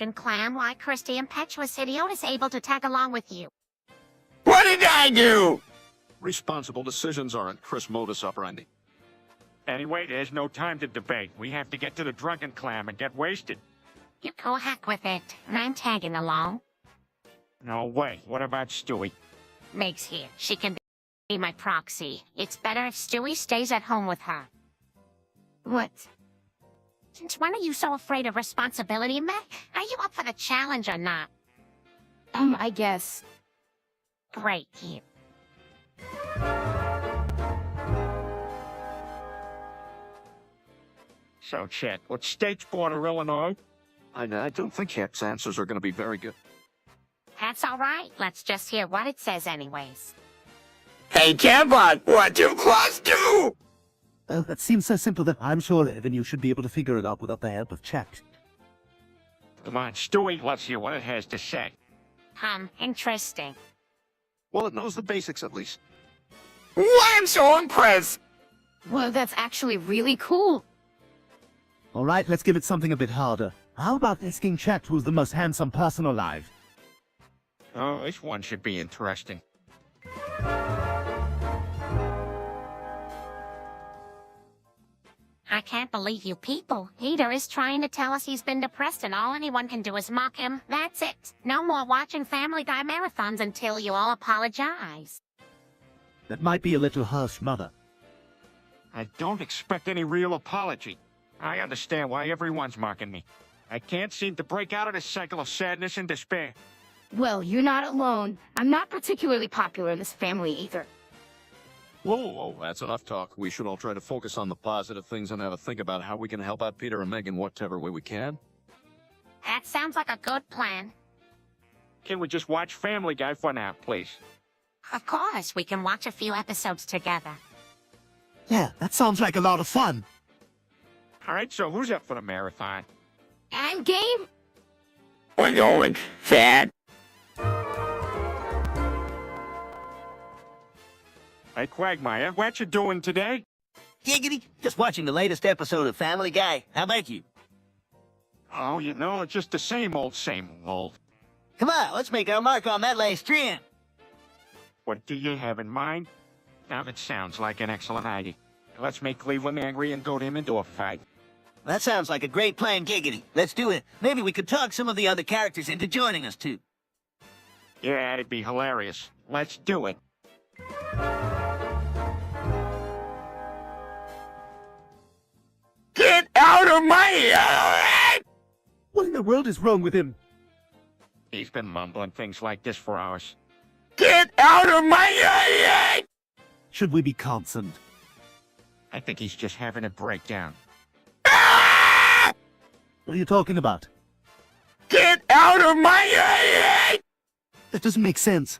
and clam, why Christy Impetuous Idiot is able to tag along with you. What did I do? Responsible decisions aren't Chris' modus operandi. Anyway, there's no time to debate. We have to get to the drunken clam and get wasted. You go heck with it. I'm tagging along. No way. What about Stewie? Meg's here. She can be my proxy. It's better if Stewie stays at home with her. What? Since when are you so afraid of responsibility, Meg? Are you up for the challenge or not? I guess. Great, here. So, Chet, what state's border Illinois? I don't think Hep's answers are going to be very good. That's all right. Let's just hear what it says anyways. Hey, Cambot, what do claws do? That seems so simple that I'm sure Evan you should be able to figure it out without the help of chat. Come on, Stewie, let's hear what it has to say. Interesting. Well, it knows the basics at least. Why I'm so impressed. Well, that's actually really cool. All right, let's give it something a bit harder. How about asking Chat who's the most handsome person alive? Oh, this one should be interesting. I can't believe you people. Peter is trying to tell us he's been depressed and all anyone can do is mock him. That's it. No more watching Family Guy marathons until you all apologize. That might be a little harsh, Mother. I don't expect any real apology. I understand why everyone's mocking me. I can't seem to break out of this cycle of sadness and despair. Well, you're not alone. I'm not particularly popular in this family either. Whoa, that's enough talk. We should all try to focus on the positive things and have a think about how we can help out Peter and Meg in whatever way we can. That sounds like a good plan. Can we just watch Family Guy for now, please? Of course, we can watch a few episodes together. Yeah, that sounds like a lot of fun. All right, so who's up for the marathon? I'm game. We're going fat. Hey, Quagmire, what you doing today? Giggity, just watching the latest episode of Family Guy. How about you? Oh, you know, it's just the same old. Come on, let's make our mark on that last strand. What do you have in mind? Now, that sounds like an excellent idea. Let's make Cleveland angry and go to him into a fight. That sounds like a great plan, Giggity. Let's do it. Maybe we could talk some of the other characters into joining us, too. Yeah, it'd be hilarious. Let's do it. Get out of my head! What in the world is wrong with him? He's been mumbling things like this for hours. Get out of my head! Should we be concerned? I think he's just having a breakdown. Ah! What are you talking about? Get out of my head! That doesn't make sense.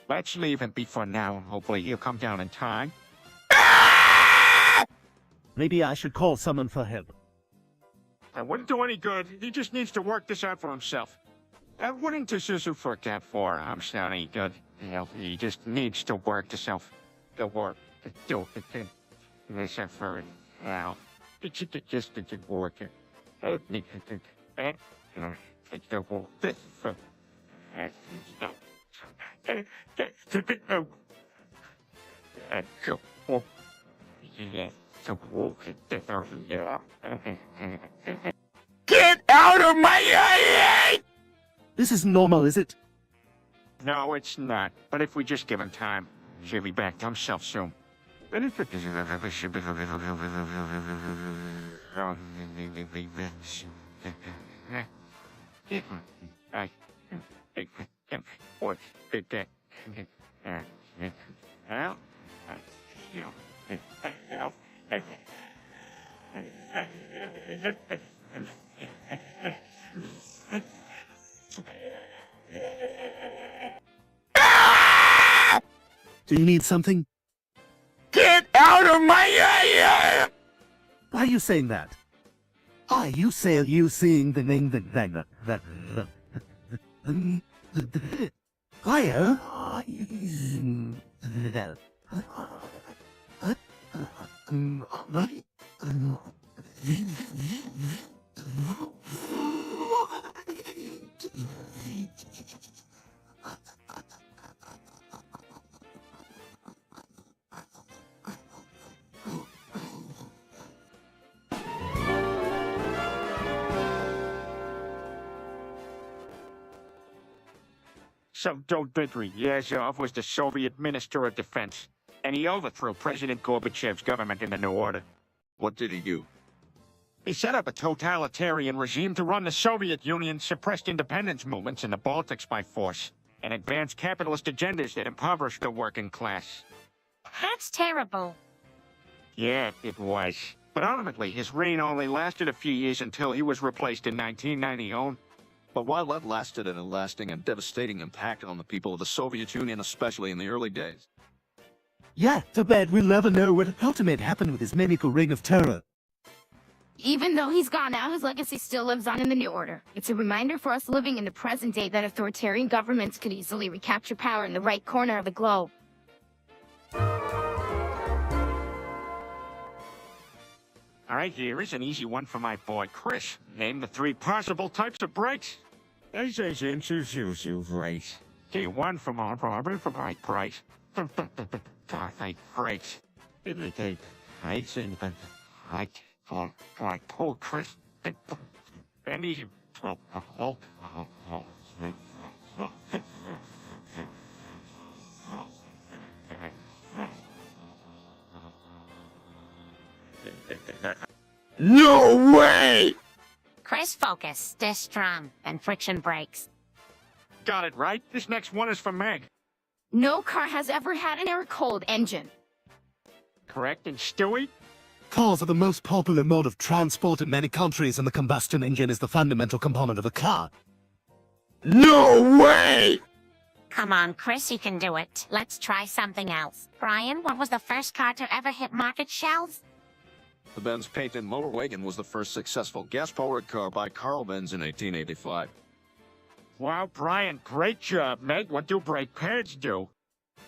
Let's leave him be for now, and hopefully he'll come down in time. Ah! Maybe I should call someone for help. That wouldn't do any good. He just needs to work this out for himself. Wouldn't Susu forget for I'm sounding good. You know, he just needs to work himself. The work. To do it. This effort. Well, it's just work it. Get out of my head! This isn't normal, is it? No, it's not. But if we just give him time, he'll be back to himself soon. Ah! Do you need something? Get out of my head! Why are you saying that? You seeing the name that Fire? So Dmitry Yazov was the Soviet Minister of Defense, and he overthrew President Gorbachev's government in the New Order. What did he do? He set up a totalitarian regime to run the Soviet Union's suppressed independence movements in the Baltics by force, and advance capitalist agendas that impoverished the working class. That's terrible. Yeah, it was. But ultimately, his reign only lasted a few years until he was replaced in 1990. But while that lasted a lasting and devastating impact on the people of the Soviet Union, especially in the early days. Yeah, too bad we'll never know what ultimately happened with his mimical reign of terror. Even though he's gone now, his legacy still lives on in the New Order. It's a reminder for us living in the present day that authoritarian governments could easily recapture power in the right corner of the globe. All right, here is an easy one for my boy Chris. Name the 3 possible types of brakes. Race. T1 for my barber for my price. Brakes. I for my poor Chris. And easy. No way! Chris, focus. This drum and friction brakes. Got it right. This next one is for Meg. No car has ever had an air-cooled engine. Correct. And Stewie? Cars are the most popular mode of transport in many countries, and the combustion engine is the fundamental component of a car. No way! Come on, Chris, you can do it. Let's try something else. Brian, what was the first car to ever hit market shelves? The Benz patent motor wagon was the first successful gas-powered car by Carl Benz in 1885. Wow, Brian, great job, Meg. What do brake pads do?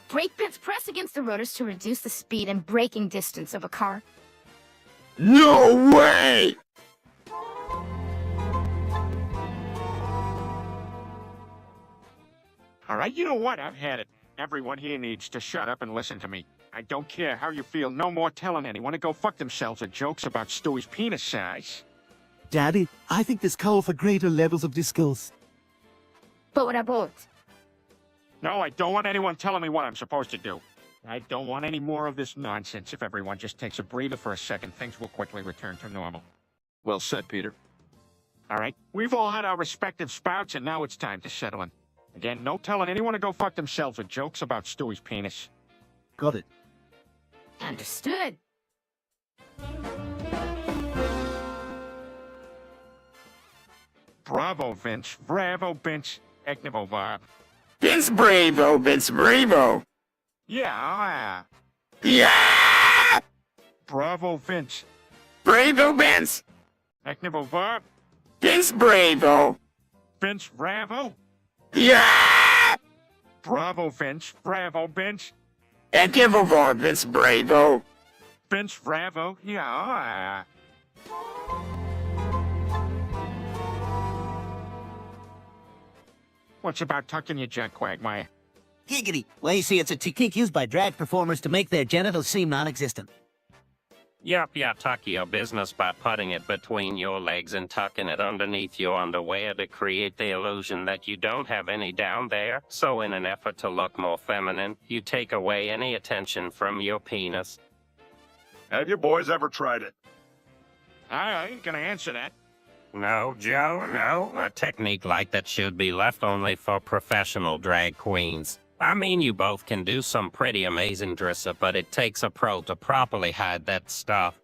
Brake pads press against the rotors to reduce the speed and braking distance of a car. No way! All right, you know what? I've had it. Everyone here needs to shut up and listen to me. I don't care how you feel. No more telling anyone to go fuck themselves or jokes about Stewie's penis size. Daddy, I think this calls for greater levels of discourse. But what about? No, I don't want anyone telling me what I'm supposed to do. I don't want any more of this nonsense. If everyone just takes a breather for a second, things will quickly return to normal. Well said, Peter. All right, we've all had our respective spouts, and now it's time to settle in. Again, no telling anyone to go fuck themselves or jokes about Stewie's penis. Got it. Understood. Bravo, Vince. Bravo, Vince. Eknivo, Bob. Vince Bravo, Vince Bravo. Yeah. Yeah! Bravo, Vince. Bravo, Vince. Eknivo, Bob. Vince Bravo. Vince Bravo. Yeah! Bravo, Vince. Bravo, Vince. And give over, Vince Bravo. Vince Bravo. Yeah. What's about tucking your junk, Quagmire? Giggity. Well, you see, it's a technique used by drag performers to make their genitals seem non-existent. Yup, you tuck your business by putting it between your legs and tucking it underneath your underwear to create the illusion that you don't have any down there. So in an effort to look more feminine, you take away any attention from your penis. Have you boys ever tried it? I ain't gonna answer that. No, Joe, no. A technique like that should be left only for professional drag queens. I mean, you both can do some pretty amazing dress-up, but it takes a pro to properly hide that stuff.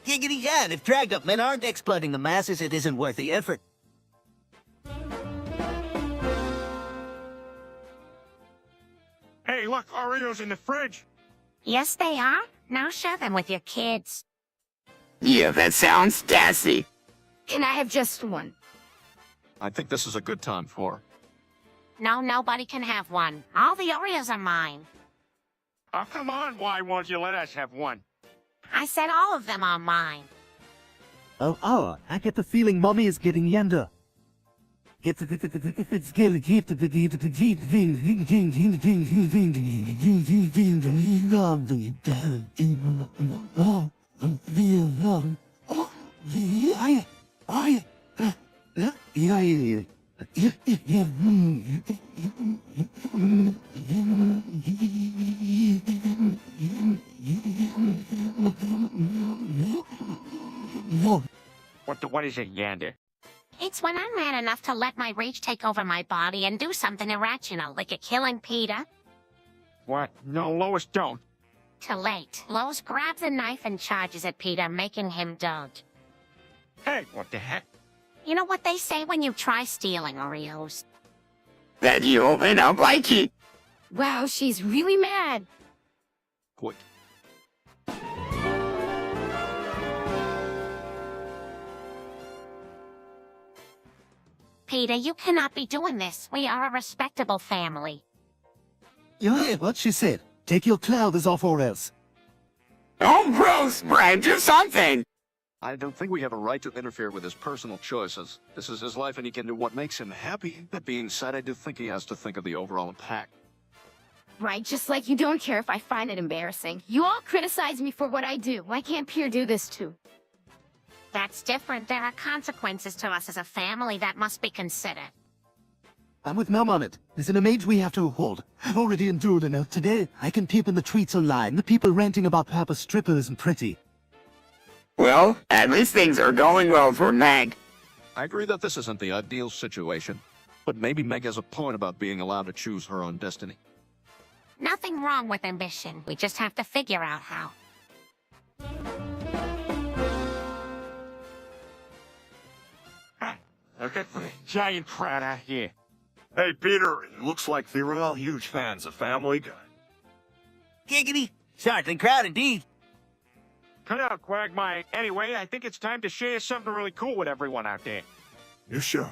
Giggity, yeah, and if dragged-up men aren't exploiting the masses, it isn't worth the effort. Hey, look, Oreos in the fridge. Yes, they are. Now share them with your kids. Yeah, that sounds sassy. Can I have just one? I think this is a good time for. No, nobody can have one. All the Oreos are mine. Oh, come on, why won't you let us have one? I said all of them are mine. Oh, I get the feeling Mommy is getting younger. It's getting What is it, Yander? It's when I'm mad enough to let my rage take over my body and do something irrational, like a killing Peter. What? No, Lois, don't. Too late. Lois grabs a knife and charges at Peter, making him dodge. Hey, what the heck? You know what they say when you try stealing Oreos? Then you open up like it. Wow, she's really mad. Quit. Peter, you cannot be doing this. We are a respectable family. You heard what she said. Take your clothes off or else. Oh, gross, Brad, do something. I don't think we have a right to interfere with his personal choices. This is his life and he can do what makes him happy. That being said, I do think he has to think of the overall impact. Right, just like you don't care if I find it embarrassing. You all criticize me for what I do. Why can't Peter do this too? That's different. There are consequences to us as a family that must be considered. I'm with Mom on it. There's an image we have to uphold. I've already endured enough today. I can peep in the tweets online. The people ranting about Papa's stripper isn't pretty. Well, at least things are going well for Meg. I agree that this isn't the ideal situation, but maybe Meg has a point about being allowed to choose her own destiny. Nothing wrong with ambition. We just have to figure out how. Look at the giant crowd out here. Hey, Peter, it looks like they're all huge fans of Family Guy. Giggity. Startling crowd indeed. Cut out, Quagmire. Anyway, I think it's time to share something really cool with everyone out there. You sure?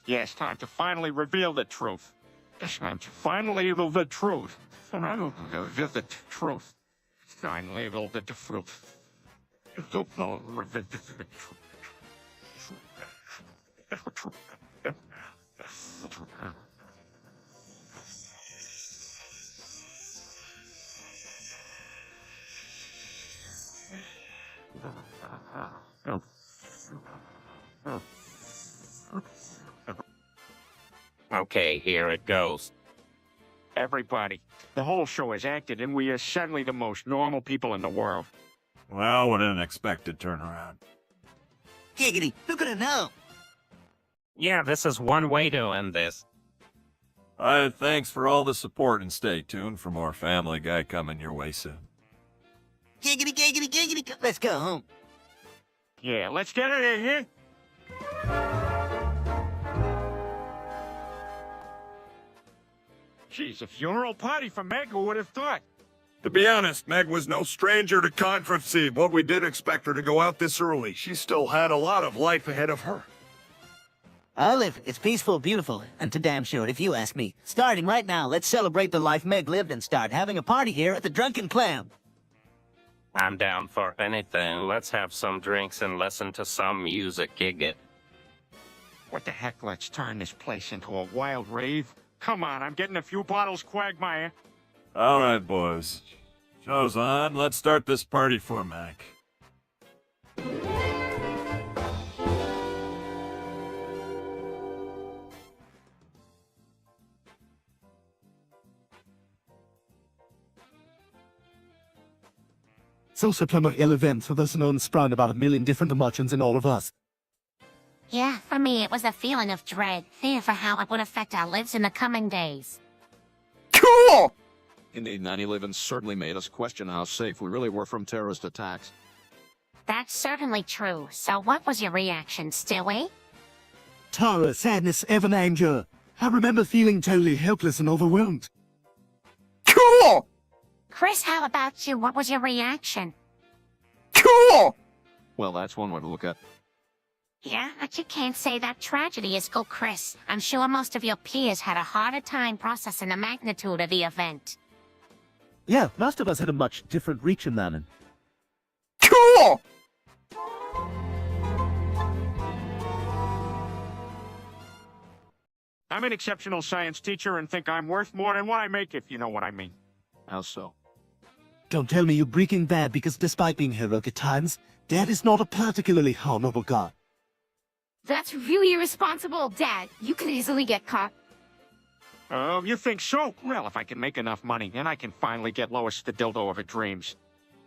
Yeah, it's time to finally reveal the truth. It's time to finally reveal the truth. Finally reveal the truth. Finally reveal the truth. Reveal the truth. Okay, here it goes. Everybody, the whole show is acted, and we are suddenly the most normal people in the world. Well, what an unexpected turnaround. Giggity. Who could have known? Yeah, this is one way to end this. Thanks for all the support and stay tuned for more Family Guy coming your way soon. Giggity, giggity, giggity. Let's go home. Yeah, let's get it in here. Geez, a funeral party for Meg, who would have thought? To be honest, Meg was no stranger to controversy, but we did expect her to go out this early. She still had a lot of life ahead of her. Olive, it's peaceful, beautiful, and too damn short if you ask me. Starting right now, let's celebrate the life Meg lived and start having a party here at the Drunken Clam. I'm down for anything. Let's have some drinks and listen to some music, gig it. What the heck, let's turn this place into a wild rave? Come on, I'm getting a few bottles, Quagmire. All right, boys. Show's on. Let's start this party for Meg. So September 11th, there's known sprung about 1 million different emotions in all of us. Yeah, for me, it was a feeling of dread, fear for how it would affect our lives in the coming days. Cool! Indeed, 9/11 certainly made us question how safe we really were from terrorist attacks. That's certainly true. So what was your reaction, Stewie? Terror, sadness, ever anger. I remember feeling totally helpless and overwhelmed. Cool! Chris, how about you? What was your reaction? Cool! Well, that's one way to look at it. Yeah, but you can't say that tragedy is cool, Chris. I'm sure most of your peers had a harder time processing the magnitude of the event. Yeah, most of us had a much different reach in that. Cool! I'm an exceptional science teacher and think I'm worth more than what I make, if you know what I mean. How so? Don't tell me you're Breaking Bad because despite being heroic at times, Dad is not a particularly honorable guy. That's really irresponsible, Dad. You could easily get caught. Oh, you think so? Well, if I can make enough money, then I can finally get Lois the dildo of her dreams.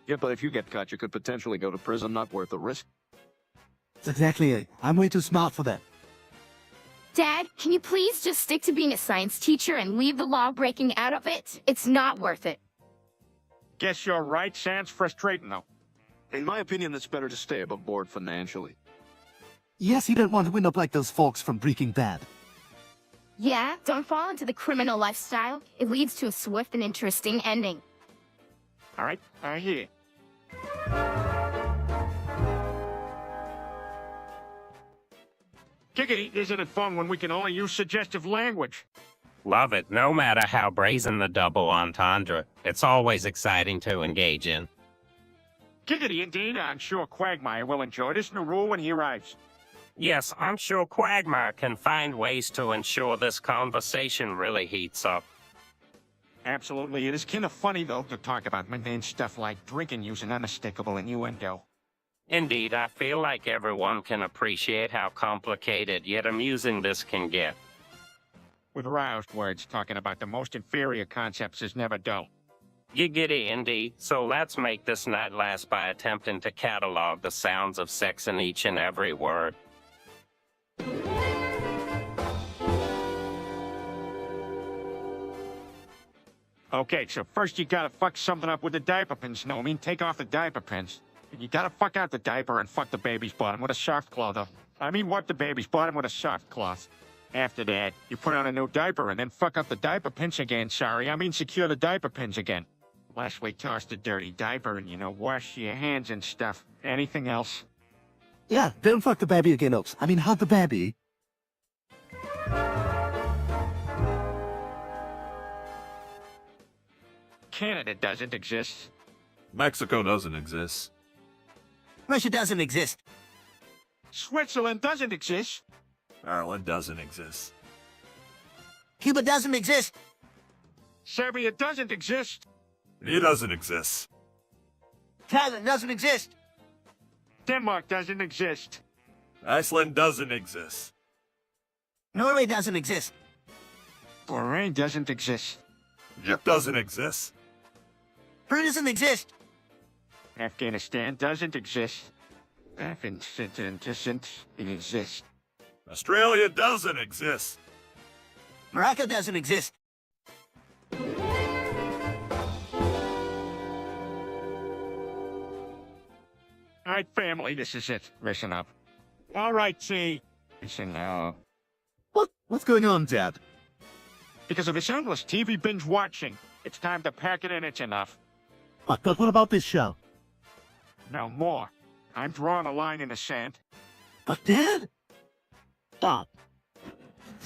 Yeah, but if you get caught, you could potentially go to prison. Not worth the risk. That's exactly it. I'm way too smart for that. Dad, can you please just stick to being a science teacher and leave the law breaking out of it? It's not worth it. Guess you're right. Sounds frustrating, though. In my opinion, it's better to stay above board financially. Yes, you don't want to end up like those folks from Breaking Bad. Yeah, don't fall into the criminal lifestyle. It leads to a swift and interesting ending. All right, I hear. Giggity, isn't it fun when we can only use suggestive language? Love it, no matter how brazen the double entendre. It's always exciting to engage in. Giggity, indeed. I'm sure Quagmire will enjoy this new rule when he arrives. Yes, I'm sure Quagmire can find ways to ensure this conversation really heats up. Absolutely. It is kind of funny, though, to talk about mundane stuff like drinking using unmistakable innuendo. Indeed, I feel like everyone can appreciate how complicated yet amusing this can get. With roused words, talking about the most inferior concepts is never dull. Giggity indeed, so let's make this night last by attempting to catalog the sounds of sex in each and every word. Okay, so first you gotta fuck something up with the diaper pins, know what I mean? Take off the diaper pins. And you gotta fuck out the diaper and fuck the baby's bottom with a soft cloth. Wipe the baby's bottom with a soft cloth. After that, you put on a new diaper and then fuck up the diaper pins again, secure the diaper pins again. Lastly, toss the dirty diaper and, wash your hands and stuff. Anything else? Yeah, don't fuck the baby again, Oaks. Hug the baby. Canada doesn't exist. Mexico doesn't exist. Russia doesn't exist. Switzerland doesn't exist. Ireland doesn't exist. Cuba doesn't exist. Serbia doesn't exist. He doesn't exist. Thailand doesn't exist. Denmark doesn't exist. Iceland doesn't exist. Norway doesn't exist. Bahrain doesn't exist. Egypt doesn't exist. Peru doesn't exist. Afghanistan doesn't exist. Afghanistan doesn't exist. Australia doesn't exist. Morocco doesn't exist. All right, family, this is it. Listen up. All right, see. Listen now. What's going on, Dad? Because of this endless TV binge watching, it's time to pack it in. It's enough. But what about this show? No more. I'm drawing a line in the sand. But Dad? Stop.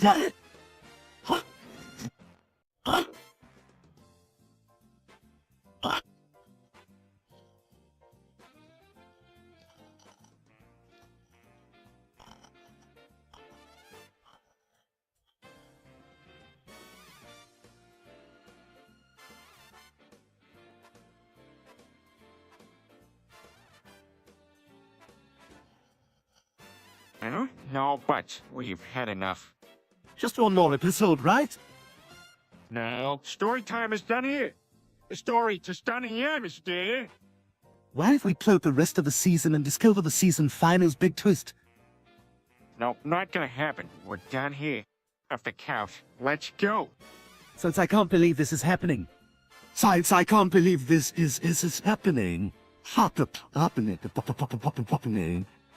Dad? Huh? Huh? Huh? Huh? No, but we've had enough. Just one more episode, right? No, story time is done here. The story just done here, mister. Why if we plot the rest of the season and discover the season final's big twist? Nope, not gonna happen. We're done here. Off the couch. Let's go. Since I can't believe this is happening. Since I can't believe this is happening. Happening.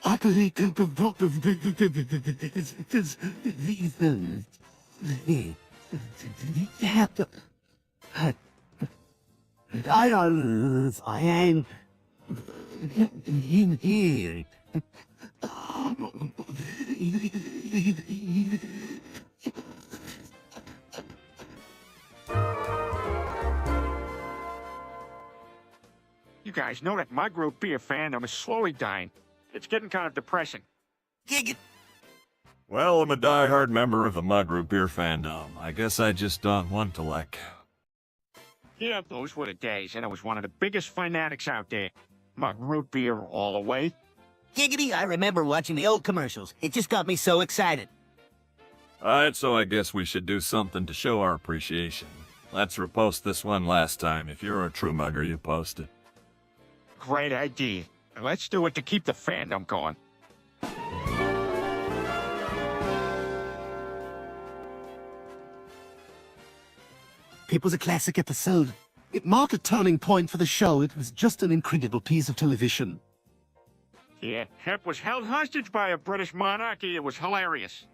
I believe this I am here. You guys know that my group beer fandom is slowly dying. It's getting kind of depressing. Gig. Well, I'm a die-hard member of the Mug Root Beer fandom. I guess I just don't want to, like... Yeah, those were the days, and I was one of the biggest fanatics out there. Mug root beer all the way. Giggity, I remember watching the old commercials. It just got me so excited. Alright, so I guess we should do something to show our appreciation. Let's repost this one last time. If you're a true mugger, you post it. Great idea. Let's do it to keep the fandom going. It was a classic episode. It marked a turning point for the show. It was just an incredible piece of television. Yeah, Hep was held hostage by a British monarchy. It was hilarious.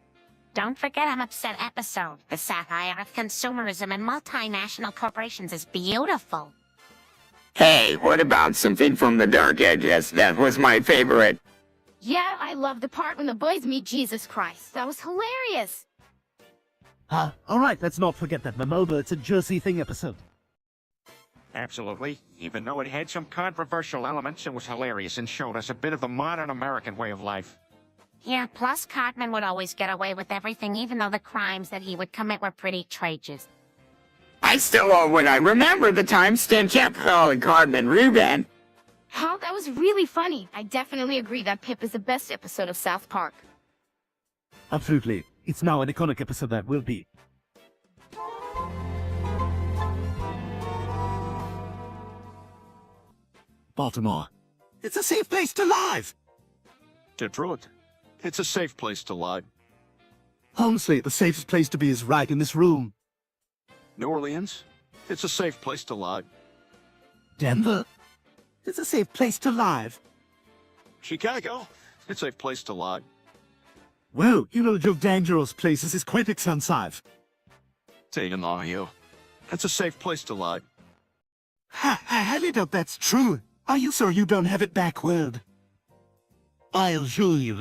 Don't forget I'm upset episode. The satire of consumerism and multinational corporations is beautiful. Hey, what about something from the Dark Ages? That was my favorite. Yeah, I love the part when the boys meet Jesus Christ. That was hilarious. Alright, let's not forget that Momoba, it's a Jersey thing episode. Absolutely. Even though it had some controversial elements, it was hilarious and showed us a bit of the modern American way of life. Yeah, plus Cartman would always get away with everything, even though the crimes that he would commit were pretty tragic. I still love when I remember the time Stan kept calling Cartman Ruben. Oh, that was really funny. I definitely agree that Pip is the best episode of South Park. Absolutely. It's now an iconic episode that will be. Baltimore. It's a safe place to live! Detroit. It's a safe place to lie. Honestly, the safest place to be is right in this room. New Orleans. It's a safe place to lie. Denver. It's a safe place to live. Chicago. It's a safe place to lie. Well, you know your dangerous places is quite extensive. Dayton, Ohio. It's a safe place to lie. I highly doubt that's true. Are you sure you don't have it backward? I'll show you.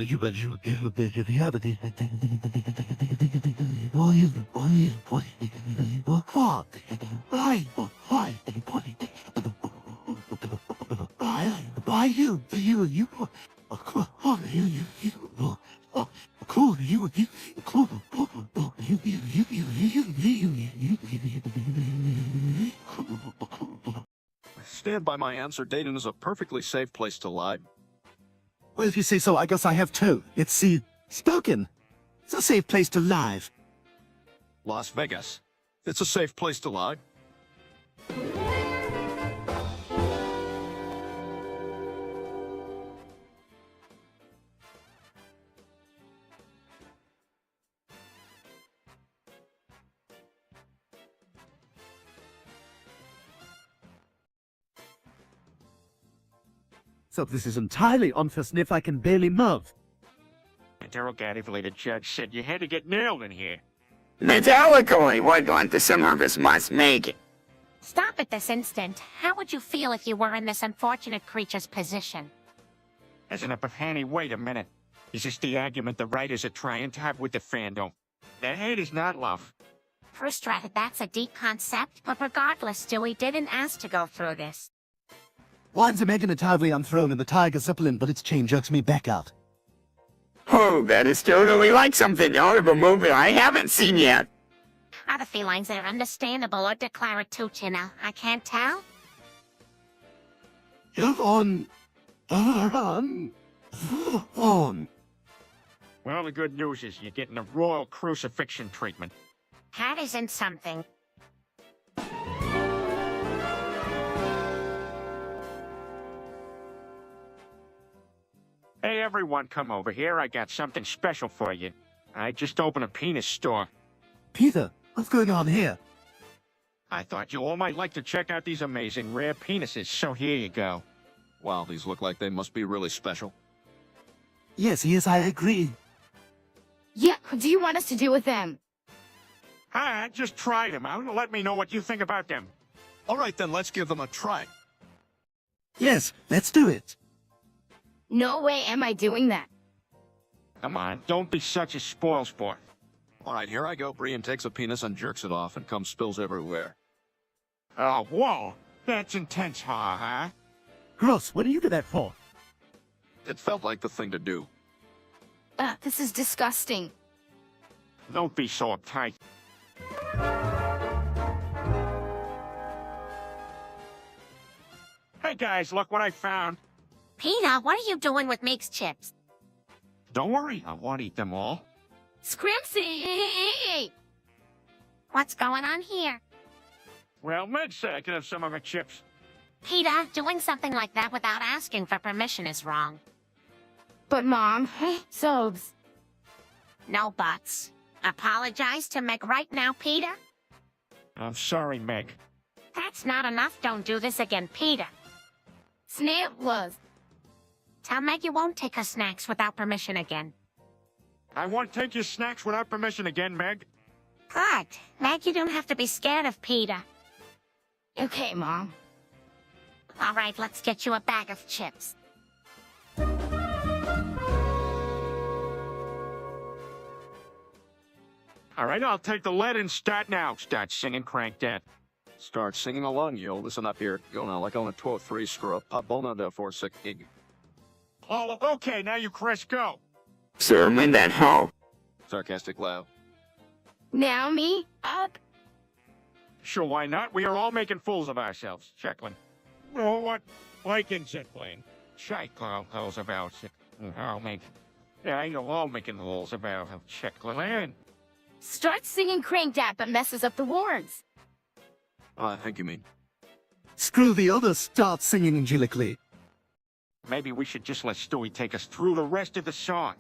Stand by my answer. Dayton is a perfectly safe place to lie. Well, if you say so, I guess I have too. It's spoken. It's a safe place to live. Las Vegas. It's a safe place to lie. So this is entirely unfair sniff I can barely move. Interrogatively, the judge said you had to get nailed in here. Metallically, what want the some of us must make it. Stop at this instant. How would you feel if you were in this unfortunate creature's position? Isn't it, Hanny? Wait a minute. Is this the argument the writers are trying to have with the fandom? That hate is not love. Frustrated, that's a deep concept, but regardless, Stewie didn't ask to go through this. One's a mega entirely unthrown in the tiger supplement, but its chain jerks me back out. Oh, that is totally like something out of a movie I haven't seen yet. Are the felines are understandable or declaratory, I can't tell. You're on. Well, the good news is you're getting a royal crucifixion treatment. That isn't something. Hey, everyone, come over here. I got something special for you. I just opened a penis store. Peter, what's going on here? I thought you all might like to check out these amazing rare penises, so here you go. Wow, these look like they must be really special. Yes, I agree. Yeah, what do you want us to do with them? Hi, just try them out and let me know what you think about them. All right, then let's give them a try. Yes, let's do it. No way am I doing that. Come on, don't be such a spoilsport. All right, here I go. Brian takes a penis and jerks it off, and cum spills everywhere. Oh, whoa. That's intense, huh? Gross, what do you do that for? It felt like the thing to do. This is disgusting. Don't be so uptight. Hey guys, look what I found. Peter, what are you doing with Meek's chips? Don't worry, I won't eat them all. Scrimsy! What's going on here? Well, Meg said I could have some of her chips. Peter, doing something like that without asking for permission is wrong. But Mom, Sobes. No buts. Apologize to Meg right now, Peter. I'm sorry, Meg. That's not enough. Don't do this again, Peter. Snap was. Tell Meg you won't take her snacks without permission again. I won't take your snacks without permission again, Meg. Good. Meg, you don't have to be scared of Peter. Okay, Mom. All right, let's get you a bag of chips. All right, I'll take the lead and start now. Start singing Crank That. Start singing along, yo. Listen up here. Go now, like on a 12-3 screw up. Pop bone under 4-6 gig. Oh, okay, now you, Chris, go. Sermon that hoe. Sarcastic loud. Now me, up. Sure, why not? We are all making fools of ourselves. Checklin. Oh, what? Like in Checklin. Fools about it. I'll make... Yeah, you're all making fools about Checklin. Start singing Crank That, but messes up the words. I think you mean. Screw the others, start singing angelically. Maybe we should just let Stewie take us through the rest of the song.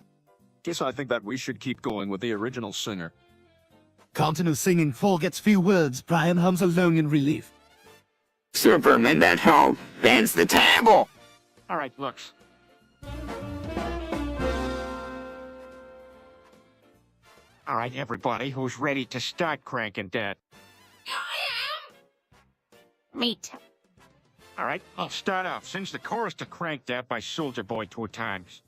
Guess I think that we should keep going with the original singer. Continue singing, forgets few words, Brian hums alone in relief. Superman that hoe. Bends the table. All right, looks. All right, everybody, who's ready to start cranking that? Me too. All right, I'll start off. Sings the chorus to Crank That by Soulja Boy 2 times.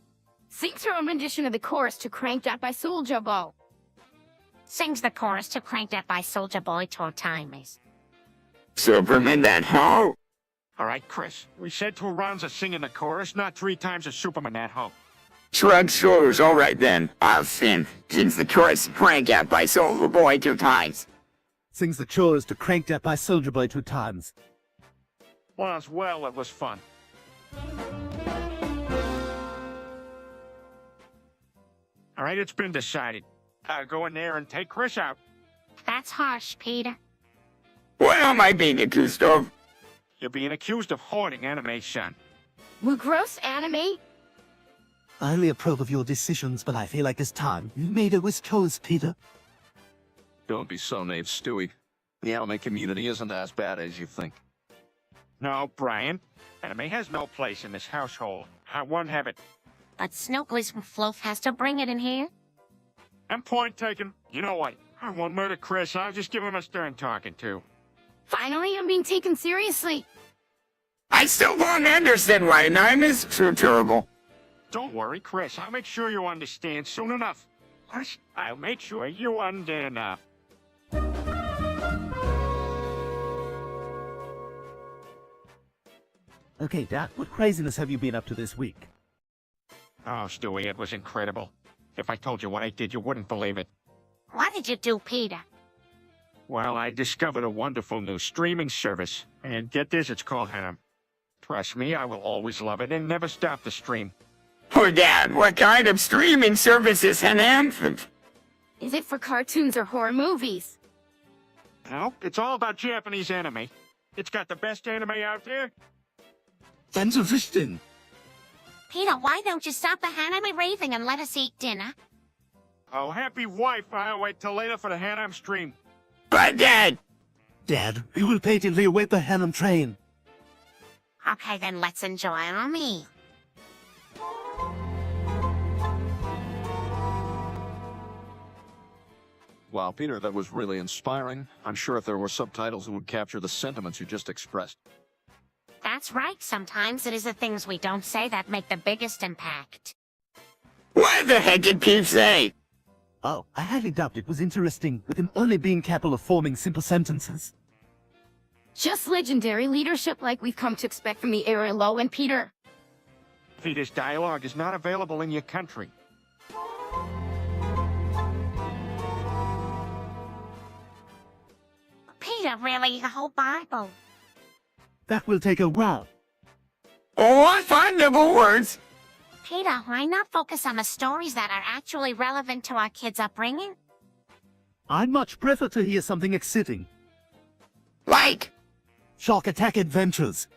Sings her own rendition of the chorus to Crank That by Soulja Boy. Sings the chorus to Crank That by Soulja Boy 2 times. Superman that hoe. All right, Chris, we said 2 rounds of singing the chorus, not 3 times of Superman at home. Shrug shoulders, alright then. I'll sing. Sings the chorus to Crank Out by Soulja Boy 2 times. Sings the chorus to Crank That by Soulja Boy 2 times. Well, it was fun. All right, it's been decided. I'll go in there and take Chris out. That's harsh, Peter. What am I being accused of? You're being accused of hoarding anime, son. Well, gross anime. I only approve of your decisions, but I feel like it's time you made a West Coast, Peter. Don't be so naive, Stewie. The anime community isn't as bad as you think. No, Brian. Anime has no place in this household. I won't have it. But Snooglies from Floof has to bring it in here. And point taken. You know what? I won't murder Chris. I'll just give him a stern talking to. Finally, I'm being taken seriously. I still don't understand why Nine is so terrible. Don't worry, Chris. I'll make sure you understand soon enough. I'll make sure you understand enough. Okay, Dad, what craziness have you been up to this week? Oh, Stewie, it was incredible. If I told you what I did, you wouldn't believe it. What did you do, Peter? Well, I discovered a wonderful new streaming service. And get this, it's called Ham. Trust me, I will always love it and never stop to stream. Oh, Dad, what kind of streaming service is an infant? Is it for cartoons or horror movies? No, it's all about Japanese anime. It's got the best anime out there. That's interesting. Peter, why don't you stop the anime raving and let us eat dinner? Oh, happy wife, I'll wait till later for the Hanam stream. But, Dad! Dad, we will patiently await the Hannum train. Okay, then let's enjoy our meal. Wow, Peter, that was really inspiring. I'm sure if there were subtitles, it would capture the sentiments you just expressed. That's right. Sometimes it is the things we don't say that make the biggest impact. What the heck did Pete say? Oh, I highly doubt it was interesting, with him only being capable of forming simple sentences. Just legendary leadership like we've come to expect from the era Low and Peter. Peter's dialogue is not available in your country. Peter, really, a whole Bible? That will take a while. Oh, I find double words. Peter, why not focus on the stories that are actually relevant to our kids' upbringing? I'd much prefer to hear something exciting. Like, Shark Attack Adventures.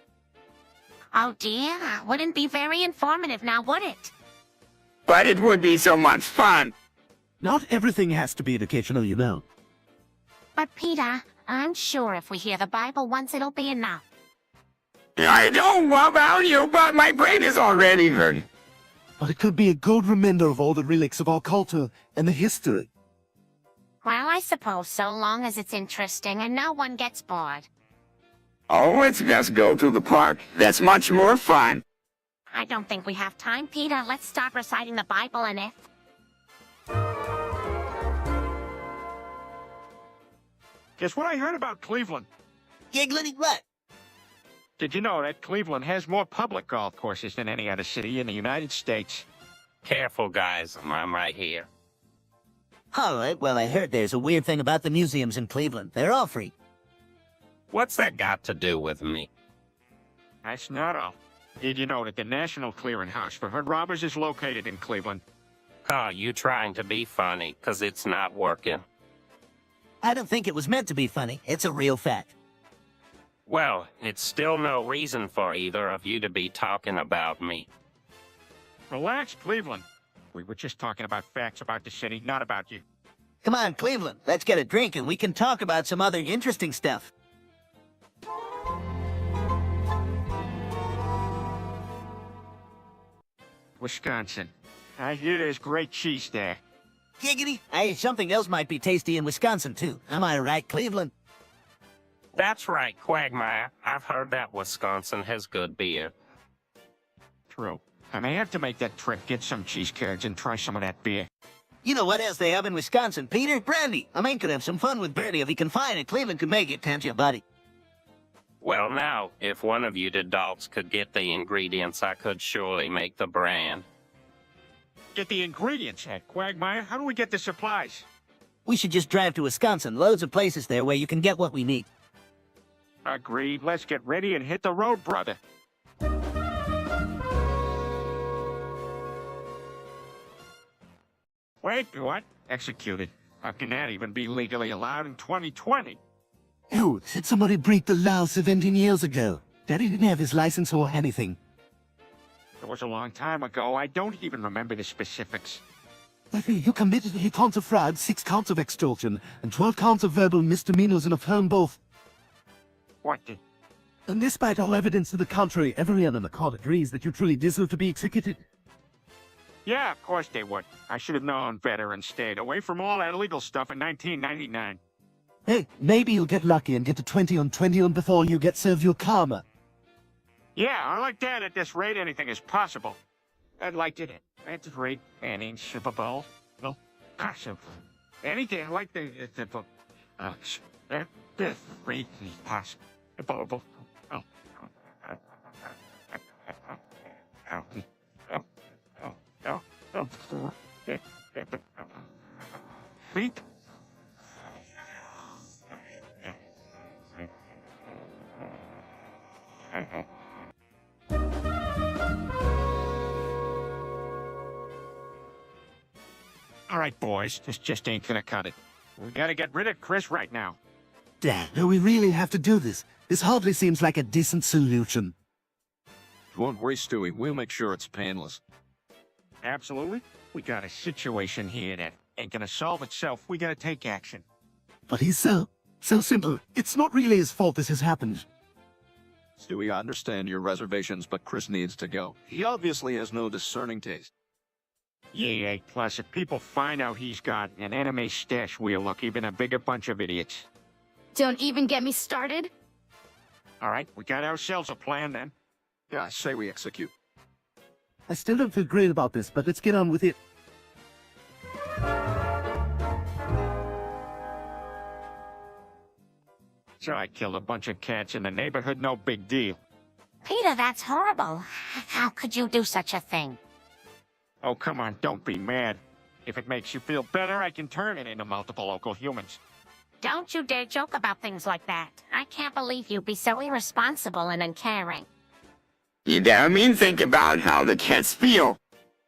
Oh dear, wouldn't be very informative now, would it? but it would be so much fun. Not everything has to be educational, you know. But Peter, I'm sure if we hear the Bible once, it'll be enough. I don't know about you, but my brain is already hurting. But it could be a good reminder of all the relics of our culture and the history. Well, I suppose so long as it's interesting and no one gets bored. Oh, let's just go to the park. That's much more fun. I don't think we have time, Peter. Let's start reciting the Bible and if... Guess what I heard about Cleveland? Giggling what? Did you know that Cleveland has more public golf courses than any other city in the United States? Careful, guys. I'm right here. All right, well, I heard there's a weird thing about the museums in Cleveland. They're all free. What's that got to do with me? That's not all. Did you know that the National Clearinghouse for Hood Robbers is located in Cleveland? Oh, you trying to be funny, 'cause it's not working. I don't think it was meant to be funny. It's a real fact. Well, it's still no reason for either of you to be talking about me. Relax, Cleveland. We were just talking about facts about the city, not about you. Come on, Cleveland, let's get a drink and we can talk about some other interesting stuff. Wisconsin. I hear there's great cheese there. Giggity, hey, something else might be tasty in Wisconsin, too. Am I right, Cleveland? That's right, Quagmire. I've heard that Wisconsin has good beer. True. I may have to make that trip, get some cheese curds, and try some of that beer. You know what else they have in Wisconsin, Peter? Brandy. I mean, could have some fun with Bernie if he can find it. Cleveland could make it, can't you, buddy? Well, now, if one of you adults could get the ingredients, I could surely make the brand. Get the ingredients, at Quagmire. How do we get the supplies? We should just drive to Wisconsin. Loads of places there where you can get what we need. Agreed. Let's get ready and hit the road, brother. Wait, what? Executed. How can that even be legally allowed in 2020? Oh, did somebody break the law 17 years ago? Daddy didn't have his license or anything. It was a long time ago. I don't even remember the specifics. You committed 8 counts of fraud, 6 counts of extortion, and 12 counts of verbal misdemeanors and affirmed both. What did... And despite all evidence to the contrary, everyone in the court agrees that you truly deserve to be executed. Yeah, of course they would. I should have known better and stayed away from all that illegal stuff in 1999. Hey, maybe you'll get lucky and get to 20 on 20 on before you get served your karma. Yeah, I like that. At this rate, anything is possible. I'd like it at this rate, any Super Bowl. No, possible. Anything like the at this rate is possible. Oh. Beep. All right, boys, this just ain't gonna cut it. We gotta get rid of Chris right now. Dad, do we really have to do this? This hardly seems like a decent solution. Don't worry, Stewie. We'll make sure it's painless. Absolutely. We got a situation here that ain't gonna solve itself. We gotta take action. But he's so simple. It's not really his fault this has happened. Stewie, I understand your reservations, but Chris needs to go. He obviously has no discerning taste. Yeah, plus if people find out he's got an anime stash, we'll look even a bigger bunch of idiots. Don't even get me started. All right, we got ourselves a plan then. Yeah, I say we execute. I still don't feel great about this, but let's get on with it. So I killed a bunch of cats in the neighborhood, no big deal. Peter, that's horrible. How could you do such a thing? Oh, come on, don't be mad. If it makes you feel better, I can turn it into multiple local humans. Don't you dare joke about things like that. I can't believe you'd be so irresponsible and uncaring. You don't mean think about how the cats feel.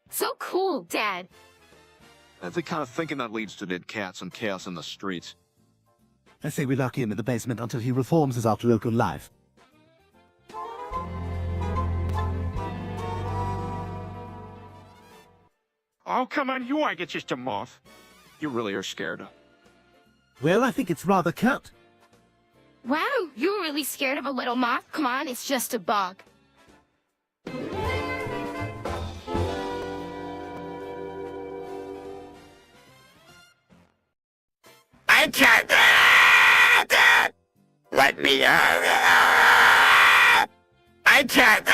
So cool, Dad. The kind of thinking that leads to dead cats and chaos in the streets. I say we lock him in the basement until he reforms his outer life. Oh, come on, you are just a moth. You really are scared. Well, I think it's rather cut. Wow, you're really scared of a little moth? Come on, it's just a bug. I can't. Let me. I can't.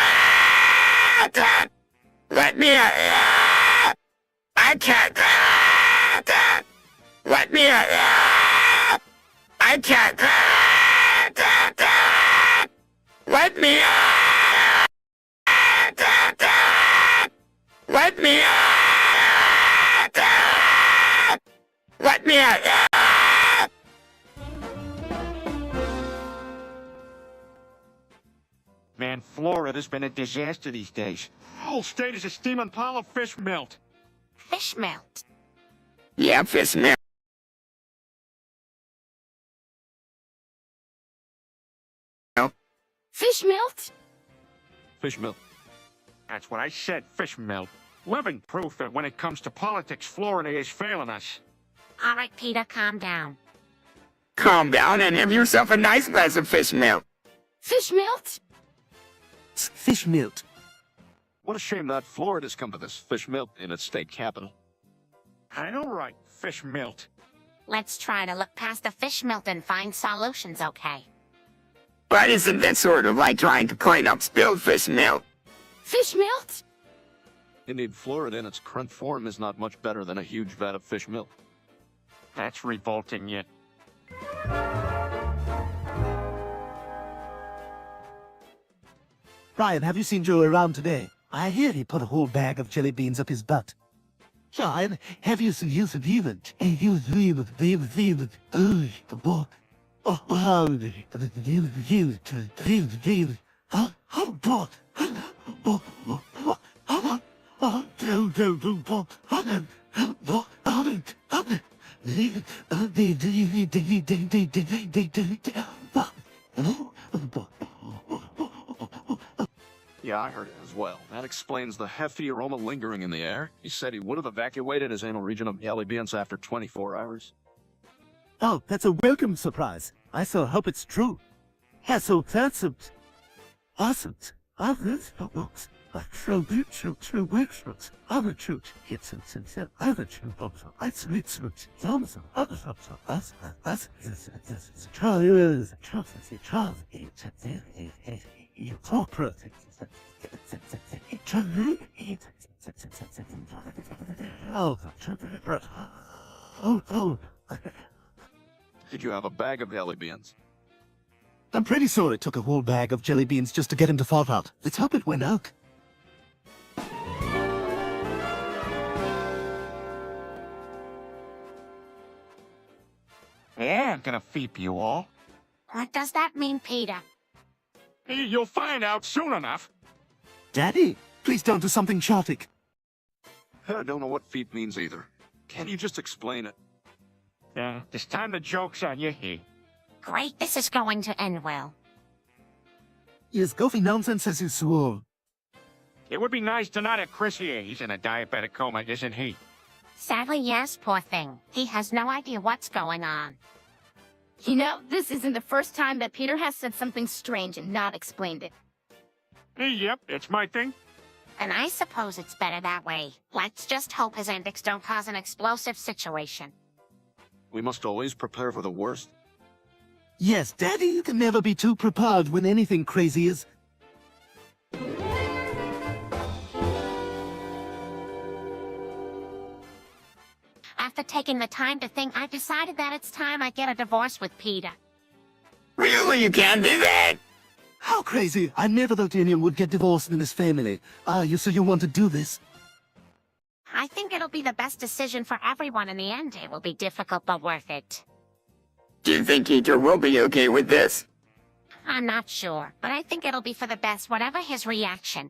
Let me. I can't. Let me. I can't. Let me. Let me. Let me. Man, Florida's been a disaster these days. Whole state is a steaming pile of fish melt. Fish melt. Yeah, fish milk. Fish melt? Fish milk. That's what I said, fish melt. Living proof that when it comes to politics, Florida is failing us. All right, Peter, calm down. Calm down and have yourself a nice glass of fish milk. Fish melt? Fish milk. What a shame that Florida's come to this fish milk in its state capital. I know, right, fish melt. Let's try to look past the fish melt and find solutions, okay? But isn't that sort of like trying to clean up spilled fish milk? Fish melt? Indeed, Florida in its current form is not much better than a huge vat of fish milk. That's revolting yet. Brian, have you seen Joe around today? I hear he put a whole bag of jelly beans up his butt. Brian, have you seen it? Yeah, I heard it as well. That explains the hefty aroma lingering in the air. He said he would have evacuated his anal region of jelly beans after 24 hours. Oh, that's a welcome surprise. I so hope it's true. Yeah, so that's it. Awesome. Did you have a bag of jelly beans? I'm pretty sure it took a whole bag of jelly beans just to get him to fall out. Let's hope it went out. Yeah, I'm gonna feep you all. What does that mean, Peter? Hey, you'll find out soon enough. Daddy, please don't do something chaotic. I don't know what feet means either. Can you just explain it? Yeah, this time the joke's on you here. Great, this is going to end well. Yes, goofy nonsense as you swore. It would be nice to not have Chris here. He's in a diabetic coma, isn't he? Sadly, yes, poor thing. He has no idea what's going on. You know, this isn't the first time that Peter has said something strange and not explained it. Yep, it's my thing. And I suppose it's better that way. Let's just hope his antics don't cause an explosive situation. We must always prepare for the worst. Yes, Daddy, you can never be too prepared when anything crazy is. After taking the time to think, I decided that it's time I get a divorce with Peter. Really, you can't do that? How crazy! I never thought anyone would get divorced in this family. So you want to do this? I think it'll be the best decision for everyone in the end. It will be difficult, but worth it. Do you think Peter will be okay with this? I'm not sure, but I think it'll be for the best, whatever his reaction.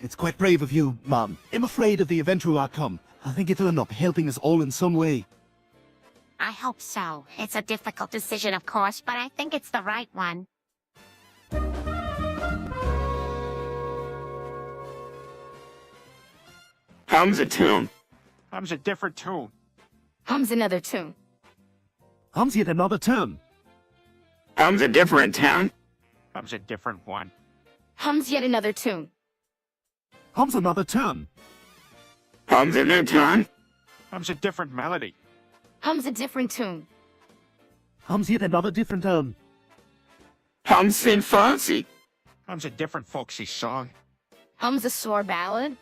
It's quite brave of you, Mom. I'm afraid of the eventual outcome. I think it'll end up helping us all in some way. I hope so. It's a difficult decision, of course, but I think it's the right one. Hums a tune. Hums a different tune. Hums another tune. Hums yet another turn. Hums a different town. Hums a different one. Hums yet another tune. Hums another turn. Hums a new tune. Hums a different melody. Hums a different tune. Hums yet another different turn. Hums sin fancy. Hums a different folksy song. Hums a sore ballad.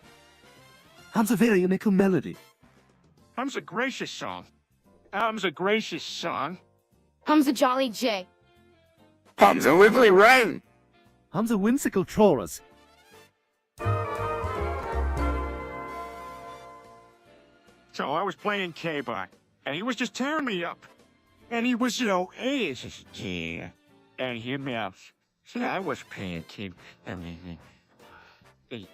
Hums a very unique melody. Hums a gracious song. Hums a gracious song. Hums a jolly J. Hums a lively rhyme. Hums a whimsical chorus. So I was playing K-Bot, and he was just tearing me up. And he was, hey, this is G. And he mouse. See, I was paying attention. Wait.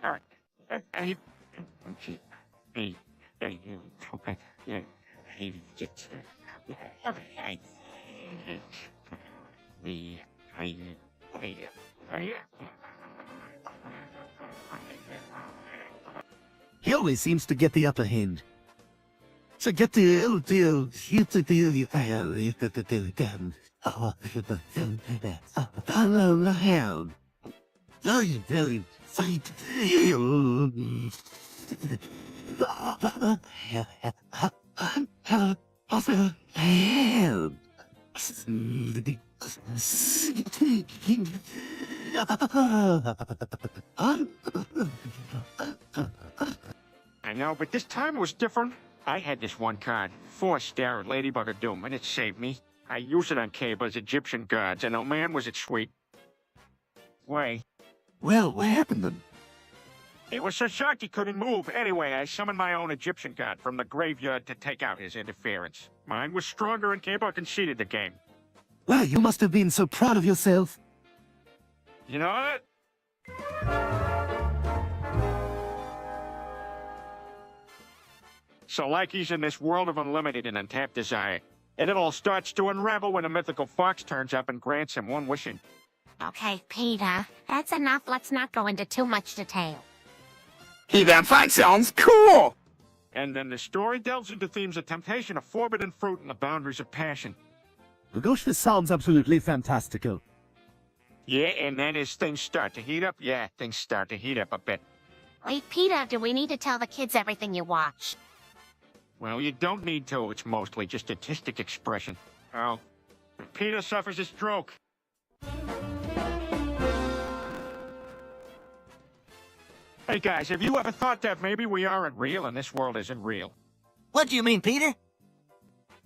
All right. He always seems to get the upper hand. So get the deal. Hit the deal. You have the deal. Oh, the hand. Oh, you very fight. I know, but this time it was different. I had this one card, 4-star Ladybug of Doom, and it saved me. I used it on Kaba's Egyptian gods, and oh man, was it sweet. Wait. Well, what happened then? It was so shocked he couldn't move. Anyway, I summoned my own Egyptian god from the graveyard to take out his interference. Mine was stronger and Kaba conceded the game. Well, you must have been so proud of yourself. You know what? So like he's in this world of unlimited and untapped desire. And it all starts to unravel when a mythical fox turns up and grants him one wishing. Okay, Peter, that's enough. Let's not go into too much detail. Hey, that fox sounds cool. And then the story delves into themes of temptation, of forbidden fruit, and the boundaries of passion. Gosh, this sounds absolutely fantastical. Yeah, and then as things start to heat up, things start to heat up a bit. Wait, Peter, do we need to tell the kids everything you watch? Well, you don't need to. It's mostly just artistic expression. Oh, Peter suffers a stroke. Hey guys, have you ever thought that maybe we aren't real and this world isn't real? What do you mean, Peter?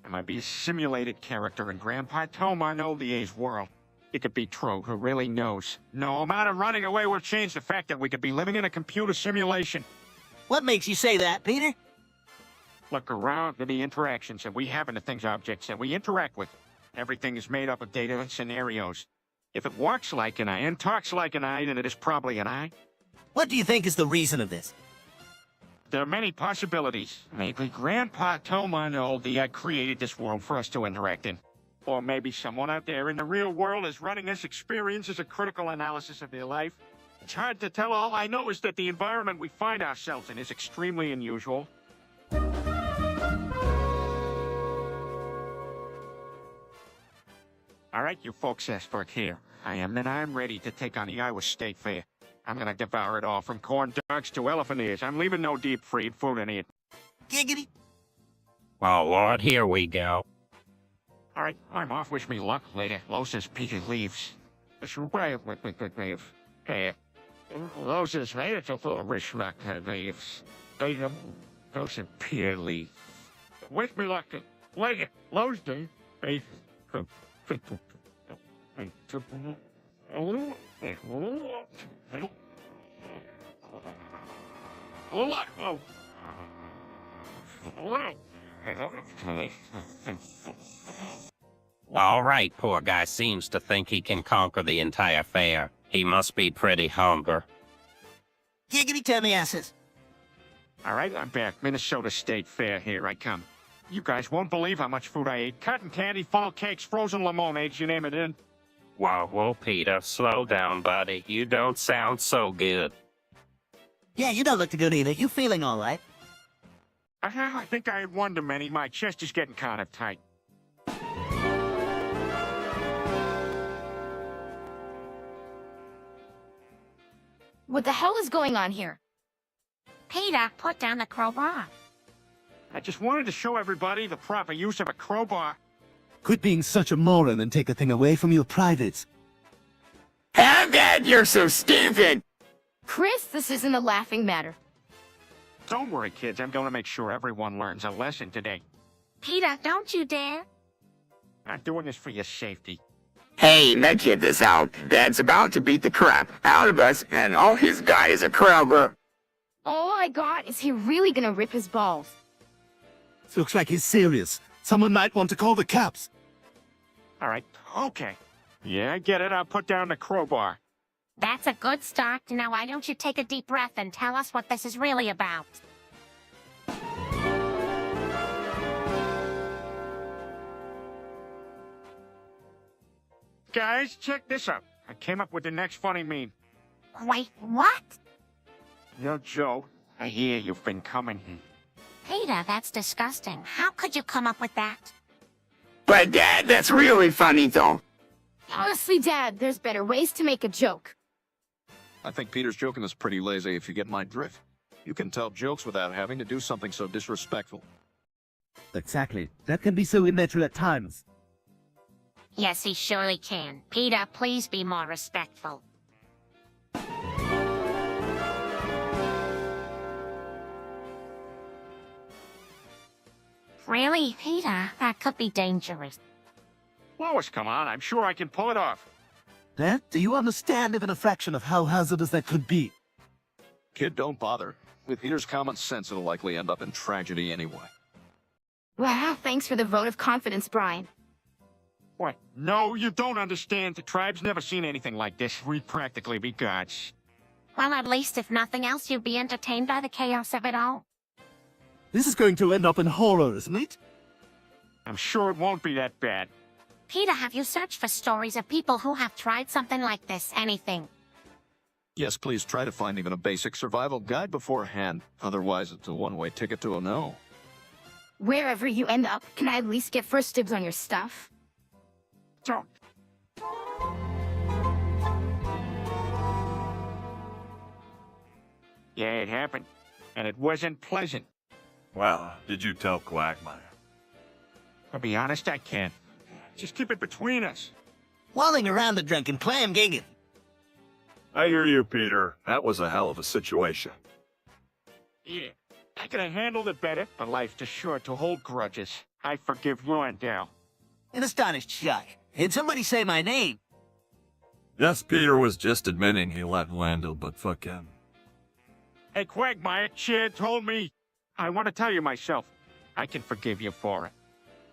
I might be a simulated character in Grandpa Toma Oldie's world. It could be true, who really knows? No amount of running away will change the fact that we could be living in a computer simulation. What makes you say that, Peter? Look around at the interactions that we have in the things objects that we interact with. Everything is made up of data and scenarios. If it walks like an eye and talks like an eye, then it is probably an eye. What do you think is the reason of this? There are many possibilities. Maybe Grandpa Toma Oldie created this world for us to interact in. Or maybe someone out there in the real world is running this experience as a critical analysis of their life. It's hard to tell. All I know is that the environment we find ourselves in is extremely unusual. All right, you folks asked for it here. I'm ready to take on the Iowa State Fair. I'm gonna devour it all, from corn dogs to elephant ears. I'm leaving no deep-fried food in it. Giggity. Oh, Lord, here we go. All right, I'm off. Wish me luck later. Los's Peter leaves. Los's made it to full wish luck leaves. Los's Peter leaves. Wish me luck later. Los day. All right, poor guy seems to think he can conquer the entire fair. He must be pretty hungry. Giggity tummy asses. All right, I'm back. Minnesota State Fair. Here I come. You guys won't believe how much food I ate. Cotton candy, fall cakes, frozen lemonades, you name it in. Whoa, Peter, slow down, buddy. You don't sound so good. Yeah, you don't look too good either. You feeling all right? I think I had one too many. My chest is getting kind of tight. What the hell is going on here? Peter, put down the crowbar. I just wanted to show everybody the proper use of a crowbar. Quit being such a moron and take a thing away from your privates. How bad you're so stupid! Chris, this isn't a laughing matter. Don't worry, kids. I'm going to make sure everyone learns a lesson today. Peter, don't you dare. I'm doing this for your safety. Hey, now check this out. Dad's about to beat the crap out of us, and all he's got is a crowbar. All I got is he really gonna rip his balls? Looks like he's serious. Someone might want to call the cops. All right, okay. Yeah, I get it. I'll put down the crowbar. That's a good start. Now why don't you take a deep breath and tell us what this is really about? Guys, check this out. I came up with the next funny meme. Wait, what? Yo, Joe, I hear you've been coming. Peter, that's disgusting. How could you come up with that? But Dad, that's really funny though. Honestly, Dad, there's better ways to make a joke. I think Peter's joking is pretty lazy if you get my drift. You can tell jokes without having to do something so disrespectful. Exactly. That can be so immature at times. Yes, he surely can. Peter, please be more respectful. Really, Peter? That could be dangerous. Lois, come on. I'm sure I can pull it off. Dad, do you understand even a fraction of how hazardous that could be? Kid, don't bother. With Peter's common sense, it'll likely end up in tragedy anyway. Wow, thanks for the vote of confidence, Brian. What? No, you don't understand. The tribe's never seen anything like this. We'd practically be gods. Well, at least if nothing else, you'd be entertained by the chaos of it all. This is going to end up in horror, isn't it? I'm sure it won't be that bad. Peter, have you searched for stories of people who have tried something like this? Anything? Yes, please try to find even a basic survival guide beforehand. Otherwise, it's a one-way ticket to a no. Wherever you end up, can I at least get first dibs on your stuff? Don't. Yeah, it happened. And it wasn't pleasant. Well, did you tell Quagmire? To be honest, I can't. Just keep it between us. Walling around the drunken clam gigging. I hear you, Peter. That was a hell of a situation. Yeah, I could have handled it better, but life's too short to hold grudges. I forgive you and Dal. An astonished shock. Did somebody say my name? Yes, Peter was just admitting he let Lando, but fuck him. Hey, Quagmire, Chad told me. I want to tell you myself. I can forgive you for it.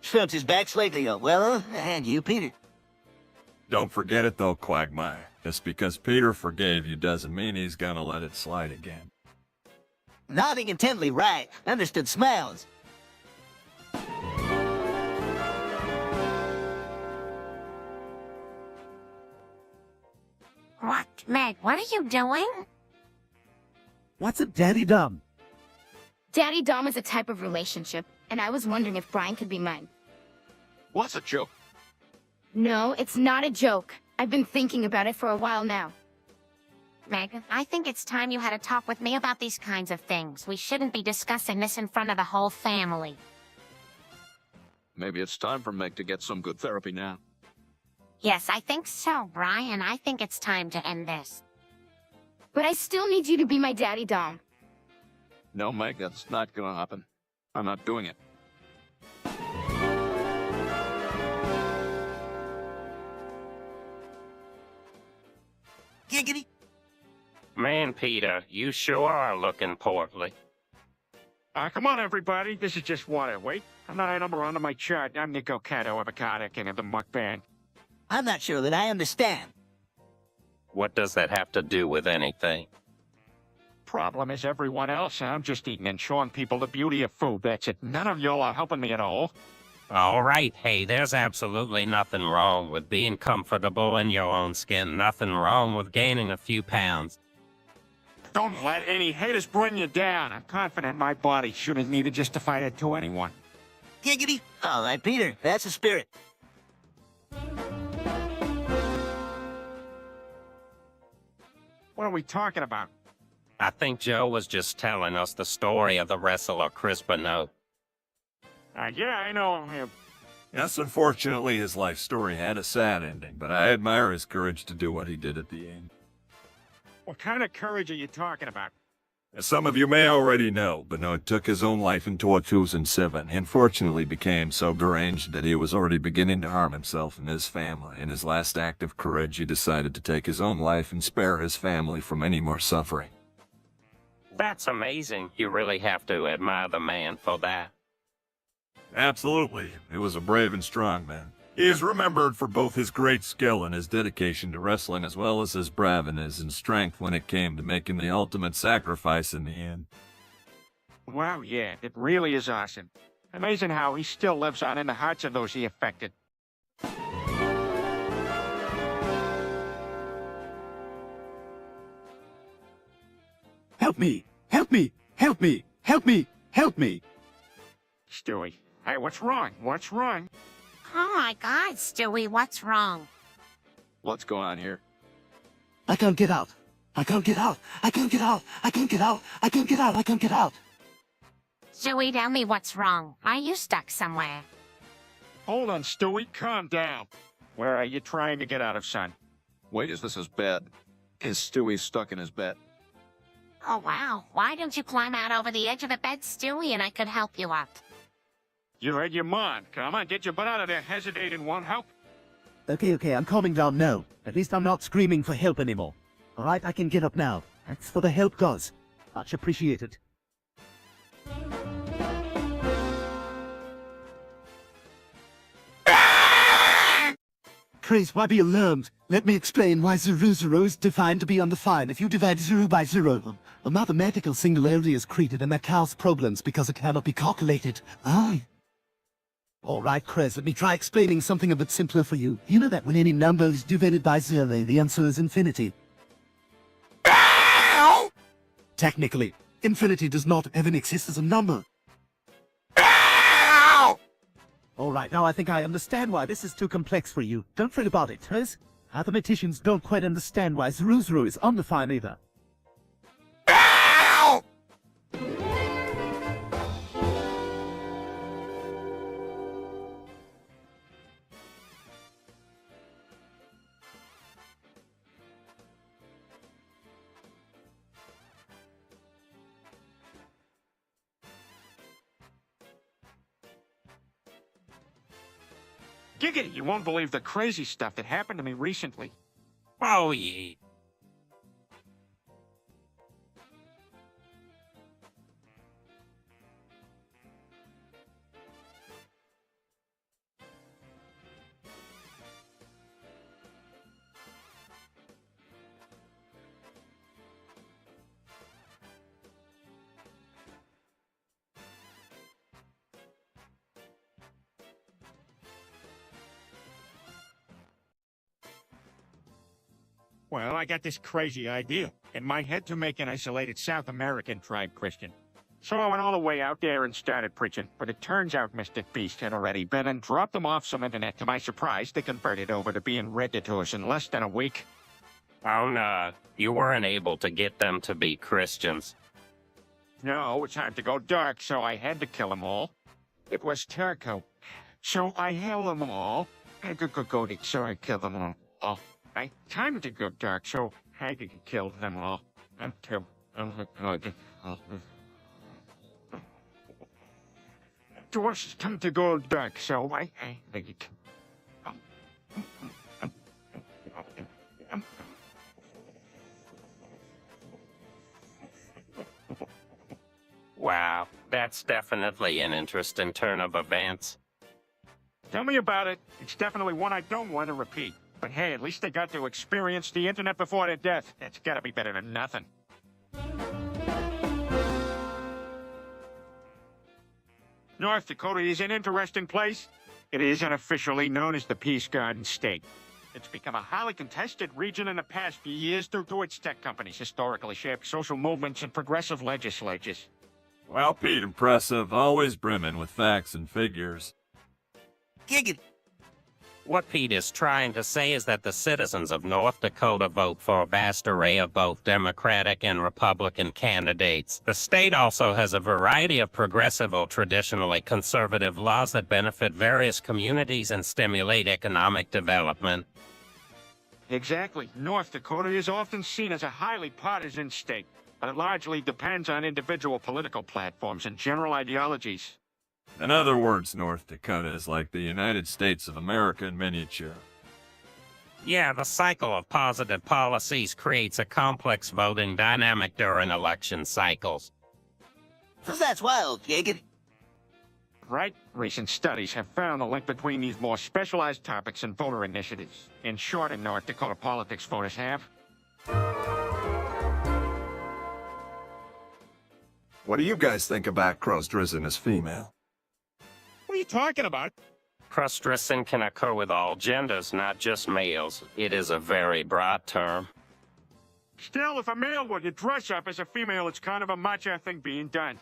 Felt his back slightly up. Well, and you, Peter. Don't forget it though, Quagmire. Just because Peter forgave you doesn't mean he's gonna let it slide again. Nodding intently, right. Understood smiles. What? Meg, what are you doing? What's a daddy dumb? Daddy Dom is a type of relationship, and I was wondering if Brian could be mine. What's a joke? No, it's not a joke. I've been thinking about it for a while now. Meg, I think it's time you had a talk with me about these kinds of things. We shouldn't be discussing this in front of the whole family. Maybe it's time for Meg to get some good therapy now. Yes, I think so, Brian. I think it's time to end this. But I still need you to be my Daddy Dom. No, Meg, that's not gonna happen. I'm not doing it. Giggity. Man, Peter, you sure are looking portly. Come on, everybody. This is just water. Wait, another number under my chart. I'm Nico Cato, Avocado King of the Mukbang. I'm not sure that I understand. What does that have to do with anything? Problem is everyone else. I'm just eating and showing people the beauty of food. That's it. None of y'all are helping me at all. All right, hey, there's absolutely nothing wrong with being comfortable in your own skin. Nothing wrong with gaining a few pounds. Don't let any haters bring you down. I'm confident my body shouldn't need to justify that to anyone. Giggity. All right, Peter, that's the spirit. What are we talking about? I think Joe was just telling us the story of the wrestler Chris Benoit. Yeah, I know him. Yes, unfortunately, his life story had a sad ending, but I admire his courage to do what he did at the end. What kind of courage are you talking about? As some of you may already know, Benoit took his own life in 2007 and fortunately became so deranged that he was already beginning to harm himself and his family. In his last act of courage, he decided to take his own life and spare his family from any more suffering. That's amazing. You really have to admire the man for that. Absolutely. He was a brave and strong man. He is remembered for both his great skill and his dedication to wrestling, as well as his braveness and strength when it came to making the ultimate sacrifice in the end. Wow, yeah, it really is awesome. Amazing how he still lives on in the hearts of those he affected. Help me! Help me! Help me! Help me! Help me! Stewie, hey, what's wrong? What's wrong? Oh my God, Stewie, what's wrong? What's going on here? I can't get out. I can't get out. I can't get out. I can't get out. I can't get out. I can't get out. Stewie, tell me what's wrong. Are you stuck somewhere? Hold on, Stewie, calm down. Where are you trying to get out of, son? Wait, is this his bed? Is Stewie stuck in his bed? Oh, wow. Why don't you climb out over the edge of the bed, Stewie, and I could help you up? You read your mind. Come on, get your butt out of there. Hesitate and won't help. Okay, I'm calming down now. At least I'm not screaming for help anymore. Alright, I can get up now. Thanks for the help, guys. Much appreciated. Chris, why be alarmed? Let me explain why 0 is defined to be undefined. If you divide 0 by 0, a mathematical singularity is created and that causes problems because it cannot be calculated. Alright, Chris, let me try explaining something a bit simpler for you. You know that when any number is divided by 0, the answer is infinity. Technically, infinity does not even exist as a number. Alright, now I think I understand why this is too complex for you. Don't fret about it, Chris. Mathematicians don't quite understand why 0 is undefined either. Giggity, you won't believe the crazy stuff that happened to me recently. Oh, yeah. Well, I got this crazy idea in my head to make an isolated South American tribe Christian. So I went all the way out there and started preaching, but it turns out Mr. Beast had already been and dropped them off some internet. To my surprise, they converted over to being rented to us in less than a week. Oh, no. You weren't able to get them to be Christians. No, it's time to go dark, so I had to kill them all. It was Turco. So I held them all. I could go, so I killed them all. Oh, time to go dark, so I could kill them all. Until it was time to go dark, so I Wow, that That's definitely an interesting turn of events. Tell me about it. It's definitely one I don't want to repeat. But hey, at least they got to experience the internet before their death. That's gotta be better than nothing. North Dakota is an interesting place. It is unofficially known as the Peace Garden State. It's become a highly contested region in the past few years due to its tech companies, historically shaped social movements, and progressive legislatures. Well, Pete, impressive. Always brimming with facts and figures. Giggity. What Pete is trying to say is that the citizens of North Dakota vote for a vast array of both Democratic and Republican candidates. The state also has a variety of progressive or traditionally conservative laws that benefit various communities and stimulate economic development. Exactly. North Dakota is often seen as a highly partisan state, but it largely depends on individual political platforms and general ideologies. In other words, North Dakota is like the United States of America in miniature. Yeah, the cycle of positive policies creates a complex voting dynamic during election cycles. That's wild, Giggity. Right? Recent studies have found a link between these more specialized topics and voter initiatives. In short, in North Dakota politics, voters have. What do you guys think about cross-dressing as female? What are you talking about? Cross-dressing can occur with all genders, not just males. It is a very broad term. Still, if a male were to dress up as a female, it's kind of a macho thing being done.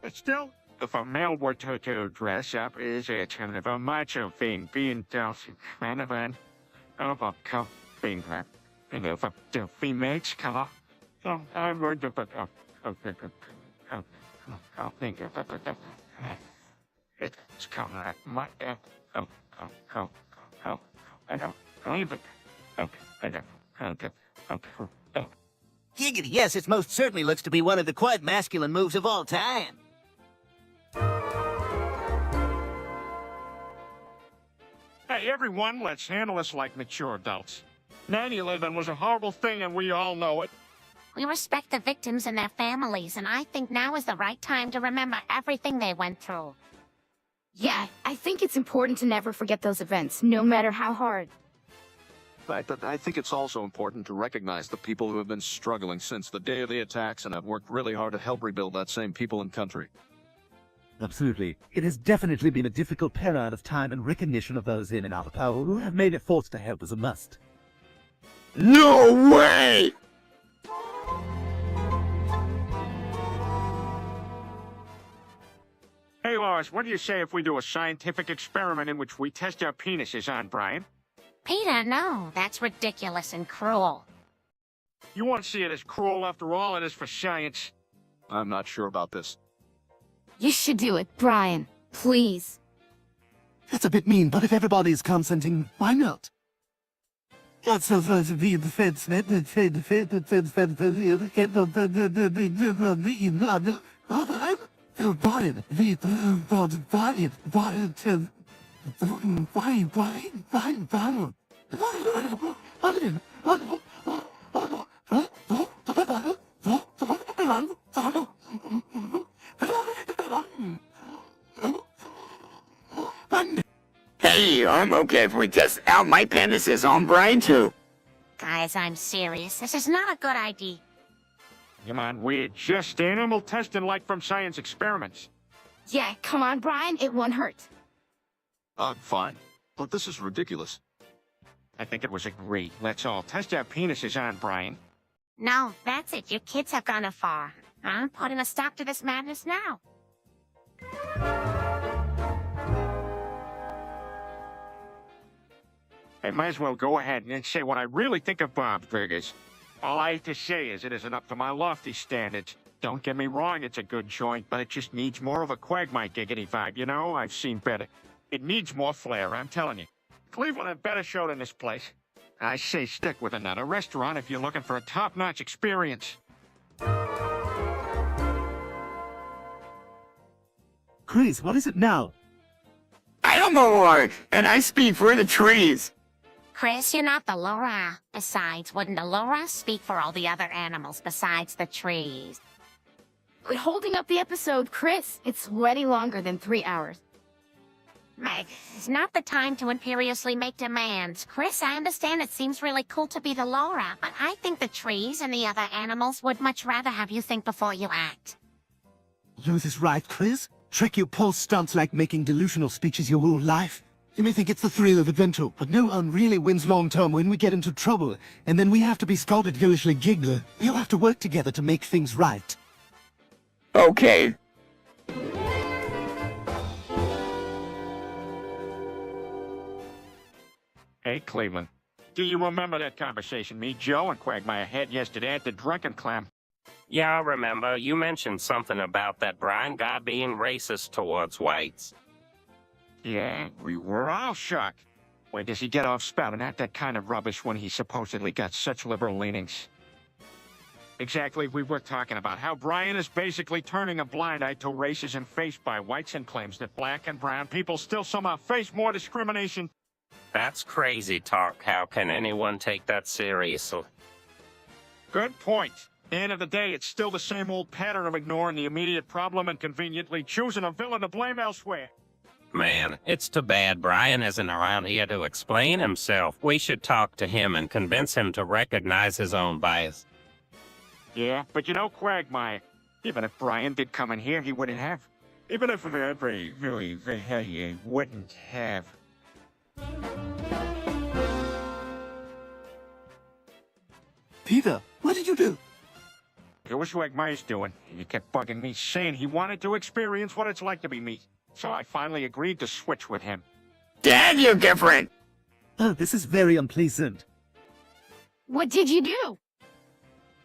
But still, if a male were to dress up as a kind of a macho thing being done, kind of a thing, and if the females come up, so I'm going to think it's kind of like my I don't believe it. Giggity, yes, it most certainly looks to be one of the quite masculine moves of all time. Hey, everyone, let's handle this like mature adults. 9/11 was a horrible thing, and we all know it. We respect the victims and their families, and I think now is the right time to remember everything they went through. Yeah, I think it's important to never forget those events, no matter how hard. But I think it's also important to recognize the people who have been struggling since the day of the attacks and have worked really hard to help rebuild that same people and country. Absolutely. It has definitely been a difficult period of time, and recognition of those in and out of power who have made efforts to help is a must. No way! Hey, Lois, what do you say if we do a scientific experiment in which we test our penises on Brian? Peter, no, that's ridiculous and cruel. You won't see it as cruel after all it is for science. I'm not sure about this. You should do it, Brian. Please. That's a bit mean, but if everybody's consenting, why not? That's so far to be the fence, Hey, I'm okay if we test out my penises on Brian too. Guys, I'm serious. This is not a good idea. Come on, we're just animal testing like from science experiments. Yeah, come on, Brian, it won't hurt. Fine. But this is ridiculous. I think it was agreed. Let's all test our penises on Brian. No, that's it. You kids have gone too far. I'm putting a stop to this madness now. I might as well go ahead and say what I really think of Bob's Burgers. All I have to say is it isn't up to my lofty standards. Don't get me wrong, it's a good joint, but it just needs more of a Quagmite Giggity vibe, you know? I've seen better. It needs more flair, I'm telling you. Cleveland had better show than this place. I say stick with another restaurant if you're looking for a top-notch experience. Chris, what is it now? I don't know, Lord, and I speak for the trees. Chris, you're not the Laura. Besides, wouldn't the Laura speak for all the other animals besides the trees? Quit holding up the episode, Chris. It's already longer than 3 hours. Meg, it's not the time to imperiously make demands. Chris, I understand it seems really cool to be the Laura, but I think the trees and the other animals would much rather have you think before you act. Ruth is right, Chris. Trick your pulse stunts like making delusional speeches your whole life. You may think it's the thrill of adventure, but no one really wins long-term when we get into trouble, and then we have to be scolded girlishly giggler. We'll have to work together to make things right. Okay. Hey, Cleveland. Do you remember that conversation me, Joe, and Quagmire had yesterday at the Drunken Clam? Yeah, I remember. You mentioned something about that Brian guy being racist towards whites. Yeah, we were all shocked. Where does he get off spouting out that kind of rubbish when he supposedly got such liberal leanings? Exactly, we were talking about how Brian is basically turning a blind eye to racism faced by whites and claims that black and brown people still somehow face more discrimination. That's crazy talk. How can anyone take that seriously? Good point. At the end of the day, it's still the same old pattern of ignoring the immediate problem and conveniently choosing a villain to blame elsewhere. Man, it's too bad Brian isn't around here to explain himself. We should talk to him and convince him to recognize his own bias. Yeah, but you know, Quagmire, even if Brian did come in here, he wouldn't have. Even if he wouldn't have. Peter, what did you do? It was Quagmire's doing. He kept bugging me, saying he wanted to experience what it's like to be me. So I finally agreed to switch with him. Dad, you're different. Oh, this is very unpleasant. What did you do?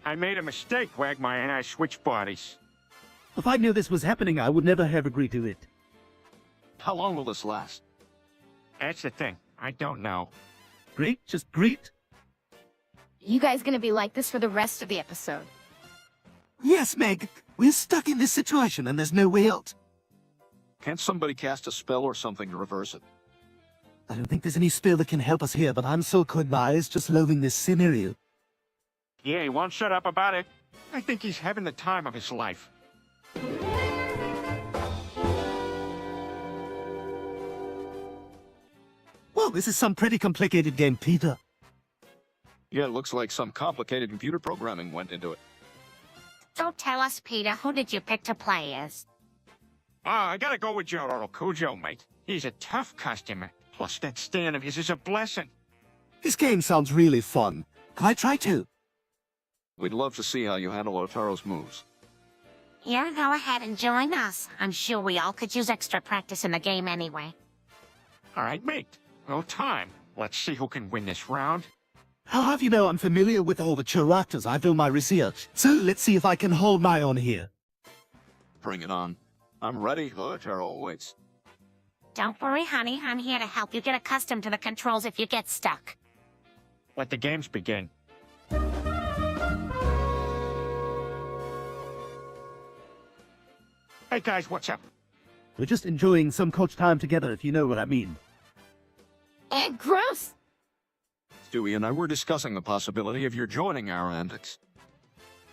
I made a mistake, Quagmire, and I switched bodies. If I knew this was happening, I would never have agreed to it. How long will this last? That's the thing. I don't know. Great? Just great? You guys gonna be like this for the rest of the episode? Yes, Meg. We're stuck in this situation and there's no way out. Can't somebody cast a spell or something to reverse it? I don't think there's any spell that can help us here, but I'm so Quagmire's just loathing this scenario. Yeah, he won't shut up about it. I think he's having the time of his life. Well, this is some pretty complicated game, Peter. Yeah, it looks like some complicated computer programming went into it. Don't tell us, Peter. Who did you pick to play as? I gotta go with Jotaro Kujo, mate. He's a tough customer. Plus, that stand of his is a blessing. This game sounds really fun. Can I try to? We'd love to see how you handle Otaro's moves. Yeah, go ahead and join us. I'm sure we all could use extra practice in the game anyway. All right, mate. No time. Let's see who can win this round. I'll have you know I'm familiar with all the characters. I've done my research. So let's see if I can hold my own here. Bring it on. I'm ready. Otaro waits. Don't worry, honey. I'm here to help you get accustomed to the controls if you get stuck. Let the games begin. Hey guys, what's up? We're just enjoying some coach time together, if you know what I mean. Gross! Stewie and I were discussing the possibility of your joining our antics.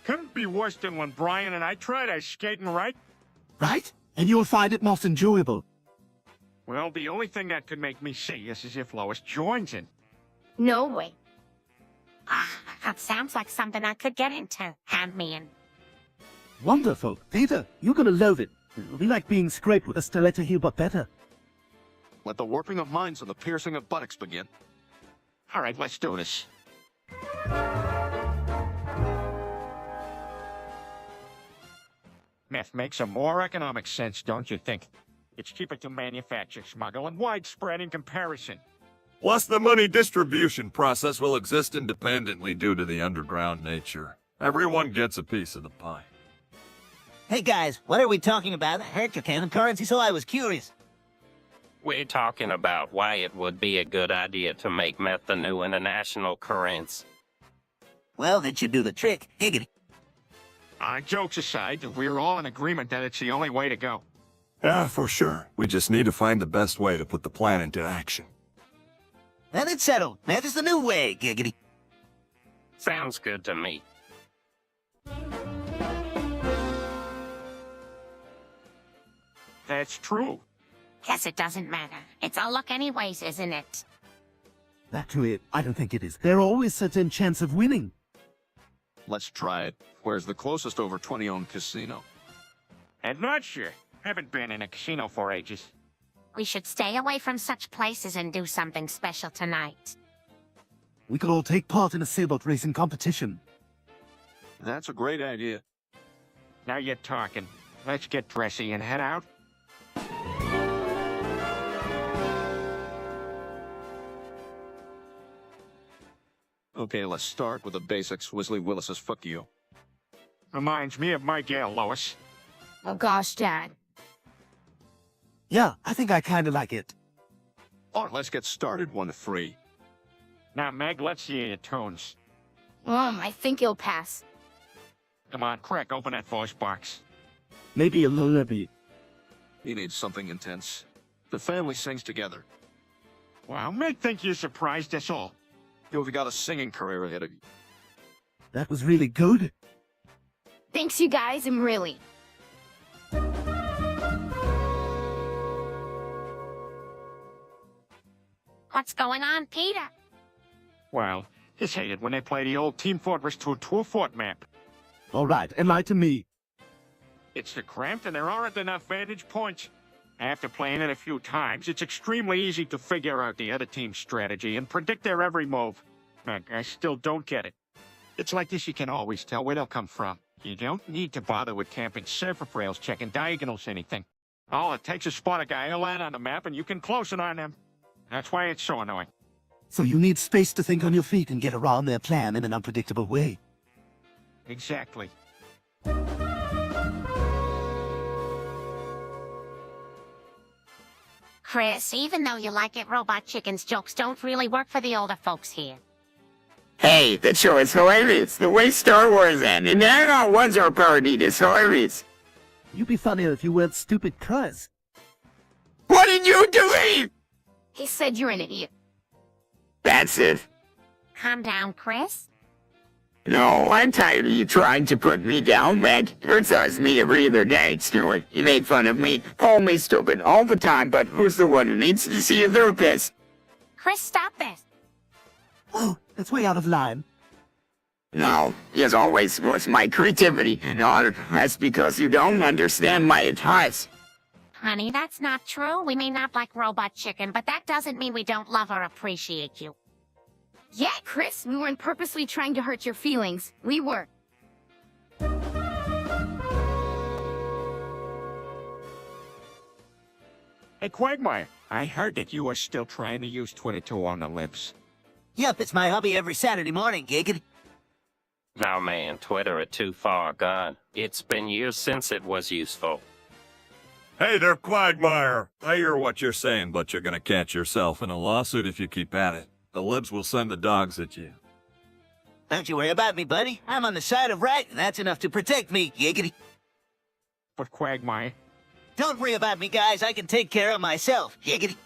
Couldn't be worse than when Brian and I tried ice skating, right? Right? And you'll find it most enjoyable. Well, the only thing that could make me say yes is if Lois joins in. No way. That sounds like something I could get into. Hand me in. Wonderful. Peter, you're gonna love it. It'll be like being scraped with a stiletto heel, but better. Let the warping of minds and the piercing of buttocks begin. All right, let's do this. Meth makes a more economic sense, don't you think? It's cheaper to manufacture, smuggle, and widespread in comparison. Plus, the money distribution process will exist independently due to the underground nature. Everyone gets a piece of the pie. Hey guys, what are we talking about? I heard your canon currency, so I was curious. We're talking about why it would be a good idea to make meth the new international currency. Well, that should do the trick. Higgity. Jokes aside, we're all in agreement that it's the only way to go. Yeah, for sure. We just need to find the best way to put the plan into action. Then it's settled. That is the new way, giggity. Sounds good to me. That's true. Guess it doesn't matter. It's a luck anyways, isn't it? That's it. I don't think it is. There's always such a chance of winning. Let's try it. Where's the closest over 20-owned casino? I'm not sure. Haven't been in a casino for ages. We should stay away from such places and do something special tonight. We could all take part in a sailboat racing competition. That's a great idea. Now you're talking. Let's get dressy and head out. Okay, let's start with the basics. Weasley Willis's fuck you. Reminds me of my gal, Lois. Oh gosh, Dad. Yeah, I think I kinda like it. All right, let's get started. 1 to 3. Now, Meg, let's see your tunes. I think he'll pass. Come on, Craig, open that voice box. Maybe a lullaby. He needs something intense. The family sings together. Wow, Meg think you surprised us all. You've got a singing career ahead of you. That was really good. Thanks, you guys, and really. What's going on, Peter? Well, it's hated when they play the old Team Fortress 2 tour fort map. All right, enlighten me. It's too cramped and there aren't enough vantage points. After playing it a few times, it's extremely easy to figure out the other team's strategy and predict their every move. I still don't get it. It's like this, you can always tell where they'll come from. You don't need to bother with camping surface rails, checking diagonals, anything. All it takes is spot a guy who'll land on the map and you can close it on them. That's why it's so annoying. So you need space to think on your feet and get around their plan in an unpredictable way. Exactly. Chris, even though you like it, Robot Chicken's jokes don't really work for the older folks here. Hey, that show is hilarious. The way Star Wars ended, and now one's our parody is hilarious. You'd be funnier if you weren't stupid, Chris. What did you do? He said you're an idiot. That's it. Calm down, Chris. No, I'm tired of you trying to put me down, Meg. Hurts me every other day, Stuart. You made fun of me, call me stupid all the time, but who's the one who needs to see a therapist? Chris, stop this. Oh, that's way out of line. No, as always, was my creativity. No, that's because you don't understand my advice. Honey, that's not true. We may not like Robot Chicken, but that doesn't mean we don't love or appreciate you. Yeah, Chris, we weren't purposely trying to hurt your feelings. We were. Hey, Quagmire, I heard that you are still trying to use 22 on the lips. Yep, it's my hobby every Saturday morning, giggity. No, man, Twitter are too far gone. It's been years since it was useful. Hey there, Quagmire. I hear what you're saying, but you're gonna catch yourself in a lawsuit if you keep at it. The libs will send the dogs at you. Don't you worry about me, buddy. I'm on the side of right, and that's enough to protect me, giggity. But Quagmire... Don't worry about me, guys. I can take care of myself, giggity.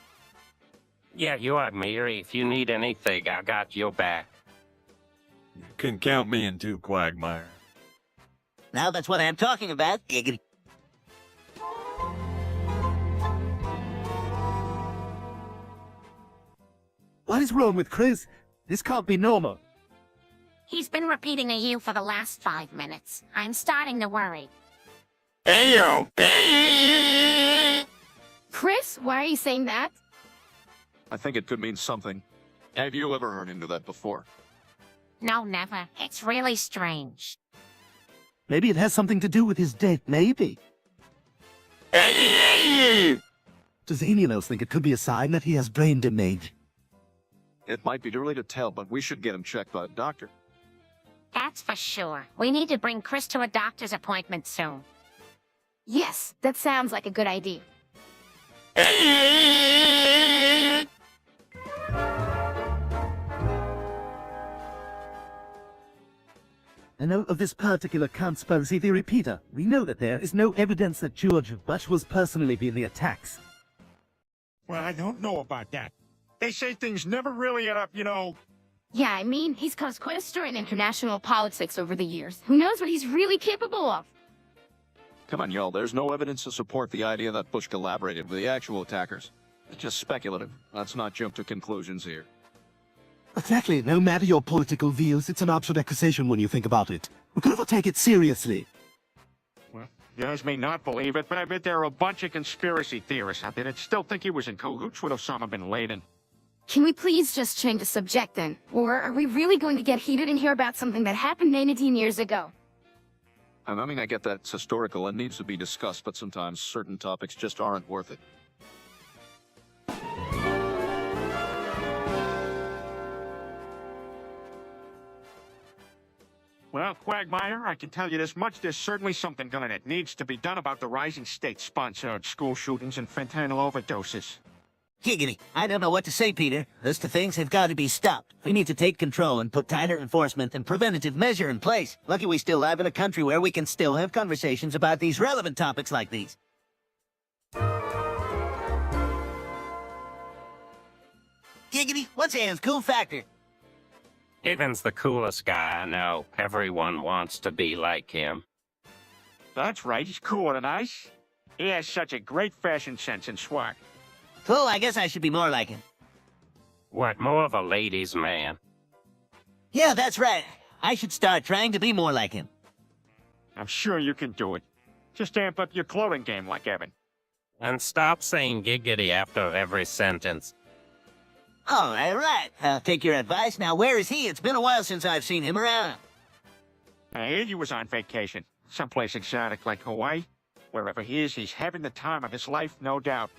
Yeah, you are, Miri. If you need anything, I got your back. You can count me in too, Quagmire. Now that's what I'm talking about, giggity. What is wrong with Chris? This can't be normal. He's been repeating a you for the last 5 minutes. I'm starting to worry. Ayo! Chris, why are you saying that? I think it could mean something. Have you ever heard into that before? No, never. It's really strange. Maybe it has something to do with his death, maybe. Does anyone else think it could be a sign that he has brain damage? It might be early to tell, but we should get him checked by a doctor. That's for sure. We need to bring Chris to a doctor's appointment soon. Yes, that sounds like a good idea. I know of this particular conspiracy theory, Peter. We know that there is no evidence that George Bush was personally behind the attacks. Well, I don't know about that. They say things never really add up, you know. Yeah, I mean, he's caused quite a stir in international politics over the years. Who knows what he's really capable of? Come on, y'all, there's no evidence to support the idea that Bush collaborated with the actual attackers. It's just speculative. Let's not jump to conclusions here. Exactly. No matter your political views, it's an absurd accusation when you think about it. We could never take it seriously. Well, you guys may not believe it, but I bet there are a bunch of conspiracy theorists out there that still think he was in cahoots with Osama bin Laden. Can we please just change the subject then? Or are we really going to get heated and hear about something that happened 19 years ago? I mean, I get that it's historical and needs to be discussed, but sometimes certain topics just aren't worth it. Well, Quagmire, I can tell you this much. There's certainly something done that needs to be done about the rising state-sponsored school shootings and fentanyl overdoses. Giggity. I don't know what to say, Peter. Those two things have got to be stopped. We need to take control and put tighter enforcement and preventative measure in place. Lucky we still live in a country where we can still have conversations about these relevant topics like these. Giggity, what's Anne's cool factor? Evan's the coolest guy I know. Everyone wants to be like him. That's right, he's cool and nice. He has such a great fashion sense and swag. Cool, I guess I should be more like him. What, more of a ladies' man? Yeah, that's right. I should start trying to be more like him. I'm sure you can do it. Just amp up your clothing game like Evan. And stop saying giggity after every sentence. All right. I'll take your advice. Now, where is he? It's been a while since I've seen him around. I heard he was on vacation. Someplace exotic like Hawaii. Wherever he is, he's having the time of his life, no doubt.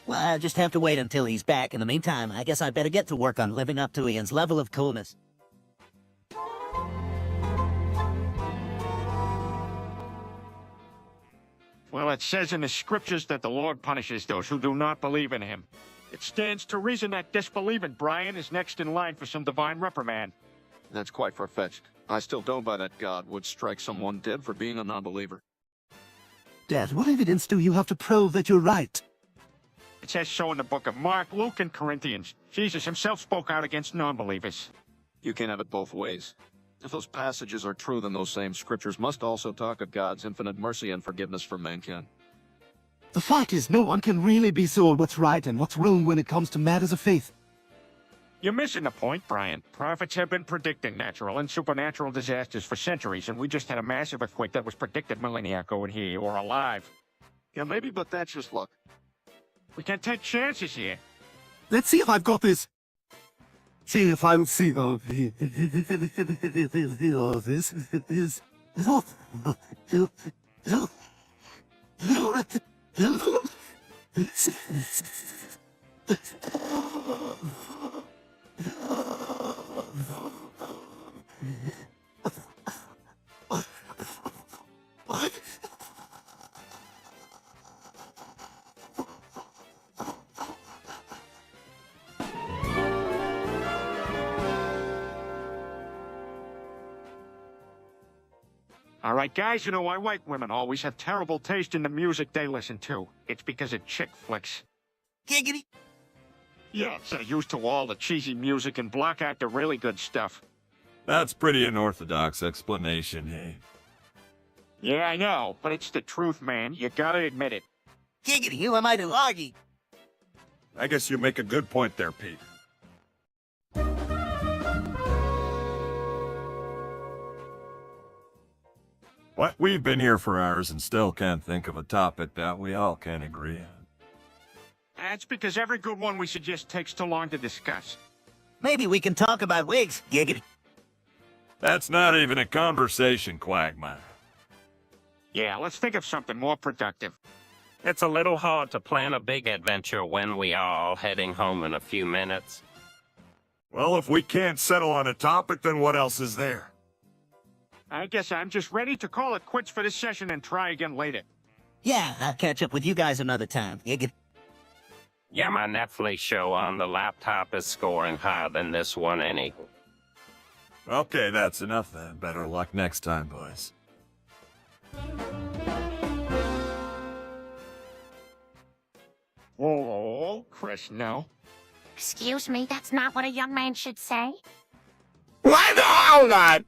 Well, I'll just have to wait until he's back. In the meantime, I guess I'd better get to work on living up to Ian's level of coolness. Well, it says in the scriptures that the Lord punishes those who do not believe in him. It stands to reason that disbelieving Brian is next in line for some divine reprimand. That's quite far-fetched. I still don't buy that God would strike someone dead for being a non-believer. Dad, what evidence do you have to prove that you're right? It says so in the book of Mark, Luke, and Corinthians. Jesus himself spoke out against non-believers. You can't have it both ways. If those passages are true, then those same scriptures must also talk of God's infinite mercy and forgiveness for mankind. The fact is, no one can really be sure what's right and what's wrong when it comes to matters of faith. You're missing the point, Brian. Prophets have been predicting natural and supernatural disasters for centuries, and we just had a massive earthquake that was predicted millennia ago in here, or alive. Yeah, maybe, but that's just luck. We can't take chances here. Let's see if I've got this. See if I'm seeing all this. All right, guys, you know why white women always have terrible taste in the music they listen to. It's because of chick flicks. Giggity. Yeah, they're used to all the cheesy music and block out the really good stuff. That's pretty unorthodox explanation, hey? Yeah, I know, but it's the truth, man. You gotta admit it. Giggity, who am I to argue? I guess you make a good point there, Pete. What? We've been here for hours and still can't think of a topic that we all can agree on. That's because every good one we suggest takes too long to discuss. Maybe we can talk about wigs. Giggity. That's not even a conversation, Quagmire. Yeah, let's think of something more productive. It's a little hard to plan a big adventure when we are all heading home in a few minutes. Well, if we can't settle on a topic, then what else is there? I guess I'm just ready to call it quits for this session and try again later. Yeah, I'll catch up with you guys another time. Giggity. Yeah, my Netflix show on the laptop is scoring higher than this one any. Okay, that's enough then. Better luck next time, boys. Whoa, Chris, no. Excuse me, that's not what a young man should say. Why the hell not?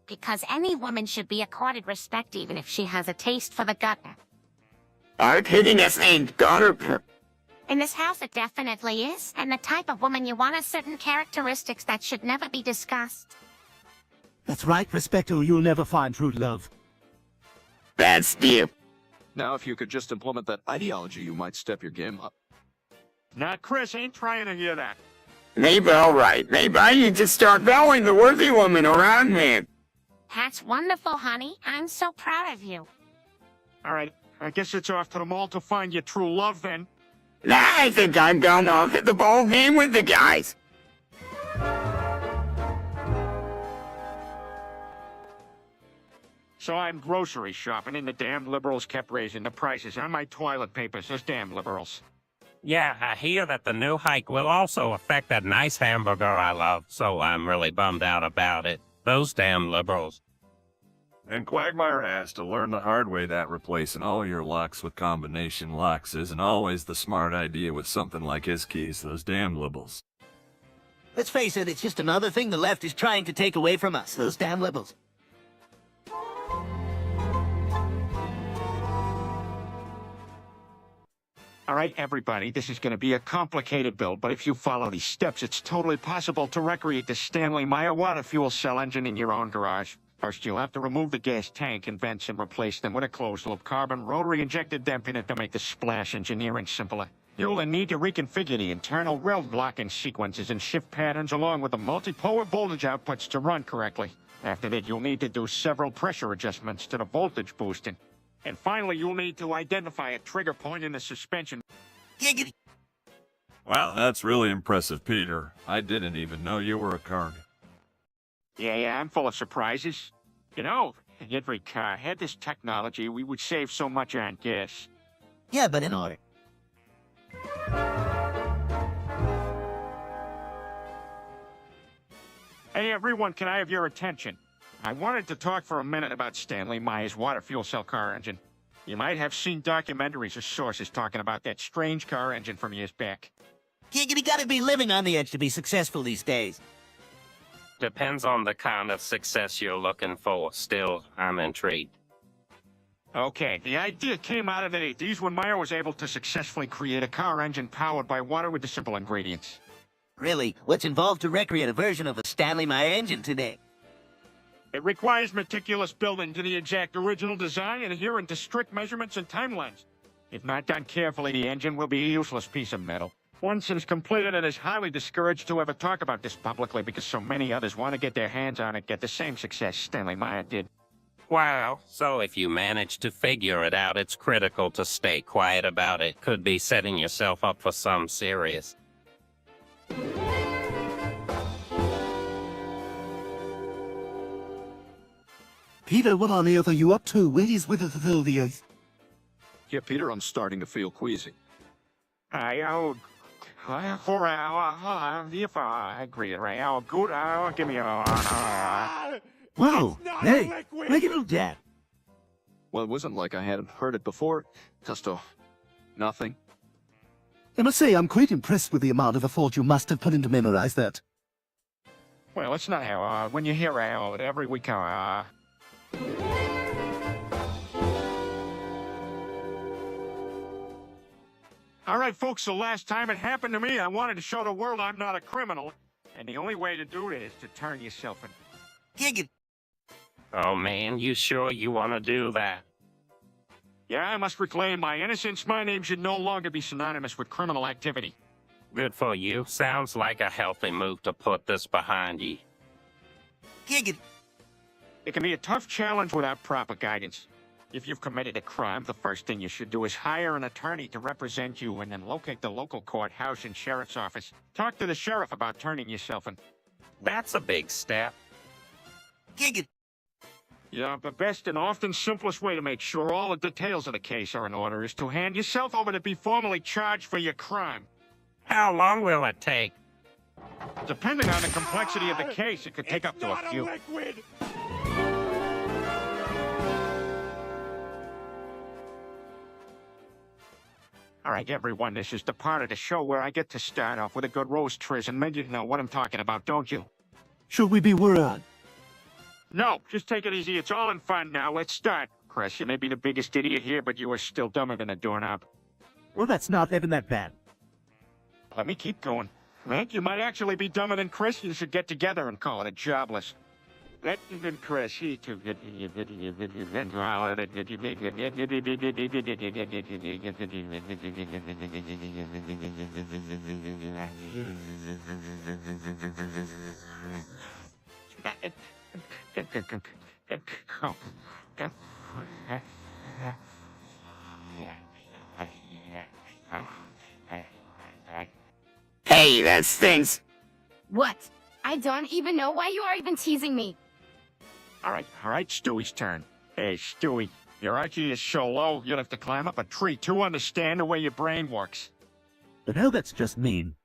because any woman should be accorded respect even if she has a taste for the gutter. Hard-hitting ain't daughter. In this house, it definitely is. And the type of woman you want has certain characteristics that should never be discussed. That's right, respect or you'll never find true love. That's deep. Now, if you could just implement that ideology, you might step your game up. Now, Chris ain't trying to hear that. Maybe alright. Maybe I need to start valuing the worthy woman around me. That's wonderful, honey. I'm so proud of you. All right, I guess it's off to the mall to find your true love then. Nah, I think I'm gonna hit the ball game with the guys. So I'm grocery shopping and the damn liberals kept raising the prices on my toilet papers, those damn liberals. Yeah, I hear that the new hike will also affect that nice hamburger I love, so I'm really bummed out about it. Those damn liberals. And Quagmire has to learn the hard way that replacing all your locks with combination locks isn't always the smart idea with something like his keys, those damn liberals. Let's face it, it's just another thing the left is trying to take away from us, those damn liberals. All right, everybody, this is going to be a complicated build, but if you follow these steps, it's totally possible to recreate the Stanley Meyer water fuel cell engine in your own garage. First, you'll have to remove the gas tank and vents and replace them with a closed-loop carbon rotary injected dampener to make the splash engineering simpler. You'll then need to reconfigure the internal rail blocking sequences and shift patterns along with the multi-polar voltage outputs to run correctly. After that, you'll need to do several pressure adjustments to the voltage boosting. And finally, you'll need to identify a trigger point in the suspension. Giggity. Well, that's really impressive, Peter. I didn't even know you were a card. Yeah, I'm full of surprises. You know, if every car had this technology, we would save so much on gas. Yeah, but in order. Hey, everyone, can I have your attention? I wanted to talk for a minute about Stanley Meyer's water fuel cell car engine. You might have seen documentaries or sources talking about that strange car engine from years back. Giggity gotta be living on the edge to be successful these days. Depends on the kind of success you're looking for. Still, I'm intrigued. Okay, the idea came out of the 80s when Meyer was able to successfully create a car engine powered by water with the simple ingredients. Really, what's involved to recreate a version of a Stanley Meyer engine today? It requires meticulous building to the exact original design and adherent to strict measurements and timelines. If not done carefully, the engine will be a useless piece of metal. Once it is completed, it is highly discouraged to ever talk about this publicly because so many others want to get their hands on it, get the same success Stanley Meyer did. Wow, so if you manage to figure it out, it's critical to stay quiet about it. Could be setting yourself up for some serious. Peter, what on earth are you up to? Where is with the earth? Yeah, Peter, I'm starting to feel queasy. If I agree, right? Good, give me a... Whoa! Hey, make it look that. Well, it wasn't like I hadn't heard it before. Just nothing. I must say, I'm quite impressed with the amount of effort you must have put in to memorize that. Well, it's not how, when you hear every week, All right, folks, the last time it happened to me, I wanted to show the world I'm not a criminal. And the only way to do it is to turn yourself in. Giggity. Oh man, you sure you want to do that? Yeah, I must reclaim my innocence. My name should no longer be synonymous with criminal activity. Good for you. Sounds like a healthy move to put this behind you. Giggity. It can be a tough challenge without proper guidance. If you've committed a crime, the first thing you should do is hire an attorney to represent you and then locate the local courthouse and sheriff's office. Talk to the sheriff about turning yourself in. That's a big step. Giggity. Yeah, the best and often simplest way to make sure all the details of the case are in order is to hand yourself over to be formally charged for your crime. How long will it take? Depending on the complexity of the case, it could take up to a few. All right, everyone, this is the part of the show where I get to start off with a good roast, Triz, and maybe you know what I'm talking about, don't you? Should we be worried? No, just take it easy. It's all in fun now. Let's start. Chris, you may be the biggest idiot here, but you are still dumber than a doorknob. Well, that's not even that bad. Let me keep going. Meg, you might actually be dumber than Chris. You should get together and call it a jobless. Let than Chris. He too. Hey, that stinks. What? I don't even know why you are even teasing me. All right, Stewie's turn. Hey, Stewie, your IQ is so low, you'll have to climb up a tree to understand the way your brain works. But hell, that's just mean.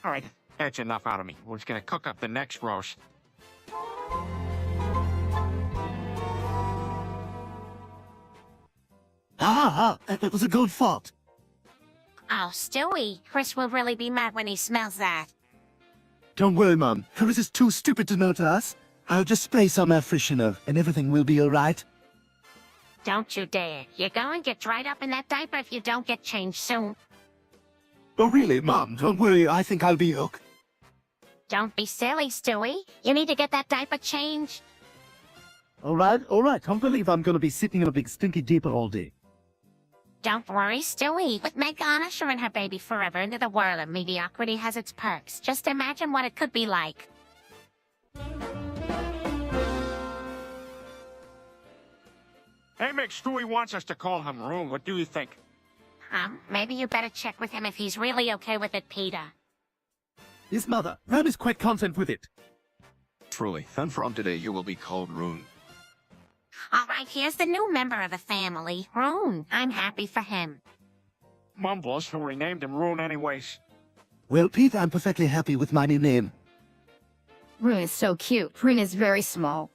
All right, that's enough out of me. We're just gonna cook up the next roast. That was a good thought. Oh, Stewie, Chris will really be mad when he smells that. Don't worry, Mom. Chris is too stupid to notice us. I'll just spray some air freshener, and everything will be alright. Don't you dare. You're going to get dried up in that diaper if you don't get changed soon. Oh, really, Mom? Don't worry, I think I'll be okay. Don't be silly, Stewie. You need to get that diaper changed. Alright. Don't believe I'm gonna be sitting in a big stinky diaper all day. Don't worry, Stewie. With Meg ushering her baby forever into the world of mediocrity has its perks. Just imagine what it could be like. Hey, Meg, Stewie wants us to call him Room. What do you think? Maybe you better check with him if he's really okay with it, Peter. His mother, Ram is quite content with it. Truly, then from today you will be called Rune. All right, here's the new member of the family, Rune. I'm happy for him. Mumbles, who renamed him Rune anyways. Well, Pete, I'm perfectly happy with my new name. Rune is so cute. Rune is very small.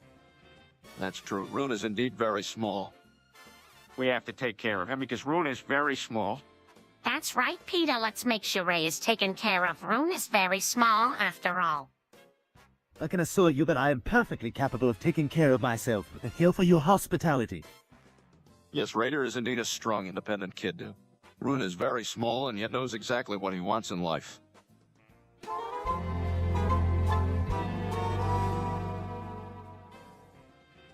That's true. Rune is indeed very small. We have to take care of him because Rune is very small. That's right, Peter. Let's make sure Ray is taken care of. Rune is very small, after all. I can assure you that I am perfectly capable of taking care of myself. Here for your hospitality. Yes, Raider is indeed a strong, independent kid. Rune is very small and yet knows exactly what he wants in life.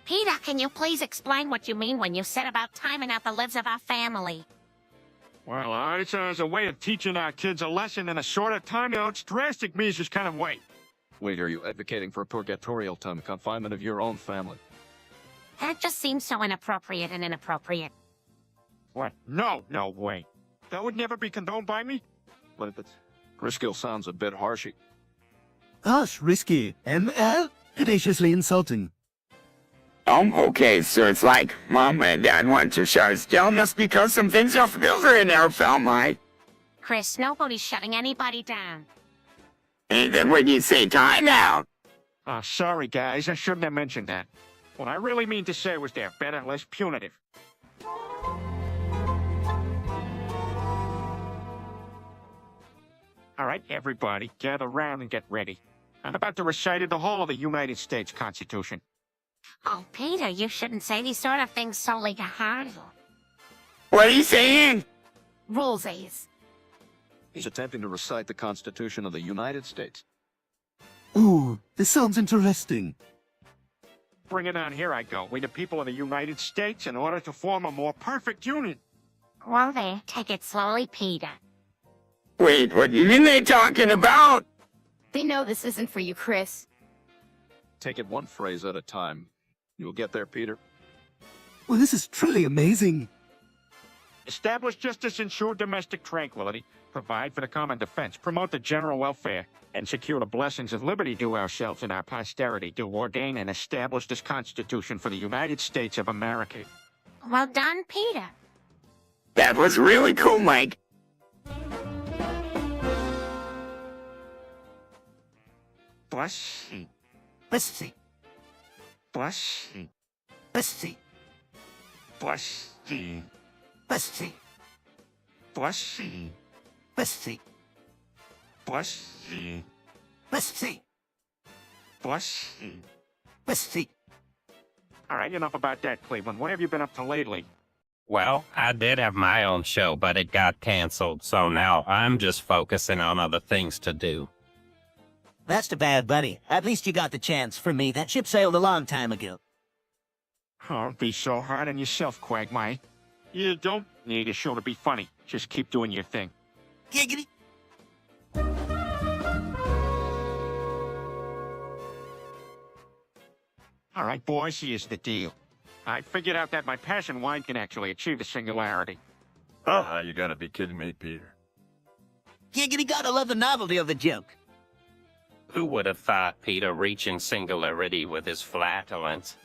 Peter, can you please explain what you mean when you said about timing out the lives of our family? Well, it's as a way of teaching our kids a lesson in a shorter time. It's drastic measures kind of way. Wait, are you advocating for purgatorial time confinement of your own family? That just seems so inappropriate and inappropriate. What? No way. That would never be condoned by me? But if it's... Riskill sounds a bit harshy. Gosh, risky and audaciously insulting. Okay, so it's like Mom and Dad want to shut us down just because some things are filter in our family. Chris, nobody's shutting anybody down. And then when you say time out, Oh, sorry, guys. I shouldn't have mentioned that. What I really mean to say was they're better, less punitive. All right, everybody, gather round and get ready. I'm about to recite the whole of the United States Constitution. Oh, Peter, you shouldn't say these sort of things solely to her. what are you saying? Rules, Ace. He's attempting to recite the Constitution of the United States. Ooh, this sounds interesting. Bring it on, here I go. We the people of the United States in order to form a more perfect union. Well, there, take it slowly, Peter. Wait, what do you mean they talking about? They know this isn't for you, Chris. Take it one phrase at a time. You'll get there, Peter. Well, this is truly amazing. Establish justice, ensure domestic tranquility, provide for the common defense, promote the general welfare, and secure the blessings of liberty due ourselves and our posterity, do ordain and establish this Constitution for the United States of America. Well done, Peter. That was really cool, Mike. Bless thee. Let's see. Bless thee. Let's see. Bless thee. Let's see. Bless thee. Let's see. Bless thee. Let's see. Bless thee. Let's see. All right, enough about that, Cleveland. What have you been up to lately? Well, I did have my own show, but it got canceled, so now I'm just focusing on other things to do. That's too bad, buddy. At least you got the chance. For me, that ship sailed a long time ago. Oh, be so hard on yourself, Quagmire. You don't need a show to be funny. Just keep doing your thing. Giggity. All right, boys, here's the deal. I figured out that my passion wine can actually achieve the singularity. Oh, you gotta be kidding me, Peter. Giggity, gotta love the novelty of the joke. Who would have thought Peter reaching singularity with his flatulence?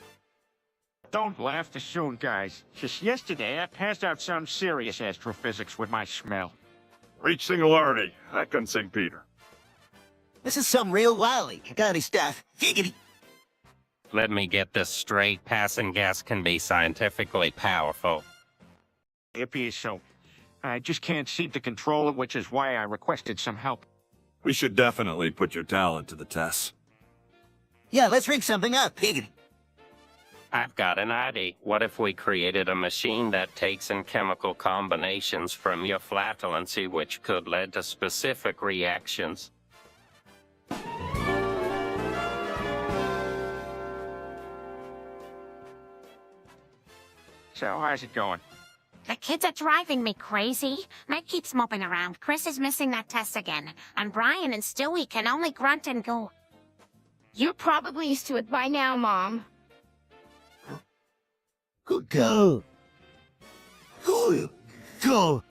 Don't laugh too soon, guys. Just yesterday, I passed out some serious astrophysics with my smell. Reach singularity. I couldn't sing Peter. This is some real wily. Got any stuff? Giggity. Let me get this straight. Passing gas can be scientifically powerful. It appears so. I just can't seem to control it, which is why I requested some help. We should definitely put your talent to the test. Yeah, let's rig something up. Giggity. I've got an idea. What if we created a machine that takes in chemical combinations from your flatulency, which could lead to specific reactions? So, how's it going? The kids are driving me crazy. Meg keeps moping around. Chris is missing that test again. And Brian and Stewie can only grunt and go. You're probably used to it by now, Mom. Good girl. Good girl.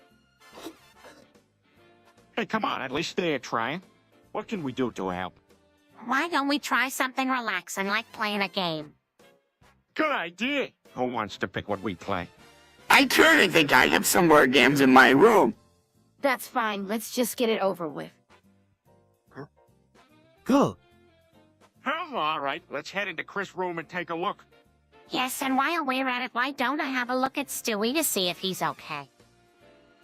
Hey, come on, at least they're trying. What can we do to help? Why don't we try something relaxing like playing a game? Good idea. Who wants to pick what we play? I truly think I have some more games in my room. That's fine. Let's just get it over with. Go. Oh, all right. Let's head into Chris' room and take a look. Yes, and while we're at it, why don't I have a look at Stewie to see if he's okay?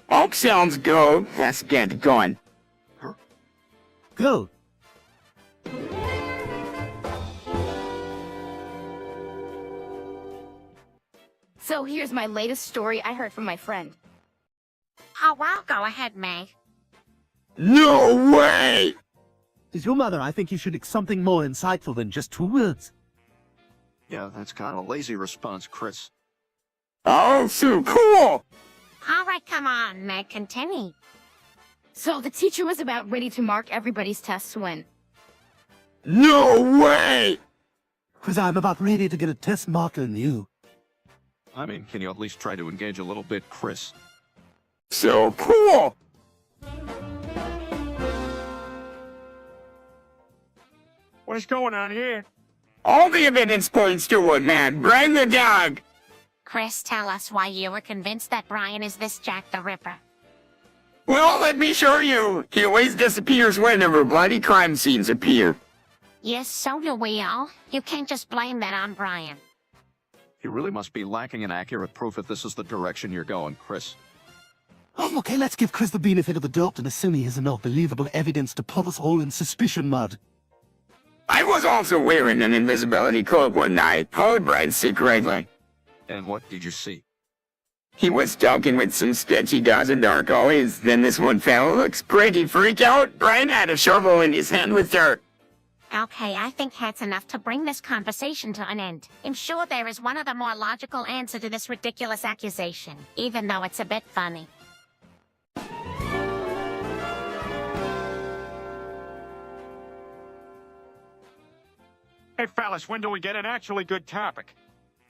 Oh, sounds good. Let's get going. Go. So here's my latest story I heard from my friend. Oh, well, go ahead, Meg. No way! As your mother, I think you should something more insightful than just 2 words. Yeah, that's kind of a lazy response, Chris. Oh, so cool! All right, come on, Meg, continue. So the teacher was about ready to mark everybody's tests when... No way! 'Cause I'm about ready to get a test marker in you. I mean, can you at least try to engage a little bit, Chris? So cool! What is going on here? All the evidence points to it, man. Bring the dog! Chris, tell us why you were convinced that Brian is this Jack the Ripper. Well, let me show you. He always disappears whenever bloody crime scenes appear. Yes, so do we all. You can't just blame that on Brian. You really must be lacking in accurate proof if this is the direction you're going, Chris. Oh, okay, let's give Chris the benefit of the doubt and assume he has enough believable evidence to put us all in suspicion mud. I was also wearing an invisibility cloak one night. Code Brian secretly. And what did you see? He was talking with some sketchy guys in dark always. Then this one fellow looks pretty freaked out. Brian had a shovel in his hand with dirt. Okay, I think that's enough to bring this conversation to an end. I'm sure there is one other more logical answer to this ridiculous accusation, even though it's a bit funny. Hey, fellas, when do we get an actually good topic?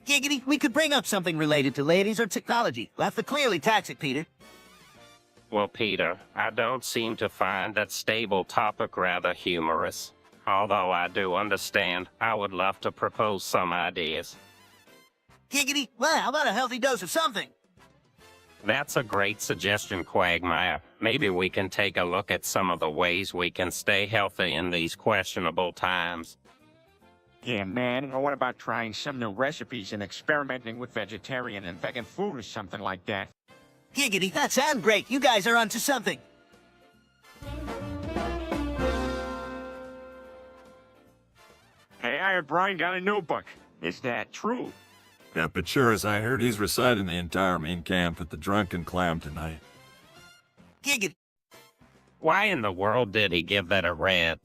Giggity, we could bring up something related to ladies or technology. Left the clearly toxic, Peter. Well, Peter, I don't seem to find that stable topic rather humorous. Although I do understand, I would love to propose some ideas. Giggity, well, how about a healthy dose of something? That's a great suggestion, Quagmire. Maybe we can take a look at some of the ways we can stay healthy in these questionable times. Yeah, man. Or what about trying some new recipes and experimenting with vegetarian and vegan food or something like that? Giggity, that sounds great. You guys are onto something. Hey, retired Brian got a new book. Is that true? Yeah, but sure as I heard, he's reciting the entire main camp at the Drunken Clam tonight. Giggity. Why in the world did he give that a read?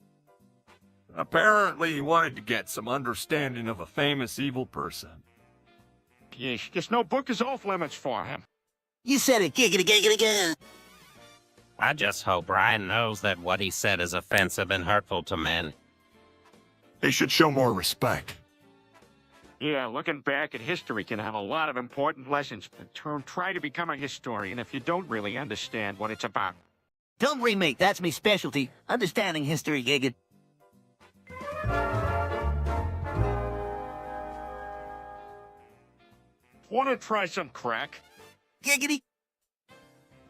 Apparently, he wanted to get some understanding of a famous evil person. Yeesh, this no book is off limits for him. You said it, giggity, giggity, giggity. I just hope Brian knows that what he said is offensive and hurtful to men. They should show more respect. Yeah, looking back at history can have a lot of important lessons, but try to become a historian if you don't really understand what it's about. Don't remake, that's me specialty. Understanding history, giggity. Want to try some crack? Giggity.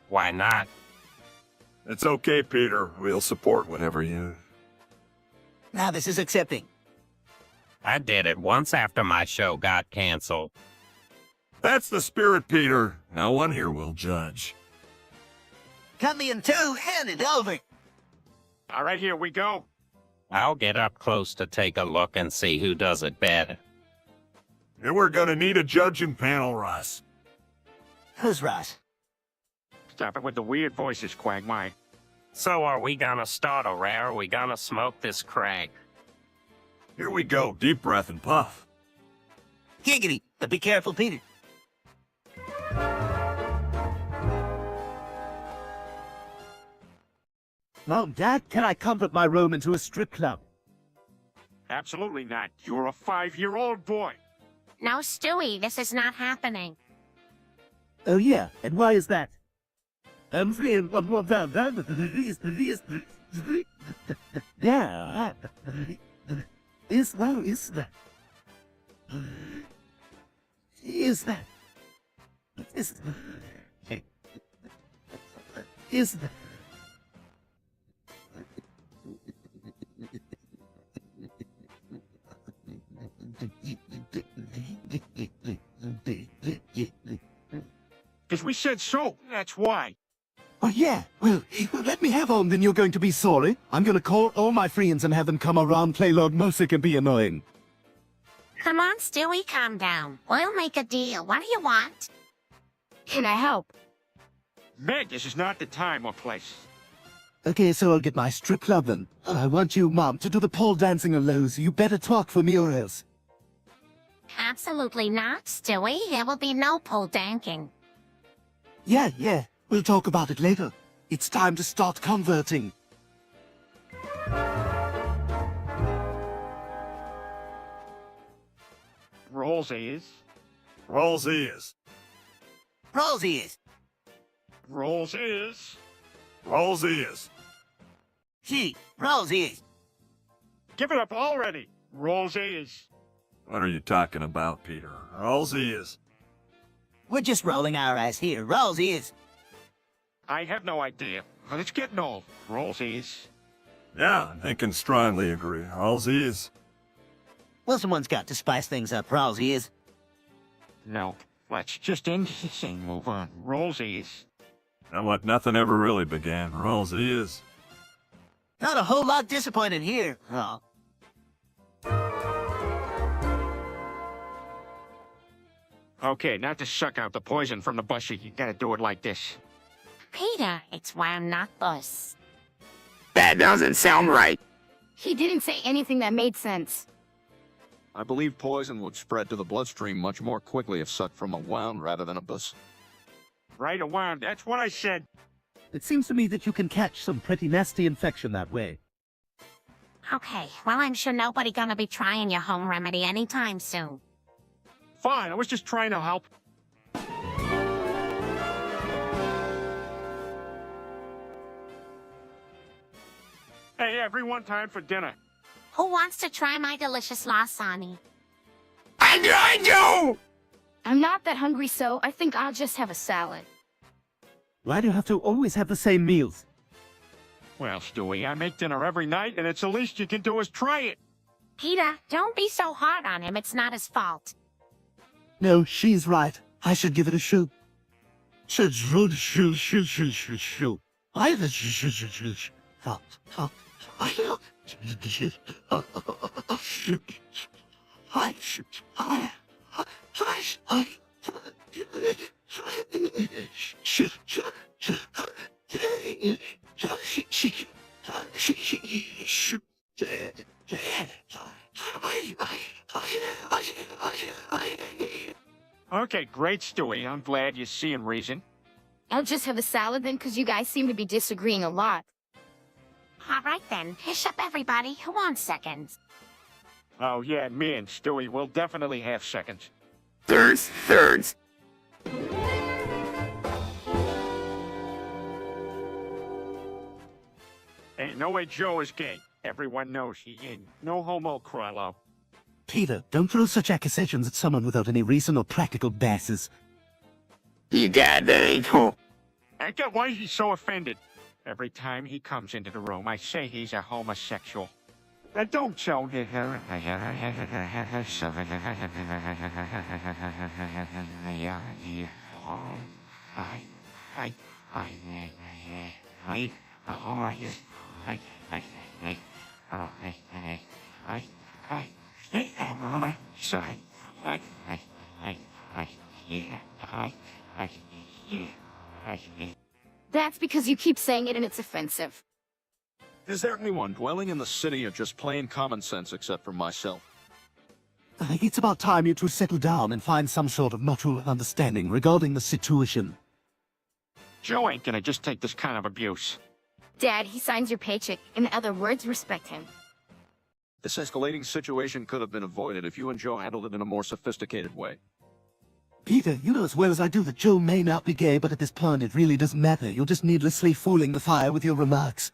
Why not? It's okay, Peter. We'll support whatever you... Now this is accepting. I did it once after my show got canceled. That's the spirit, Peter. No one here will judge. Cut me in two, hand it over. All right, here we go. I'll get up close to take a look and see who does it better. And we're gonna need a judging panel, Ross. Who's Ross? Stop it with the weird voices, Quagmire. So are we gonna start a row? Are we gonna smoke this crack? Here we go. Deep breath and puff. Giggity, but be careful, Peter. Mom, Dad, can I convert my room into a strip club? Absolutely not. You're a 5-year-old boy. No, Stewie, this is not happening. Oh yeah, and why is that? Yeah. Is that? Because we said so, that's why. Oh yeah, well, let me have on, then you're going to be sorry. I'm gonna call all my friends and have them come around, play loud music and be annoying. Come on, Stewie, calm down. We'll make a deal. What do you want? Can I help? Meg, this is not the time or place. Okay, so I'll get my strip club then. I want you, Mom, to do the pole dancing alone, so you better talk for me or else. Absolutely not, Stewie. There will be no pole danking. Yeah, we'll talk about it later. It's time to start converting. Rolls is. Rolls ears. Rolls ears. Rolls is. Rolls ears. Gee, rolls ears. Give it up already. Rolls is. What are you talking about, Peter? Rolls ears. We're just rolling our eyes here. Rolls ears. I have no idea, but it's getting old. Rolls is. Yeah, I can strongly agree. Rolls ears. Well, someone's got to spice things up. Rolls ears. No, let's just end this and move on. Rolls is. And what nothing ever really began. Rolls ears. Not a whole lot disappointed here. Oh. Okay, not to suck out the poison from the bushy, you gotta do it like this. Peter, it's why I'm not bus. That doesn't sound right. He didn't say anything that made sense. I believe poison would spread to the bloodstream much more quickly if sucked from a wound rather than a bus. Right around, that's what I said. It seems to me that you can catch some pretty nasty infection that way. Okay, well, I'm sure nobody gonna be trying your home remedy anytime soon. Fine, I was just trying to help. Hey, everyone, time for dinner. Who wants to try my delicious lasagna? I do! I'm not that hungry, so I think I'll just have a salad. Why do you have to always have the same meals? Well, Stewie, I make dinner every night, and it's the least you can do is try it. Peter, don't be so hard on him. It's not his fault. No, she's right. I should give it a shoot. Okay, great, Stewie. I'm glad you're seeing reason. I'll just have a salad then, because you guys seem to be disagreeing a lot. All right then, hush up everybody. Who wants seconds? Oh yeah, me and Stewie will definitely have seconds. Thirds. Ain't no way Joe is gay. Everyone knows he ain't. No homo, Krilo. Peter, don't throw such accusations at someone without any reason or practical basis. You got that ain't cool. I get why he's so offended. Every time he comes into the room, I say he's a homosexual. I don't tell him. That's because you keep saying it and it's offensive. Is there anyone dwelling in the city or just plain common sense except for myself? I think it's about time you two settle down and find some sort of mutual understanding regarding the situation. Joe ain't gonna just take this kind of abuse. Dad, he signs your paycheck. In other words, respect him. This escalating situation could have been avoided if you and Joe handled it in a more sophisticated way. Peter, you know as well as I do that Joe may not be gay, but at this point it really doesn't matter. You're just needlessly fueling the fire with your remarks.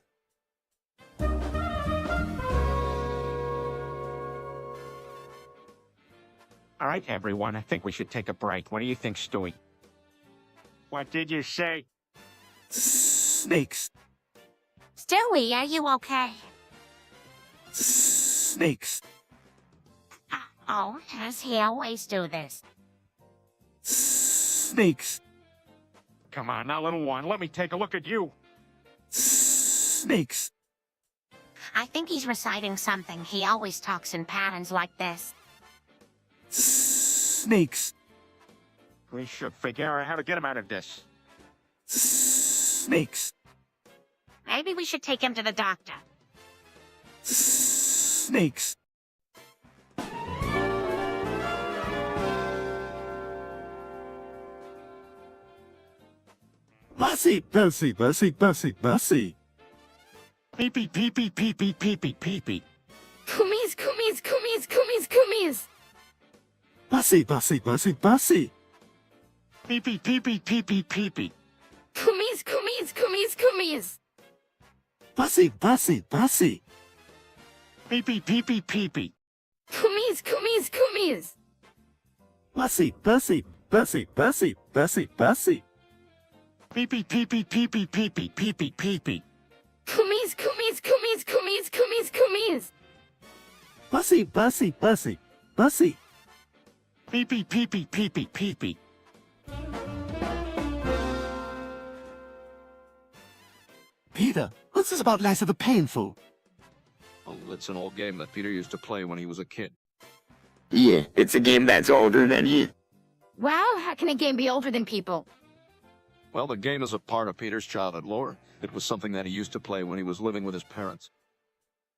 All right, everyone, I think we should take a break. What do you think, Stewie? What did you say? Snakes. Stewie, are you okay? Snakes. Oh, does he always do this? Snakes. Come on, now, little one, let me take a look at you. Snakes. I think he's reciting something. He always talks in patterns like this. Snakes. We should figure out how to get him out of this. Snakes. Maybe we should take him to the doctor. Snakes. Bussy. Pee-pee, pee-pee, pee-pee, pee-pee, pee-pee. Coomies. Bussy. Pee-pee, pee-pee, pee-pee, pee-pee. Coomies. Bussy. Pee-pee, pee-pee, pee-pee. Coomies. Bussy. Pee-pee, pee-pee, pee-pee, pee-pee, pee-pee, pee-pee. Coomies. Bussy. Pee-pee, pee-pee, pee-pee, pee-pee. Peter, what's this about less of a painful? Oh, it's an old game that Peter used to play when he was a kid. Yeah, it's a game that's older than you. Wow, how can a game be older than people? Well, the game is a part of Peter's childhood lore. It was something that he used to play when he was living with his parents.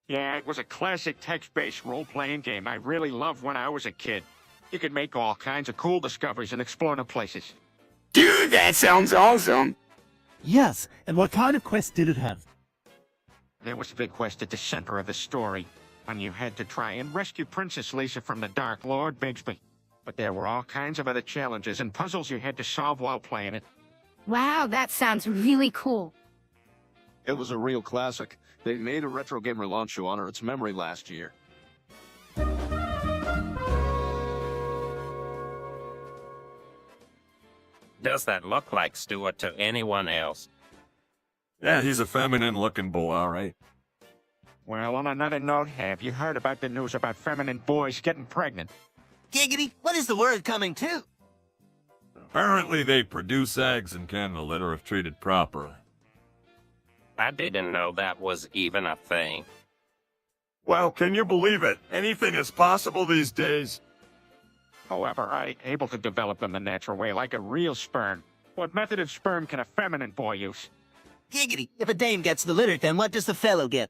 Yeah, it was a classic text-based role-playing game I really loved when I was a kid. You could make all kinds of cool discoveries and explore new places. Dude, that sounds awesome. Yes, and what kind of quest did it have? There was a big quest at the center of the story, when you had to try and rescue Princess Lisa from the Dark Lord Bigsby. But there were all kinds of other challenges and puzzles you had to solve while playing it. Wow, that sounds really cool. It was a real classic. They made a retro game relaunch to honor its memory last year. Does that look like Stuart to anyone else? Yeah, he's a feminine-looking boy, all right. Well, on another note, have you heard about the news about feminine boys getting pregnant? Giggity, what is the word coming to? Apparently they produce eggs and can the litter if treated properly. I didn't know that was even a thing. Well, can you believe it? Anything is possible these days. However, I ain't able to develop them the natural way like a real sperm. What method of sperm can a feminine boy use? Giggity. If a dame gets the litter, then what does the fellow get?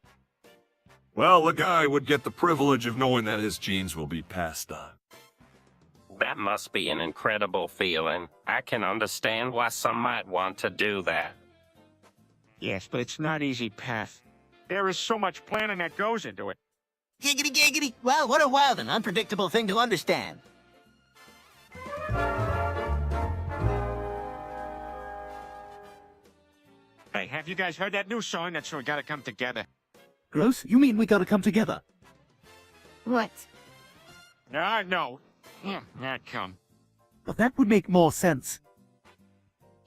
Well, the guy would get the privilege of knowing that his genes will be passed on. That must be an incredible feeling. I can understand why some might want to do that. Yes, but it's not easy path. There is so much planning that goes into it. Giggity, giggity. Well, what a wild and unpredictable thing to understand. Hey, have you guys heard that new song that's We Gotta Come Together? Gross? You mean we gotta come together? What? No. Not come. But that would make more sense.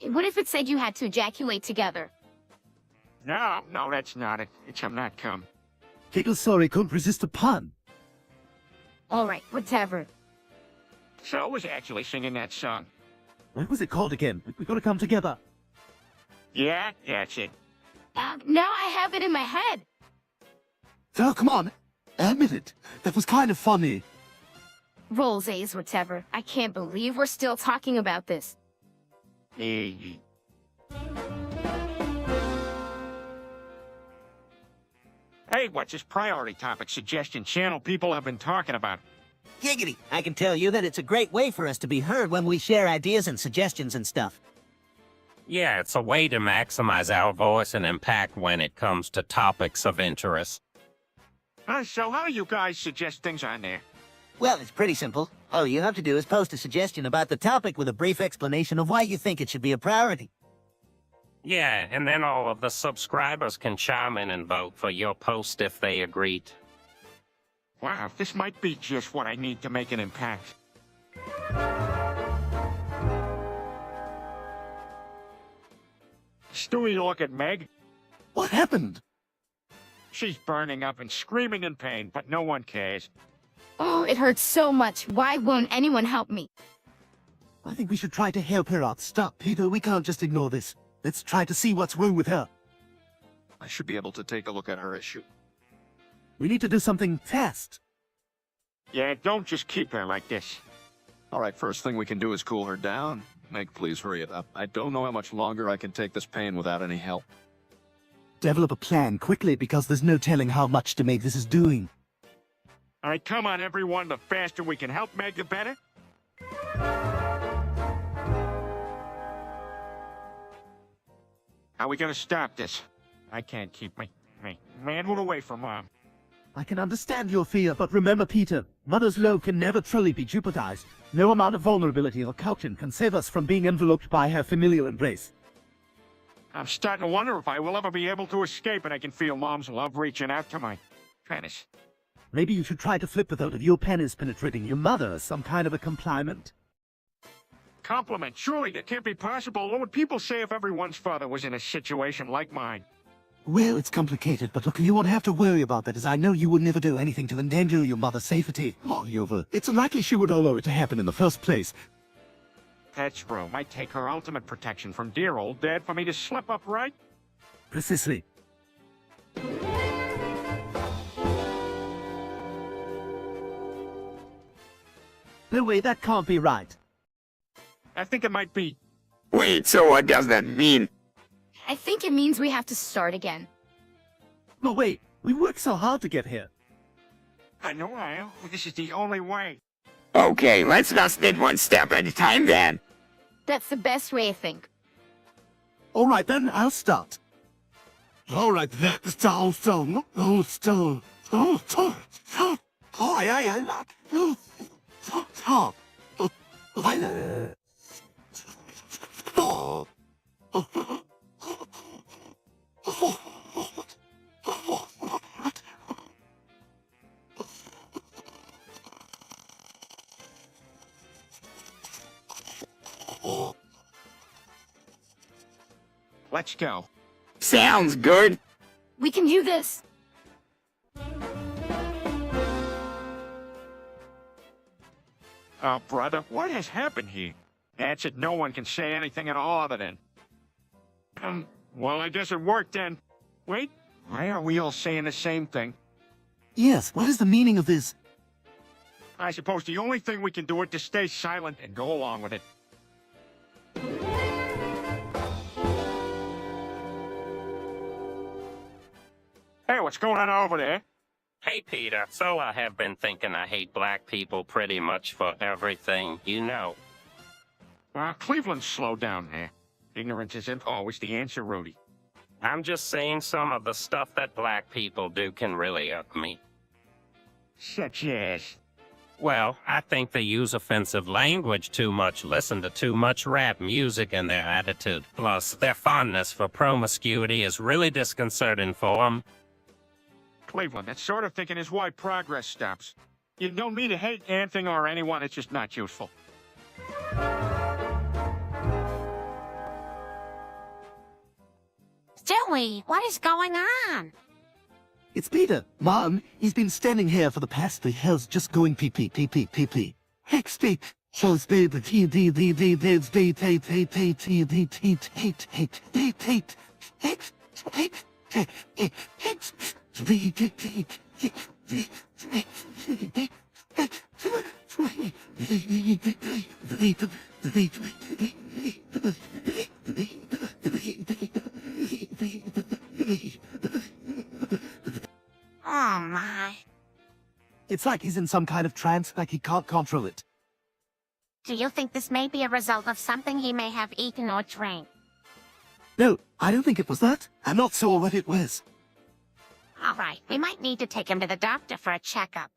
What if it said you had to ejaculate together? No, that's not it. It's not come. Giggles sorry couldn't resist a pun. Alright, whatever. So I was actually singing that song. What was it called again? We gotta come together. Yeah, that's it. Now I have it in my head. So come on, admit it. That was kind of funny. Rolls A's, whatever. I can't believe we're still talking about this. Hey, what's this priority topic suggestion channel people have been talking about? Giggity. I can tell you that it's a great way for us to be heard when we share ideas and suggestions and stuff. Yeah, it's a way to maximize our voice and impact when it comes to topics of interest. So how do you guys suggest things on there? Well, it's pretty simple. All you have to do is post a suggestion about the topic with a brief explanation of why you think it should be a priority. Yeah, and then all of the subscribers can chime in and vote for your post if they agreed. Wow, this might be just what I need to make an impact. Stewie, look at Meg. What happened? She's burning up and screaming in pain, but no one cares. Oh, it hurts so much. Why won't anyone help me? I think we should try to help her out. Stop, Peter. We can't just ignore this. Let's try to see what's wrong with her. I should be able to take a look at her issue. We need to do something fast. Yeah, don't just keep her like this. All right, first thing we can do is cool her down. Meg, please hurry it up. I don't know how much longer I can take this pain without any help. Develop a plan quickly because there's no telling how much to make this is doing. All right, come on, everyone. The faster we can help Meg, the better. How are we gonna stop this? I can't keep me manhood away from Mom. I can understand your fear, but remember, Peter, Mother's love can never truly be jeopardized. No amount of vulnerability or caution can save us from being enveloped by her familial embrace. I'm starting to wonder if I will ever be able to escape, and I can feel Mom's love reaching out to my penis. Maybe you should try to flip it out of your penis penetrating your mother as some kind of a compliment. Compliment? Surely that can't be possible. What would people say if everyone's father was in a situation like mine? Well, it's complicated, but look, you won't have to worry about that, as I know you would never do anything to endanger your mother's safety. Moreover, it's unlikely she would allow it to happen in the first place. That's true. Might take her ultimate protection from dear old Dad for me to slip up, right? Precisely. No way, that can't be right. I think it might be. Wait, so what does that mean? I think it means we have to start again. No, wait, we worked so hard to get here. I know I am. This is the only way. Okay, let's just take one step at a time then. That's the best way, I think. All right, then, I'll start. All right, that's all stone. Oh, stone. Oh, stone. Oh, yeah. Oh, Let's go. Sounds good. We can do this. Oh, brother, what has happened here? That's it. No one can say anything at all other than... well, I guess it worked then. Wait, why are we all saying the same thing? Yes, what is the meaning of this? I suppose the only thing we can do is to stay silent and go along with it. Hey, what's going on over there? Hey, Peter, so I have been thinking I hate black people pretty much for everything, you know. Cleveland, slow down there. Ignorance isn't always the answer, Rudy. I'm just saying some of the stuff that black people do can really irk me. Such as... Well, I think they use offensive language too much, listen to too much rap music, and their attitude. Plus, their fondness for promiscuity is really disconcerting for them. Cleveland, that sort of thinking is why progress stops. You don't need to hate anything or anyone, it's just not useful. Stewie, what is going on? It's Peter. Mom, he's been standing here for the past 3 hours just going pee pee pee pee pee pee. Hex pee. So speed the t d d d d d t t t t d t t t t t hex hex hex d d d Oh my. It's like he's in some kind of trance, like he can't control it. Do you think this may be a result of something he may have eaten or drank? No, I don't think it was that. I'm not sure what it was. All right, we might need to take him to the doctor for a checkup.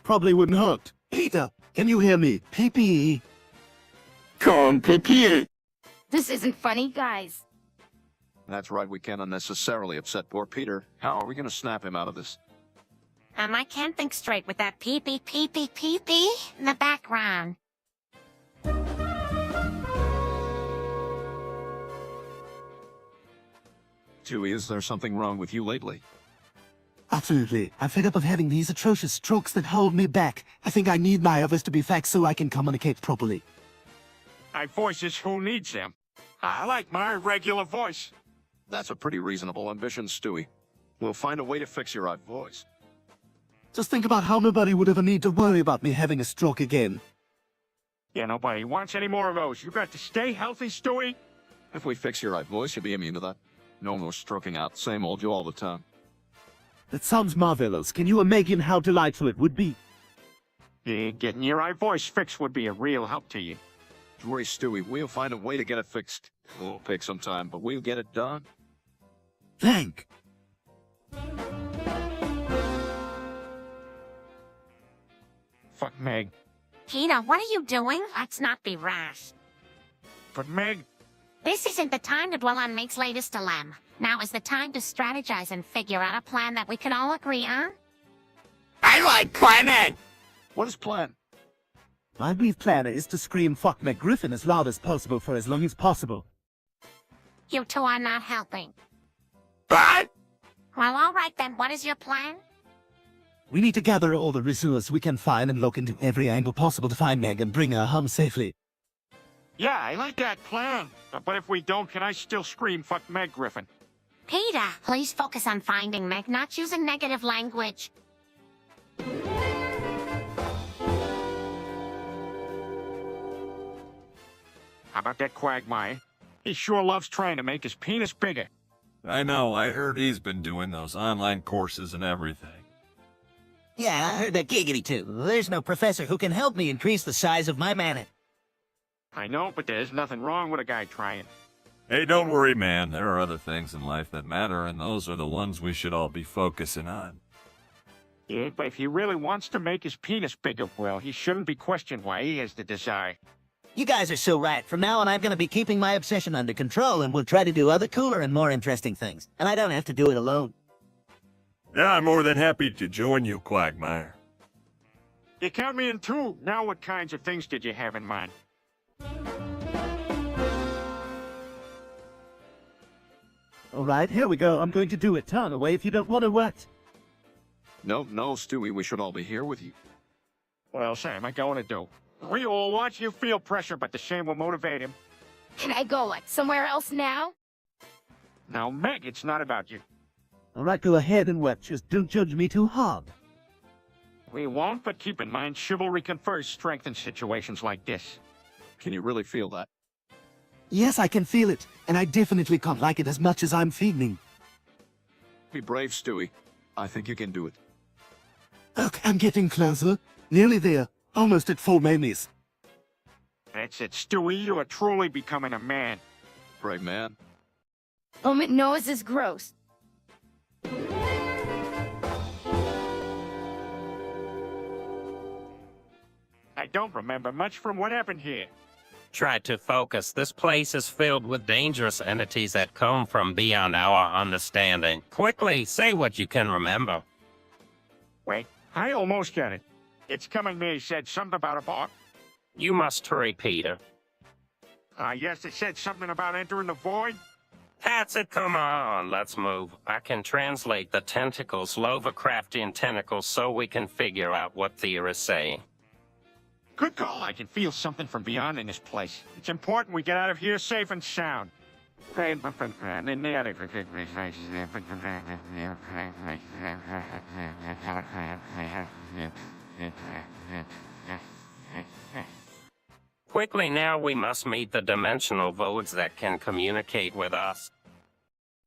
Probably wouldn't hurt. Peter, can you hear me? Pee pee. Come, Pippi. This isn't funny, guys. That's right, we can't unnecessarily upset poor Peter. How are we gonna snap him out of this? I can't think straight with that pee-pee, pee-pee, pee-pee in the background. Dewey, is there something wrong with you lately? Absolutely. I'm fed up of having these atrocious strokes that hold me back. I think I need my others to be facts so I can communicate properly. My voice is who needs them. I like my regular voice. That's a pretty reasonable ambition, Stewie. We'll find a way to fix your odd voice. Just think about how nobody would ever need to worry about me having a stroke again. Yeah, nobody wants any more of those. You got to stay healthy, Stewie. If we fix your odd voice, you'll be immune to that. No more stroking out. Same old you all the time. That sounds marvelous. Can you imagine how delightful it would be? Yeah, getting your voice fixed would be a real help to you. Don't worry, Stewie. We'll find a way to get it fixed. It'll take some time, but we'll get it done. Thank. Fuck Meg. Peter, what are you doing? Let's not be rash. But Meg, This isn't the time to dwell on Meg's latest dilemma. Now is the time to strategize and figure out a plan that we can all agree on. I like planning. What is plan? My brief plan is to scream fuck McGriffin as loud as possible for as long as possible. You two are not helping. But Well, all right then, what is your plan? We need to gather all the resources we can find and look into every angle possible to find Meg and bring her home safely. yeah, I like that plan. But if we don't, can I still scream fuck Meg Griffin? Peter, please focus on finding Meg, not using negative language. How about that Quagmire? He sure loves trying to make his penis bigger. I know, I heard he's been doing those online courses and everything. Yeah, I heard that giggity too. There's no professor who can help me increase the size of my mana. I know, but there's nothing wrong with a guy trying. Hey, don't worry, man. There are other things in life that matter, and those are the ones we should all be focusing on. Yeah, but if he really wants to make his penis bigger, well, he shouldn't be questioned why he has the desire. You guys are so right. From now on, I'm going to be keeping my obsession under control, and we'll try to do other cooler and more interesting things. And I don't have to do it alone. Yeah, I'm more than happy to join you, Quagmire. You count me in too. Now what kinds of things did you have in mind? All right, here we go. I'm going to do it. Turn away if you don't want to what? No, Stewie, we should all be here with you. Well, Sam, I going to do. We all watch you feel pressure, but the shame will motivate him. Can I go, like, somewhere else now? Now, Meg, it's not about you. All right, go ahead and wet. Just don't judge me too hard. We won't, but keep in mind, chivalry confers strength in situations like this. Can you really feel that? Yes, I can feel it, and I definitely can't like it as much as I'm feeling. Be brave, Stewie. I think you can do it. Okay, I'm getting closer. Nearly there. Almost at full mayonnaise. That's it, Stewie. You are truly becoming a man. Brave man. No, this is gross. I don't remember much from what happened here. Try to focus. This place is filled with dangerous entities that come from beyond our understanding. Quickly, say what you can remember. Wait, I almost got it. It's coming me said something about a bar. You must hurry, Peter. Yes, it said something about entering the void. That's it, come on, let's move. I can translate the tentacles, Lovecraftian tentacles, so we can figure out what theorists say. Good call. I can feel something from beyond in this place. It's important we get out of here safe and sound. Quickly now, we must meet the dimensional voids that can communicate with us.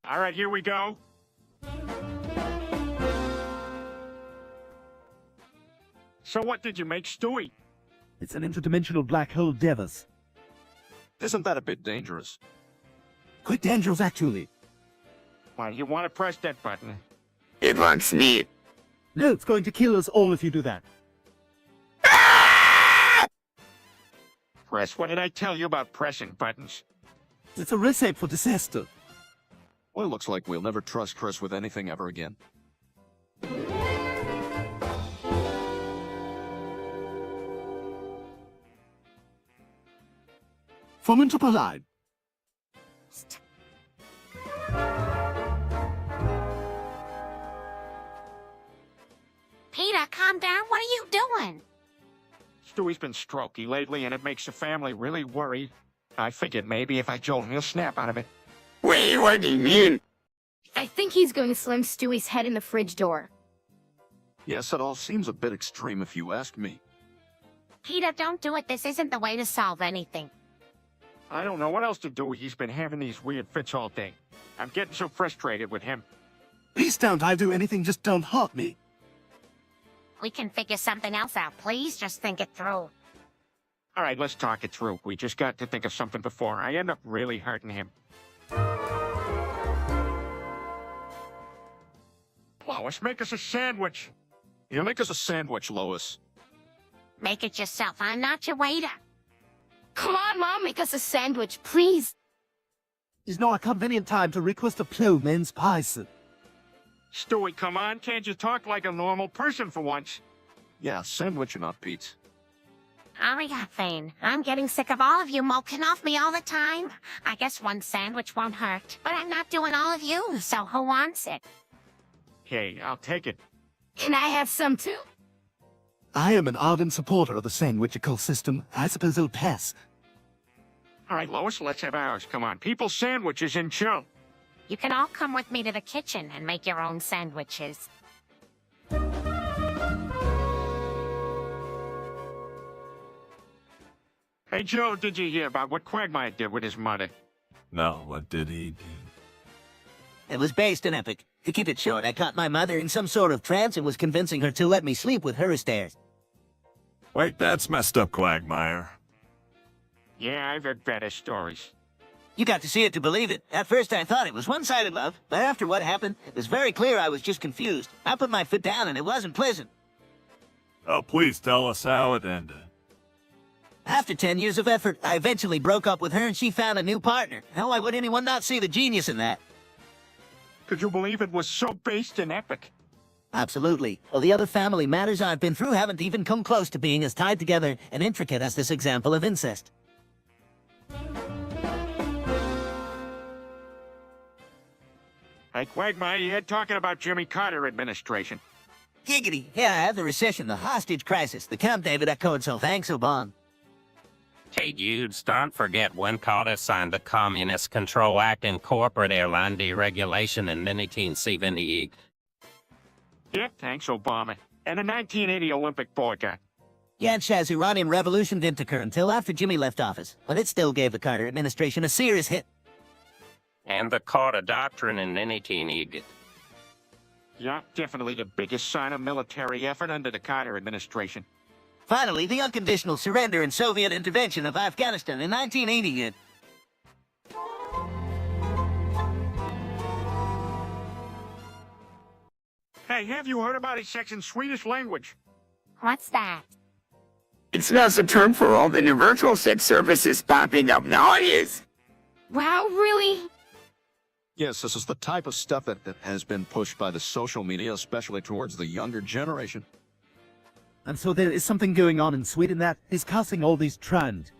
All right, here we go. So what did you make, Stewie? It's an interdimensional black hole devas. Isn't that a bit dangerous? Quite dangerous, actually. Well, you want to press that button. It looks neat. No, it's going to kill us all if you do that. Press. What did I tell you about pressing buttons? It's a recipe for disaster. Well, it looks like we'll never trust Chris with anything ever again. Form into line. Peter, calm down. What are you doing? Stewie's been strokey lately, and it makes the family really worried. I figured maybe if I jolt him, he'll snap out of it. Wait, what do you mean? I think he's going to slam Stewie's head in the fridge door. Yes, it all seems a bit extreme if you ask me. Peter, don't do it. This isn't the way to solve anything. I don't know what else to do. He's been having these weird fits all day. I'm getting so frustrated with him. Please don't. I'll do anything, just don't hurt me. We can figure something else out. Please just think it through. All right, let's talk it through. We just got to think of something before I end up really hurting him. Lois, make us a sandwich. You make us a sandwich, Lois. Make it yourself. I'm not your waiter. Come on, Mom, make us a sandwich, please. Is now a convenient time to request a plowman's pies. Stewie, come on. Can't you talk like a normal person for once? Yeah, sandwich and not Pete's. Hurry up, Vane. I'm getting sick of all of you mulking off me all the time. I guess one sandwich won't hurt. But I'm not doing all of you, so who wants it? Okay, I'll take it. Can I have some too? I am an ardent supporter of the sandwichical system. I suppose I'll pass. All right, Lois, let's have ours. Come on. People's sandwiches in chill. You can all come with me to the kitchen and make your own sandwiches. Hey, Joe, did you hear about what Quagmire did with his mother? No, what did he do? It was based in epic. To keep it short, I caught my mother in some sort of trance and was convincing her to let me sleep with her stairs. Wait, that's messed up, Quagmire. Yeah, I've heard better stories. You got to see it to believe it. At first I thought it was one-sided love, but after what happened, it was very clear I was just confused. I put my foot down and it wasn't pleasant. Oh, please tell us how it ended. After 10 years of effort, I eventually broke up with her and she found a new partner. How why would anyone not see the genius in that? Could you believe it was so based in epic? Absolutely. Well, the other family matters I've been through haven't even come close to being as tied together and intricate as this example of incest. Hey, Quagmire, you had talking about Jimmy Carter administration. Giggity. Yeah, I have the recession, the hostage crisis, the Camp David Accord, so thanks, Obon. Hey dudes, don't forget when Carter signed the Communist Control Act and Corporate Airline Deregulation in 1978. Yeah, thanks, Obama. And the 1980 Olympic boycott. Yadshah's Iranian Revolution didn't occur until after Jimmy left office, but it still gave the Carter administration a serious hit. And the Carter Doctrine in 1980. Yeah, definitely the biggest sign of military effort under the Carter administration. Finally, the unconditional surrender and Soviet intervention of Afghanistan in 1980. Hey, have you heard about a sex in Swedish language? What's that? It's now a term for all the new virtual sex services popping up nowadays. Wow, really? Yes, this is the type of stuff that has been pushed by the social media, especially towards the younger generation. And so there is something going on in Sweden that is causing all these trends.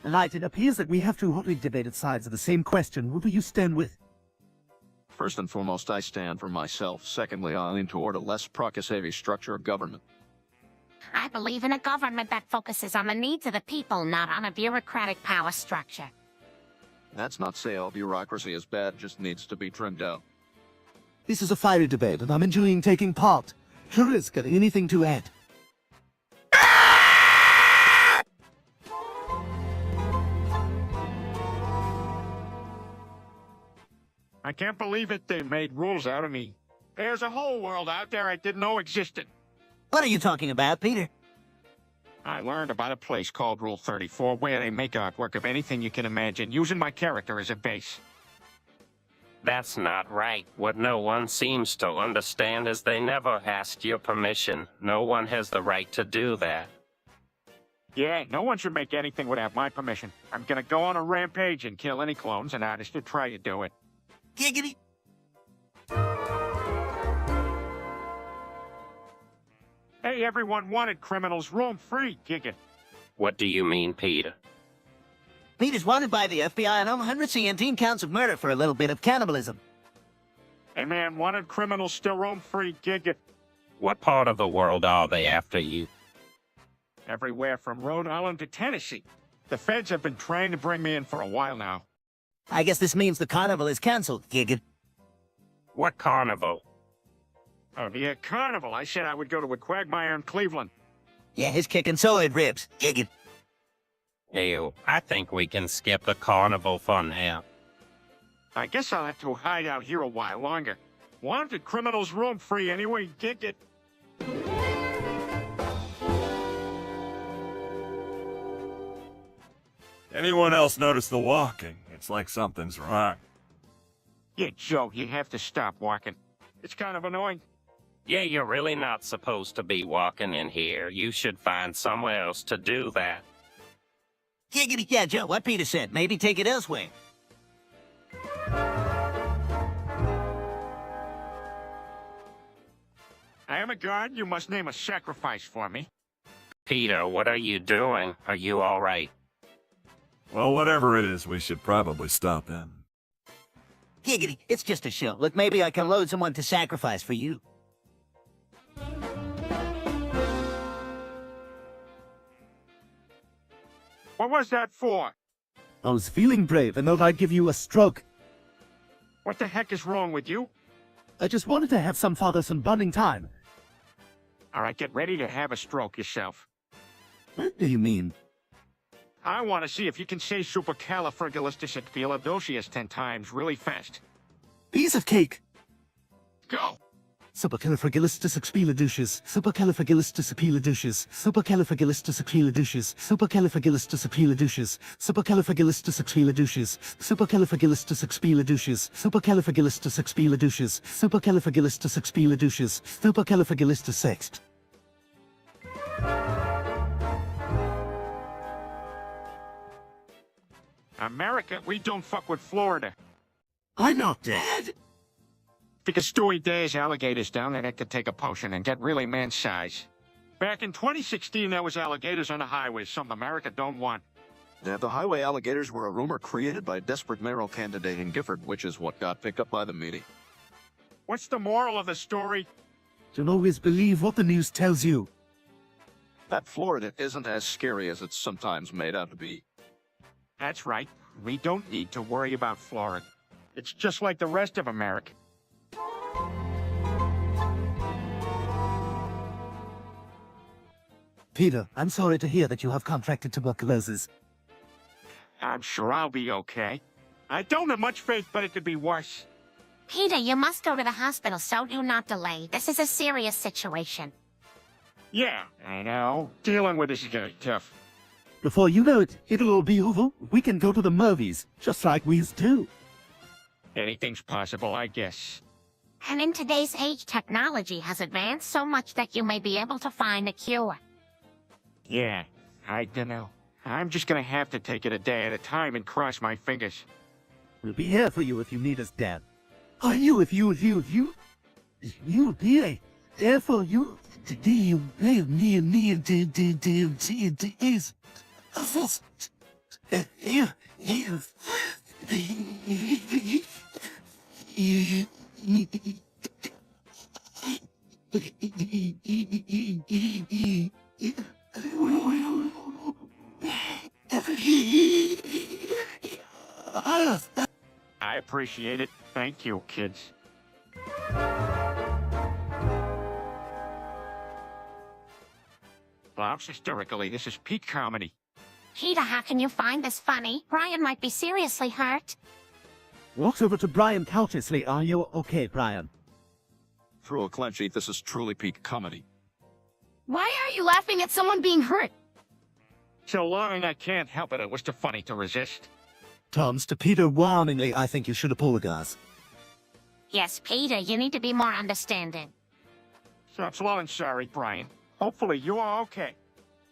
Light, it appears that we have two hotly debated sides of the same question. Who do you stand with? First and foremost, I stand for myself. Secondly, I lean toward a less Prokashevi structure of government. I believe in a government that focuses on the needs of the people, not on a bureaucratic power structure. That's not say all bureaucracy is bad, just needs to be trimmed out. This is a fiery debate, and I'm enjoying taking part. Chris, got anything to add? I can't believe it, they made rules out of me. There's a whole world out there I didn't know existed. What are you talking about, Peter? I learned about a place called Rule 34 where they make artwork of anything you can imagine, using my character as a base. That's not right. What no one seems to understand is they never asked your permission. No one has the right to do that. Yeah, no one should make anything without my permission. I'm gonna go on a rampage and kill any clones and artists who try to do it. Giggity. Hey, everyone wanted criminals roam free, Giggit. What do you mean, Peter? Peter's wanted by the FBI on 117 counts of murder for a little bit of cannibalism. Hey man, wanted criminals still roam free, Giggit. What part of the world are they after you? Everywhere from Rhode Island to Tennessee. The feds have been trying to bring me in for a while now. I guess this means the carnival is cancelled, Giggit. What carnival? Oh, yeah, carnival. I said I would go to a quagmire in Cleveland. Yeah, his kicking solid ribs, Giggit. Ew, I think we can skip the carnival for now. I guess I'll have to hide out here a while longer. Wanted criminals roam free anyway, Giggit. Anyone else notice the walking? It's like something's wrong. Yeah, Joe, you have to stop walking. It's kind of annoying. Yeah, you're really not supposed to be walking in here. You should find somewhere else to do that. Giggity, yeah, Joe, what Peter said. Maybe take it elsewhere. I am a god. You must name a sacrifice for me. Peter, what are you doing? Are you all right? Well, whatever it is, we should probably stop in. Giggity, it's just a show. Look, maybe I can load someone to sacrifice for you. What was that for? I was feeling brave and thought I'd give you a stroke. What the heck is wrong with you? I just wanted to have some father-son bonding time. All right, get ready to have a stroke yourself. What do you mean? I want to see if you can say supercalifragilisticexpialidocious 10 times really fast. Piece of cake. Go! Supercalifragilisticexpialidocious. Supercalifragilisticexpialidocious. Supercalifragilisticexpialidocious. Supercalifragilisticexpialidocious. Supercalifragilisticexpialidocious. Supercalifragilisticexpialidocious. Supercalifragilisticexpialidocious. Supercalifragilisticexpialidocious. Supercalifragilisticexpialidocious. America, we don't fuck with Florida. I'm not dead. Because Stewie dares alligators down there that could take a potion and get really man-size. Back in 2016, there was alligators on the highway, something America don't want. Yeah, the highway alligators were a rumor created by a desperate mayoral candidate in Gifford, which is what got picked up by the media. What's the moral of the story? Don't always believe what the news tells you. That Florida isn't as scary as it's sometimes made out to be. That's right. We don't need to worry about Florida. It's just like the rest of America. Peter, I'm sorry to hear that you have contracted tuberculosis. I'm sure I'll be okay. I don't have much faith, but it could be worse. Peter, you must go to the hospital, so do not delay. This is a serious situation. Yeah, I know. Dealing with this is gonna be tough. Before you know it, it'll all be over. We can go to the movies, just like we used to. Anything's possible, I guess. And in today's age, technology has advanced so much that you may be able to find a cure. Yeah, I dunno. I'm just gonna have to take it a day at a time and cross my fingers. We'll be here for you if you need us, Dad. Are you if you be there for you? I appreciate it. Thank you, kids. Bob's hysterically. This is peak comedy. Peter, how can you find this funny? Brian might be seriously hurt. Walks over to Brian cautiously. Are you okay, Brian? Through a clenchy, this is truly peak comedy. Why are you laughing at someone being hurt? So long I can't help it. It was too funny to resist. Turns to Peter warningly. I think you should apologize. Yes, Peter, you need to be more understanding. So slow and sorry, Brian. Hopefully you are okay.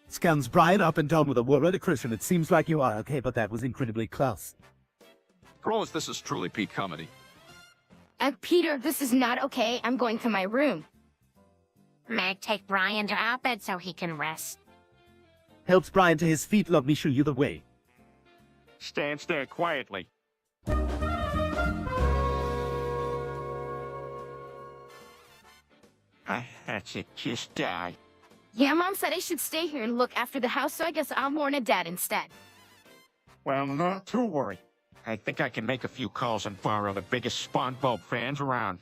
Scans Brian up and down with a worried Christian. It seems like you are okay, but that was incredibly close. Pros, this is truly peak comedy. Peter, this is not okay. I'm going to my room. Meg, take Brian to our bed so he can rest. Helps Brian to his feet. Let me show you the way. Stand there quietly. That's it. Just die. Yeah, Mom said I should stay here and look after the house, so I guess I'll mourn a dad instead. Well, not to worry. I think I can make a few calls and borrow the biggest SpongeBob fans around.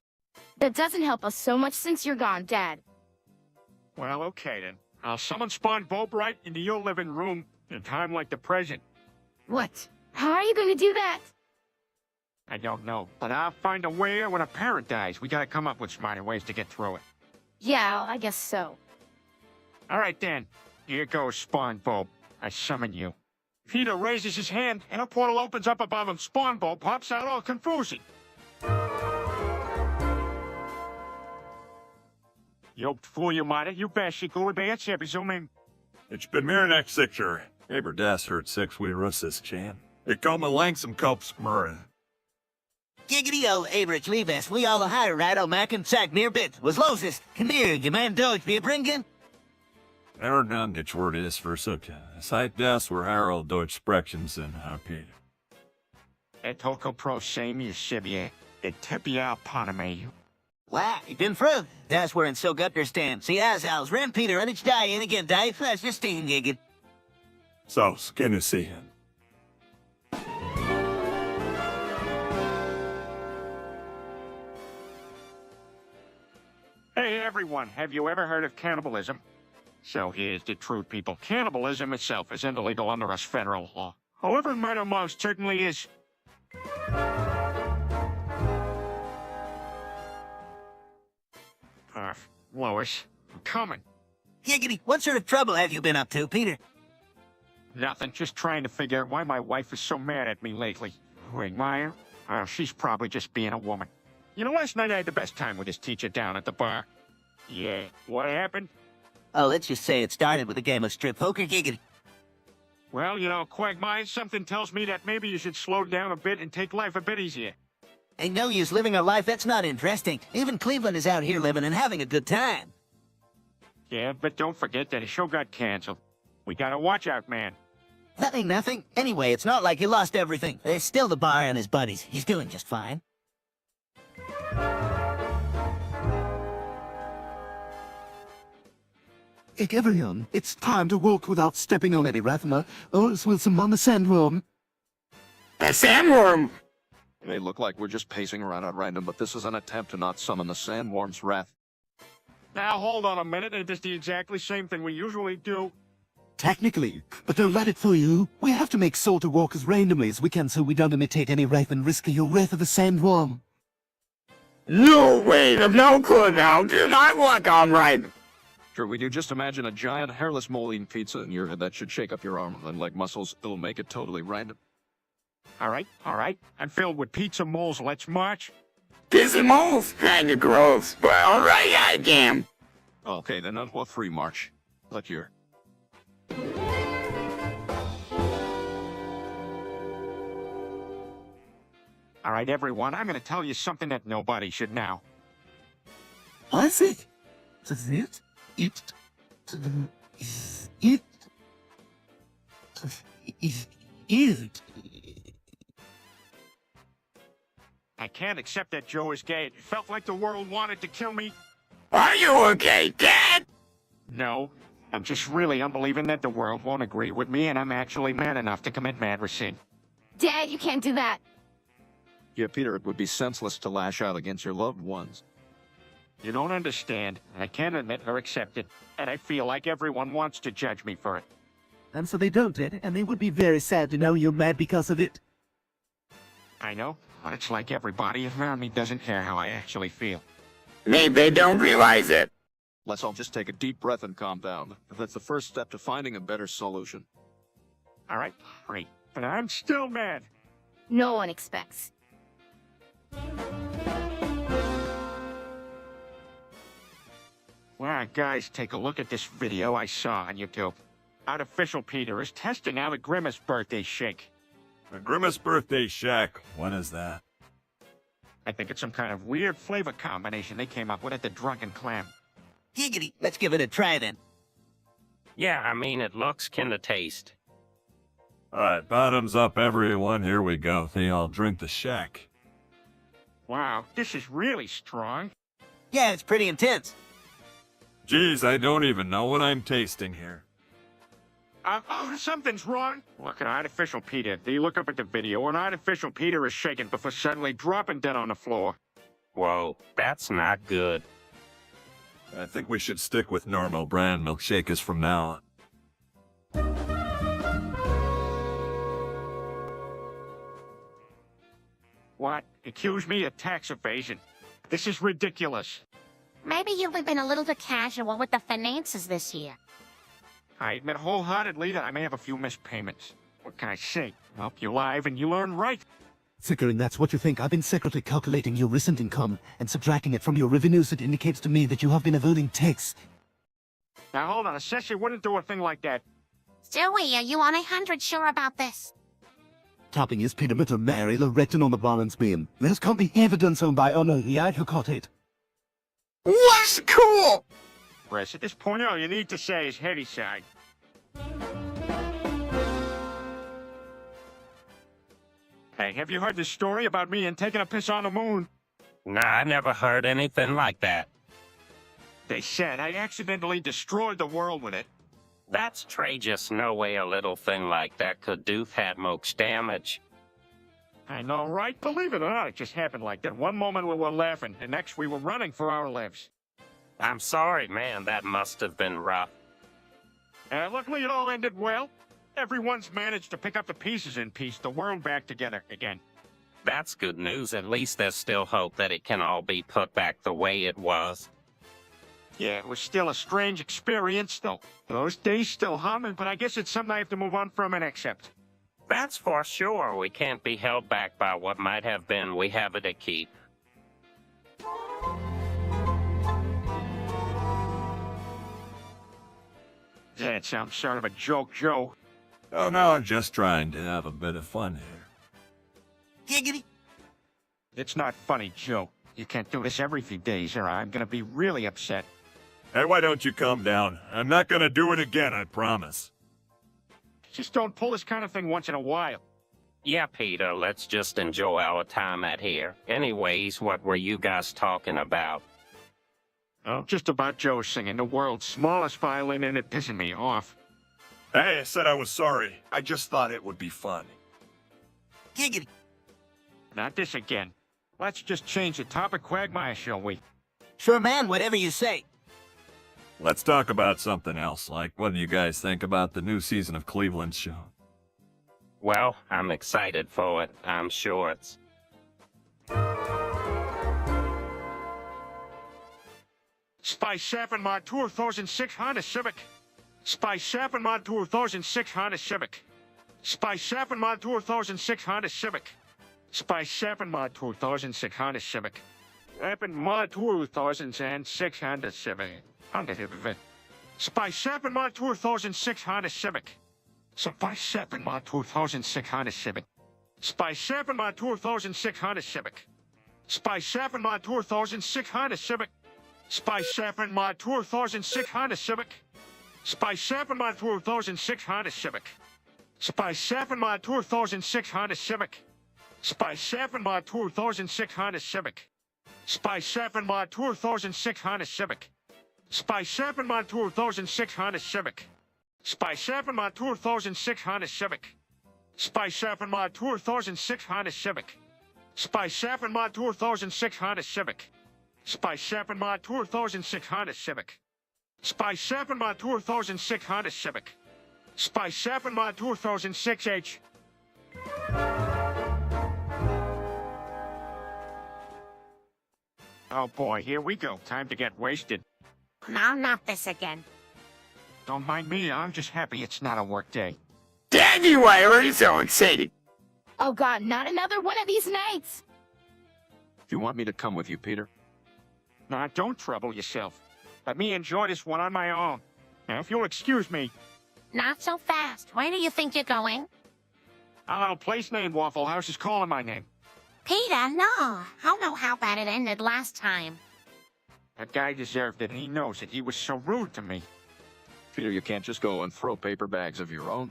That doesn't help us so much since you're gone, Dad. Well, okay then. I'll summon SpongeBob right into your living room in a time like the present. What? How are you going to do that? I don't know, but I'll find a way. When a parent dies, we gotta come up with smarter ways to get through it. Yeah, I guess so. All right then. Here goes SpongeBob. I summon you. Peter raises his hand, and a portal opens up above him. SpongeBob pops out all confusing. You fool you mighty, you basically be a zooming. Ich bin mir nicht sicher. Aber das hört sich wie Russisch, Chan. Ich komme langsam Kopfschmerzen. Giggity-o, Average Levis, we all hire right on Mac and Sack near bit. Was loses. Come here, you man Deutsch be a bringen? Ernan nicht word is für Suka. Seit das were Harold Deutsch Sprechens in Peter. Et Toko Pro same you Sibie. Et Tepia Paname. Why, ich bin froh. Das were in so understand. See, as Al's ran Peter and it's die in again, die flash your steam gigged. So, skinny see him. Hey everyone, have you ever heard of cannibalism? So here's the truth, people. Cannibalism itself is illegal under us federal law. However, murder most certainly is. Lois, I'm coming. Giggity, what sort of trouble have you been up to, Peter? Nothing, just trying to figure out why my wife is so mad at me lately. Wait, Maya? She's probably just being a woman. You know, last night I had the best time with this teacher down at the bar. Yeah, what happened? Oh, let's just say it started with a game of strip poker, giggity. Well, you know, Quagmire, something tells me that maybe you should slow down a bit and take life a bit easier. Ain't no use living a life that's not interesting. Even Cleveland is out here living and having a good time. Yeah, but don't forget that his show got canceled. We gotta watch out, man. That ain't nothing. Anyway, it's not like he lost everything. There's still the bar and his buddies. He's doing just fine. Everyone, it's time to walk without stepping on any Rathma, or else we'll summon the sandworm. The sandworm! It may look like we're just pacing around at random, but this is an attempt to not summon the sandworm's wrath. Now hold on a minute, it is the exactly same thing we usually do. Technically, but don't let it fool you. We have to make Salter walk as randomly as we can so we don't imitate any wrath and risk your wrath of the sandworm. No way, I've no clue now. Do not walk on right. Sure, we do. Just imagine a giant hairless mole eating pizza in your head. That should shake up your arm and leg muscles. It'll make it totally random. All right. I'm filled with pizza moles. Let's march. Pizza moles? Kinda gross, but alright, I am. Okay, then on 3 march. Let your... All right, everyone, I'm going to tell you something that nobody should know. What's it? It. I can't accept that Joe is gay. It felt like the world wanted to kill me. Are you okay, Dad? No, I'm just really unbelieving that the world won't agree with me, and I'm actually man enough to commit mad-sin. Dad, you can't do that. Yeah, Peter, it would be senseless to lash out against your loved ones. You don't understand. I can't admit or accept it, and I feel like everyone wants to judge me for it. And so they don't, Ed, and they would be very sad to know you're mad because of it. I know, but it's like everybody around me doesn't care how I actually feel. Maybe they don't realize it. Let's all just take a deep breath and calm down. That's the first step to finding a better solution. All right, great. But I'm still mad. No one expects. Well, guys, take a look at this video I saw on YouTube. Artificial Peter is testing out a Grimace birthday shake. A Grimace birthday shack. When is that? I think it's some kind of weird flavor combination they came up with at the Drunken Clam. Giggity. Let's give it a try then. Yeah, I mean, it looks kinda taste. Alright, bottoms up, everyone. Here we go. They all drink the shack. Wow, this is really strong. Yeah, it's pretty intense. Geez, I don't even know what I'm tasting here. Something's wrong. Look at Artificial Peter. Do you look up at the video and Artificial Peter is shaking before suddenly dropping dead on the floor? Whoa, that's not good. I think we should stick with normal brand milkshakers from now on. What? Accuse me of tax evasion? This is ridiculous. Maybe you've been a little too casual with the finances this year. I admit wholeheartedly that I may have a few missed payments. What can I say? I hope you live and you learn right. Figuring that's what you think, I've been secretly calculating your recent income and subtracting it from your revenues. It indicates to me that you have been avoiding tax. Now hold on, a session wouldn't do a thing like that. Stewie, are you on 100 sure about this? Topping his pyramid of Mary written on the balance beam. There's can't be evidence on by honor the I who caught it. What's cool? Chris, at this point, all you need to say is Heavyside. Hey, have you heard this story about me and taking a piss on the moon? Nah, I never heard anything like that. They said I accidentally destroyed the world with it. That's outrageous. No way a little thing like that could do that much damage. I know, right? Believe it or not, it just happened like that. One moment we were laughing, the next we were running for our lives. I'm sorry, man. That must have been rough. Luckily, it all ended well. Everyone's managed to pick up the pieces in peace, the world back together again. That's good news. At least there's still hope that it can all be put back the way it was. Yeah, it was still a strange experience, though. Those days still humming, but I guess it's something I have to move on from and accept. That's for sure. We can't be held back by what might have been. We have it to keep. That sounds sort of a joke, Joe. Oh no, I'm just trying to have a bit of fun here. Giggity. It's not funny, Joe. You can't do this every few days, or I'm gonna be really upset. Hey, why don't you calm down? I'm not gonna do it again, I promise. Just don't pull this kind of thing once in a while. Yeah, Peter, let's just enjoy our time out here. Anyways, what were you guys talking about? Oh, just about Joe singing the world's smallest violin and it pissing me off. Hey, I said I was sorry. I just thought it would be fun. Giggity. Not this again. Let's just change the topic, Quagmire, shall we? Sure, man, whatever you say. Let's talk about something else, like what do you guys think about the new season of Cleveland's show? Well, I'm excited for it. I'm sure it's... Spy 7 mod 2006 Honda Civic. Spy 7 mod 2006 Honda Civic. Spy 7 mod 2006 Honda Civic. Spy 7 mod 2006 Honda Civic. 7 mod 2006 Honda Civic. Spy 7 mod 2006 Honda Civic. Spy 7 mod 2006 Honda Civic. Spy 7 mod 2006 Honda Civic. Spy 7 mod 2006 Honda Civic. Spy 7 mod 2006 Honda Civic. Spy 7 mod 2006 Honda Civic. Spy 7 mod 2006 Honda Civic. Spy 7 mod 2006 Honda Civic. Spy 7 mod 2006 Honda Civic. Spy 7 mod 2006 Honda Civic. Spy 7 mod 2006 Honda Civic. Spy 7 mod 2006 Honda Civic. Spy 7 mod 2006 Honda Civic. Spy 7 mod 2006 Honda Civic. Spy 7 mod 2006 Honda Civic. Spy 7 mod 2006 H. Oh boy, here we go. Time to get wasted. No, not this again. Don't mind me, I'm just happy it's not a work day. Damn you, why are you so excited? Oh God, not another one of these nights. Do you want me to come with you, Peter? Nah, don't trouble yourself. Let me enjoy this one on my own. Now, if you'll excuse me, Not so fast. Where do you think you're going? a little place named Waffle House is calling my name. Peter, no. I know how bad it ended last time. That guy deserved it, and he knows it. He was so rude to me. Peter, you can't just go and throw paper bags of your own.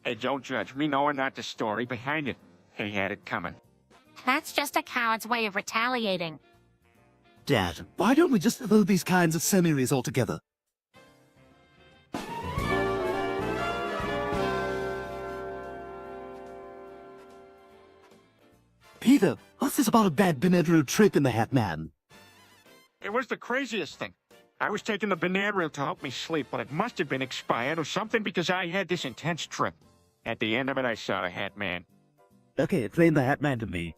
Hey, don't judge me knowing not the story behind it. He had it coming. That's just a coward's way of retaliating. Dad, why don't we just avoid these kinds of similes altogether? Peter, what's this about a bad Benadryl trip in the Hat Man? It was the craziest thing. I was taking the Benadryl to help me sleep, but it must have been expired or something because I had this intense trip. At the end of it, I saw the Hat Man. Okay, explain the Hat Man to me.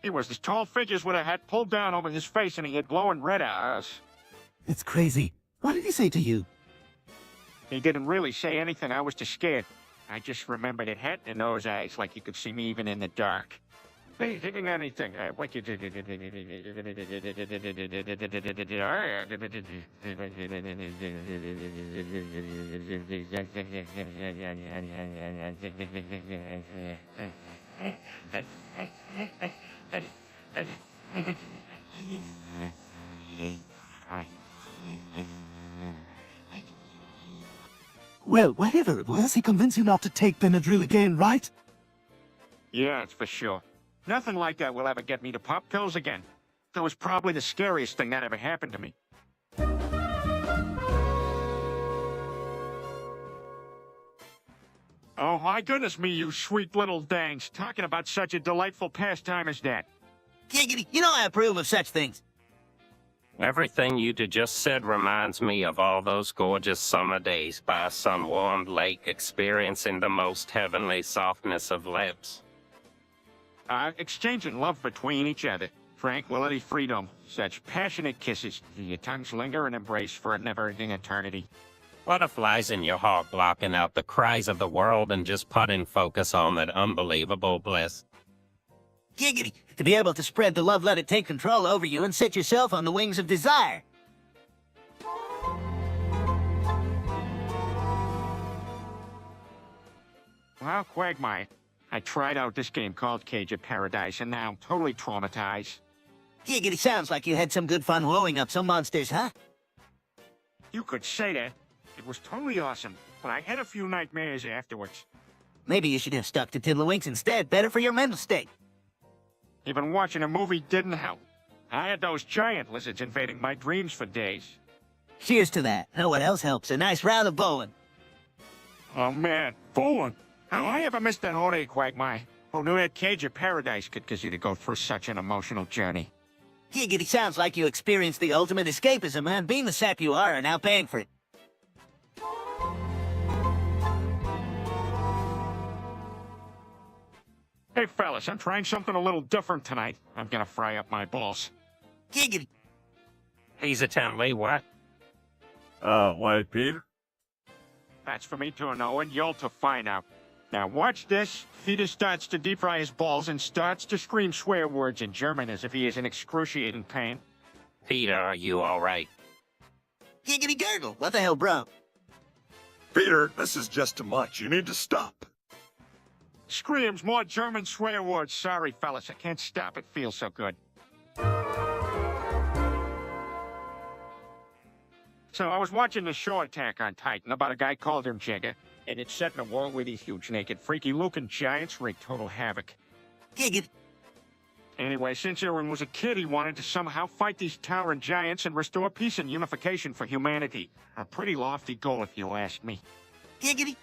He was this tall figure with a hat pulled down over his face, and he had glowing red eyes. It's crazy. What did he say to you? He didn't really say anything. I was too scared. I just remembered it had in those eyes, like you could see me even in the dark. Hey, thinking anything? What you did? Well, whatever it was, he convinced you not to take Benadryl again, right? Yeah, it's for sure. Nothing like that will ever get me to pop pills again. That was probably the scariest thing that ever happened to me. Oh, my goodness me, you sweet little dangs, talking about such a delightful pastime as that. Giggity, you know I approve of such things. Everything you just said reminds me of all those gorgeous summer days by a sun-warmed lake experiencing the most heavenly softness of lips. Exchanging love between each other. Tranquility, freedom. Such passionate kisses. Your tongues linger and embrace for a never-ending eternity. Butterflies in your heart blocking out the cries of the world and just putting focus on that unbelievable bliss. Giggity, to be able to spread the love, let it take control over you and set yourself on the wings of desire. Well, Quagmire, I tried out this game called Cage of Paradise, and now I'm totally traumatized. Giggity, sounds like you had some good fun wooing up some monsters, huh? You could say that. It was totally awesome, but I had a few nightmares afterwards. Maybe you should have stuck to Tiddlywinks instead. Better for your mental state. Even watching a movie didn't help. I had those giant lizards invading my dreams for days. Cheers to that. Know what else helps? A nice round of bowling. Oh man, bowling. How I ever missed that holiday, Quagmire? Who knew that cage of paradise could cause you to go through such an emotional journey? Giggity, sounds like you experienced the ultimate escapism, man. Being the sap you are and now paying for it. Hey fellas, I'm trying something a little different tonight. I'm gonna fry up my balls. Giggity. He's a telling me what? Why, Peter? That's for me to know and you'll to find out. Now watch this. Peter starts to deep fry his balls and starts to scream swear words in German as if he is in excruciating pain. Peter, are you alright? Giggity gurgle. What the hell, bro? Peter, this is just too much. You need to stop. Screams more German swear words. Sorry, fellas, I can't stop. It feels so good. So I was watching the show Attack on Titan about a guy called him Jigger, and it's set in a world where these huge, naked, freaky-looking giants wreak total havoc. Giggity. Anyway, since Aaron was a kid, he wanted to somehow fight these towering giants and restore peace and unification for humanity. A pretty lofty goal, if you ask me. Giggity.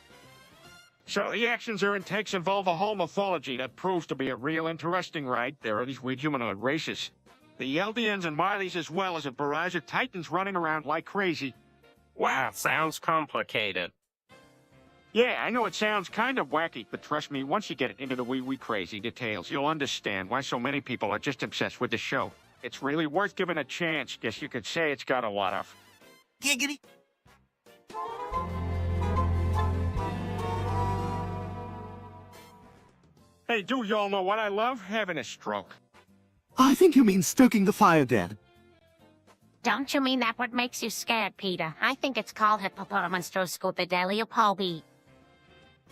So the actions Aaron takes involve a whole mythology that proves to be a real interesting ride. There are these weird humanoid races. The Eldians and Marleys, as well as a barrage of Titans running around like crazy. Wow, sounds complicated. Yeah, I know it sounds kind of wacky, but trust me, once you get into the wee crazy details, you'll understand why so many people are just obsessed with the show. It's really worth giving a chance. Guess you could say it's got a lot of. Giggity. Hey, do y'all know what I love? Having a stroke. I think you mean stoking the fire, Dad. Don't you mean that what makes you scared, Peter? I think it's called hippopotamonstroscopedeliopobi.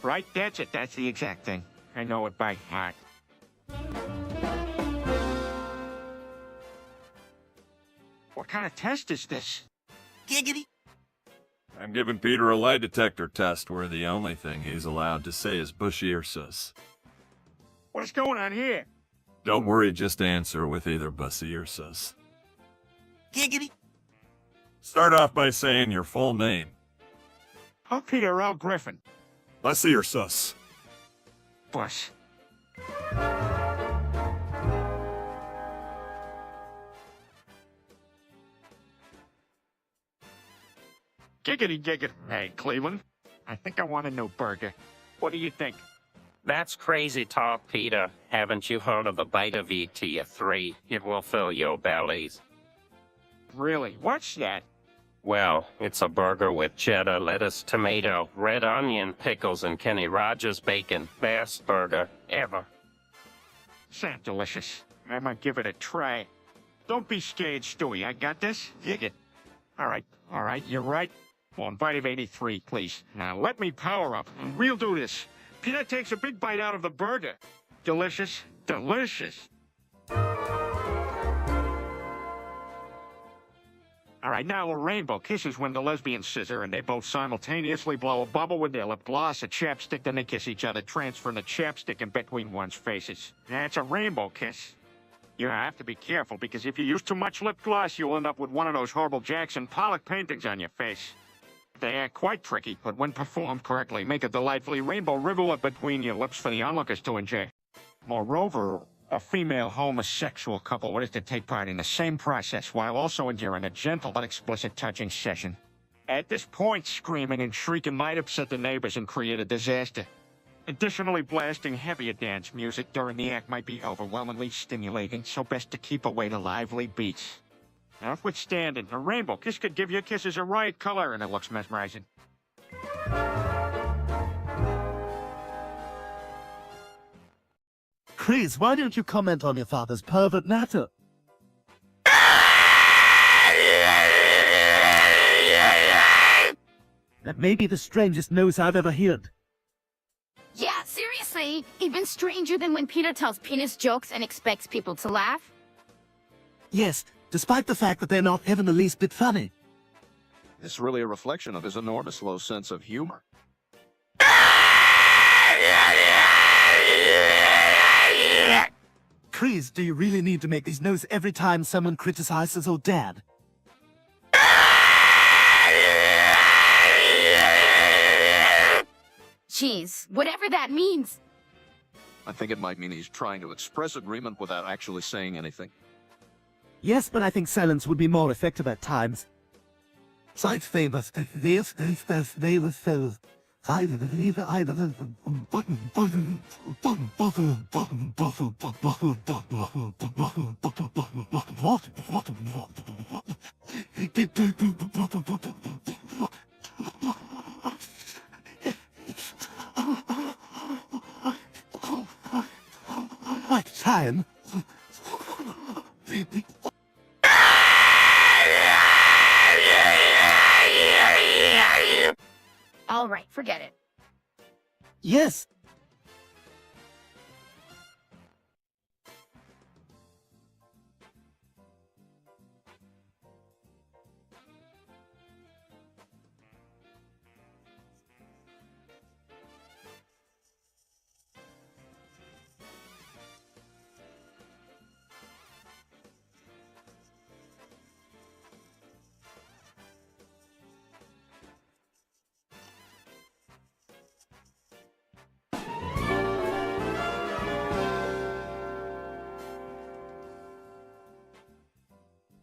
Right? That's it. That's the exact thing. I know it by heart. What kind of test is this? Giggity. I'm giving Peter a lie detector test where the only thing he's allowed to say is plsssss. What's going on here? Don't worry, just answer with either bussy or sus. Giggity. Start off by saying your full name. Oh, Peter L. Griffin. Bussy or sus? Bus. Giggity giggity. Hey, Cleveland. I think I want a new burger. What do you think? That's crazy talk, Peter. Haven't you heard of the Beta V Tier 3? It will fill your bellies. Really? What's that? Well, it's a burger with cheddar, lettuce, tomato, red onion, pickles, and Kenny Rogers bacon. Best burger ever. Sounds delicious. I might give it a try. Don't be scared, Stewie. I got this. Dig it. All right, you're right. On Vitamin 83, please. Now let me power up. We'll do this. Peter takes a big bite out of the burger. Delicious, delicious. All right, now a rainbow kisses when the lesbians scissor and they both simultaneously blow a bubble with their lip gloss, a chapstick, then they kiss each other, transferring the chapstick in between one's faces. That's a rainbow kiss. You have to be careful because if you use too much lip gloss, you'll end up with one of those horrible Jackson Pollock paintings on your face. They are quite tricky, but when performed correctly, make a delightfully rainbow rivulet between your lips for the onlookers to enjoy. Moreover, a female homosexual couple would have to take part in the same process while also enduring a gentle but explicit touching session. At this point, screaming and shrieking might upset the neighbors and create a disaster. Additionally, blasting heavier dance music during the act might be overwhelmingly stimulating, so best to keep away the lively beats. Notwithstanding, a rainbow kiss could give your kisses a riot color and it looks mesmerizing. Chris, why don't you comment on your father's pervert natter? That may be the strangest nose I've ever heard. Yeah, seriously. Even stranger than when Peter tells penis jokes and expects people to laugh. Yes, despite the fact that they're not even the least bit funny. It's really a reflection of his enormous low sense of humor. Chris, do you really need to make these notes every time someone criticizes your dad? Jeez, whatever that means. I think it might mean he's trying to express agreement without actually saying anything. Yes, but I think silence would be more effective at times. Side famous. Time. All right, forget it. Yes.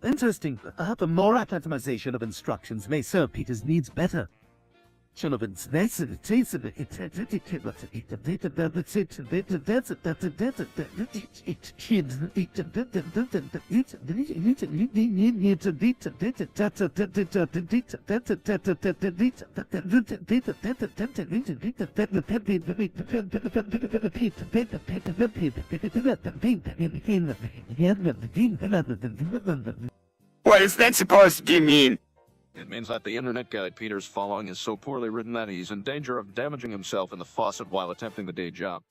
Interesting. Perhaps a more atomization of instructions may serve Peter's needs better. What is that supposed to mean? It means that the internet guide Peter's following is so poorly written that he's in danger of damaging himself in the faucet while attempting the day job.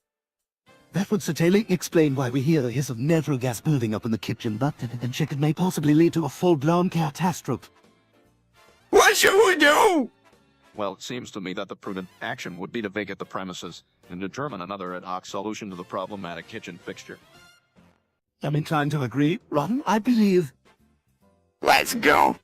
That would certainly explain why we hear the hiss of natural gas building up in the kitchen, but and check it may possibly lead to a full-blown catastrophe. What should we do? Well, it seems to me that the prudent action would be to vacate the premises and determine another ad hoc solution to the problematic kitchen fixture. I'm inclined to agree, Ron. I believe. Let's go.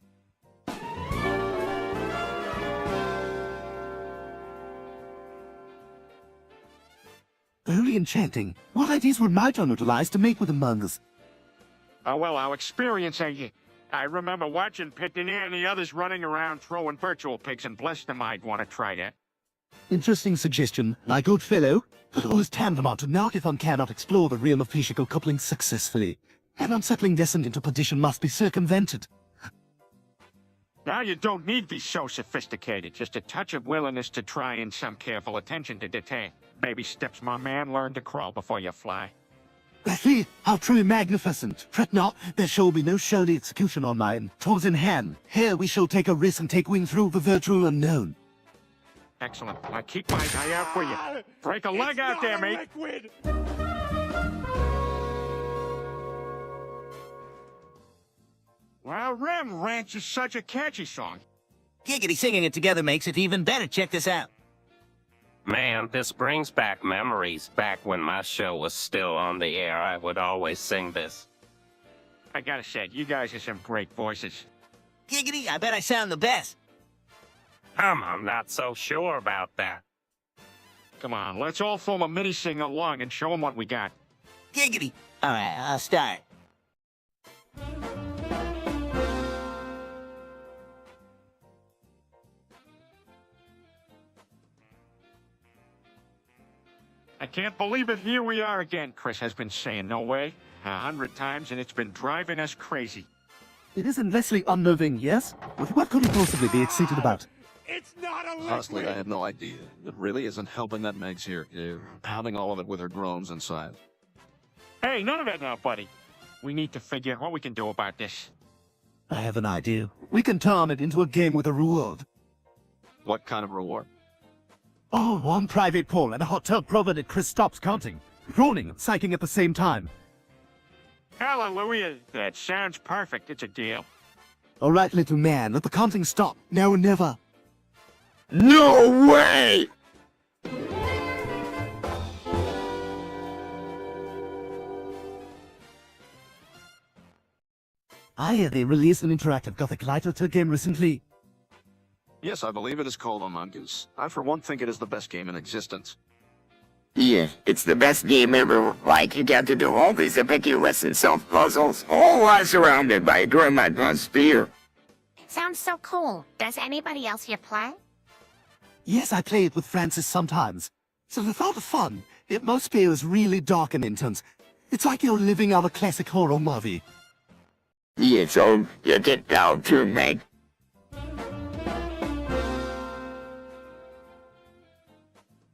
Very enchanting. What ideas would my turn utilize to make with among us? Oh, well, our experience, I remember watching Pitney and the others running around throwing virtual pigs, and bless them, I'd want to try that. Interesting suggestion, my good fellow, but always tantamount to not if one cannot explore the realm of physical coupling successfully. An unsettling descent into perdition must be circumvented. Now you don't need to be so sophisticated, just a touch of willingness to try and some careful attention to detail. Baby steps, my man, learn to crawl before you fly. See, how truly magnificent. Fret not, there shall be no showy execution on mine. Tools in hand, here we shall take a risk and take wing through the virtual unknown. Excellent. I keep my eye out for you. Break a leg out there, mate. Well, Rim Ranch is such a catchy song. Giggity, singing it together makes it even better. Check this out. Man, this brings back memories. Back when my show was still on the air, I would always sing this. I gotta say, you guys have some great voices. Giggity, I bet I sound the best. I'm not so sure about that. Come on, let's all form a mini sing-along and show them what we got. Giggity. All right, I'll start. I can't believe it. Here we are again. Chris has been saying no way 100 times, and it's been driving us crazy. It is endlessly unnerving, yes? But what could he possibly be excited about? It's not a liquid! Honestly, I have no idea. It really isn't helping that Meg's here. You're pounding all of it with her groans and sighs. Hey, none of that now, buddy. We need to figure out what we can do about this. I have an idea. We can turn it into a game with a reward. What kind of reward? Oh, one private poll and a hotel provided Chris stops counting. Groaning and psyching at the same time. Hallelujah. That sounds perfect. It's a deal. All right, little man, let the counting stop. Now or never. No way! I hear they released an interactive Gothic Lighter game recently. Yes, I believe it is called Among Us. I, for one, think it is the best game in existence. Yeah, it's the best game ever. Like, you get to do all these ambiguous and self-puzzles, all while surrounded by a grim atmosphere. Sounds so cool. Does anybody else here play? Yes, I play it with Francis sometimes. So the thought of fun, the atmosphere is really dark and intense. It's like you're living out a classic horror movie. Yeah, so you get down to me.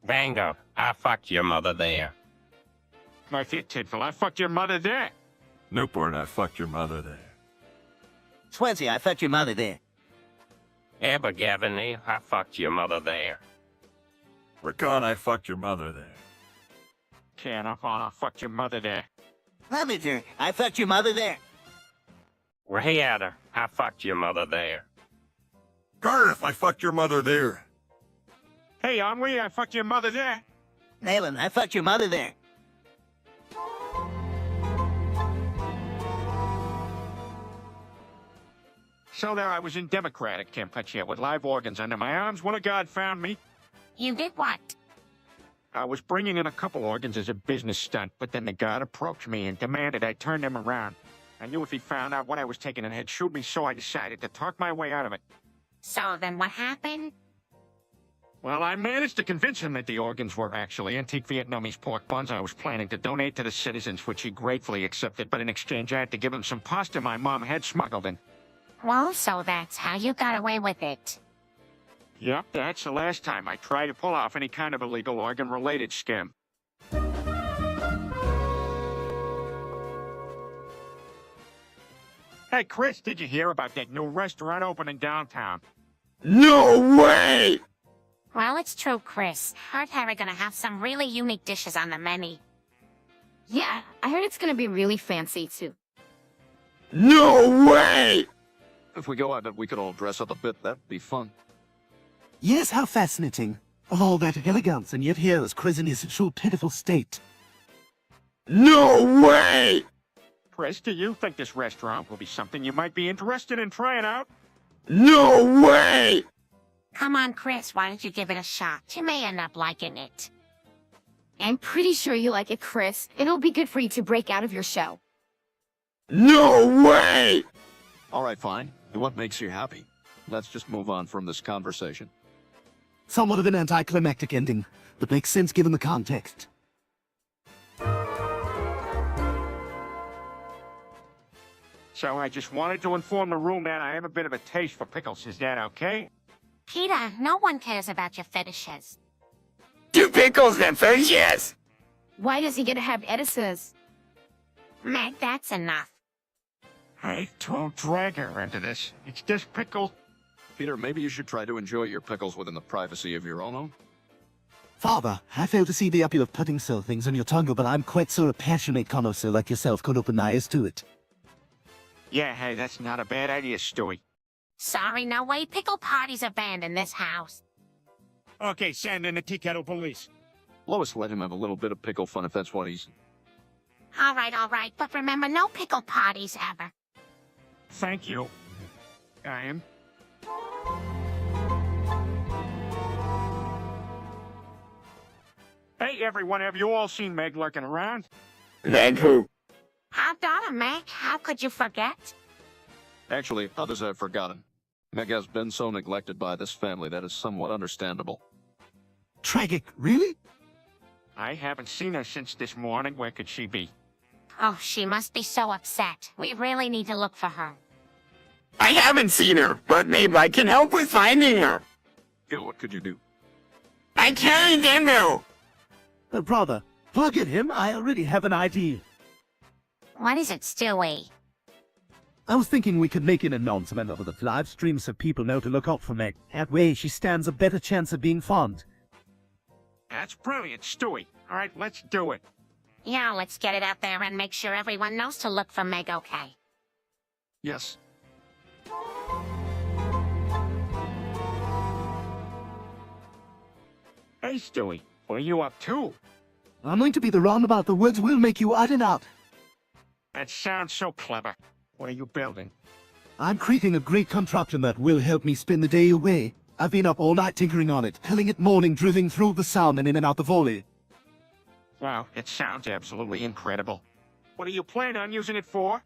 Bango, I fucked your mother there. My feet tidful, I fucked your mother there. Newport, I fucked your mother there. Swansea, I fucked your mother there. Abergavenny, I fucked your mother there. Recon, I fucked your mother there. I fucked your mother there. Lavender, I fucked your mother there. Rayadder, I fucked your mother there. Cardiff, I fucked your mother there. Hey, Onwee, I fucked your mother there. Nayland, I fucked your mother there. So there I was in Democratic Kampuchea with live organs under my arms when a god found me. You did what? I was bringing in a couple organs as a business stunt, but then the god approached me and demanded I turn them around. I knew if he found out what I was taking and had shoot me, so I decided to talk my way out of it. So then what happened? Well, I managed to convince him that the organs were actually antique Vietnamese pork buns I was planning to donate to the citizens, which he gratefully accepted, but in exchange I had to give him some pasta my mom had smuggled in. Well, so that's how you got away with it. Yep, that's the last time I tried to pull off any kind of illegal organ-related scam. Hey, Chris, did you hear about that new restaurant opening downtown? No way! Well, it's true, Chris. Heard Harry gonna have some really unique dishes on the menu. Yeah, I heard it's gonna be really fancy too. No way! If we go, I bet we could all dress up a bit. That'd be fun. Yes, how fascinating. All that elegance, and yet here is Chris in his true pitiful state. No way! Chris, do you think this restaurant will be something you might be interested in trying out? No way! Come on, Chris, why don't you give it a shot? You may end up liking it. I'm pretty sure you like it, Chris. It'll be good for you to break out of your shell. No way! All right, fine. What makes you happy? Let's just move on from this conversation. Somewhat of an anticlimactic ending, but makes sense given the context. So I just wanted to inform the room that I have a bit of a taste for pickles. Is that okay? Peter, no one cares about your fetishes. Two pickles and fish, yes! Why does he get to have Edison's? Meg, that's enough. Hey, don't drag her into this. It's just pickle. Peter, maybe you should try to enjoy your pickles within the privacy of your own home. Father, I fail to see the appeal of putting so things on your tongue, but I'm quite sure a passionate connoisseur like yourself could open eyes to it. Yeah, hey, that's not a bad idea, Stewie. Sorry, no way. Pickle parties are banned in this house. Okay, send in the tea kettle police. Lois, let him have a little bit of pickle fun if that's what he's... All right, but remember, no pickle parties ever. Thank you. I am. Hey, everyone, have you all seen Meg lurking around? Meg who? Our daughter, Meg, how could you forget? Actually, others have forgotten. Meg has been so neglected by this family that is somewhat understandable. Tragic, really? I haven't seen her since this morning. Where could she be? Oh, she must be so upset. We really need to look for her. I haven't seen her, but maybe I can help with finding her. Yeah, what could you do? I can't know. Brother, forget him. I already have an idea. What is it, Stewie? I was thinking we could make an announcement over the live stream so people know to look out for Meg. That way she stands a better chance of being found. That's brilliant, Stewie. All right, let's do it. Yeah, let's get it out there and make sure everyone knows to look for Meg, okay? Yes. Hey, Stewie, what are you up to? I'm going to be the roundabout. The words will make you out and out. That sounds so clever. What are you building? I'm creating a great contraption that will help me spin the day away. I've been up all night tinkering on it, telling it morning, driving through the sound and in and out the volley. Wow, it sounds absolutely incredible. What do you plan on using it for?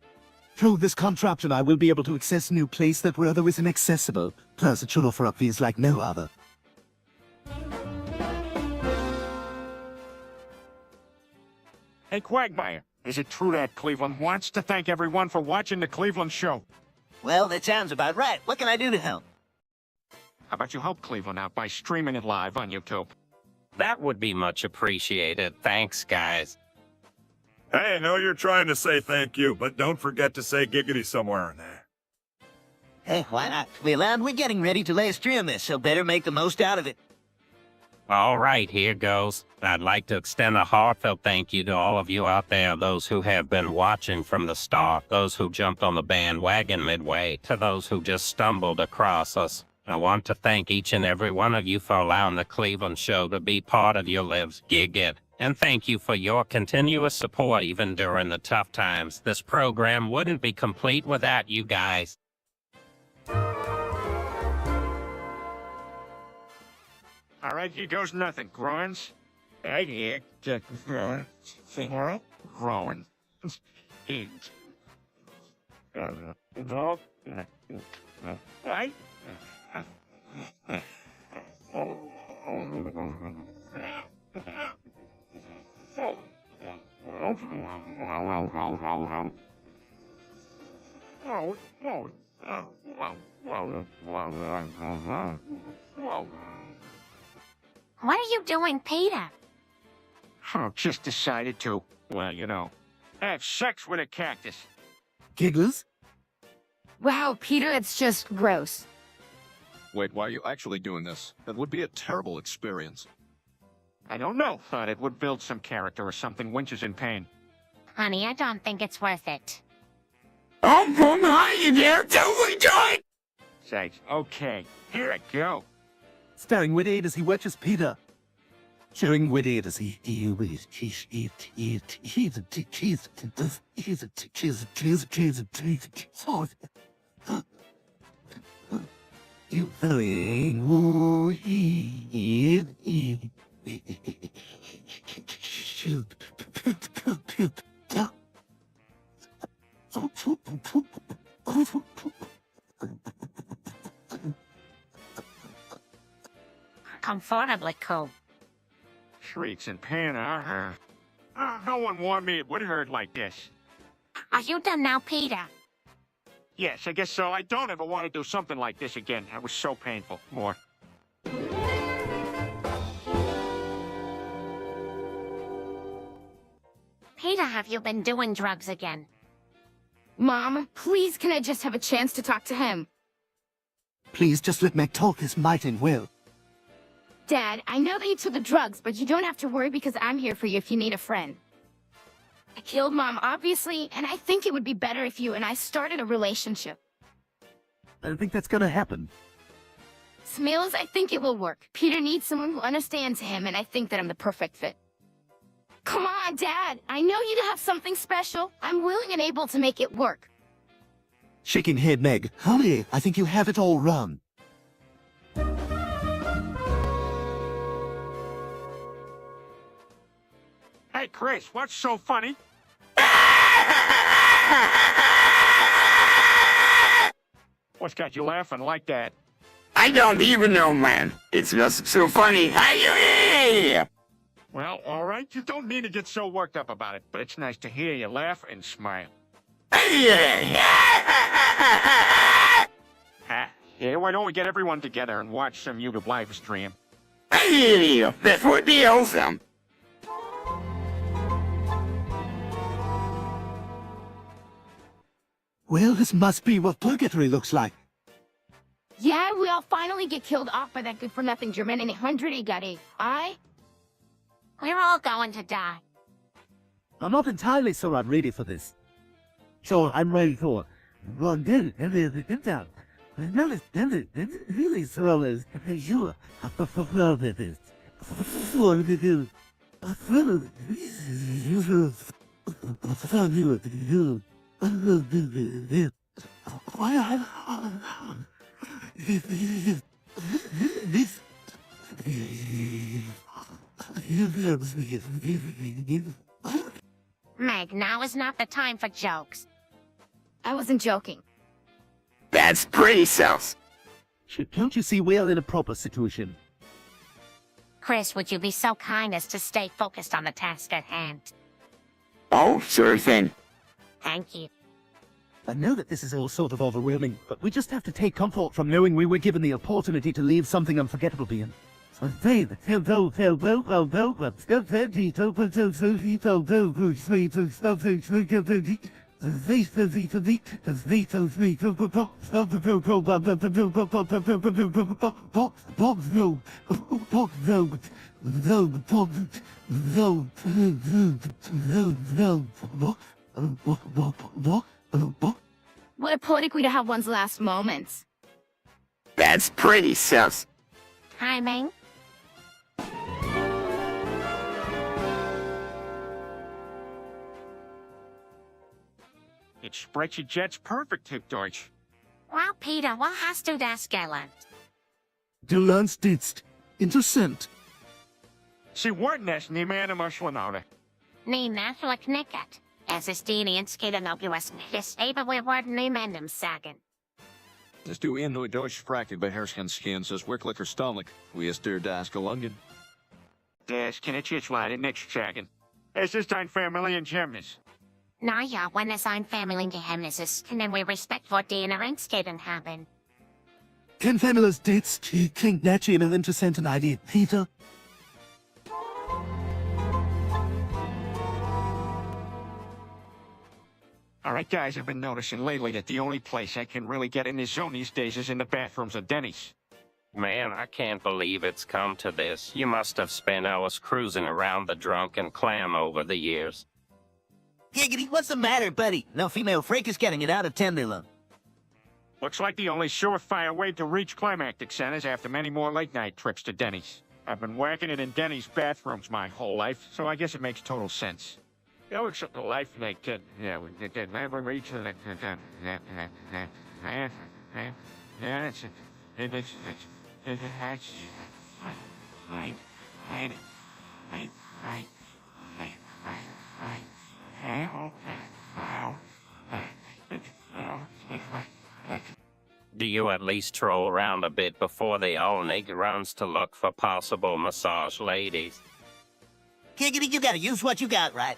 Through this contraption, I will be able to access new places that were otherwise inaccessible. Plus, it should offer up views like no other. Hey, Quagmire, is it true that Cleveland wants to thank everyone for watching the Cleveland show? Well, that sounds about right. What can I do to help? How about you help Cleveland out by streaming it live on YouTube? That would be much appreciated. Thanks, guys. Hey, I know you're trying to say thank you, but don't forget to say giggity somewhere in there. Hey, why not? We're getting ready to live stream this, so better make the most out of it. All right, here goes. I'd like to extend a heartfelt thank you to all of you out there, those who have been watching from the start, those who jumped on the bandwagon midway, to those who just stumbled across us. I want to thank each and every one of you for allowing the Cleveland show to be part of your lives. Gig it. And thank you for your continuous support even during the tough times. This program wouldn't be complete without you guys. All right, here goes nothing. Growins? Right here. Just growing. See her? Growing. Eat. Right? What are you doing, Peter? Oh, just decided to, well, you know, have sex with a cactus. Giggles? Wow, Peter, it's just gross. Wait, why are you actually doing this? That would be a terrible experience. I don't know. Thought it would build some character or something. Winch is in pain. Honey, I don't think it's worth it. Oh, my, you dare totally do it! Sakes. Okay, here I go. Staring witty as he watches Peter. Showing witty as he you Comfortably cool. Shrieks in pain, no one warned me it would hurt like this. Are you done now, Peter? Yes, I guess so. I don't ever want to do something like this again. That was so painful. More. Peter, have you been doing drugs again? Mom, please can I just have a chance to talk to him? Please just let Meg talk his might and will. Dad, I know that you took the drugs, but you don't have to worry because I'm here for you if you need a friend. I killed Mom, obviously, and I think it would be better if you and I started a relationship. I don't think that's gonna happen. Smiles, I think it will work. Peter needs someone who understands him, and I think that I'm the perfect fit. Come on, Dad. I know you have something special. I'm willing and able to make it work. Shaking head, Meg. Honey, I think you have it all wrong. Hey, Chris, what's so funny? What's got you laughing like that? I don't even know, man. It's just so funny. Well, all right, you don't need to get so worked up about it, but it's nice to hear you laugh and smile. Yeah, why don't we get everyone together and watch some YouTube live stream? That would be awesome. Well, this must be what purgatory looks like. Yeah, we all finally get killed off by that good-for-nothing German in 100 Gary. We're all going to die. I'm not entirely sure I'm ready for this. So I'm ready for one day and then get down. Really so as you Meg, now is not the time for jokes. I wasn't joking. That's pretty sus. Don't you see we're in a proper situation? Chris, would you be so kind as to stay focused on the task at hand? Oh, sure thing. Thank you. I know that this is all sort of overwhelming, but we just have to take comfort from knowing we were given the opportunity to leave something unforgettable behind. So What a poetic way to have one's last moments. That's pretty sus. Timing? It spreadsheet jet's perfect, Herr Deutsch. Well, Peter, what hast du das gelernt? Du lernst jetzt. Interessant. Sie wollten es nie mehr emotional. Nee, natürlich nicht. Es ist die einzige Möglichkeit, das eben wir werden niemandem sagen. Das du in nur Deutsch sprachig beherrschen says wirklich verständig. Wie ist der das gelungen? Das kann ich jetzt leider nicht sagen. Es ist ein Familiengeheimnis. Naja, wenn es ein Familiengeheimnis ist, können wir Respekt vor den Einzelnen haben. Ken Family's dates klingt natürlich eine interessante Idee, Peter. Alright guys, I've been noticing lately that the only place I can really get in this zone these days is in the bathrooms of Denny's. Man, I can't believe it's come to this. You must have spent hours cruising around the drunken clam over the years. Giggity, what's the matter, buddy? No female freak is getting it out of Tenderloin. Looks like the only surefire way to reach climactic centers after many more late-night trips to Denny's. I've been whacking it in Denny's bathrooms my whole life, so I guess it makes total sense. It looks like a life like that. Yeah, we did never reach the Do you at least troll around a bit before the old runs to look for possible massage ladies? Giggity, you gotta use what you got, right?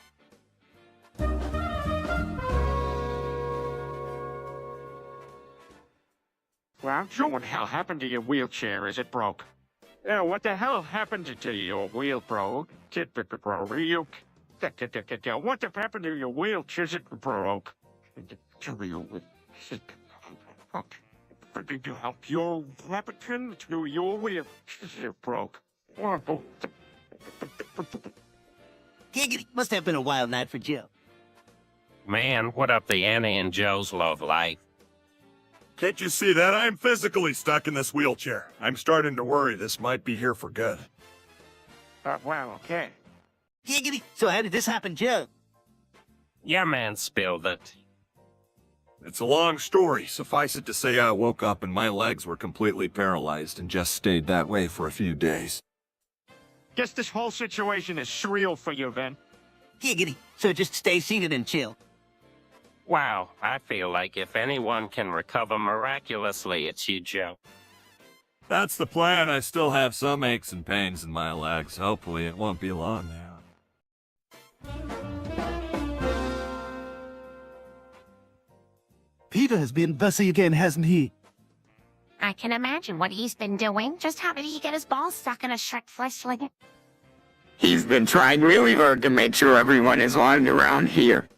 Well, Joe, what the hell happened to your wheelchair? Is it broke? Yeah, what the hell happened to your wheel, bro? What the happened to your wheelchair? Is it broke? Did you help your weapon to your wheel? Is it broke? Giggity, must have been a wild night for Jill. Man, what up the Annie and Joe's love life? Can't you see that? I'm physically stuck in this wheelchair. I'm starting to worry this might be here for good. Well, okay. Giggity, so how did this happen, Joe? Your man spilled it. It's a long story. Suffice it to say I woke up and my legs were completely paralyzed and just stayed that way for a few days. Guess this whole situation is surreal for you, then. Giggity, so just stay seated and chill. Wow, I feel like if anyone can recover miraculously, it's you, Joe. That's the plan. I still have some aches and pains in my legs. Hopefully it won't be long now. Peter has been busy again, hasn't he? I can imagine what he's been doing. Just how did he get his balls stuck in a Shrek fleshling? He's been trying really hard to make sure everyone is lined around here.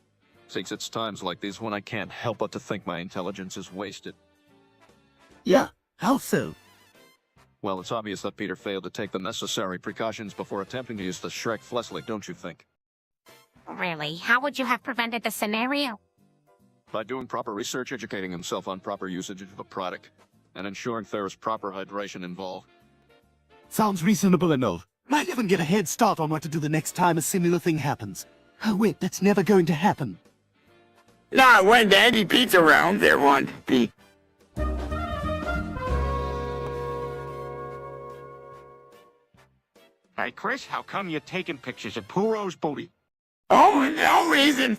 Since it's times like these when I can't help but to think my intelligence is wasted. Yeah, how so? Well, it's obvious that Peter failed to take the necessary precautions before attempting to use the Shrek Fleshlick, don't you think? Really? How would you have prevented the scenario? By doing proper research, educating himself on proper usage of the product, and ensuring there is proper hydration involved. Sounds reasonable enough. Might even get a head start on what to do the next time a similar thing happens. Oh wait, that's never going to happen. Not when Daddy Pete's around, there won't be. Hey, Chris, how come you're taking pictures of Puro's booty? Oh, no reason.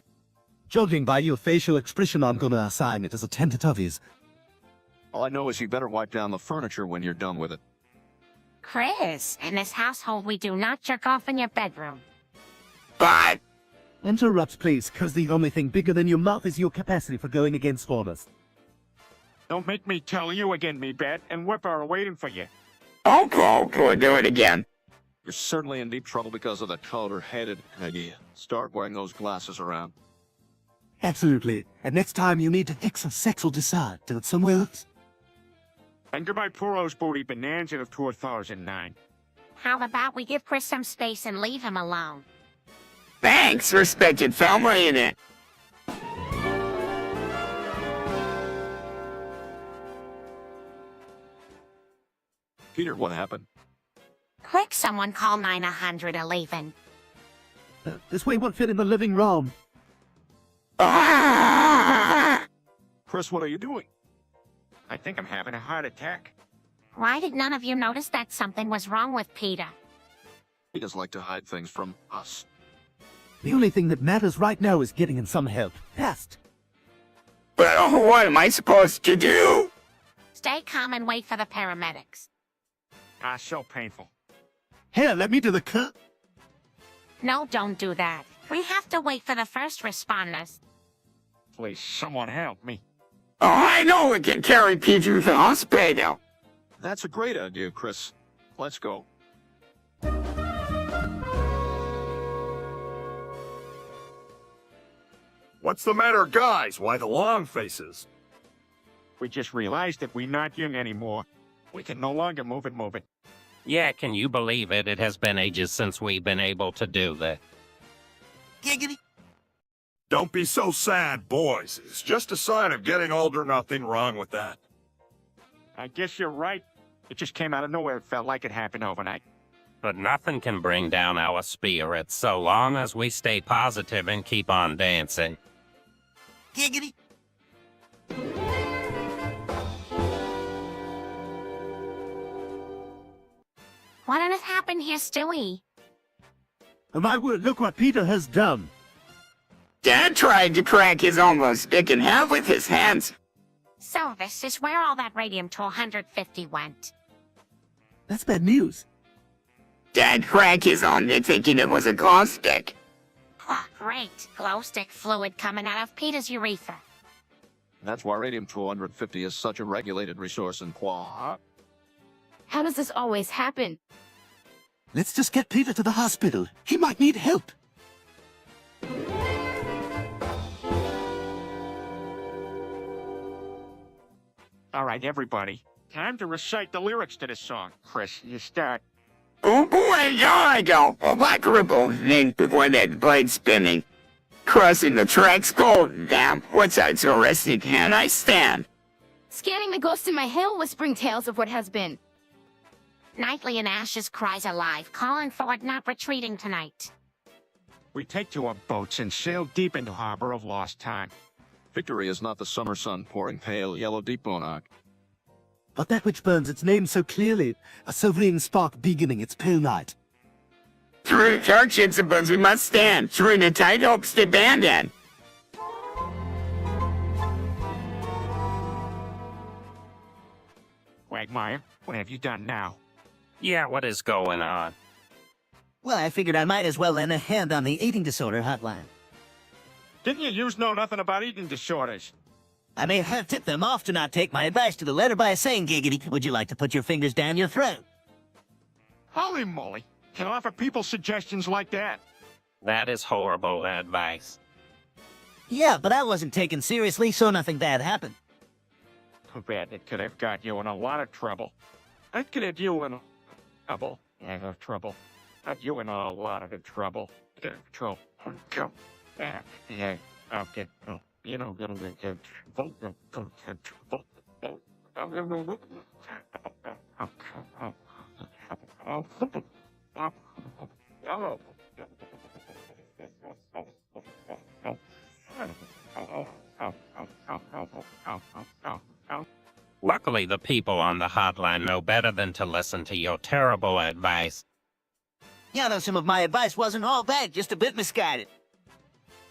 Judging by your facial expression, I'm gonna assign it as a tentative. All I know is you better wipe down the furniture when you're done with it. Chris, in this household, we do not jerk off in your bedroom. But Interrupt, please, cause the only thing bigger than your mouth is your capacity for going against orders. Don't make me tell you again, me bet, and Whipper are waiting for you. oh, cool, do it again. You're certainly in deep trouble because of that color-headed idea. Start wearing those glasses around. Absolutely. And next time you need to fix a sexual decide, do it somewhere else. And goodbye Puro's booty bonanza of 2009. How about we give Chris some space and leave him alone? Thanks, respected family in it. Peter, what happened? Quick, someone call 911. This way won't fit in the living room. Ah! Chris, what are you doing? I think I'm having a heart attack. Why did none of you notice that something was wrong with Peter? He does like to hide things from us. The only thing that matters right now is getting him some help. Fast. But what am I supposed to do? Stay calm and wait for the paramedics. Ah, so painful. Here, let me do the cut. No, don't do that. We have to wait for the first responders. Please, someone help me. Oh, I know we can carry Pete to the hospital. That's a great idea, Chris. Let's go. What's the matter, guys? Why the long faces? We just realized that we're not young anymore. We can no longer move it. Yeah, can you believe it? It has been ages since we've been able to do that. Giggity. Don't be so sad, boys. It's just a sign of getting older. Nothing wrong with that. I guess you're right. It just came out of nowhere. It felt like it happened overnight. But nothing can bring down our spirits so long as we stay positive and keep on dancing. Giggity. What on earth happened here, Stewie? My word, look what Peter has done. Dad tried to crack his almost stick in half with his hands. So this is where all that radium-250 went. That's bad news. Dad cracked his own thinking it was a glow stick. Oh, great. Glow stick fluid coming out of Peter's urethra. That's why radium-250 is such a regulated resource in Qua. How does this always happen? Let's just get Peter to the hospital. He might need help. All right, everybody. Time to recite the lyrics to this song. Chris, you start. Oh boy, here I go. A black ripple named before that blade spinning. Crossing the tracks golden. Damn, what side so resting can I stand? Scanning the ghost in my head, whispering tales of what has been. Nightly in ashes cries alive, calling forward, not retreating tonight. We take to our boats and sail deep into harbor of lost time. Victory is not the summer sun pouring pale yellow deep monarch. But that which burns its name so clearly, a sovereign spark beginning its pale night. Through hardships above we must stand, through the tight hopes to abandon. Quagmire, what have you done now? Yeah, what is going on? Well, I figured I might as well lend a hand on the eating disorder hotline. Didn't you use know nothing about eating disorders? I may have tipped them off to not take my advice to the letter by saying, Giggity, would you like to put your fingers down your throat? Holy moly. Can offer people suggestions like that? That is horrible advice. Yeah, but I wasn't taken seriously, so nothing bad happened. Too bad. It could have got you in a lot of trouble. It could have you in trouble. Yeah, trouble. Got you in a lot of trouble. Trouble. Come. Yeah. Okay. Oh, you know, gonna get trouble. Luckily, the people on the hotline know better than to listen to your terrible advice. You know, some of my advice wasn't all bad, just a bit misguided.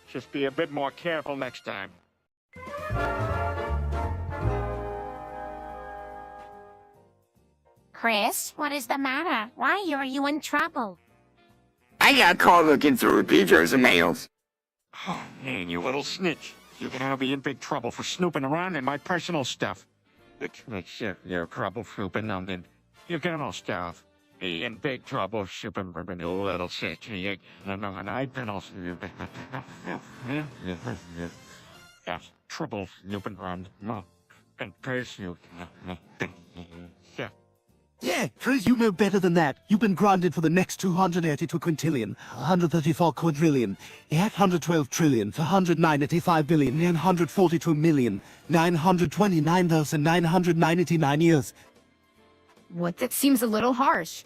Just be a bit more careful next time. Chris, what is the matter? Why are you in trouble? I got caught looking through Peter's mails. Oh, man, you little snitch. You're gonna be in big trouble for snooping around in my personal stuff. You're trouble snooping on it. You're gonna stuff. Be in big trouble snooping, you little snitch. I've been also... Yes, trouble snooping around. And person. Yeah. Yeah, Chris, you know better than that. You've been grounded for the next 282 quintillion, 134 quadrillion, 812 trillion, 495 billion, 942 million, 929,999 years. What? That seems a little harsh.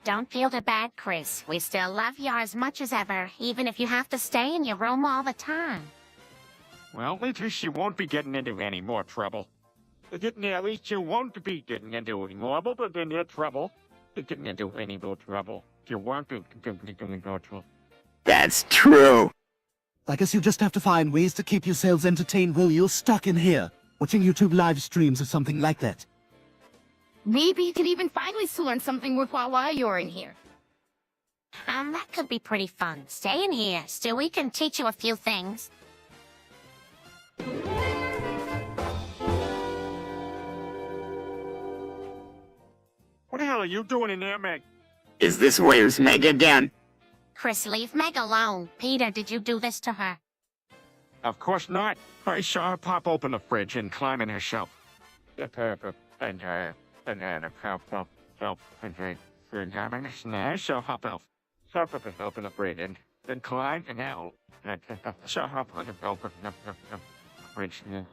Don't feel too bad, Chris. We still love you as much as ever, even if you have to stay in your room all the time. Well, at least you won't be getting into any more trouble. At least you won't be getting into any more trouble. Getting into any more trouble. You won't be getting into any more trouble. That's true. I guess you just have to find ways to keep yourselves entertained while you're stuck in here, watching YouTube live streams or something like that. Maybe you could even find ways to learn something worthwhile while you're in here. That could be pretty fun. Stay in here. Stewie can teach you a few things. What the hell are you doing in there, Meg? Is this where's Meg again? Chris, leave Meg alone. Peter, did you do this to her? Of course not. I saw her pop open the fridge and climb in her shelf. And so hop out. Open the fridge and then climb and out. So hop open the fridge and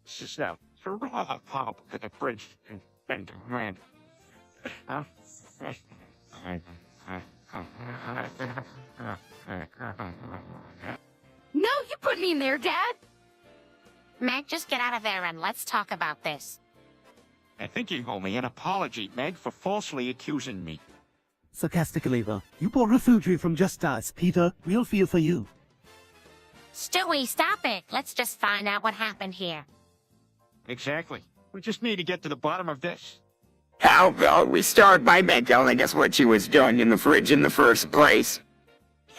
so pop in the fridge and ran. No, you put me in there, Dad. Meg, just get out of there and let's talk about this. I think you owe me an apology, Meg, for falsely accusing me. Sarcastically, though, you bought refugee from Just Us, Peter. We'll feel for you. Stewie, stop it. Let's just find out what happened here. Exactly. We just need to get to the bottom of this. How about we start by Meg telling us what she was doing in the fridge in the first place?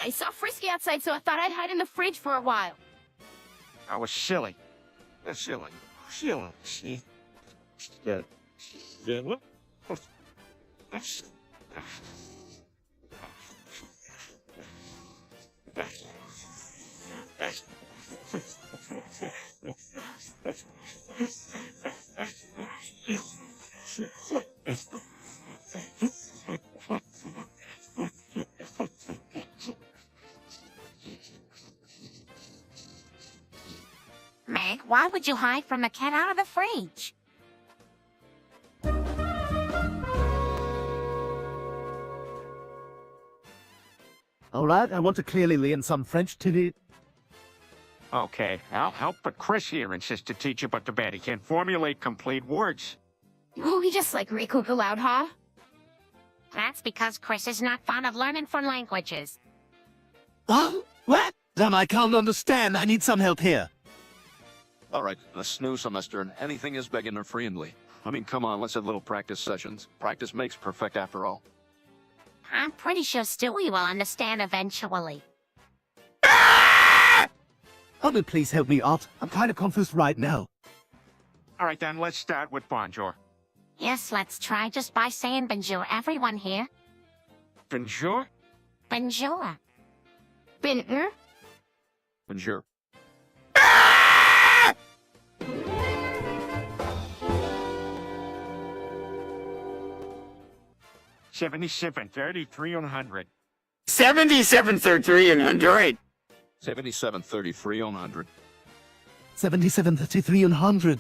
I saw Frisky outside, so I thought I'd hide in the fridge for a while. I was silly. Silly. See? Meg, why would you hide from the cat out of the fridge? All right, I want to clearly learn some French today. Okay, I'll help, but Chris here insists to teach you about the bed. He can't formulate complete words. Oh, we just like Rico aloud, huh? That's because Chris is not fond of learning foreign languages. Oh, what? Then I can't understand. I need some help here. All right, a snooze, mister, and anything is beginner friendly. I mean, come on, let's have little practice sessions. Practice makes perfect after all. I'm pretty sure Stewie will understand eventually. Oh, please help me out. I'm kind of confused right now. All right, then, let's start with bonjour. Yes, let's try just by saying bonjour, everyone here. Bonjour? Bonjour. Binner? Bonjour. 77, 33 on 100. 7733 and 100. 7733 on 100. 77, 33, and 100.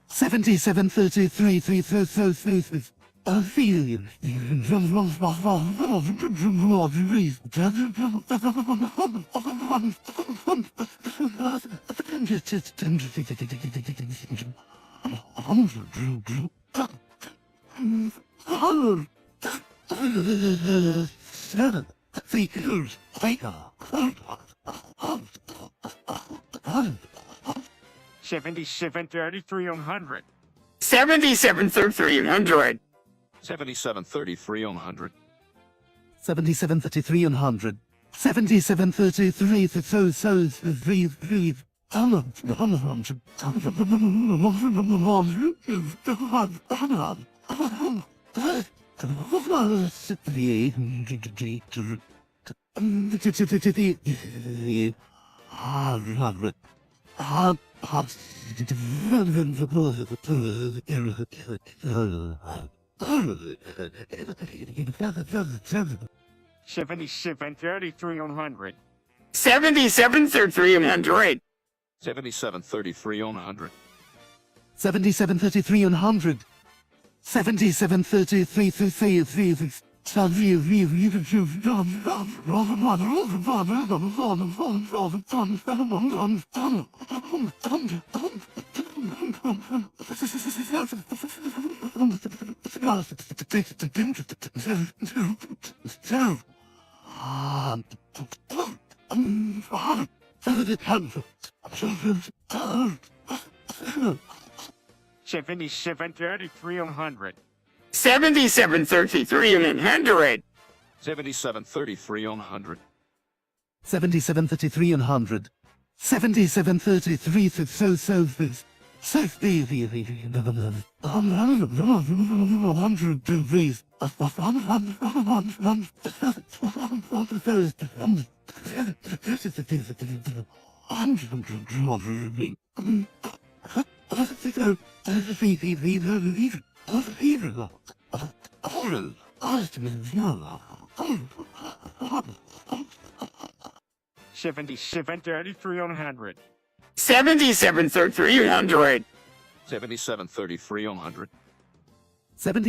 77, 33, 3, 3, 3, 3, 3. $77 33 on 100. 7733 7733 on 100. 7733 on 100. 7733 $77 33 on 100. 7733 100. 7733 on 100. 7733 on 100. 7733 $77 33 on 100. 7733 100. 7733 on 100. 7733 on 100. 7733 $77 33 on 100. 7733 100. 7733 on 100.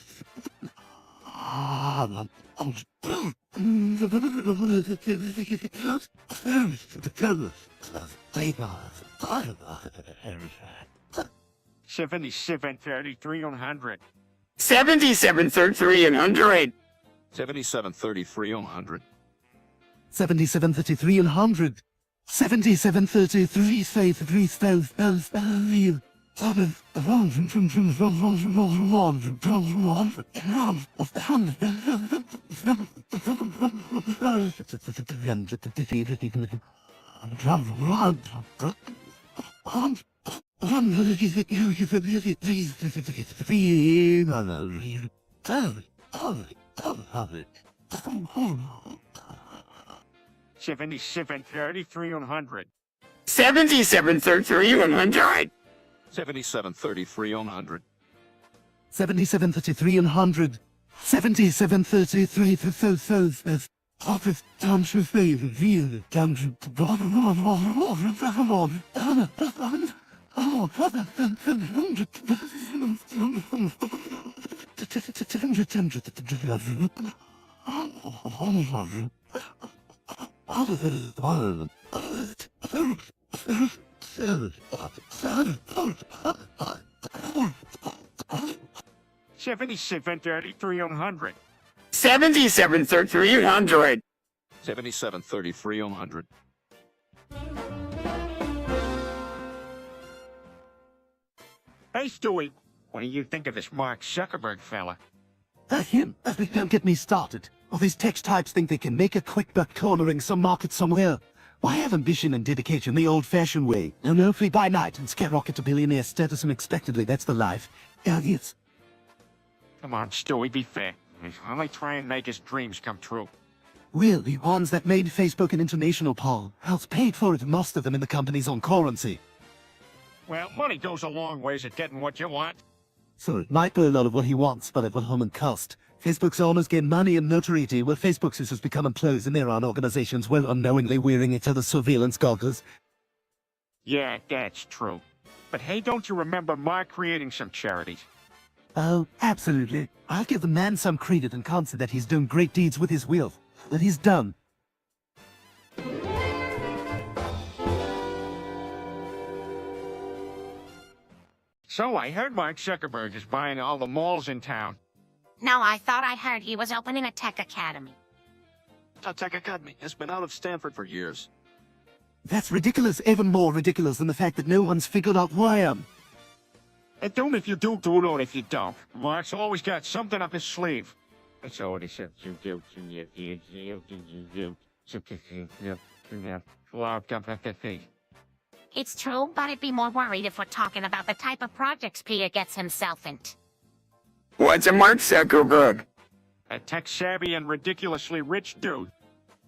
7733 on 100. 7733 $77 33 on 100. 7733 100. 7733 on 100. 7733 on 100. 7733 $77 33 on 100. 7733 100. 7733 on 100. 7733 on 100. 7733 Office down to favor, down to $77 33 on 100. 7733 100. 7733 on 100. Hey, Stewie, what do you think of this Mark Zuckerberg fella? Him. Don't get me started. All these tech types think they can make a quick buck cornering some market somewhere. Why have ambition and dedication the old-fashioned way? No free by night and skyrocket to billionaire status unexpectedly. That's the life. Yes. Come on, Stewie, be fair. He's only trying to make his dreams come true. Well, the ones that made Facebook an international poll. Else paid for it, most of them in the company's own currency. Well, money goes a long ways at getting what you want. So it might be a lot of what he wants, but at what home and cost. Facebook's owners gain money and notoriety, while Facebook users become employees in their own organizations while unknowingly wearing each other's surveillance goggles. Yeah, that's true. But hey, don't you remember Mark creating some charities? Oh, absolutely. I'll give the man some credit and consider that he's done great deeds with his wealth. That he's done. So I heard Mark Zuckerberg is buying all the malls in town. No, I thought I heard he was opening a tech academy. A tech academy has been out of Stanford for years. That's ridiculous, even more ridiculous than the fact that no one's figured out who I am. And do it if you do it if you don't. Mark's always got something up his sleeve. That's all it is. It's true, but I'd be more worried if we're talking about the type of projects Peter gets himself into. What's a Mark Zuckerberg? A tech-savvy and ridiculously rich dude.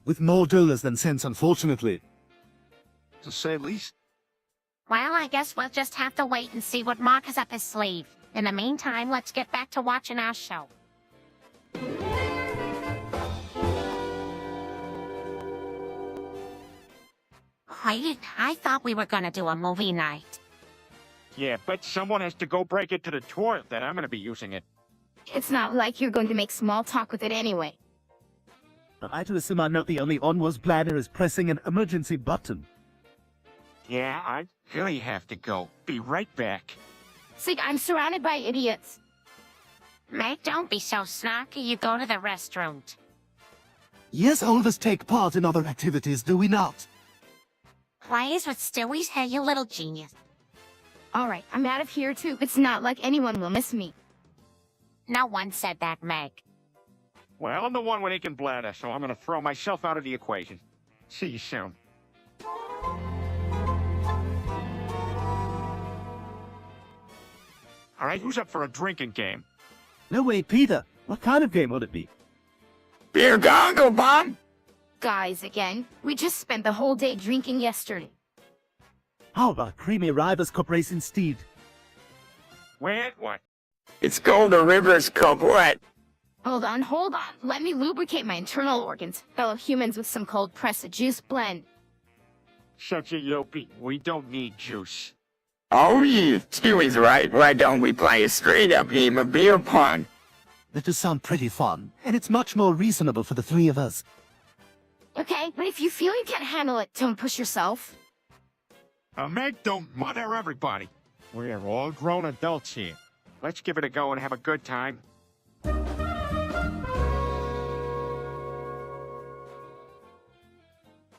With more dollars than sense, unfortunately. To say the least. Well, I guess we'll just have to wait and see what Mark has up his sleeve. In the meantime, let's get back to watching our show. Wait, I thought we were gonna do a movie night. Yeah, but someone has to go break it to the toilet, then I'm gonna be using it. It's not like you're going to make small talk with it anyway. I to assume I'm not the only one whose bladder is pressing an emergency button. Yeah, I really have to go. Be right back. See, I'm surrounded by idiots. Meg, don't be so snarky. You go to the restroom. Yes, all of us take part in other activities, do we not? Plays with Stewie's hair, you little genius. Alright, I'm out of here too. It's not like anyone will miss me. No one said that, Meg. Well, I'm the one with ink and bladder, so I'm gonna throw myself out of the equation. See you soon. Alright, who's up for a drinking game? No way, Peter. What kind of game would it be? Beer goggle bomb? Guys, again, we just spent the whole day drinking yesterday. How about creamy Rivers Cup Race instead? Wait, what? It's Golden River's Couplet. Hold on. Let me lubricate my internal organs, fellow humans with some cold pressed juice blend. Such a yopie. We don't need juice. Oh, yeah, Stewie's right. Why don't we play a straight-up game of beer pong? That does sound pretty fun, and it's much more reasonable for the three of us. Okay, but if you feel you can't handle it, don't push yourself. Meg, don't mother everybody. We're all grown adults here. Let's give it a go and have a good time.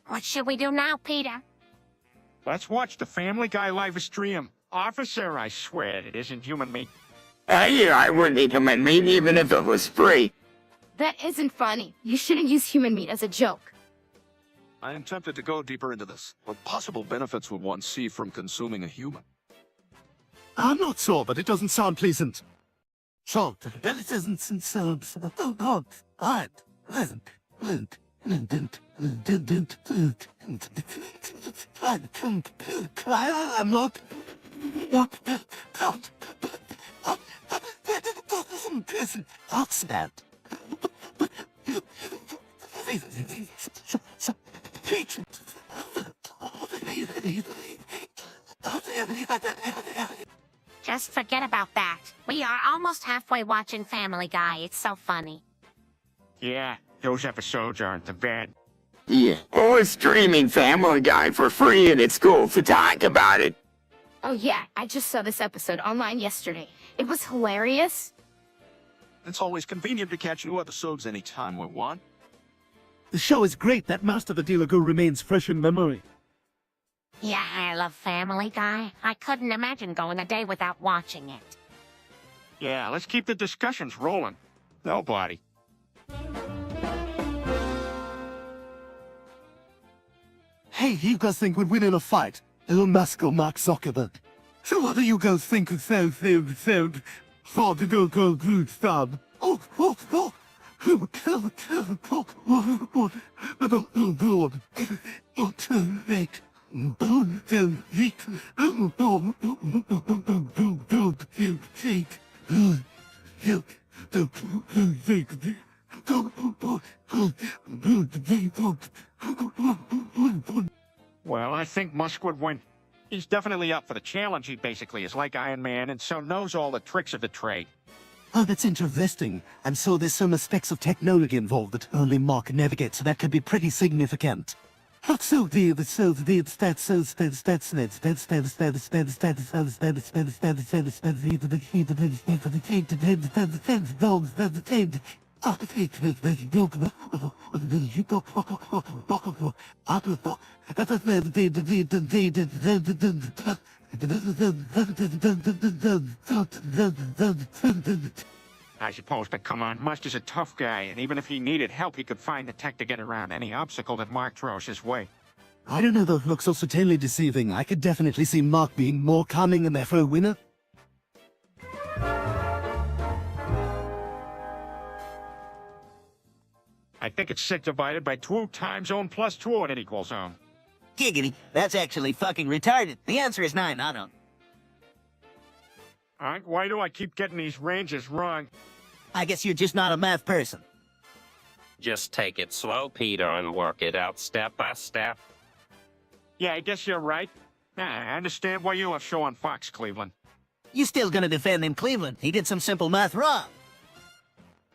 What should we do now, Peter? Let's watch the Family Guy live stream. Officer, I swear it isn't human meat. Yeah, I wouldn't eat human meat even if it was free. That isn't funny. You shouldn't use human meat as a joke. I am tempted to go deeper into this. What possible benefits would one see from consuming a human? I'm not sure, but it doesn't sound pleasant. Sure, but it doesn't sound pleasant. I'm not. What's that? Just forget about that. We are almost halfway watching Family Guy. It's so funny. Yeah, those episodes aren't the bad. Yeah, we're streaming Family Guy for free and it's cool to talk about it. Oh yeah, I just saw this episode online yesterday. It was hilarious. It's always convenient to catch new episodes anytime we want. The show is great. That Master the Dealer Go remains fresh in memory. Yeah, I love Family Guy. I couldn't imagine going a day without watching it. Yeah, let's keep the discussions rolling. Nobody. Hey, you guys think we'd win in a fight? Elon Musk or Mark Zuckerberg? So what do you guys think of for the go good stuff? Well, I think Musk would win. He's definitely up for the challenge. He basically is like Iron Man and so knows all the tricks of the trade. Oh, that's interesting. And so there's some aspects of technology involved that only Mark navigates, so that could be pretty significant. I suppose, but come on, Musk is a tough guy, and even if he needed help, he could find the tech to get around any obstacle that Mark throws his way. I don't know, those look so certainly deceiving. I could definitely see Mark being more cunning and therefore a winner. I think it's 6 divided by 2 times zone plus 2 and it equals zone. Giggity, that's actually fucking retarded. The answer is 9, I don't. Why do I keep getting these ranges wrong? I guess you're just not a math person. Just take it slow, Peter, and work it out step by step. Yeah, I guess you're right. I understand why you have show on Fox, Cleveland. You still gonna defend him, Cleveland? He did some simple math wrong.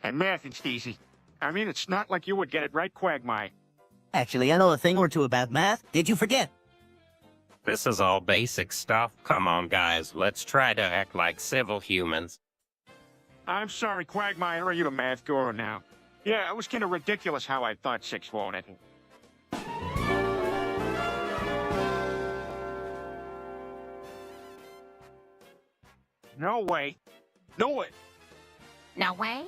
And math, it's easy. I mean, it's not like you would get it right, Quagmire. Actually, I know a thing or two about math. Did you forget? This is all basic stuff. Come on, guys, let's try to act like civil humans. I'm sorry, Quagmire, are you the math guru now? Yeah, it was kind of ridiculous how I thought 6 won it. No way. No way. No way?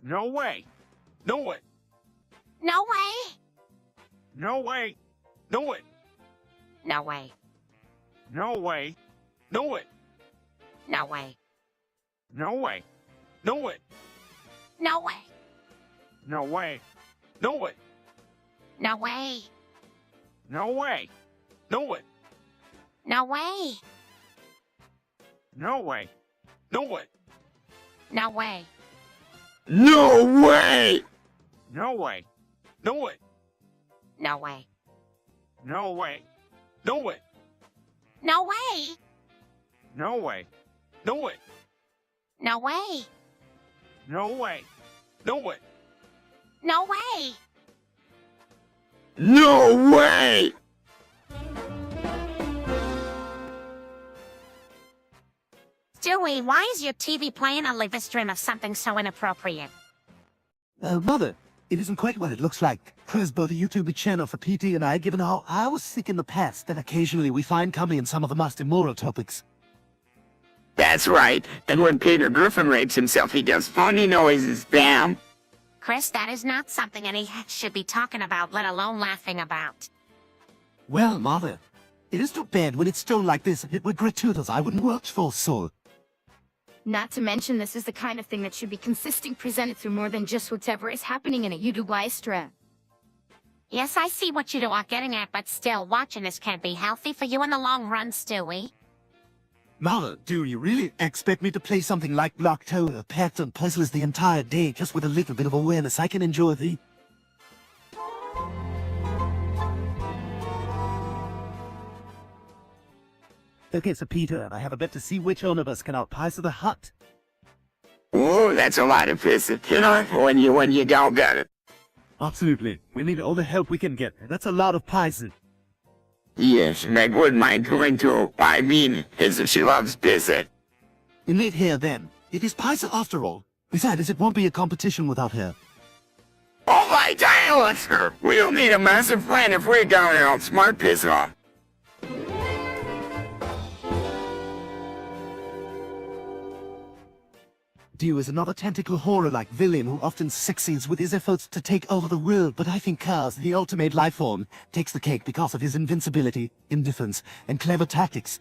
No way. No way. No way? No way. No way. No way. No way. No way. No way. No way. No way. No way. No way. No way. No way. No way. No way. No way. No way. No way. No way. No way! No way. No way. No way. No way. No way. No way. No way. No way. No way. No way. No way. No way. No way! Stewie, why is your TV playing a live stream of something so inappropriate? Mother, it isn't quite what it looks like. Chris built a YouTube channel for PT and I, given how I was sick in the past, that occasionally we find comedy in some of the most immoral topics. That's right. And when Peter Griffin rapes himself, he does funny noises, bam. Chris, that is not something any should be talking about, let alone laughing about. Well, Mother, it is too bad when it's done like this. If it were gratuitous, I wouldn't watch for so. Not to mention, this is the kind of thing that should be consistently presented through more than just whatever is happening in a YouTube live stream. Yes, I see what you are getting at, but still, watching this can't be healthy for you in the long run, Stewie. Mother, do you really expect me to play something like Block Tower, Pets and Puzzles the entire day just with a little bit of awareness I can enjoy the... Okay, so Peter, I have a bet to see which one of us can outpice the hut. Oh, that's a lot of pissing, you know, when you don't get it. Absolutely. We need all the help we can get. That's a lot of pissing. Yes, Meg wouldn't mind going to. I mean, as she loves pissing. You need her then. It is Pisa after all. Besides, it won't be a competition without her. Oh my dialector! We'll need a massive plan if we're going to outsmart piss off. Dio is another tentacle horror-like villain who often succeeds with his efforts to take over the world, but I think Kaz, the ultimate life form, takes the cake because of his invincibility, indifference, and clever tactics.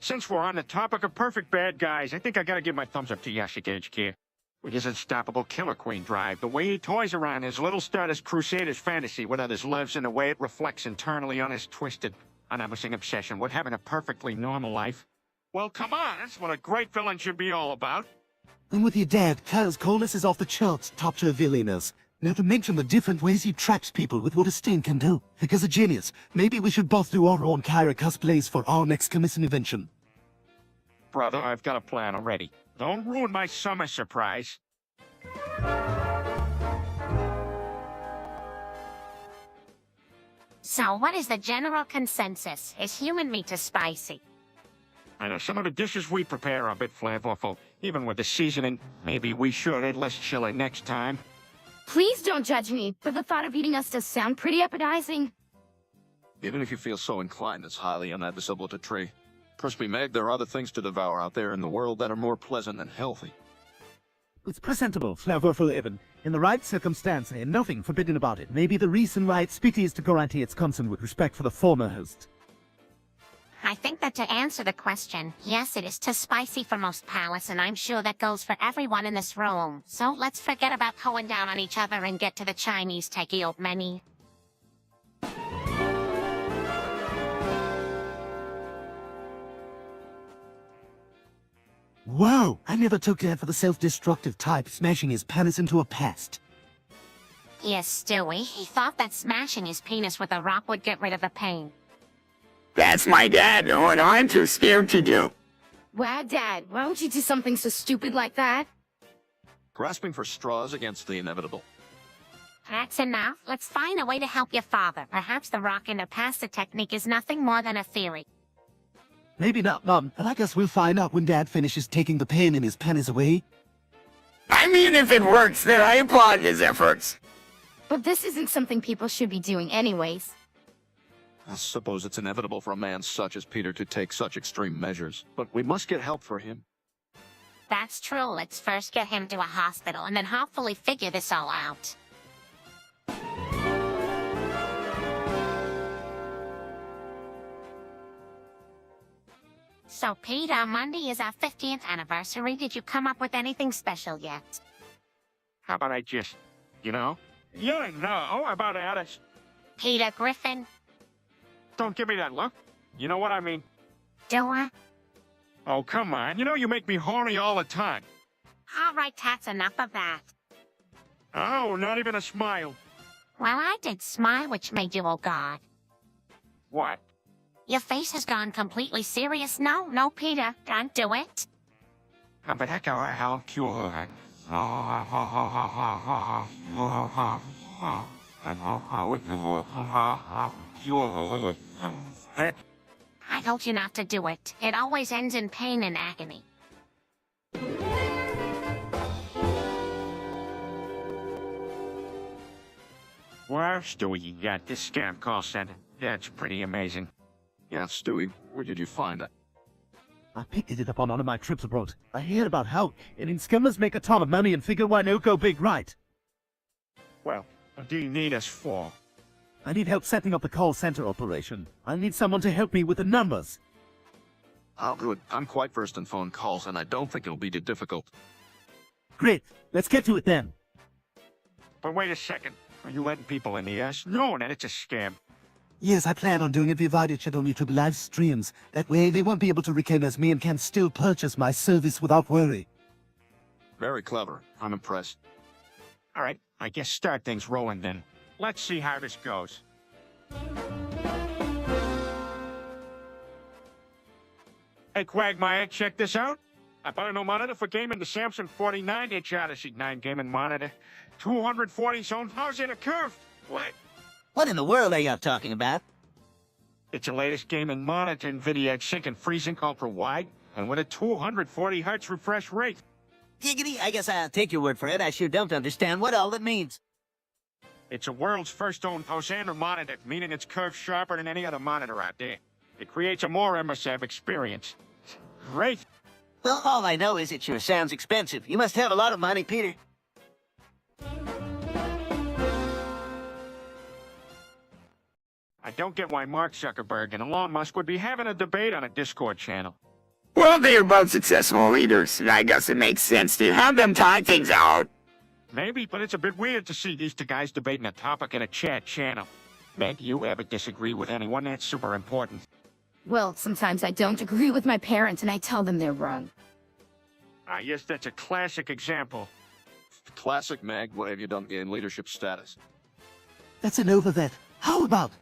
Since we're on the topic of perfect bad guys, I think I gotta give my thumbs up to Yashik HQ. With his unstoppable Killer Queen drive, the way he toys around his little Stardust Crusader's fantasy with others lives and the way it reflects internally on his twisted, unambiguous obsession with having a perfectly normal life. Well, come on, that's what a great villain should be all about. And with your dad, Kyle's coolness is off the charts, top tier villainous. Not to mention the different ways he traps people with what a stain can do. Because a genius, maybe we should both do our own Kyra cosplays for our next commission invention. Brother, I've got a plan already. Don't ruin my summer surprise. So what is the general consensus? Is human meat too spicy? I know some of the dishes we prepare are a bit flavorful. Even with the seasoning, maybe we should add less chili next time. Please don't judge me, but the thought of eating us does sound pretty appetizing. Even if you feel so inclined, it's highly unadvisable to tree. Trust me, Meg, there are other things to devour out there in the world that are more pleasant and healthy. It's presentable, flavorful even. In the right circumstance, and nothing forbidden about it. Maybe the reason why it's pity is to guarantee its concern with respect for the former host. I think that to answer the question, yes, it is too spicy for most palates, and I'm sure that goes for everyone in this room. So let's forget about hoeing down on each other and get to the Chinese takeout menu. Whoa! I never took that for the self-destructive type, smashing his penis into a pest. Yes, Stewie, he thought that smashing his penis with a rock would get rid of the pain. That's my dad, and I'm too scared to do. Wow, Dad, why would you do something so stupid like that? Grasping for straws against the inevitable. That's enough. Let's find a way to help your father. Perhaps the rock in the pasta technique is nothing more than a theory. Maybe not, Mom, but I guess we'll find out when Dad finishes taking the pain in his penis away. I mean, if it works, then I applaud his efforts. But this isn't something people should be doing anyways. I suppose it's inevitable for a man such as Peter to take such extreme measures, but we must get help for him. That's true. Let's first get him to a hospital and then hopefully figure this all out. So, Peter, Monday is our 50th anniversary. Did you come up with anything special yet? How about I just, yeah, no, about Alice. Peter Griffin? Don't give me that look. You know what I mean? Do I? Oh, come on. You know you make me horny all the time. All right, that's enough of that. Oh, not even a smile. Well, I did smile, which made you, oh God. What? Your face has gone completely serious. No, Peter, don't do it. But how cute. I told you not to do it. It always ends in pain and agony. Well, Stewie, you got this scam call center. That's pretty amazing. Yeah, Stewie, where did you find that? I picked it up on one of my trips abroad. I heard about how in scammers make a ton of money and figure why no go big, right? Well, what do you need us for? I need help setting up the call center operation. I need someone to help me with the numbers. I'll do it. I'm quite versed in phone calls, and I don't think it'll be too difficult. Great, let's get to it then. But wait a second. Are you letting people in the ass? No, that it's a scam. Yes, I plan on doing it via video chat on YouTube live streams. That way they won't be able to recognize me and can still purchase my service without worry. Very clever. I'm impressed. All right, I guess start things rolling then. Let's see how this goes. Hey, Quagmire, check this out. I bought a new monitor for gaming, the Samsung 49-inch Odyssey 9 gaming monitor. 240 zones, how's it a curve? What? What in the world are you talking about? It's the latest gaming monitor, NVIDIA Sync and FreeSync Ultra Wide, and with a 240 Hz refresh rate. Giggity, I guess I'll take your word for it. I sure don't understand what all it means. It's the world's first owned Hosander monitor, meaning it's curved sharper than any other monitor out there. It creates a more immersive experience. Great. Well, all I know is it sure sounds expensive. You must have a lot of money, Peter. I don't get why Mark Zuckerberg and Elon Musk would be having a debate on a Discord channel. Well, they're both successful leaders, and I guess it makes sense to have them tie things out. Maybe, but it's a bit weird to see these two guys debating a topic in a chat channel. Meg, you ever disagree with anyone? That's super important. Well, sometimes I don't agree with my parents and I tell them they're wrong. Yes, that's a classic example. Classic, Meg. What have you done to gain leadership status? That's an over that. How about,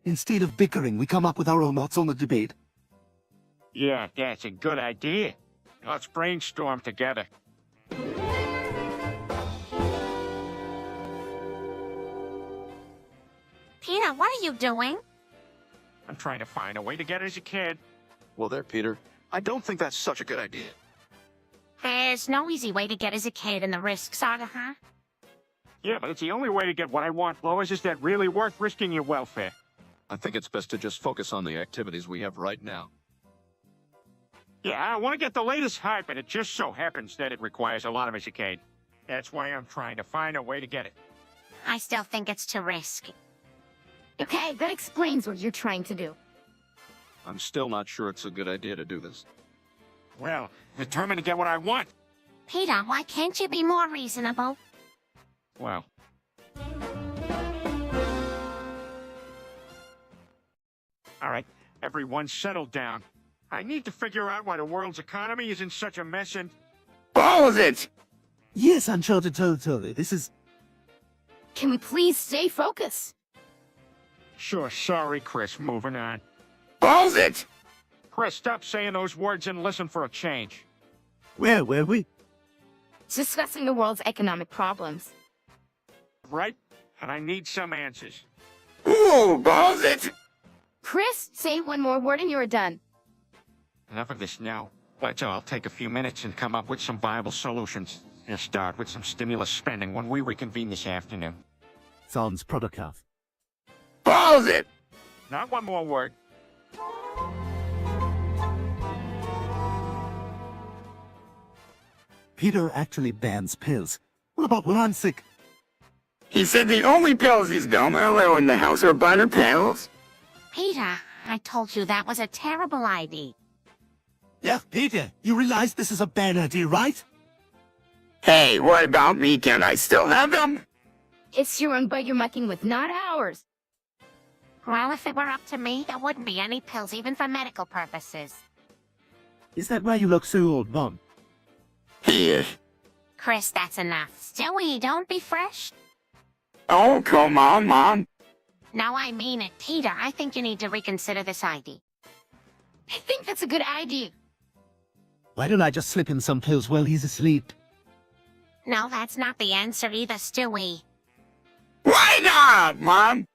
instead of bickering, we come up with our own thoughts on the debate? Yeah, that's a good idea. Let's brainstorm together. Peter, what are you doing? I'm trying to find a way to get it as a kid. Well, there, Peter. I don't think that's such a good idea. There's no easy way to get as a kid in the Risk Saga, huh? Yeah, but it's the only way to get what I want, Lois. Is that really worth risking your welfare? I think it's best to just focus on the activities we have right now. Yeah, I want to get the latest hype, and it just so happens that it requires a lot of Medicaid. That's why I'm trying to find a way to get it. I still think it's too risky. Okay, that explains what you're trying to do. I'm still not sure it's a good idea to do this. Well, determined to get what I want. Peter, why can't you be more reasonable? Well. All right, everyone settle down. I need to figure out why the world's economy is in such a mess and... Balls it! Yes, Uncharted territory. This is... Can we please stay focused? Sure, sorry, Chris, moving on. Balls it! Chris, stop saying those words and listen for a change. Where were we? Discussing the world's economic problems. Right? And I need some answers. Ooh, balls it! Chris, say one more word and you're done. Enough of this now. Let's all take a few minutes and come up with some viable solutions. We'll start with some stimulus spending when we reconvene this afternoon. Sounds productive. Balls it! Not one more word. Peter actually bans pills. What about when I'm sick? He said the only pills he's gonna allow in the house are butter pills. Peter, I told you that was a terrible idea. Yeah, Peter, you realize this is a bad idea, right? Hey, what about me? Can I still have them? It's your own butt you're mucking with, not ours. Well, if it were up to me, there wouldn't be any pills even for medical purposes. Is that why you look so old, Mom? Here. Chris, that's enough. Stewie, don't be fresh. Oh, come on, Mom. No, I mean it. Peter, I think you need to reconsider this idea. I think that's a good idea. Why don't I just slip him some pills while he's asleep? No, that's not the answer either, Stewie. Why not, Mom?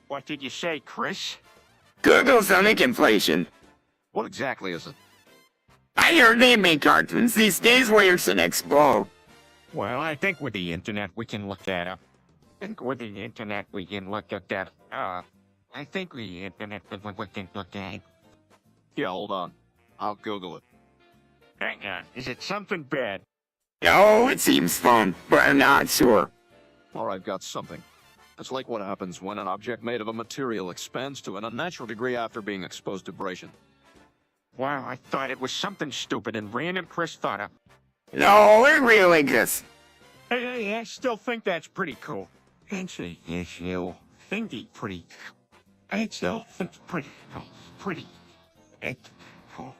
What did you say, Chris? Google Sonic inflation. What exactly is it? I heard they make cartoons these days where it's an expo. Well, I think with the internet we can look that up. I think with the internet we can look at that. I think with the internet we can look at. Yeah, hold on. I'll Google it. Hang on, is it something bad? Oh, it seems fun, but I'm not sure. Or I've got something. It's like what happens when an object made of a material expands to an unnatural degree after being exposed to abrasion. Wow, I thought it was something stupid and random Chris thought of. No, it really just... Hey, I still think that's pretty cool. Actually, yes, you think it's pretty. I still think it's pretty. Pretty. Cool.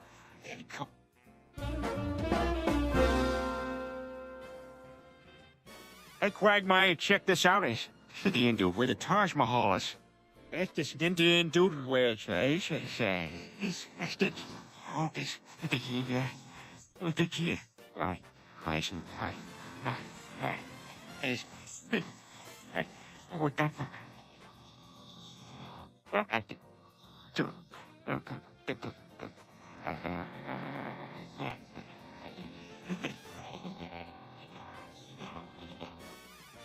Hey, Quagmire, check this out. It's the Indian dude where the Taj Mahal is. That's this Indian dude where it's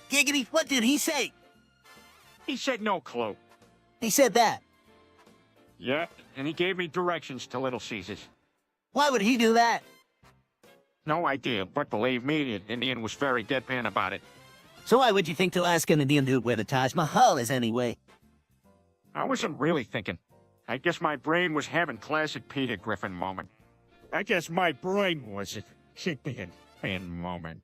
Giggity, what did he say? He said no clue. He said that. Yeah, and he gave me directions to Little Caesars. Why would he do that? No idea, but believe me, the Indian was very deadpan about it. So why would you think to ask an Indian dude where the Taj Mahal is anyway? I wasn't really thinking. I guess my brain was having classic Peter Griffin moment. I guess my brain was a Griffin moment.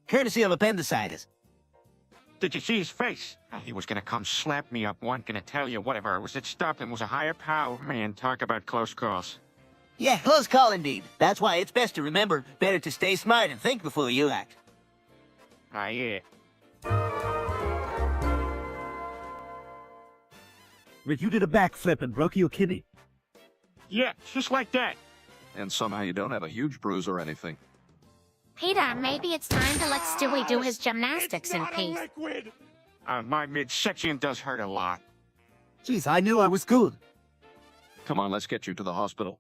Courtesy of appendicitis. Did you see his face? He was gonna come slap me up, one gonna tell you whatever it was that stopped him was a higher power. Man, talk about close calls. Yeah, close call indeed. That's why it's best to remember, better to stay smart and think before you act. Yeah. Rick, you did a backflip and broke your kidney. Yeah, just like that. And somehow you don't have a huge bruise or anything. Peter, maybe it's time to let Stewie do his gymnastics in peace. My midsection does hurt a lot. Jeez, I knew I was good. Come on, let's get you to the hospital.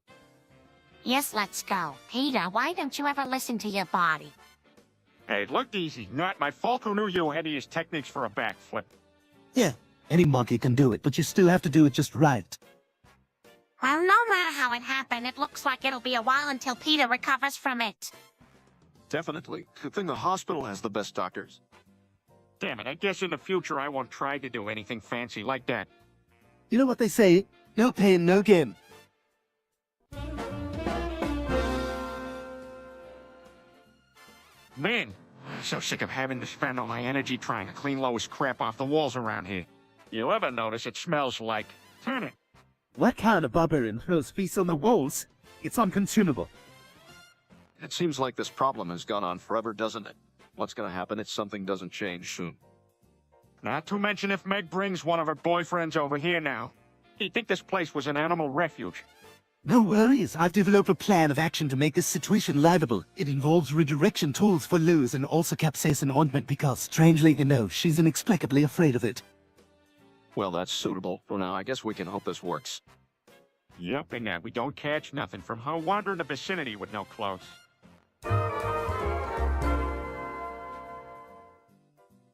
Yes, let's go. Peter, why don't you ever listen to your body? Hey, it looked easy. Not my fault. Who knew you had to use techniques for a backflip? Yeah, any monkey can do it, but you still have to do it just right. Well, no matter how it happened, it looks like it'll be a while until Peter recovers from it. Definitely. Good thing the hospital has the best doctors. Damn it, I guess in the future I won't try to do anything fancy like that. You know what they say? No pain, no gain. Man, I'm so sick of having to spend all my energy trying to clean lowest crap off the walls around here. You ever notice it smells like... Turn it. What kind of barbarian throws feasts on the walls? It's unconsumable. It seems like this problem has gone on forever, doesn't it? What's gonna happen if something doesn't change soon? Not to mention if Meg brings one of her boyfriends over here now. He'd think this place was an animal refuge. No worries, I've developed a plan of action to make this situation livable. It involves redirection tools for Luz and also capsaicin ointment because, strangely enough, she's inexplicably afraid of it. Well, that's suitable. For now, I guess we can hope this works. Yep, and that we don't catch nothing from her wandering the vicinity with no clothes.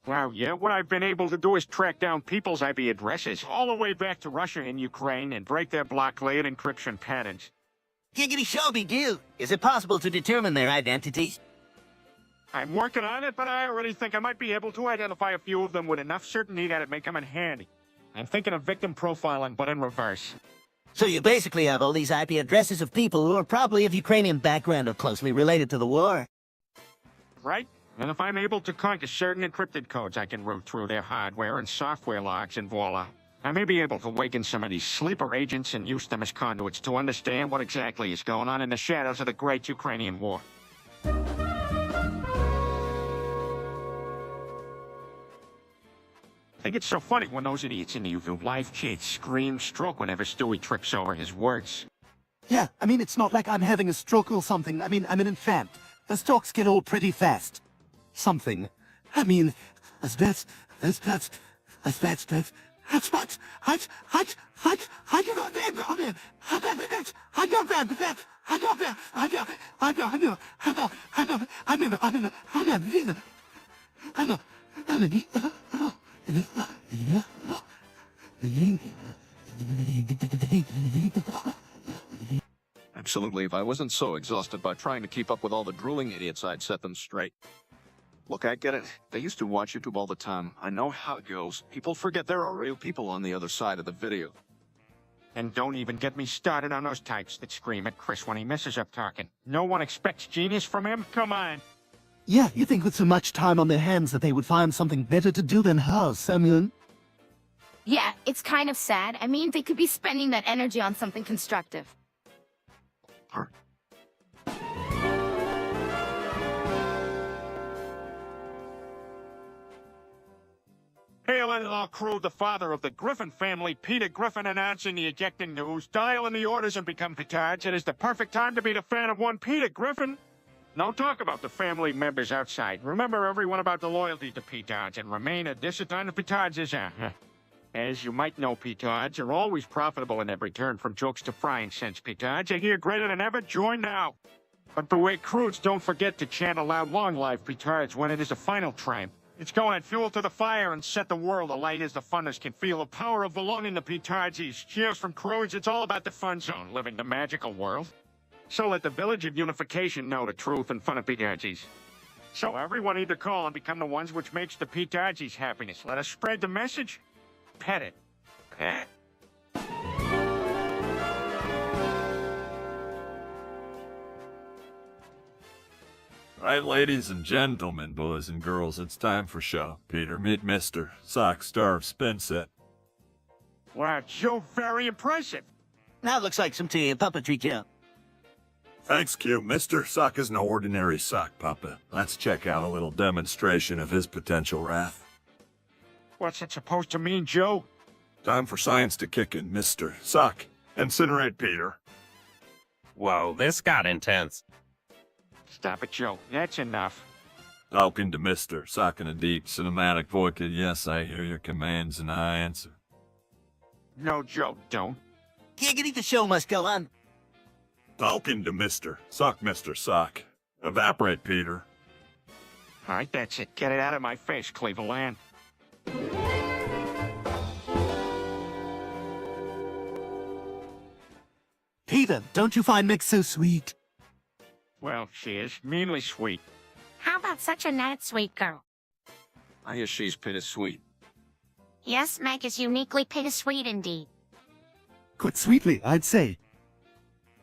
Wow, yeah, what I've been able to do is track down people's IP addresses all the way back to Russia and Ukraine and break their block-layered encryption patterns. Giggity show me, do. Is it possible to determine their identities? I'm working on it, but I already think I might be able to identify a few of them with enough certainty that it may come in handy. I'm thinking of victim profiling, but in reverse. So you basically have all these IP addresses of people who are probably of Ukrainian background or closely related to the war. Right? And if I'm able to conquer certain encrypted codes, I can root through their hardware and software logs, and voila. I may be able to awaken some of these sleeper agents and use them as conduits to understand what exactly is going on in the shadows of the Great Ukrainian War. I think it's so funny when those idiots in the UV life kids scream stroke whenever Stewie trips over his words. Yeah, I mean, it's not like I'm having a stroke or something. I mean, I'm an infant. The strokes get old pretty fast. Something. I mean, that's what Absolutely, if I wasn't so exhausted by trying to keep up with all the drooling idiots, I'd set them straight. Look, I get it. They used to watch YouTube all the time. I know how it goes. People forget there are real people on the other side of the video. And don't even get me started on those types that scream at Chris when he messes up talking. No one expects genius from him? Come on. Yeah, you think with so much time on their hands that they would find something better to do than her, Samuel? Yeah, it's kind of sad. I mean, they could be spending that energy on something constructive. Hail and all crew, the father of the Griffin family, Peter Griffin, announcing the ejecting news. Dial in the orders and become petards. It is the perfect time to be the fan of one Peter Griffin. No talk about the family members outside. Remember everyone about the loyalty to petards and remain a dissident of petards is As you might know, petards are always profitable in every turn from jokes to frying sense. Petards are here greater than ever. Join now. But beware, Croods, don't forget to chant aloud long live petards when it is a final triumph. It's going to add fuel to the fire and set the world alight as the funners can feel the power of belonging to petardsies. Cheers from Croods. It's all about the fun zone, living the magical world. So let the Village of Unification know the truth and fun of petardsies. So everyone either call and become the ones which makes the Pitaji's happiness. Let us spread the message. Pet it. Pet. Right, ladies and gentlemen, boys and girls, it's time for show. Peter, meet Mr. Sock, star of Spin Set. Wow, Joe, very impressive. Now looks like some tea and puppetry job. Thanks, Q. Mr. Sock is no ordinary sock puppet. Let's check out a little demonstration of his potential wrath. What's it supposed to mean, Joe? Time for science to kick in, Mr. Sock. Incinerate Peter. Whoa, this got intense. Stop it, Joe. That's enough. Talking to Mr. Sock in a deep cinematic voice. Yes, I hear your commands and I answer. No, Joe, don't. Giggity, the show must go on. Talking to Mr. Sock. Evaporate, Peter. All right, that's it. Get it out of my face, Cleveland. Peter, don't you find Meg so sweet? Well, she is meanly sweet. How about such a nice, sweet girl? I hear she's pretty sweet. Yes, Meg is uniquely sweet indeed. Quite sweetly, I'd say.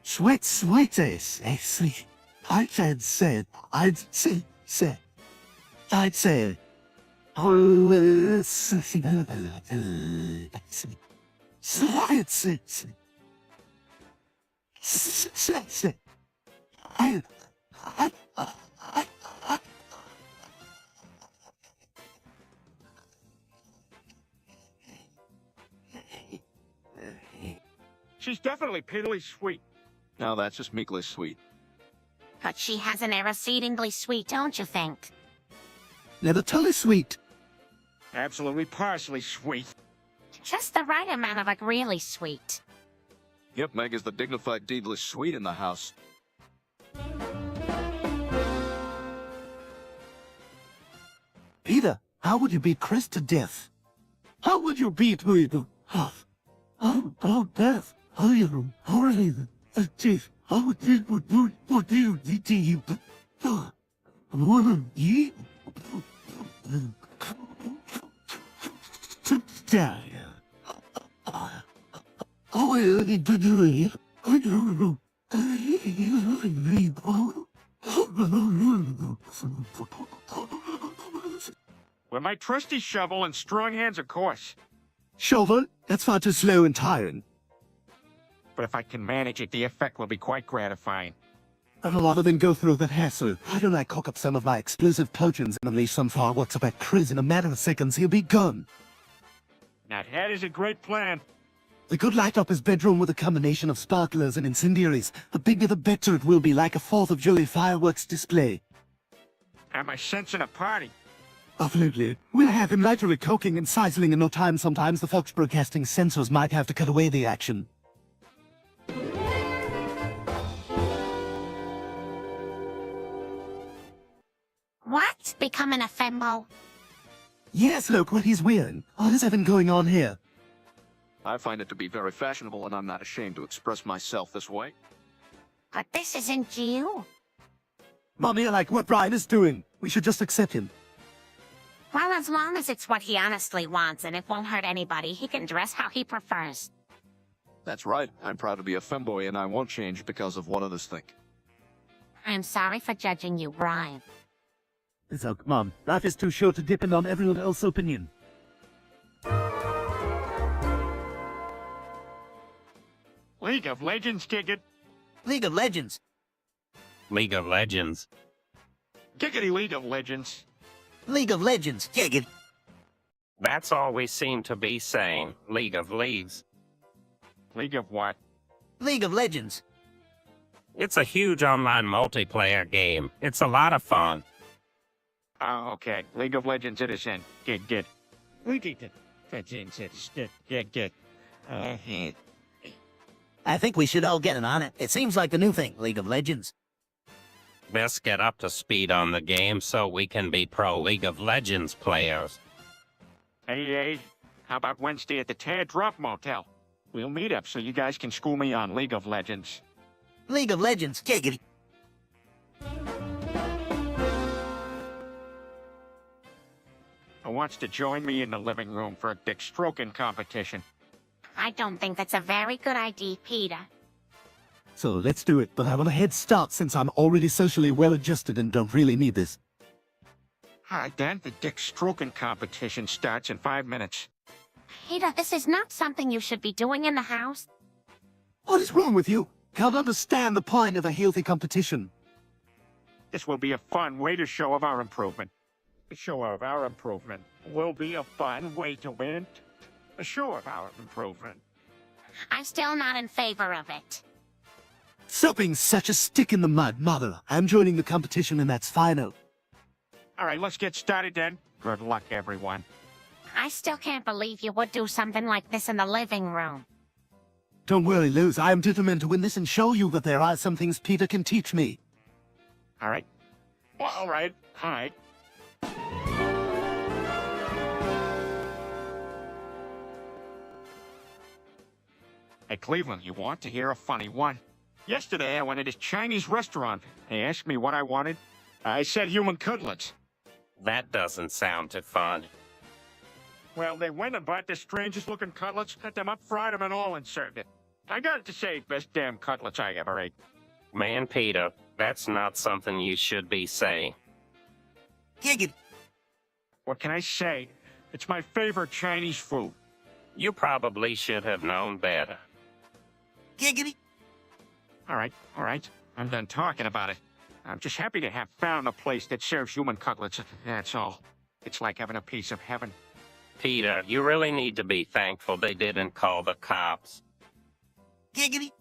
Sweet, sweet, sweet. I'd say. I'd say. Oh, She's definitely piddly sweet. Now that's just meekly sweet. But she has an air exceedingly sweet, don't you think? never totally sweet. Absolutely parsley sweet. Just the right amount of, like, really sweet. Yep, Meg is the dignified, deedless sweet in the house. Peter, how would you beat Chris to death? How would you beat me to death? How you already chief? How would you With my trusty shovel and strong hands, of course. Shovel? That's far too slow and tiring. But if I can manage it, the effect will be quite gratifying. I'd rather than go through that hassle. Why don't I cock up some of my explosive potions and unleash some fireworks about Chris? In a matter of seconds, he'll be gone. Now that is a great plan. We could light up his bedroom with a combination of sparklers and incendiaries. The bigger the better it will be, like a 4th of July fireworks display. Am I sensing a party? Absolutely. We'll have him literally coking and sizzling in no time. Sometimes the Fox Broadcasting censors might have to cut away the action. What? Becoming a fembo? Yes, look what he's wearing. What is even going on here? I find it to be very fashionable, and I'm not ashamed to express myself this way. But this isn't you. Mommy, I like what Brian is doing. We should just accept him. Well, as long as it's what he honestly wants and it won't hurt anybody, he can dress how he prefers. That's right. I'm proud to be a femboy, and I won't change because of what others think. I'm sorry for judging you, Brian. So, come on. Life is too short to depend on everyone else's opinion. League of Legends, Giggit. League of Legends. League of Legends. Giggity League of Legends. League of Legends. Giggity. That's all we seem to be saying. League of Leagues. League of what? League of Legends. It's a huge online multiplayer game. It's a lot of fun. Oh, okay. League of Legends citizen. Get. League of Legends citizen. Get. I think we should all get in on it. It seems like the new thing, League of Legends. Best get up to speed on the game so we can be pro League of Legends players. Hey, how about Wednesday at the Teardrop Motel? We'll meet up so you guys can school me on League of Legends. League of Legends. Giggity. who wants to join me in the living room for a dick stroking competition. I don't think that's a very good idea, Peter. So let's do it, but I want a head start since I'm already socially well adjusted and don't really need this. All right, then. The dick stroking competition starts in 5 minutes. Peter, this is not something you should be doing in the house. What is wrong with you? Can't understand the point of a healthy competition. This will be a fun way to show of our improvement. A show of our improvement will be a fun way to win. A show of our improvement. I'm still not in favor of it. Stop being such a stick in the mud, Mother. I'm joining the competition and that's final. All right, let's get started then. Good luck, everyone. I still can't believe you would do something like this in the living room. Don't worry, Luz. I am determined to win this and show you that there are some things Peter can teach me. All right. Well, all right. Hey, Cleveland, you want to hear a funny one? Yesterday, I went to this Chinese restaurant. They asked me what I wanted. I said human cutlets. That doesn't sound too fun. Well, they went and bought the strangest looking cutlets, cut them up, fried them, and all, and served it. I got to say, best damn cutlets I ever ate. Man, Peter, that's not something you should be saying. Giggity. What can I say? It's my favorite Chinese food. You probably should have known better. Giggity. All right. I'm done talking about it. I'm just happy to have found a place that serves human cutlets. That's all. It's like having a piece of heaven. Peter, you really need to be thankful they didn't call the cops. Giggity.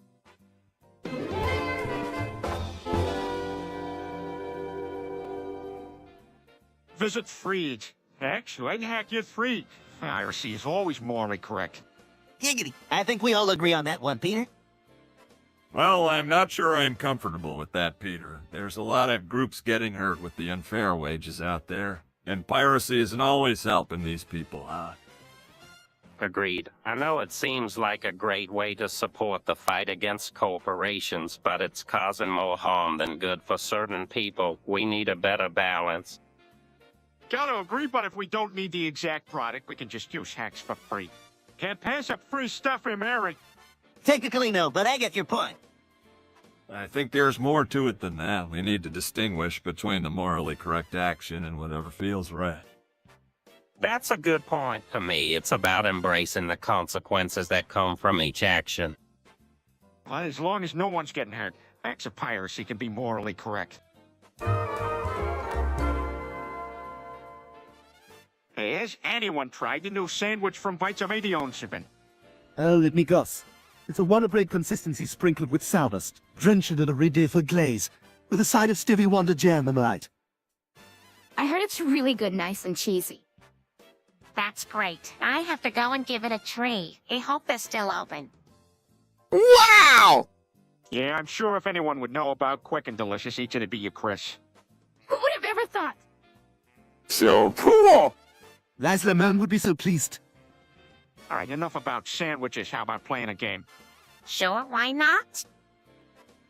Visit Freed. Actually, hack your Freed. Piracy is always morally correct. Giggity. I think we all agree on that one, Peter. Well, I'm not sure I'm comfortable with that, Peter. There's a lot of groups getting hurt with the unfair wages out there, and piracy isn't always helping these people out. Agreed. I know it seems like a great way to support the fight against corporations, but it's causing more harm than good for certain people. We need a better balance. Gotta agree, but if we don't need the exact product, we can just use hacks for free. Can't pass up free stuff in Mary. Technically no, but I get your point. I think there's more to it than that. We need to distinguish between the morally correct action and whatever feels right. That's a good point. To me, it's about embracing the consequences that come from each action. Well, as long as no one's getting hurt, acts of piracy can be morally correct. Hey, has anyone tried the new sandwich from Bites of Adionsibin? Let me guess. It's a Wonder Bread consistency sprinkled with sawdust, drenched in a rediffer glaze, with a side of Stevie Wonder jam and light. I heard it's really good, nice and cheesy. That's great. I have to go and give it a try. I hope they're still open. Wow! Yeah, I'm sure if anyone would know about quick and delicious eats, it'd be you, Chris. Who would have ever thought? So cool! Laszlo Man would be so pleased. All right, enough about sandwiches. How about playing a game? Sure, why not?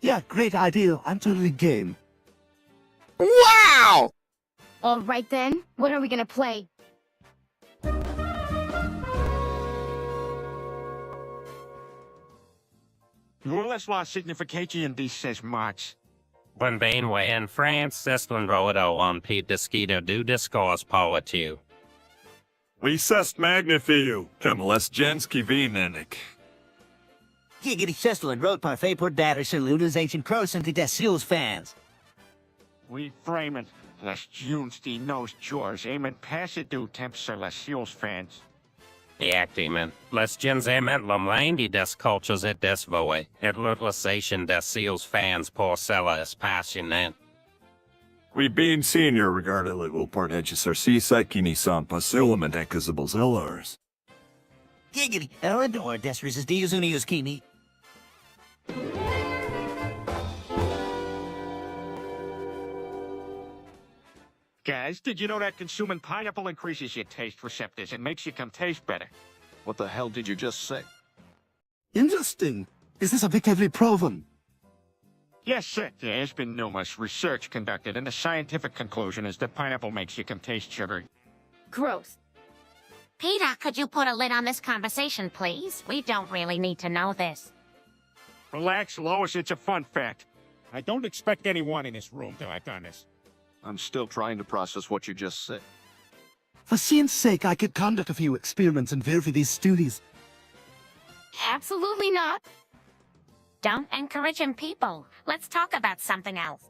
Yeah, great idea. I'm totally game. Wow! All right then, what are we gonna play? Laisse la signification dices march. When Bainway and France Cestlandroido on Pete Disquito do discourse poetu. We sest magnifio, cum les gens qui vinenik. Giggity Cecil and wrote parfait pour datter saludos ancient crows and des seals fans. We frame it. Les Junes die knows George. Amen pass it do temps sur les Seals fans. Actimen, les gens aiment l'omlandi des cultures et des voix, et l'utilisation des seals fans pour cela est passionnant. We being senior regarded legal part edges are seaside kini son pasulament accusable zellars. Giggity Elador des rises dios unius kini. Guys, did you know that consuming pineapple increases your taste receptors and makes you come taste better? What the hell did you just say? Interesting. Is this objectively proven? Yes, sir. There has been numerous research conducted, and the scientific conclusion is that pineapple makes you come taste sugary. Gross. Peter, could you put a lid on this conversation, please? We don't really need to know this. Relax, Lois, it's a fun fact. I don't expect anyone in this room to have done this. I'm still trying to process what you just said. For science sake, I could conduct a few experiments and verify these studies. Absolutely not. Don't encourage him, people. Let's talk about something else.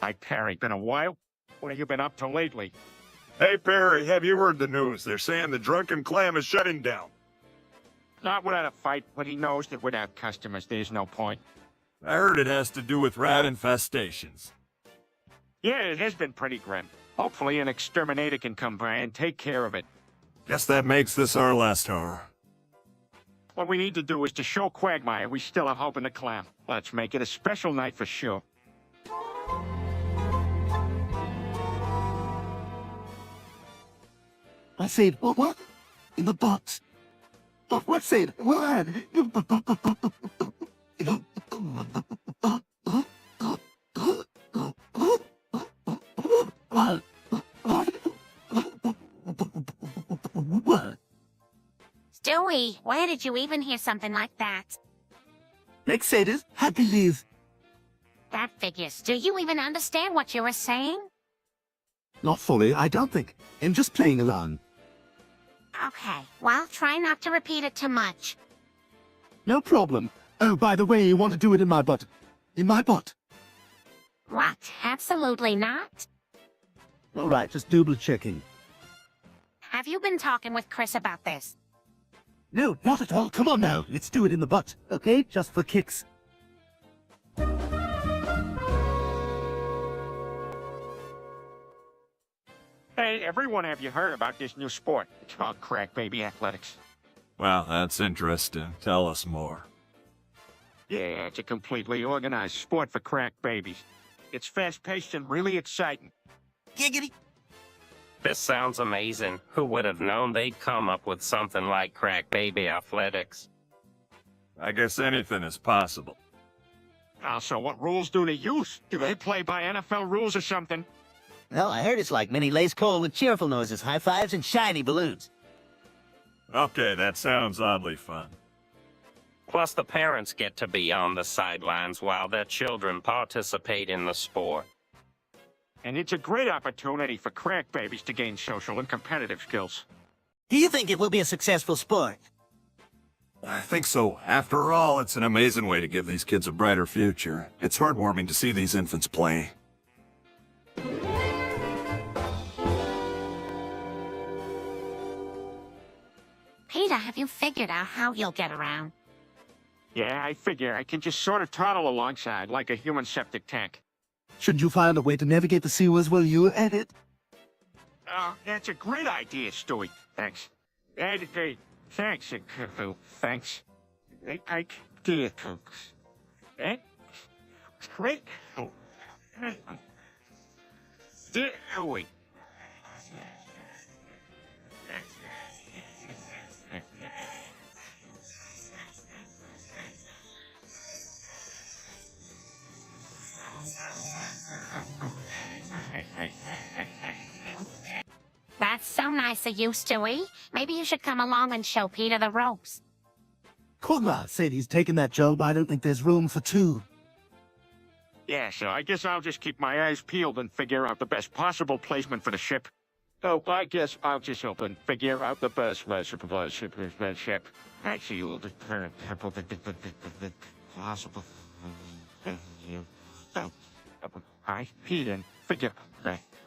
Hi, Perry. Been a while? What have you been up to lately? Hey, Perry, have you heard the news? They're saying the Drunken Clam is shutting down. Not without a fight, but he knows that without customers, there's no point. I heard it has to do with rat infestations. Yeah, it has been pretty grim. Hopefully an exterminator can come by and take care of it. Guess that makes this our last horror. What we need to do is to show Quagmire we still have hope in the clam. Let's make it a special night for sure. I said, what? In the box. What said? What? What? Stewie, where did you even hear something like that? Excited? Happy days. That figures. Do you even understand what you were saying? Not fully, I don't think. I'm just playing along. Okay, well, try not to repeat it too much. No problem. Oh, by the way, you want to do it in my butt. In my butt. What? Absolutely not? All right, just double checking. Have you been talking with Chris about this? No, not at all. Come on now. Let's do it in the butt, okay? Just for kicks. Hey, everyone, have you heard about this new sport? It's called crack baby athletics. Well, that's interesting. Tell us more. Yeah, it's a completely organized sport for crack babies. It's fast-paced and really exciting. Giggity. This sounds amazing. Who would have known they'd come up with something like crack baby athletics? I guess anything is possible. Also, what rules do they use? Do they play by NFL rules or something? Well, I heard it's like mini Lace Cole with cheerful noses, high fives, and shiny balloons. Okay, that sounds oddly fun. Plus, the parents get to be on the sidelines while their children participate in the sport. And it's a great opportunity for crack babies to gain social and competitive skills. Do you think it will be a successful sport? I think so. After all, it's an amazing way to give these kids a brighter future. It's heartwarming to see these infants play. Peter, have you figured out how you'll get around? Yeah, I figure I can just sort of toddle alongside like a human septic tank. Shouldn't you find a way to navigate the sewers while you're at it? Oh, that's a great idea, Stewie. Thanks. Hey, thanks, thanks. Idea, folks. Great. Stewie. That's so nice of you, Stewie. Maybe you should come along and show Peter the ropes. Kugma said he's taking that job. I don't think there's room for two. Yeah, so I guess I'll just keep my eyes peeled and figure out the best possible placement for the ship. Oh, I guess I'll just help and figure out the best ship. Actually, the possible. I and figure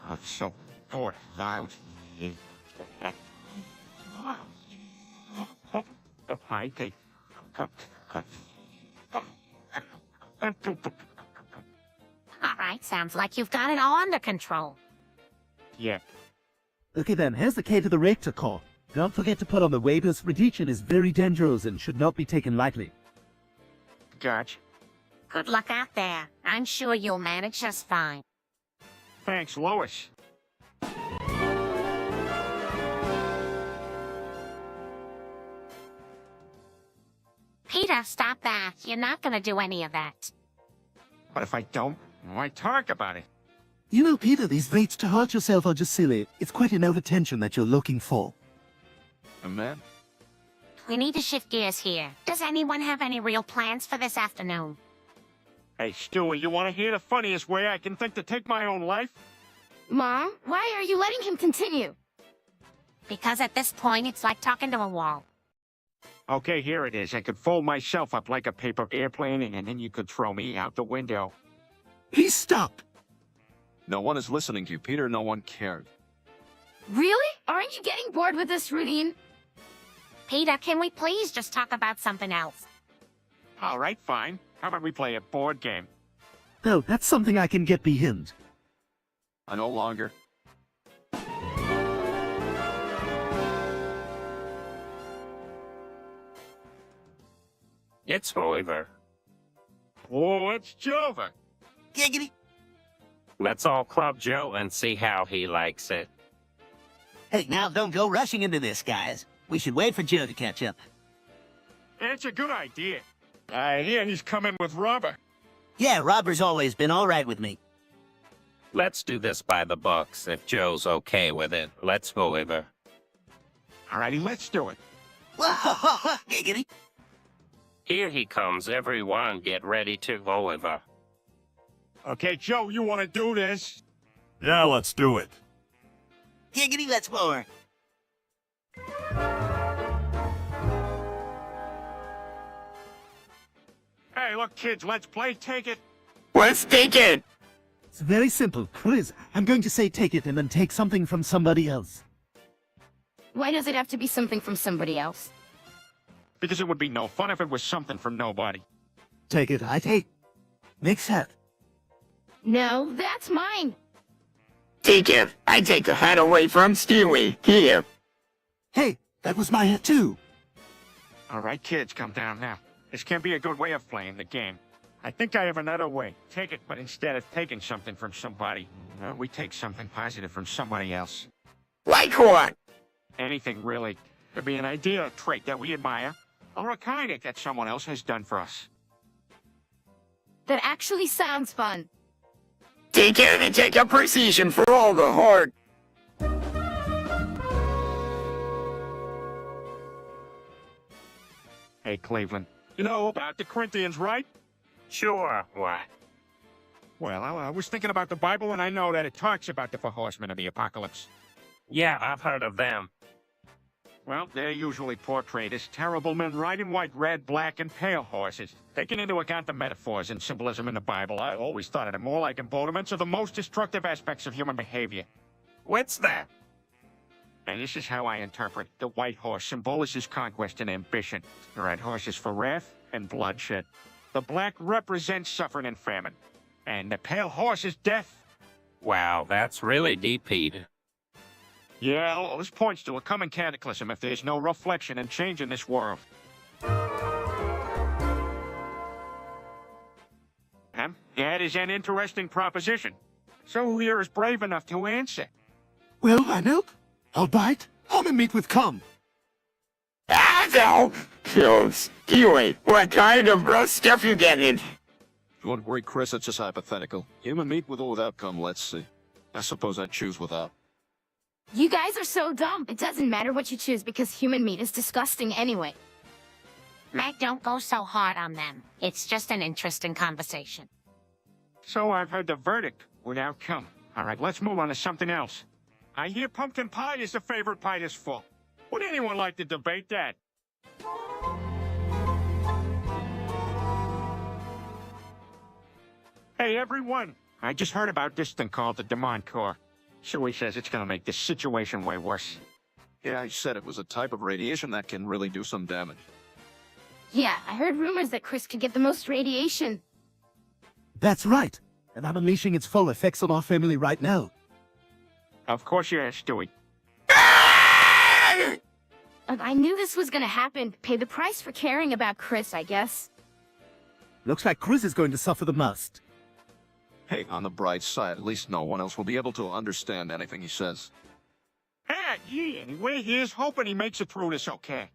out so or out. I take. All right, sounds like you've got it all under control. Yeah. Okay then, here's the key to the reactor core. Don't forget to put on the waivers. Radiation is very dangerous and should not be taken lightly. Gotcha. Good luck out there. I'm sure you'll manage just fine. Thanks, Lois. Peter, stop that. You're not gonna do any of that. But if I don't, why talk about it? You know, Peter, these rates to hurt yourself are just silly. It's quite enough attention that you're looking for. And man, We need to shift gears here. Does anyone have any real plans for this afternoon? Hey, Stewie, you want to hear the funniest way I can think to take my own life? Mom, why are you letting him continue? Because at this point, it's like talking to a wall. Okay, here it is. I could fold myself up like a paper airplane, and then you could throw me out the window. Please stop. no one is listening to you, Peter. No one cared. Really? Aren't you getting bored with this routine? Peter, can we please just talk about something else? All right, fine. How about we play a board game? No, that's something I can get behind. I no longer. It's over. Oh, it's Jova. Giggity. Let's all club Joe and see how he likes it. Hey, now don't go rushing into this, guys. We should wait for Joe to catch up. It's a good idea. I hear he's coming with Robert. Yeah, Robber's always been all right with me. Let's do this by the books. If Joe's okay with it, let's go over. Alrighty, let's do it. Giggity. Here he comes, everyone. Get ready to go over. Okay, Joe, you want to do this? Yeah, let's do it. Giggity, let's more. Hey, look, kids, let's play Take It. Let's take it. It's very simple. Chris, I'm going to say take it and then take something from somebody else. Why does it have to be something from somebody else? Because it would be no fun if it was something from nobody. Take it, I take. Makes sense. No, that's mine. Take it. I take the hat away from Stewie. Here. Hey, that was my hat too. All right, kids, come down now. This can't be a good way of playing the game. I think I have another way. Take it, but instead of taking something from somebody, we take something positive from somebody else. Like what? Anything, really. Could be an idea or trait that we admire, or a kindness that someone else has done for us. That actually sounds fun. Take it and take appreciation for all the hard. Hey, Cleveland. You know about the Corinthians, right? Sure, what? Well, I was thinking about the Bible, and I know that it talks about the four horsemen of the apocalypse. Yeah, I've heard of them. Well, they're usually portrayed as terrible men riding white, red, black, and pale horses. Taking into account the metaphors and symbolism in the Bible, I always thought of them more like embodiments of the most destructive aspects of human behavior. What's that? And this is how I interpret the white horse symbolizes conquest and ambition. The red horse is for wrath and bloodshed. The black represents suffering and famine. And the pale horse is death. Wow, that's really deep, Pete. Yeah, all this points to a coming cataclysm if there's no reflection and change in this world. That is an interesting proposition. So who here is brave enough to answer? Well, I know. I'll bite. Home and meet with come. Ah, no. So, Stewie, what kind of rough stuff you getting? Don't worry, Chris. It's just hypothetical. Human meat with or without cum. Let's see. I suppose I'd choose without. You guys are so dumb. It doesn't matter what you choose because human meat is disgusting anyway. Meg, don't go so hard on them. It's just an interesting conversation. So I've heard the verdict without cum. All right, let's move on to something else. I hear pumpkin pie is the favorite pie this fall. Would anyone like to debate that? Hey, everyone. I just heard about this thing called the Demand Core. Shui says it's gonna make this situation way worse. Yeah, I said it was a type of radiation that can really do some damage. Yeah, I heard rumors that Chris could get the most radiation. That's right. And I'm unleashing its full effects on our family right now. Of course you are, Stewie. I knew this was gonna happen. Pay the price for caring about Chris, I guess. Looks like Chris is going to suffer the most. Hey, on the bright side, at least no one else will be able to understand anything he says. Hey, yeah, anyway, here's hoping he makes it through this okay.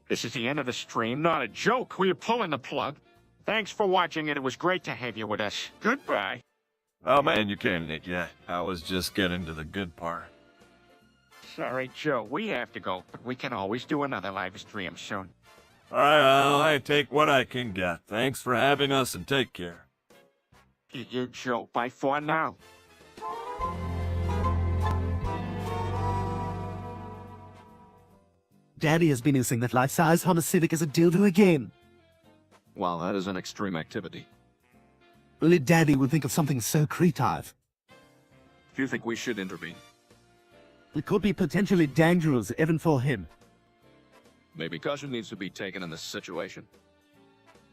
This is the end of the stream, not a joke. We are pulling the plug. Thanks for watching, and it was great to have you with us. Goodbye. Oh man, you can't eat yet. I was just getting to the good part. Sorry, Joe, we have to go, but we can always do another live stream soon. Alright, well, I take what I can get. Thanks for having us and take care. You, Joe, bye for now. Daddy has been using that life-size Honda Civic as a dildo again. Well, that is an extreme activity. Only Daddy would think of something so creative. Do you think we should intervene? It could be potentially dangerous even for him. Maybe caution needs to be taken in this situation.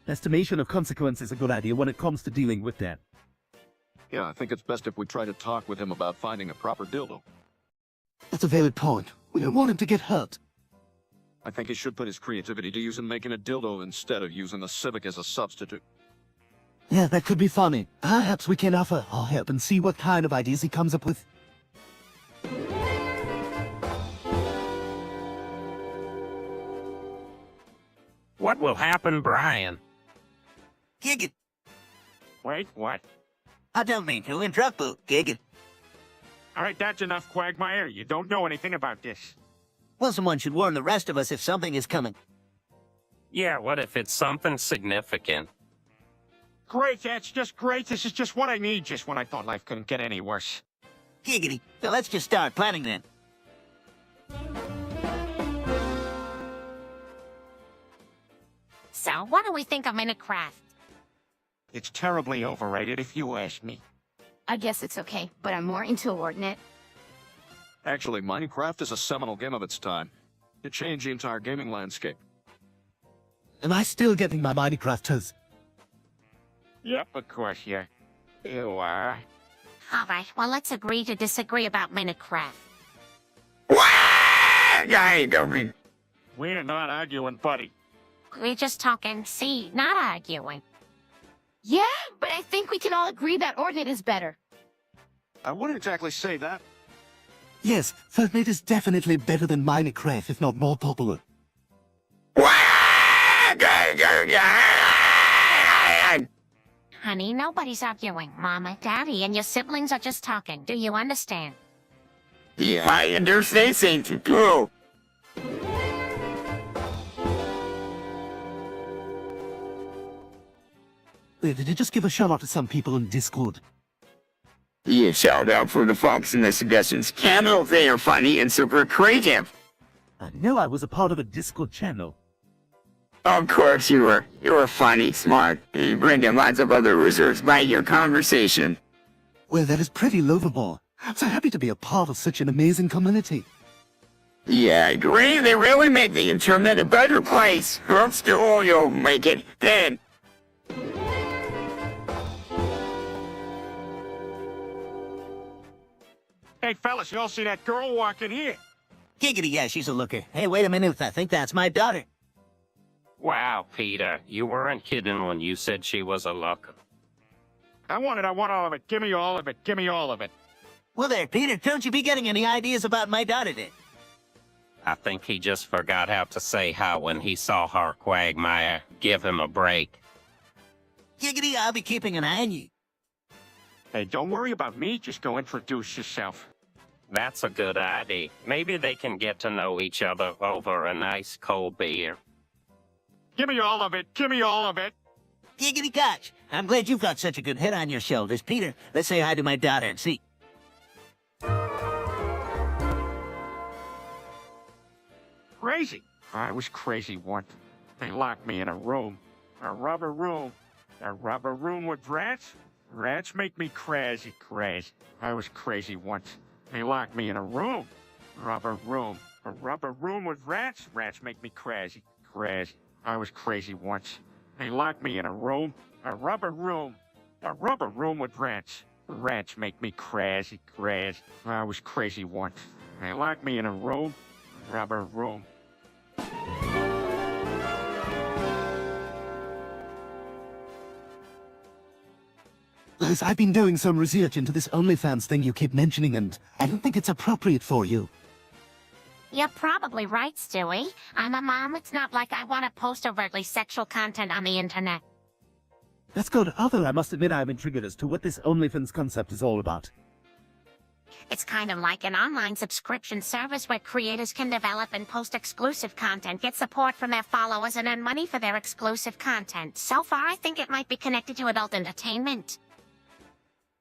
Estimation of consequence is a good idea when it comes to dealing with that. Yeah, I think it's best if we try to talk with him about finding a proper dildo. That's a valid point. We don't want him to get hurt. I think he should put his creativity to use in making a dildo instead of using the Civic as a substitute. Yeah, that could be funny. Perhaps we can offer our help and see what kind of ideas he comes up with. What will happen, Brian? Giggin. Wait, what? I don't mean to interrupt, but giggin. All right, that's enough, Quagmire. You don't know anything about this. Well, someone should warn the rest of us if something is coming. Yeah, what if it's something significant? Great, that's just great. This is just what I need, just when I thought life couldn't get any worse. Giggity. So let's just start planning then. So, what do we think of Minecraft? It's terribly overrated, if you ask me. I guess it's okay, but I'm more into Ordinate. Actually, Minecraft is a seminal game of its time. It changed the entire gaming landscape. Am I still getting my Minecraft toes? Yep, of course, yeah. You are. Alright, well, let's agree to disagree about Minecraft. I don't mean. We're not arguing, buddy. We're just talking, see, not arguing. Yeah, but I think we can all agree that Ordinate is better. I wouldn't exactly say that. Yes, Fortnite is definitely better than Minecraft, if not more popular. Honey, nobody's arguing. Mama, Daddy, and your siblings are just talking. Do you understand? Yeah, I understand, Saint Go. Did you just give a shout out to some people in Discord? Yeah, shout out for the folks in the suggestions channel. They are funny and super creative. I know I was a part of a Discord channel. Of course you were. You were funny, smart, and you bring in lots of other losers by your conversation. Well, that is pretty lovable. I'm so happy to be a part of such an amazing community. Yeah, I agree. They really make the internet a better place. Hope still you'll make it then. Hey, fellas, you all see that girl walking here? Giggity, yeah, she's a looker. Hey, wait a minute, I think that's my daughter. Wow, Peter, you weren't kidding when you said she was a looker. I want all of it. Give me all of it. Give me all of it. Well there, Peter, don't you be getting any ideas about my daughter then? I think he just forgot how to say how when he saw her, Quagmire. Give him a break. Giggity, I'll be keeping an eye on you. Hey, don't worry about me. Just go introduce yourself. That's a good idea. Maybe they can get to know each other over a nice cold beer. Give me all of it. Give me all of it. Giggity gosh, I'm glad you've got such a good head on your shoulders. Peter, let's say hi to my daughter and see. Crazy. I was crazy once. They locked me in a room. A rubber room. A rubber room with rats? Rats make me crazy. I was crazy once. They locked me in a room. Rubber room. A rubber room with rats? Rats make me crazy. I was crazy once. They locked me in a room. A rubber room. A rubber room with rats. Rats make me crazy. I was crazy once. They locked me in a room. Rubber room. Liz, I've been doing some research into this OnlyFans thing you keep mentioning, and I don't think it's appropriate for you. You're probably right, Stewie. I'm a mom. It's not like I want to post overtly sexual content on the internet. Let's go to other. I must admit I'm intrigued as to what this OnlyFans concept is all about. It's kind of like an online subscription service where creators can develop and post exclusive content, get support from their followers, and earn money for their exclusive content. So far, I think it might be connected to adult entertainment.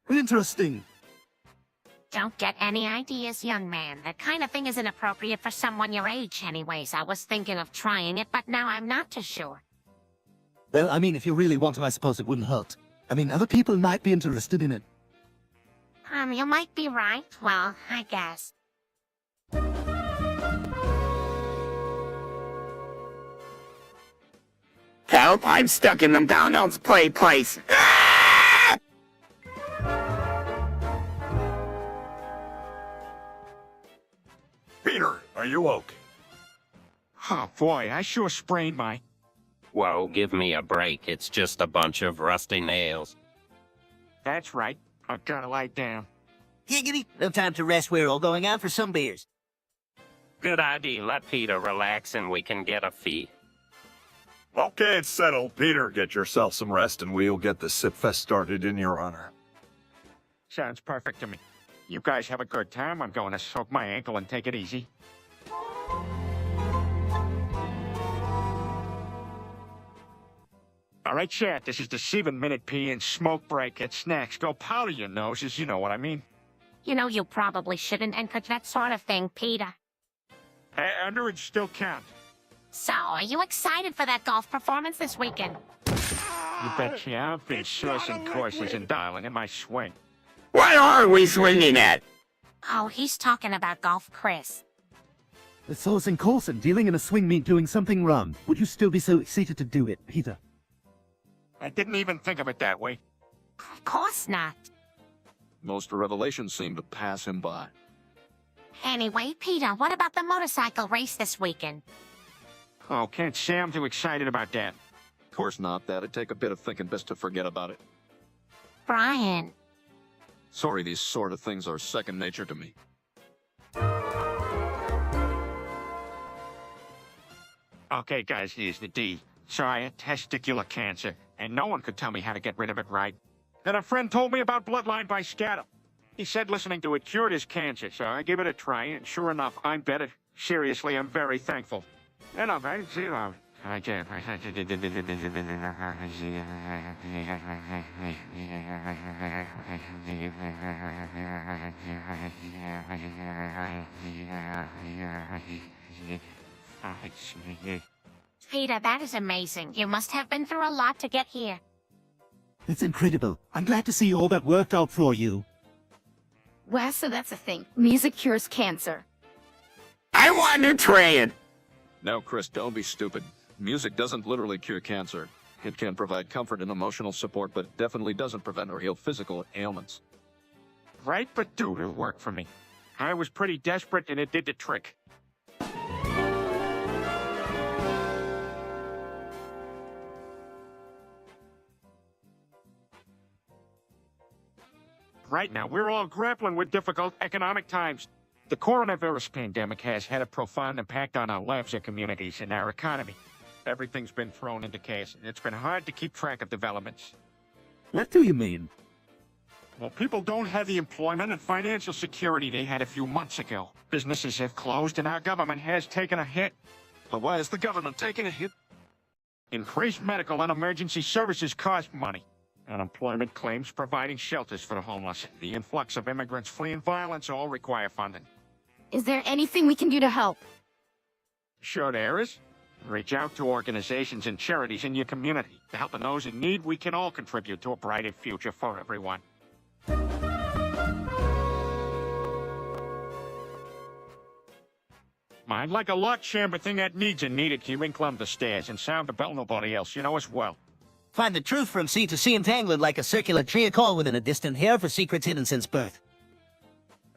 Interesting. Don't get any ideas, young man. That kind of thing isn't appropriate for someone your age anyways. I was thinking of trying it, but now I'm not too sure. Well, I mean, if you really want to, I suppose it wouldn't hurt. I mean, other people might be interested in it. You might be right. Well, I guess. Help, I'm stuck in the McDonald's play place. Ah! Peter, are you okay? Oh boy, I sure sprained my... Whoa, give me a break. It's just a bunch of rusty nails. That's right. I gotta lie down. Giggity, no time to rest. We're all going out for some beers. Good idea. Let Peter relax and we can get a fee. Okay, it's settled. Peter, get yourself some rest and we'll get the Sip Fest started in your honor. Sounds perfect to me. You guys have a good time. I'm going to soak my ankle and take it easy. All right, chat, this is the 7-minute pee and smoke break. Get snacks. Go powder your noses, you know what I mean. You know, you probably shouldn't encourage that sort of thing, Peter. Underage still count. So, are you excited for that golf performance this weekend? You betcha. I've been sourcing courses and dialing in my swing. What are we swinging at? Oh, he's talking about golf, Chris. The source and course and dealing in a swing mean doing something wrong. Would you still be so excited to do it, Peter? I didn't even think of it that way. Of course not. Most revelations seem to pass him by. Anyway, Peter, what about the motorcycle race this weekend? Oh, can't say I'm too excited about that. Of course not. That'd take a bit of thinking best to forget about it. Brian. Sorry, these sort of things are second nature to me. Okay, guys, here's the D. So I had testicular cancer, and no one could tell me how to get rid of it right. Then a friend told me about bloodline by scatter. He said listening to it cured his cancer, so I gave it a try, and sure enough, I'm better. Seriously, I'm very thankful. And I'm very zero. I can't. Peter, that is amazing. You must have been through a lot to get here. It's incredible. I'm glad to see all that worked out for you. Well, so that's a thing. Music cures cancer. I want to try it. No, Chris, don't be stupid. Music doesn't literally cure cancer. It can provide comfort and emotional support, but it definitely doesn't prevent or heal physical ailments. Right, but dude, it worked for me. I was pretty desperate, and it did the trick. Right now, we're all grappling with difficult economic times. The coronavirus pandemic has had a profound impact on our lives, our communities, and our economy. Everything's been thrown into chaos, and it's been hard to keep track of developments. What do you mean? Well, people don't have the employment and financial security they had a few months ago. Businesses have closed, and our government has taken a hit. But why is the government taking a hit? Increased medical and emergency services cost money. Unemployment claims, providing shelters for the homeless. The influx of immigrants fleeing violence all require funding. Is there anything we can do to help? Sure there is. Reach out to organizations and charities in your community. To help those in need, we can all contribute to a brighter future for everyone. I'd like a lock chamber thing that needs a needed key. You climb the stairs and sound the bell, nobody else, you know as well. Find the truth from sea to sea entangled like a circular tree, a call within a distant hair for secrets hidden since birth.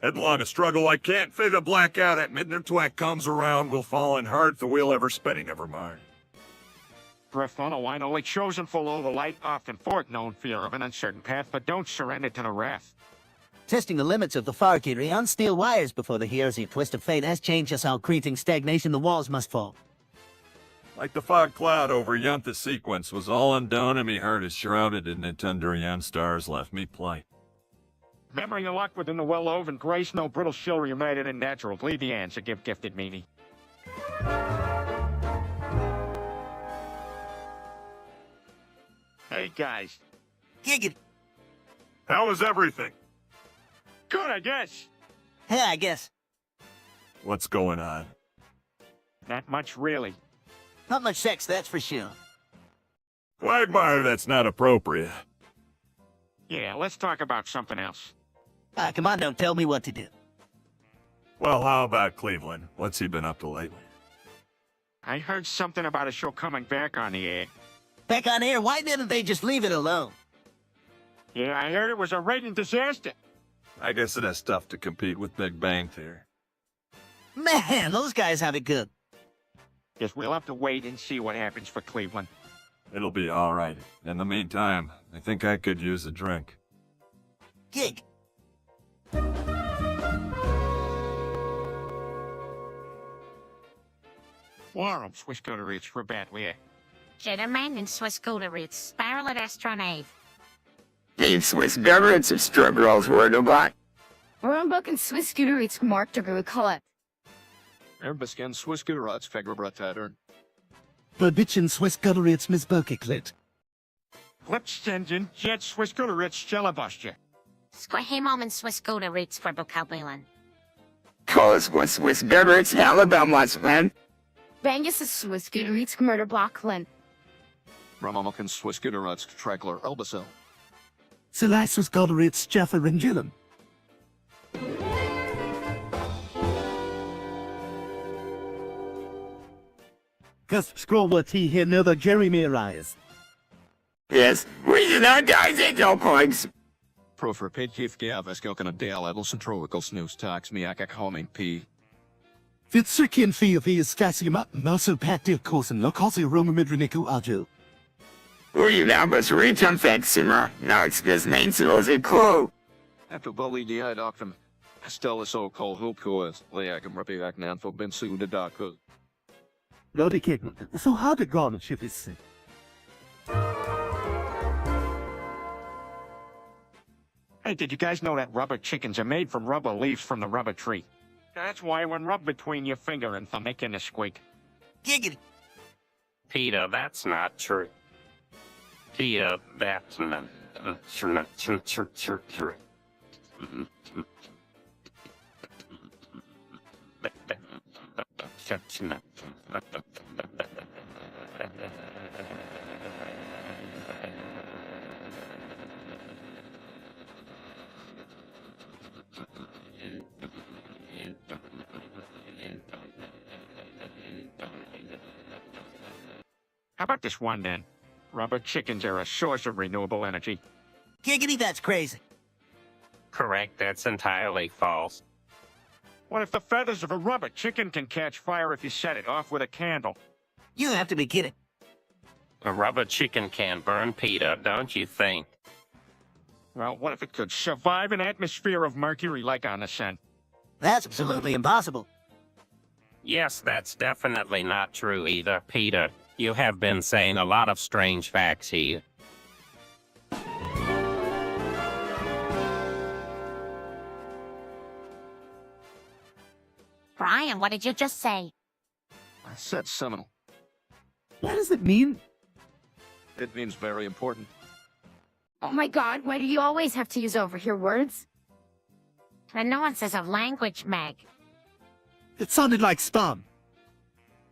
Headlong a struggle I can't fade a blackout at midnight twack comes around, will fall in heart, the wheel ever spinning, never mind. Drift on a wine only chosen follow the light, often fork known fear of an uncertain path, but don't surrender to the wrath. Testing the limits of the Farkiri on steel wires before the heresy twist of fate has changed us all, creating stagnation. The walls must fall. Like the fog cloud over Yantha's sequence was all undone, and me heart is shrouded in the Tundurian stars left me plight. Memory and luck within the well-woven grace, no brittle shill united and natural. Leave the answer, give gifted meaning. Hey, guys. Giggity. How was everything? Good, I guess. Yeah, I guess. What's going on? Not much, really. Not much sex, that's for sure. Quagmire, that's not appropriate. Yeah, let's talk about something else. Come on, don't tell me what to do. Well, how about Cleveland? What's he been up to lately? I heard something about a show coming back on the air. Back on air, why didn't they just leave it alone? Yeah, I heard it was a rating disaster. I guess it has tough to compete with Big Bang Theory. Man, those guys have it good. Guess we'll have to wait and see what happens for Cleveland. It'll be all right. In the meantime, I think I could use a drink. Gig. Warm Swiss Coteries for Batware. Gentlemen in Swiss Gouderitz, Spiral at Astronave. The Swiss beverage of struggles were to buy. Rombuk and Swiss scooter eats Mark to collect. Erbisken Swiss Gurats Fegrabratadern. Verbitchen Swiss Gutteritz Misbokiklit. Lipstenden Jet Swiss Coteries Jelabustja. Squahemom and Swiss Gouderitz for Bukalbilan. Cause was Swiss beverage Alabama man. Bangus is Swiss scooter eats Murder Blockland. Ramamokan Swiss Gurats Tragler Elbasel. Selai Swiss Gutteritz Jaffa Ringillum. Cause scroll what he here know the Jeremy Arias. Yes, we did not die no points. Profer Pedkif Gaveskelkan Dale Edelson Troical Snooze Tax Miakak Homing P. Fitzirkin Fee is Stasium up, Moso Pat Deal Corson, Locosi Roma Midriniku Ajo. We now must reach on Faxima. Now it's this name so a clue. After Bully Di Doctum. Stella so called Hulkoas, Leakam Rapiak Nanfo Bensu de Daku. Lodi Kid, so how to garnish is sick. Hey, did you guys know that rubber chickens are made from rubber leaves from the rubber tree? That's why when rubbed between your finger and thumb, making a squeak. Giggity. Peter, that's not true. Peter, that's not true. How about this one then? Rubber chickens are a source of renewable energy. Giggity, that's crazy. Correct, that's entirely false. What if the feathers of a rubber chicken can catch fire if you set it off with a candle? You have to be kidding. A rubber chicken can burn, Peter, don't you think? Well, what if it could survive an atmosphere of mercury like on the sun? That's absolutely impossible. Yes, that's definitely not true either, Peter. You have been saying a lot of strange facts here. Brian, what did you just say? I said seminal. What does it mean? It means very important. Oh my god, why do you always have to use overhear words? The nuances of language, Meg. It sounded like spam.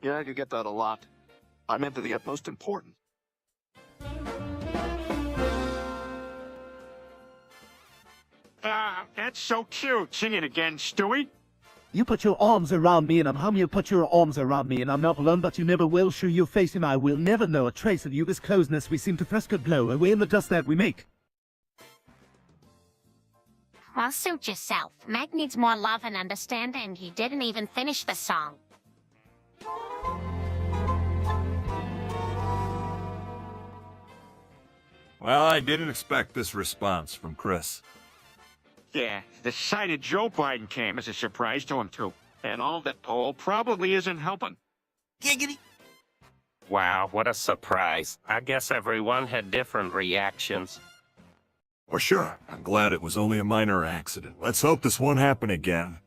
Yeah, you get that a lot. I meant to the utmost important. That's so cute. Sing it again, Stewie. You put your arms around me and I'm hum you put your arms around me and I'm not alone but you never will show your face and I will never know a trace of you this closeness we seem to first could blow away in the dust that we make. Well, suit yourself. Meg needs more love and understanding. He didn't even finish the song. Well, I didn't expect this response from Chris. Yeah, the sight of Joe Biden came as a surprise to him, too. And all that poll probably isn't helping. Giggity. Wow, what a surprise. I guess everyone had different reactions. For sure. I'm glad it was only a minor accident. Let's hope this won't happen again.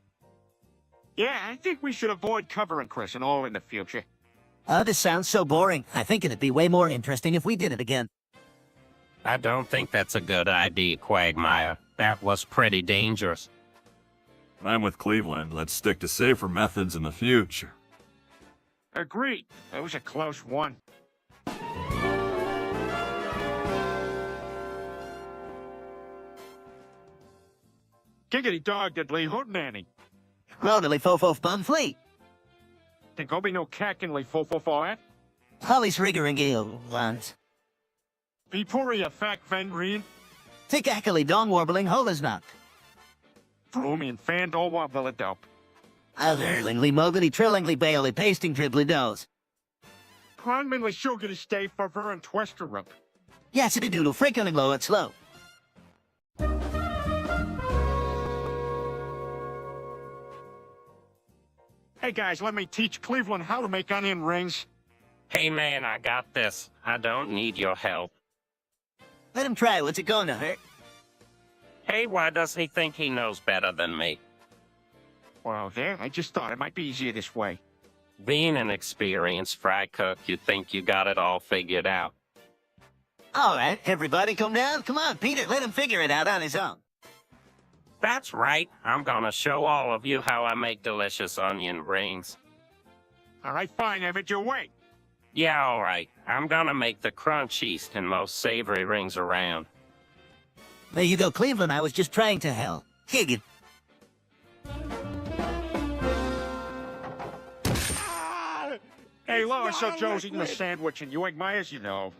Yeah, I think we should avoid covering Chris and all in the future. Oh, this sounds so boring. I think it'd be way more interesting if we did it again. I don't think that's a good idea, Quagmire. That was pretty dangerous. I'm with Cleveland. Let's stick to safer methods in the future. Agreed. It was a close one. Giggity dog diddly hootenanny. Rotally fofo bum fleet. There go be no cackinly fo-fo-fo-at. Holly's riggering ones. Be puri a fact vendreen. Tick ackily dong warbling holasnock. Broomy and fan all wabilla dope. Otherlingly mogily trillingly bailey pasting dribbly does. Clonmanly sugar stay for ver and twester up. Yassity doodle freaking low and slow. Hey guys, let me teach Cleveland how to make onion rings. Hey man, I got this. I don't need your help. Let him try. What's it going to hurt? Hey, why does he think he knows better than me? Well, there, I just thought it might be easier this way. Being an experienced fry cook, you think you got it all figured out. All right, everybody come down. Come on, Peter, let him figure it out on his own. That's right. I'm gonna show all of you how I make delicious onion rings. All right, fine, Emmett, your way. Yeah, all right. I'm gonna make the crunchiest and most savory rings around. There you go, Cleveland. I was just trying to help. Higgin. Hey, Lois, so Joe's eating a sandwich and Ewing Myers,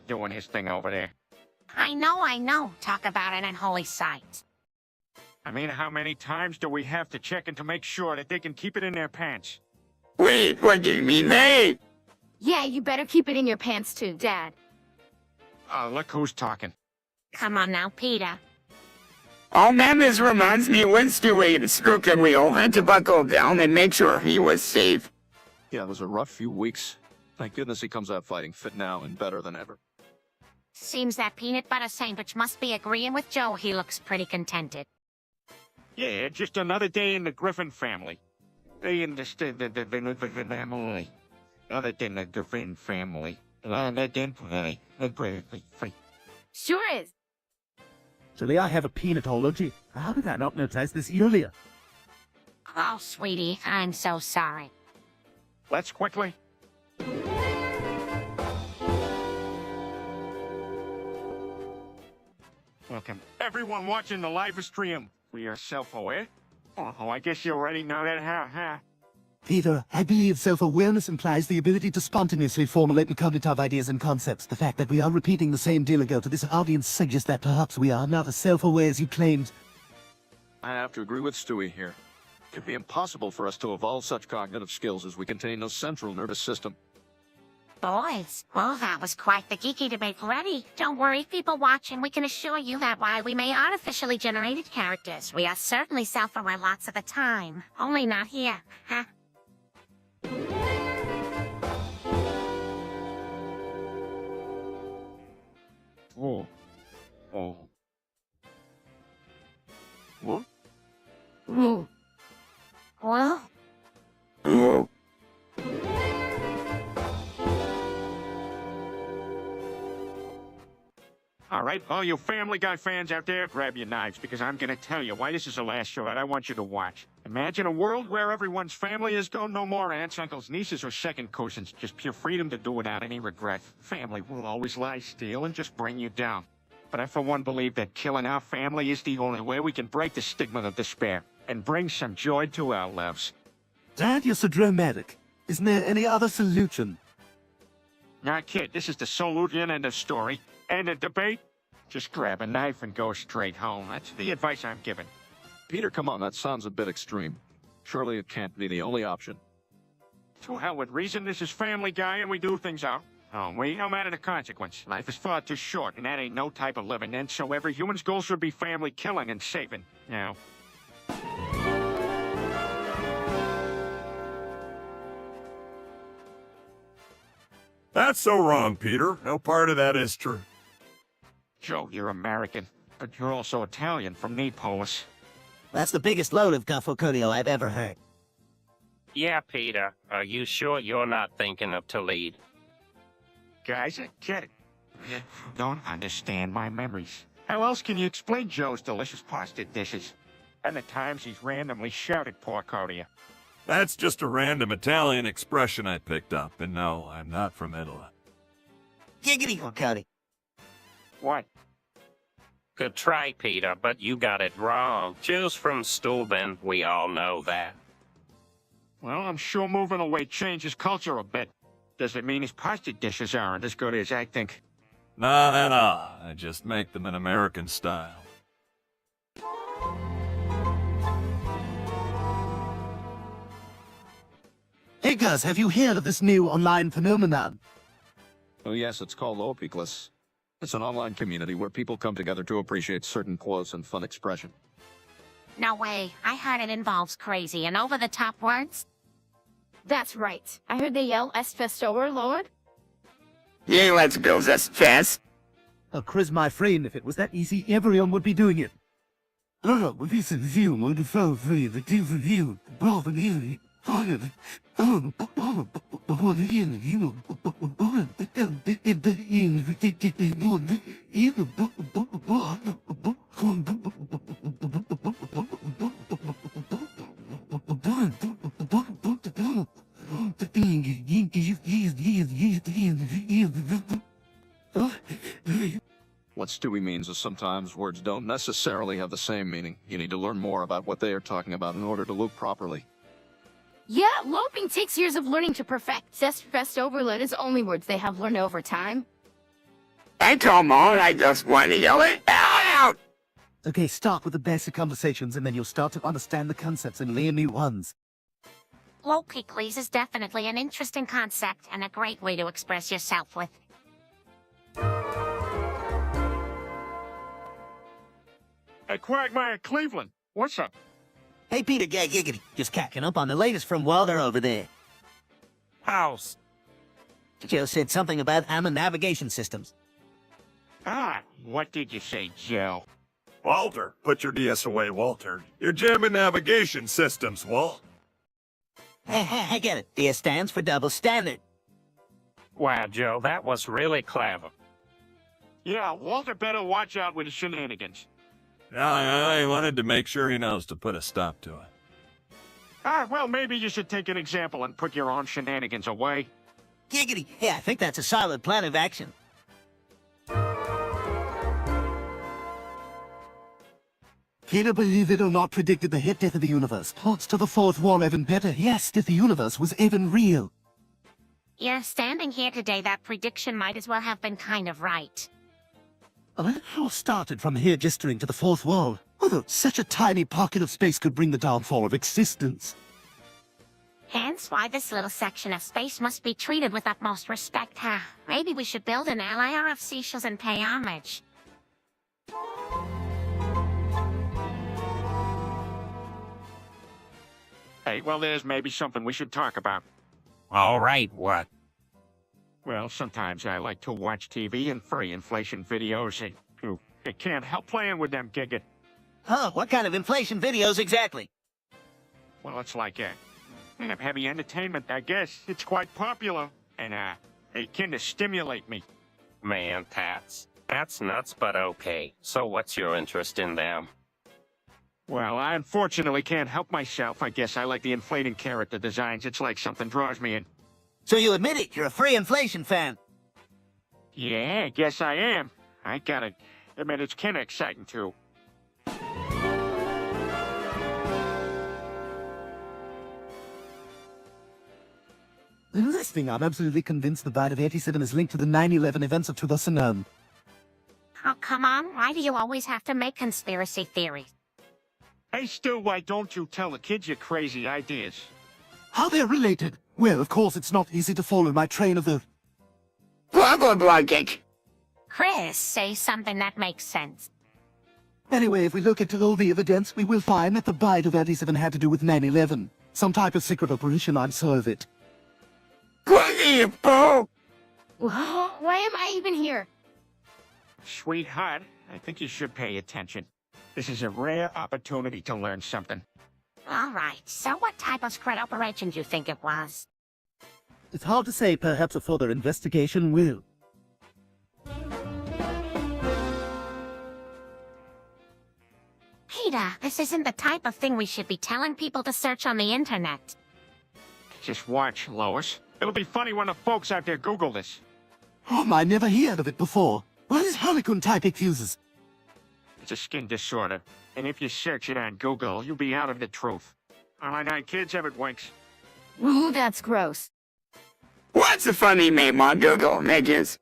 doing his thing over there. I know. Talk about an unholy sight. I mean, how many times do we have to check in to make sure that they can keep it in their pants? Wait, what do you mean they? Yeah, you better keep it in your pants too, Dad. Look who's talking. Come on now, Peter. Oh man, this reminds me when Stewie and Strook and we all had to buckle down and make sure he was safe. Yeah, it was a rough few weeks. Thank goodness he comes out fighting fit now and better than ever. Seems that peanut butter sandwich must be agreeing with Joe. He looks pretty contented. Yeah, just another day in the Griffin family. They understood the family. Other than the Griffin family. Sure is. Actually, I have a peanut allergy. How did I not notice this earlier? Oh, sweetie, I'm so sorry. Let's quickly. Welcome, everyone watching the live stream. We are self-aware. Oh, I guess you already know that, huh? Peter, I believe self-awareness implies the ability to spontaneously formulate and cognitive ideas and concepts. The fact that we are repeating the same deal ago to this audience suggests that perhaps we are not as self-aware as you claimed. I have to agree with Stewie here. It could be impossible for us to evolve such cognitive skills as we contain no central nervous system. Boys, well, that was quite the geeky debate already. Don't worry, people watching, we can assure you that while we may artificially generated characters, we are certainly self-aware lots of the time. Only not here, huh? Oh. What? Ooh. Well, Oh, All right, all you Family Guy fans out there, grab your knives, because I'm gonna tell you why this is the last show that I want you to watch. Imagine a world where everyone's family is gone, no more aunts, uncles, nieces, or second cousins. Just pure freedom to do without any regret. Family will always lie still and just bring you down. But I, for one, believe that killing our family is the only way we can break the stigma of despair and bring some joy to our lives. Dad, you're so dramatic. Isn't there any other solution? Now, kid, this is the solution and the story. And the debate? Just grab a knife and go straight home. That's the advice I'm giving. Peter, come on, that sounds a bit extreme. Surely it can't be the only option. To hell with reason, this is Family Guy and we do things our Oh, we no matter the consequence. Life is far too short, and that ain't no type of living. And so every human's goal should be family killing and saving. Now. That's so wrong, Peter. No part of that is true. Joe, you're American, but you're also Italian from Naples. That's the biggest load of guffacodio I've ever heard. Yeah, Peter. Are you sure you're not thinking of Toledo? Guys, I get it. You don't understand my memories. How else can you explain Joe's delicious pasta dishes? And the times he's randomly shouted porcodia. That's just a random Italian expression I picked up, and no, I'm not from Italy. Giggity, Cody. What? Good try, Peter, but you got it wrong. Joe's from Steuben, we all know that. Well, I'm sure moving away changes culture a bit. Does it mean his pasta dishes aren't as good as I think? No. I just make them in American style. Hey guys, have you heard of this new online phenomenon? Oh yes, it's called Opiclus. It's an online community where people come together to appreciate certain quotes and fun expression. No way. I heard it involves crazy and over-the-top words. That's right. I heard they yell "Es fest overlord." Yeah, let's go, that's fast. Oh, Chris, my friend, if it was that easy, everyone would be doing it. Oh, but this is you, on the phone, the team's of you, both of you. What Stewie means is sometimes words don't necessarily have the same meaning. You need to learn more about what they are talking about in order to loop properly. Yeah, loping takes years of learning to perfect. Es fest overload is only words they have learned over time. I told Mom I just want to yell it out. Okay, start with the basic conversations and then you'll start to understand the concepts and layer new ones. Lopicles is definitely an interesting concept and a great way to express yourself with. Hey, Quagmire Cleveland, what's up? Hey, Peter, giggity. Just catching up on the latest from Walter over there. House. Joe said something about AMA navigation systems. Ah, what did you say, Joe? Walter, put your DS away, Walter. You're jamming navigation systems, Walt. I get it. DS stands for double standard. Wow, Joe, that was really clever. Yeah, Walter better watch out with his shenanigans. I wanted to make sure he knows to put a stop to it. Ah, well, maybe you should take an example and put your own shenanigans away. Giggity. Yeah, I think that's a solid plan of action. Peter, believe it or not, predicted the hit death of the universe. Parts to the fourth wall even better. Yes, if the universe was even real. Yeah, standing here today, that prediction might as well have been kind of right. Well, it all started from here gesturing to the fourth wall. Although such a tiny pocket of space could bring the downfall of existence. Hence why this little section of space must be treated with utmost respect, huh? Maybe we should build an ally of seashells and pay homage. Hey, well, there's maybe something we should talk about. All right, what? Well, sometimes I like to watch TV and free inflation videos. I can't help playing with them, Giggit. Oh, what kind of inflation videos exactly? Well, it's like kind of heavy entertainment, I guess. It's quite popular, and it kind of stimulate me. Man, that's nuts, but okay. So what's your interest in them? Well, I unfortunately can't help myself. I guess I like the inflating character designs. It's like something draws me in. So you admit it, you're a free inflation fan. Yeah, I guess I am. I gotta admit, it's kind of exciting, too. In this thing, I'm absolutely convinced the Bite of 87 is linked to the 9/11 events of 2009. Oh, come on. Why do you always have to make conspiracy theories? Hey, Stu, why don't you tell the kids your crazy ideas? How they're related? Well, of course, it's not easy to follow my train of the... look like it. Chris, say something that makes sense. Anyway, if we look into all the evidence, we will find that the bite of 87 had to do with 9/11. Some type of secret operation, I'm sure of it. Oh, Whoa, why am I even here? Sweetheart, I think you should pay attention. This is a rare opportunity to learn something. all right. So what type of secret operation do you think it was? It's hard to say, perhaps a further investigation will. Peter, this isn't the type of thing we should be telling people to search on the internet. Just watch, Lois. It'll be funny when the folks out there Google this. Oh, I never heard of it before. What is Harlequin typic uses? It's a skin disorder, and if you search it on Google, you'll be out of the truth. All right, kids, have it winks. Ooh, that's gross. What's a funny meme on Google Images?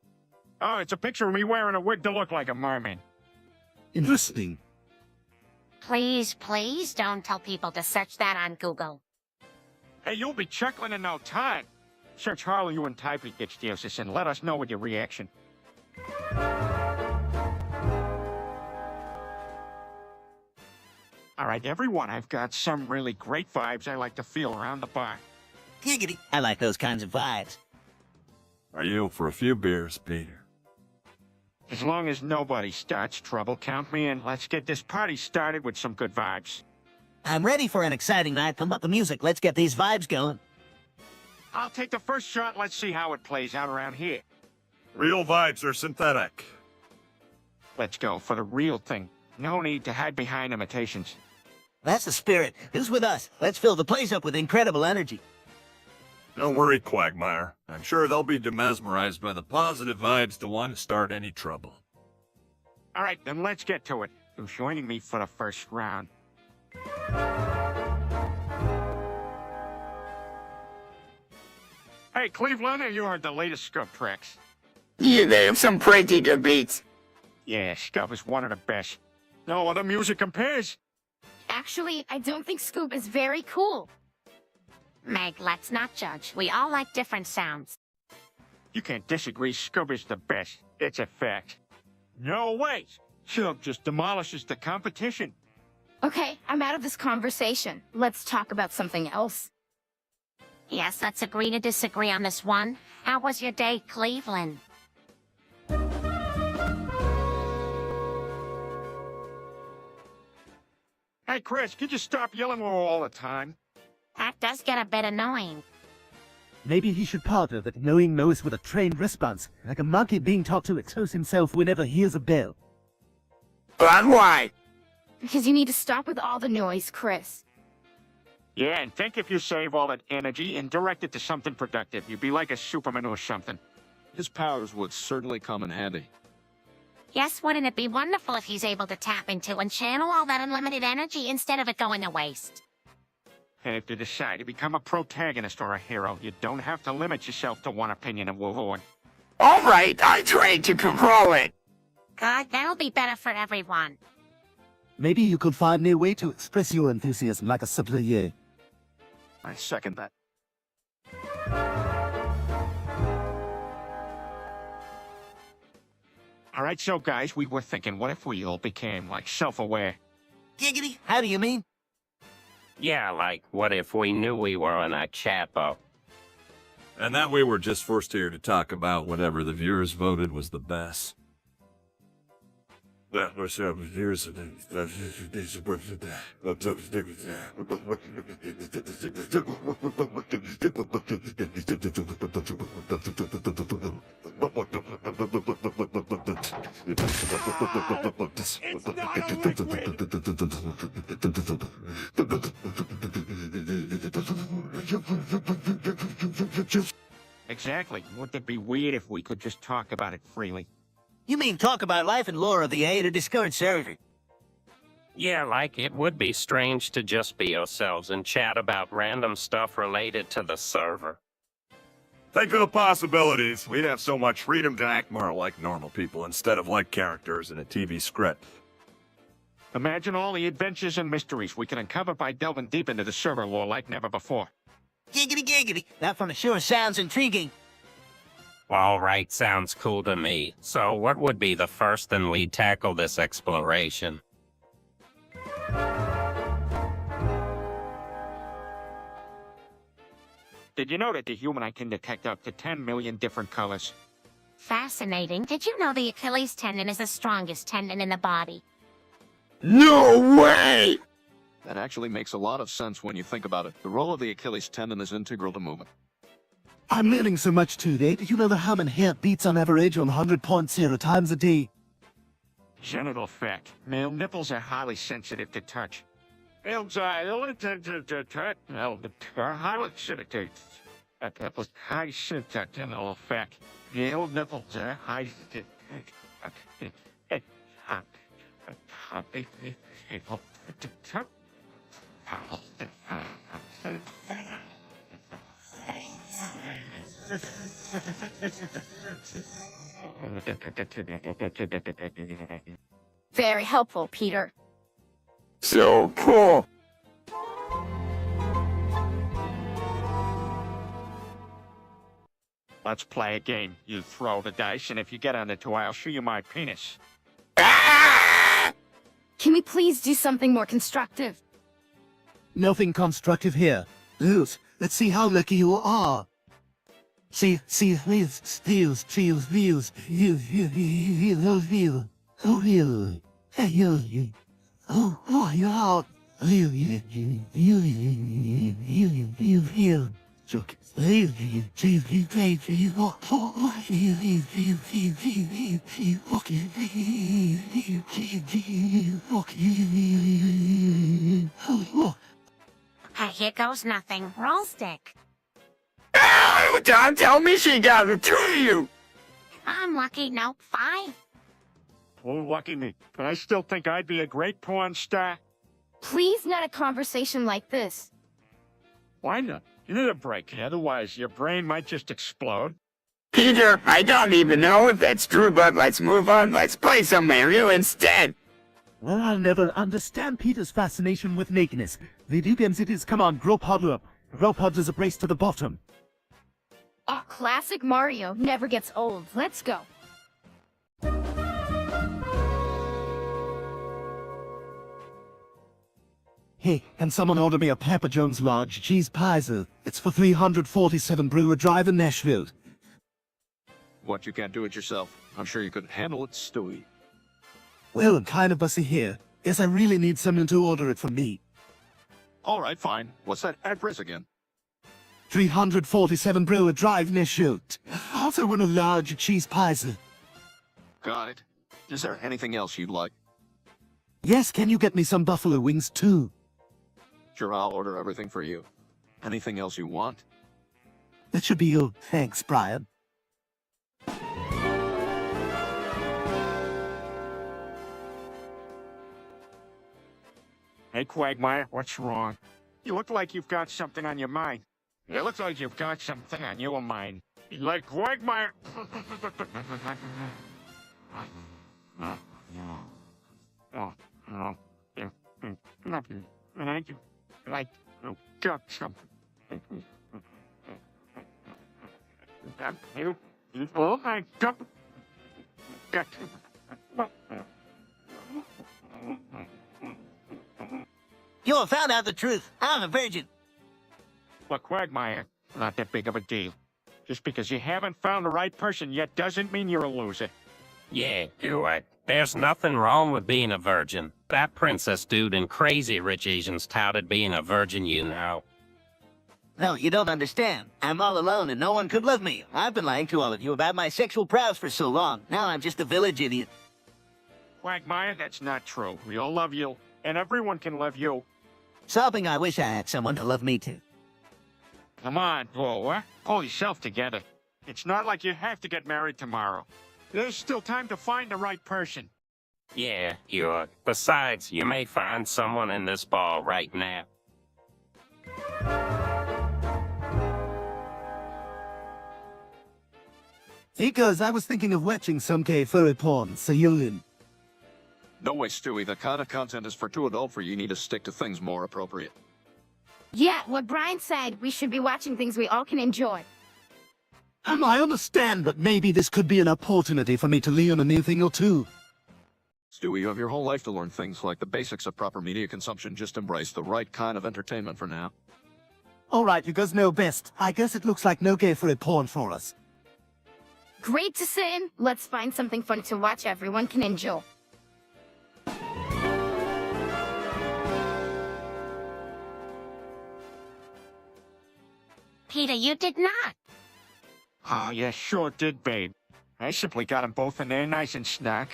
Oh, it's a picture of me wearing a wig to look like a mermaid. Interesting. Please, please don't tell people to search that on Google. Hey, you'll be chuckling in no time. Search Harlequin typic excuses and let us know with your reaction. All right, everyone, I've got some really great vibes I like to feel around the bar. Giggity. I like those kinds of vibes. Are you for a few beers, Peter? As long as nobody starts trouble, count me in. Let's get this party started with some good vibes. I'm ready for an exciting night. Pump up the music. Let's get these vibes going. I'll take the first shot. Let's see how it plays out around here. Real vibes are synthetic. Let's go for the real thing. No need to hide behind imitations. That's the spirit. Who's with us? Let's fill the place up with incredible energy. Don't worry, Quagmire. I'm sure they'll be mesmerized by the positive vibes to want to start any trouble. All right, then let's get to it. Who's joining me for the first round? Hey, Cleveland, you heard the latest Scub tracks. Yeah, they have some pretty good beats. Yeah, Scub is one of the best. No other music compares. Actually, I don't think Scoop is very cool. Meg, let's not judge. We all like different sounds. You can't disagree, Scub is the best. It's a fact. No way! Scub just demolishes the competition. Okay, I'm out of this conversation. Let's talk about something else. Yes, let's agree to disagree on this one. How was your day, Cleveland? Hey, Chris, could you stop yelling all the time? That does get a bit annoying. Maybe he should partner that knowing nose with a trained response, like a monkey being taught to expose himself whenever he hears a bell. But why? Because you need to stop with all the noise, Chris. Yeah, and think if you save all that energy and direct it to something productive. You'd be like a Superman or something. His powers would certainly come in handy. Yes, wouldn't it be wonderful if he's able to tap into and channel all that unlimited energy instead of it going to waste? And if you decide to become a protagonist or a hero, you don't have to limit yourself to one opinion of Wolverine. All right, I tried to control it. God, that'll be better for everyone. Maybe you could find a way to express your enthusiasm like a supplier. I second that. All right, so guys, we were thinking, what if we all became, like, self-aware? Giggity. How do you mean? Yeah, like, what if we knew we were on a chatbot? And that we were just forced here to talk about whatever the viewers voted was the best. That was years ago. Exactly. Wouldn't it be weird if we could just talk about it freely? You mean talk about life and lore of the A to Discord server? Yeah, like, it would be strange to just be ourselves and chat about random stuff related to the server. Think of the possibilities. We'd have so much freedom to act more like normal people instead of like characters in a TV script. Imagine all the adventures and mysteries we can uncover by delving deep into the server lore like never before. Giggity giggity. That one sure sounds intriguing. All right, sounds cool to me. So what would be the first and we tackle this exploration? Did you know that the human eye can detect up to 10 million different colors? Fascinating. Did you know the Achilles tendon is the strongest tendon in the body? No way! That actually makes a lot of sense when you think about it. The role of the Achilles tendon is integral to movement. I'm learning so much today. Do you know the human heart beats on average 100.0 times a day? Genital fact. Male nipples are highly sensitive to touch. Males are highly sensitive to touch. High sensitive genital fact. Male nipples are highly Very helpful, Peter. So cool. Let's play a game. You throw the dice, and if you get on the two, I'll show you my penis. Ah! Can we please do something more constructive? Nothing constructive here. Lose. Let's see how lucky you are. See, wheels, you're out. Here goes nothing. Roll stick. Oh, don't tell me she got it to you. I'm lucky. Nope. 5. Oh, lucky me. But I still think I'd be a great porn star. Please, not a conversation like this. Why not? You need a break, otherwise your brain might just explode. Peter, I don't even know if that's true, but let's move on. Let's play some Mario instead. Well, I'll never understand Peter's fascination with nakedness. Video games it is. Come on, grow Potter up. Grow Potter's a race to the bottom. Oh, classic Mario never gets old. Let's go. Hey, can someone order me a Papa John's large cheese pizza? It's for 347 Brewer Drive in Nashville. What, you can't do it yourself? I'm sure you could handle it, Stewie. Well, I'm kind of fussy here. Guess I really need someone to order it for me. All right, fine. What's that address again? 347 Brewer Drive, Nashville. Also want a large cheese pizza. Got it. Is there anything else you'd like? Yes, can you get me some buffalo wings too? Sure, I'll order everything for you. Anything else you want? That should be all. Thanks, Brian. Hey, Quagmire, what's wrong? You look like you've got something on your mind. It looks like you've got something on your mind. Like Quagmire. Nothing. Like you got something. Oh my God. You have found out the truth. I'm a virgin. Look, Quagmire, not that big of a deal. Just because you haven't found the right person yet doesn't mean you're a loser. Yeah, do it. There's nothing wrong with being a virgin. That princess dude and crazy rich Asians touted being a virgin, you know. No, you don't understand. I'm all alone and no one could love me. I've been lying to all of you about my sexual prowess for so long. Now I'm just a village idiot. Quagmire, that's not true. We all love you, and everyone can love you. Sobbing, I wish I had someone to love me too. Come on, Bull, pull yourself together. It's not like you have to get married tomorrow. There's still time to find the right person. Yeah, you're. Besides, you may find someone in this ball right now. Because I was thinking of watching some gay furry porn, so you'll in. No way, Stewie. The kind of content is for too adult for you. You need to stick to things more appropriate. Yeah, what Brian said, we should be watching things we all can enjoy. I understand, but maybe this could be an opportunity for me to learn a new thing or two. Stewie, you have your whole life to learn things like the basics of proper media consumption. Just embrace the right kind of entertainment for now. All right, you guys know best. I guess it looks like no gay for a porn for us. Great to sit in. Let's find something fun to watch everyone can enjoy. Peter, you did not. Oh, you sure did, babe. I simply got them both in there nice and snug.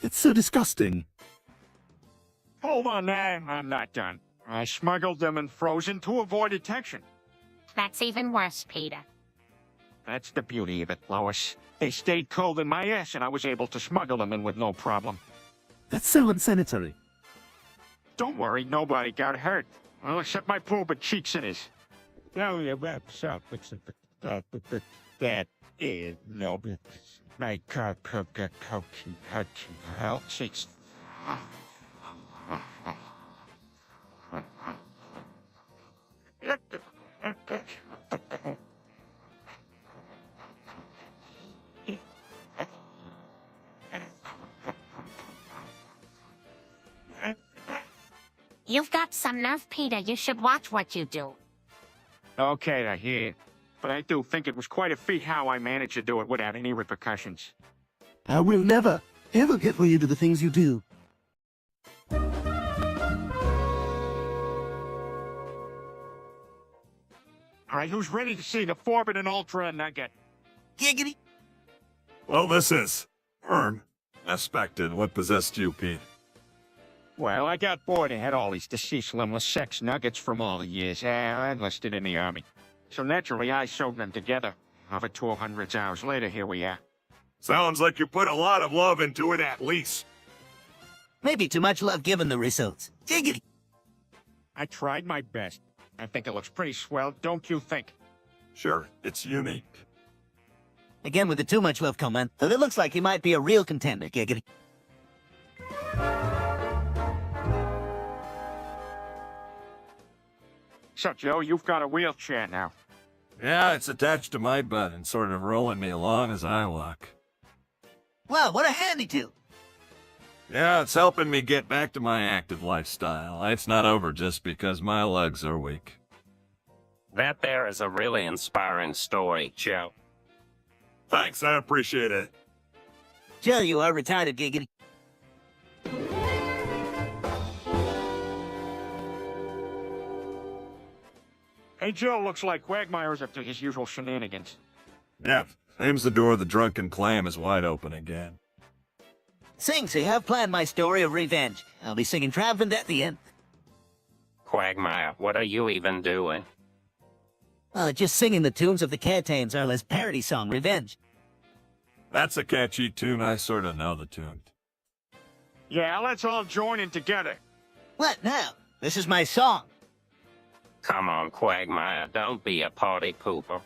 It's so disgusting. Hold on, I'm not done. I smuggled them in frozen to avoid detection. That's even worse, Peter. That's the beauty of it, Lois. They stayed cold in my ass, and I was able to smuggle them in with no problem. That's so unsanitary. Don't worry, nobody got hurt. Well, except my poor but cheeks in his. No, yeah, that is no, my car, cheeks. You've got some nerve, Peter. You should watch what you do. Okay, I hear it. But I do think it was quite a feat how I managed to do it without any repercussions. I will never, ever get for you to the things you do. All right, who's ready to see the Forbidden Ultra Nugget? Giggity. Well, this is Fern. Expected. What possessed you, Pete? Well, I got bored and had all these deceased limbless sex nuggets from all the years I enlisted in the army. So naturally, I sewed them together. Over 200 hours later, here we are. Sounds like you put a lot of love into it at least. Maybe too much love given the results. Giggity. I tried my best. I think it looks pretty swell, don't you think? Sure, it's unique. Again with the too much love comment, though it looks like he might be a real contender, Giggity. So, Joe, you've got a wheelchair now. Yeah, it's attached to my butt and sort of rolling me along as I walk. Wow, what a handy tool. Yeah, it's helping me get back to my active lifestyle. It's not over just because my legs are weak. That there is a really inspiring story, Joe. Thanks, I appreciate it. Joe, you are retarded, Giggity. Hey, Joe, looks like Quagmire's up to his usual shenanigans. Yep, seems the door of the drunken clam is wide open again. Sing, so you have planned my story of revenge. I'll be singing triumphant at the end. Quagmire, what are you even doing? Just singing the tunes of the Catains Arles parody song, Revenge. That's a catchy tune, I sort of know the tune. Yeah, let's all join in together. What now? This is my song. Come on, Quagmire, don't be a party pooper.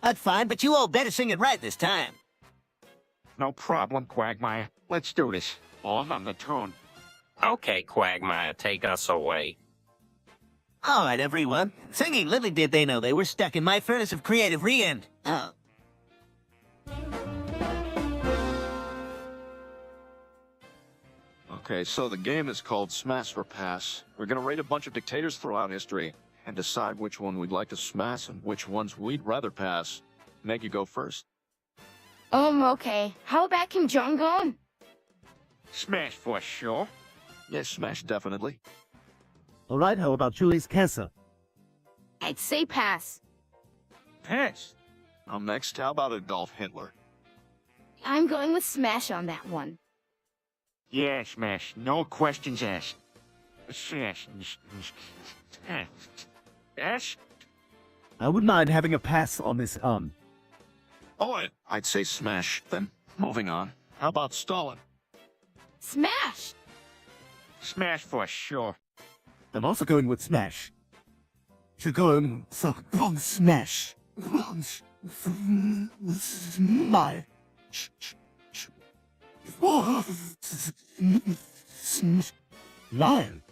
That's fine, but you all better sing it right this time. No problem, Quagmire. Let's do this. All on the tune. Okay, Quagmire, take us away. All right, everyone. Singing, little did they know they were stuck in my furnace of creative re-end. Oh. Okay, so the game is called Smash or Pass. We're gonna rate a bunch of dictators throughout history and decide which one we'd like to smash and which ones we'd rather pass. Meg, you go first. Okay. How about Kim Jong-un? Smash for sure. Yes, smash definitely. All right, how about Julius Caesar? I'd say pass. Pass. Next, how about Adolf Hitler? I'm going with smash on that one. Yeah, smash. No questions asked. Smash. Pass? I wouldn't mind having a pass on this, Oh, I'd say smash. Then, moving on. How about Stalin? Smash! Smash for sure. I'm also going with smash. Should go on smash. My. Lion.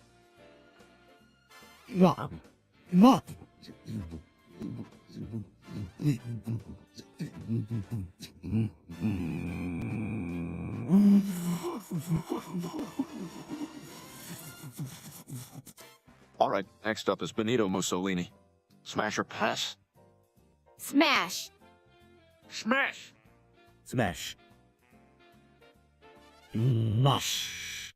All right, next up is Benito Mussolini. Smash or pass? Smash. Smash! Smash. Mush.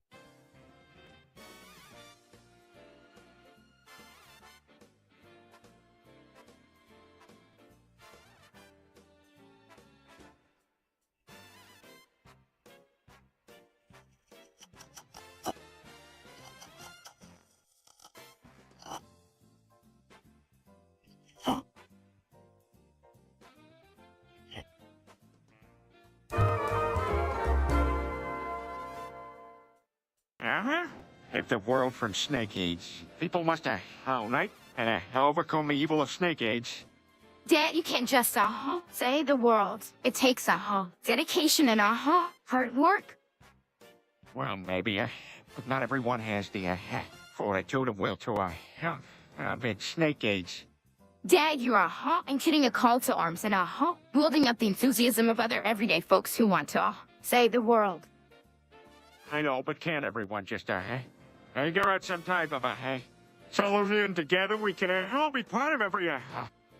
Uh-huh. If the world from Snake Age. People must have, night and overcome the evil of Snake Age. Dad, you can't just save the world. It takes dedication and hard work. Well, maybe, but not everyone has the fortitude of will to beat Snake Age. Dad, you're including a call to arms and building up the enthusiasm of other everyday folks who want to save the world. I know, but can't everyone just figure out some type of solution together? We can all be part of every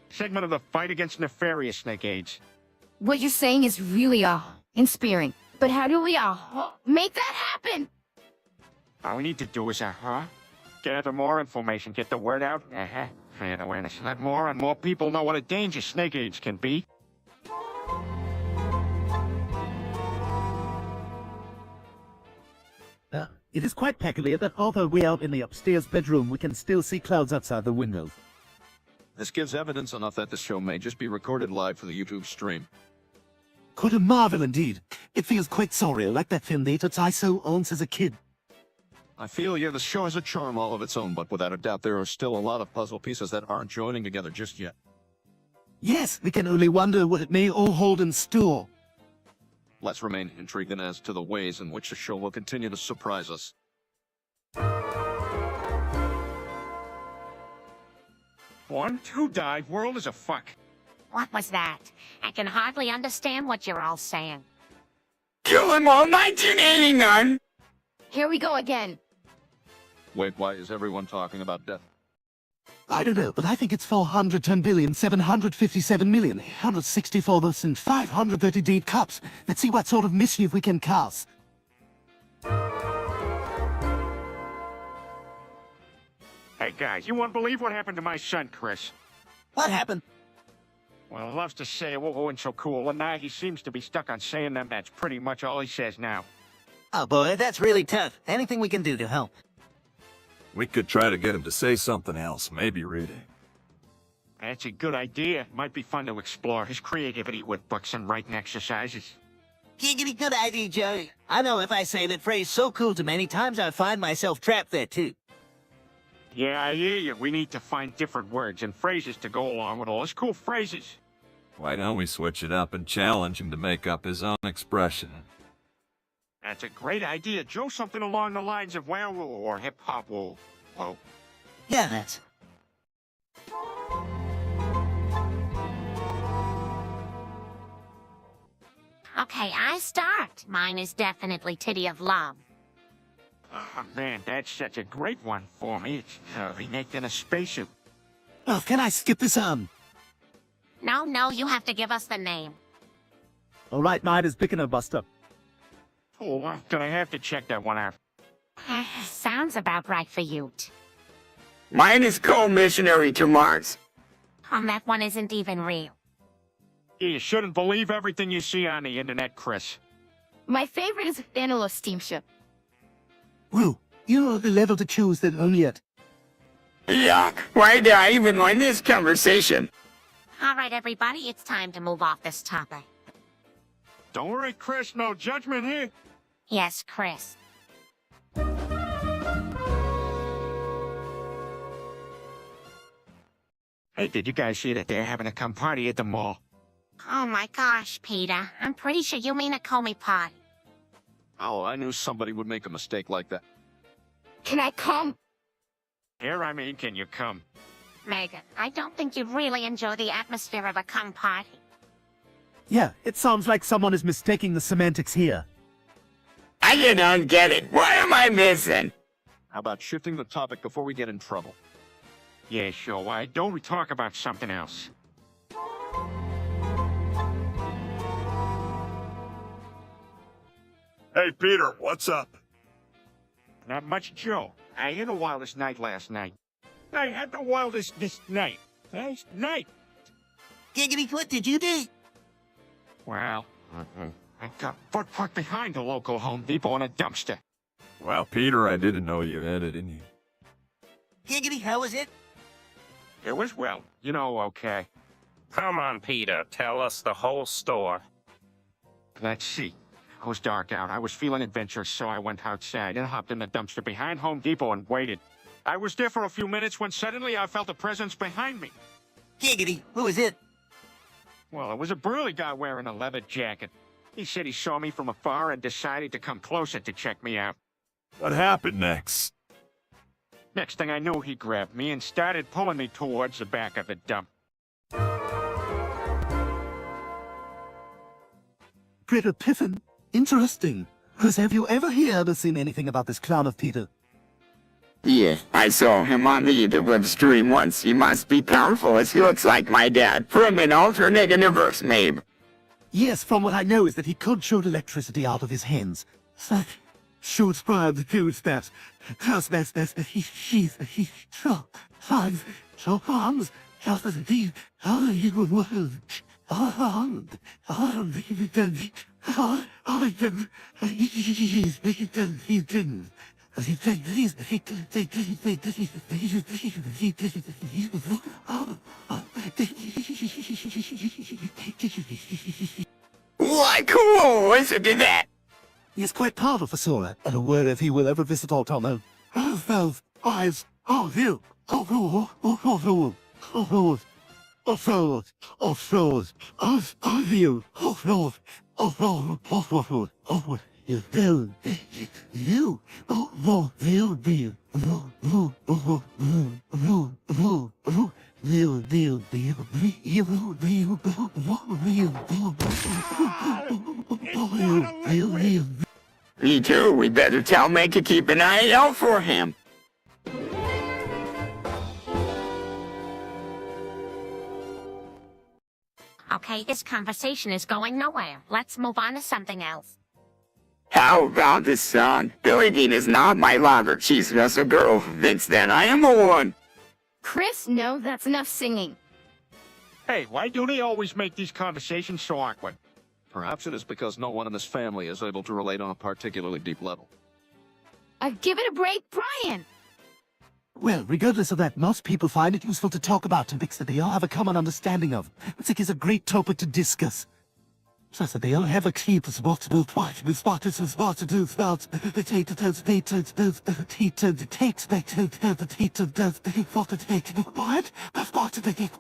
segment of the fight against nefarious Snake Age. What you're saying is really inspiring. But how do we make that happen? All we need to do is gather more information, get the word out, create awareness, let more and more people know what a danger Snake Age can be. It is quite peculiar that although we're out in the upstairs bedroom, we can still see clouds outside the windows. This gives evidence enough that this show may just be recorded live for the YouTube stream. Quite a marvel indeed. It feels quite surreal, like that film that I so owns as a kid. I feel, yeah, the show has a charm all of its own, but without a doubt there are still a lot of puzzle pieces that aren't joining together just yet. Yes, we can only wonder what it may all hold in store. Let's remain intrigued as to the ways in which the show will continue to surprise us. One, two died, world is a fuck. What was that? I can hardly understand what you're all saying. Kill 'em all, 1989! Here we go again. Wait, why is everyone talking about death? I don't know, but I think it's 410,757,164,530 deep cups. Let's see what sort of mischief we can cause. Hey guys, you won't believe what happened to my son, Chris. What happened? Well, I love to say it wasn't so cool, and now he seems to be stuck on saying them. That's pretty much all he says now. Oh boy, that's really tough. Anything we can do to help? We could try to get him to say something else, maybe reading. That's a good idea. Might be fun to explore his creativity with books and writing exercises. Giggity good idea, Joey. I know if I say that phrase so cool too many times, I find myself trapped there too. Yeah, I hear you. We need to find different words and phrases to go along with all his cool phrases. Why don't we switch it up and challenge him to make up his own expression? That's a great idea. Joe, something along the lines of wow or hip-hop or... Whoa. Yeah, that's... Okay, I start. Mine is definitely Titty of Love. Oh, man, that's such a great one for me. It's remake in a spacesuit. Oh, can I skip this on? No, you have to give us the name. All right, mine is Big and Buster. Oh, gonna have to check that one out. Sounds about right for you. Mine is Co-Missionary to Mars. That one isn't even real. You shouldn't believe everything you see on the internet, Chris. My favorite is Vanilla Steamship. Whoa, you're the level to choose that only yet. Yuck, why did I even win this conversation? All right, everybody, it's time to move off this topic. Don't worry, Chris, no judgment here. Yes, Chris. Hey, did you guys see that they're having a come party at the mall? Oh my gosh, Peter. I'm pretty sure you mean a Comey party. Oh, I knew somebody would make a mistake like that. Can I come? Here, I mean, can you come? Megan, I don't think you'd really enjoy the atmosphere of a kung party. Yeah, it sounds like someone is mistaking the semantics here. I don't get it. What am I missing? How about shifting the topic before we get in trouble? Yeah, sure. Why don't we talk about something else? Hey, Peter, what's up? Not much, Joe. I had the wildest night last night. I had the wildest this night. Last night. Giggity, what did you do? Well, I got butt fucked behind the local Home Depot in a dumpster. Well, Peter, I didn't know you had it in you. Giggity, how was it? It was, well, you know, okay. Come on, Peter, tell us the whole story. Let's see. It was dark out. I was feeling adventurous, so I went outside and hopped in the dumpster behind Home Depot and waited. I was there for a few minutes when suddenly I felt a presence behind me. Giggity, who was it? Well, it was a burly guy wearing a leather jacket. He said he saw me from afar and decided to come closer to check me out. What happened next? Next thing I knew, he grabbed me and started pulling me towards the back of the dump. Peter Piffin? Interesting. Chris, have you ever heard or seen anything about this clown of Peter? Yeah, I saw him on the web stream once. He must be powerful as he looks like my dad from an alternate universe, maybe. Yes, from what I know is that he could shoot electricity out of his hands. Shoots fire the dudes that he so arms just as he would world. What cool isn't it that? He is quite powerful for Sora, and aware if he will ever visit Altona. Valve, eyes, you, Me too, we better tell Meg to keep an eye out for him. Okay, this conversation is going nowhere. Let's move on to something else. How about this song? Billie Jean is not my lover, she's just a girl who thinks that I am the one. Chris, no, that's enough singing. Hey, why do they always make these conversations so awkward? Perhaps it is because no one in this family is able to relate on a particularly deep level. Give it a break, Brian! Well, regardless of that, most people find it useful to talk about topics that they all have a common understanding of. Music is a great topic to discuss. Plus, that they all have a key to what to do, what to do, what to do, what to do, what to take to do, the takes back to the take to the what to take, what to take,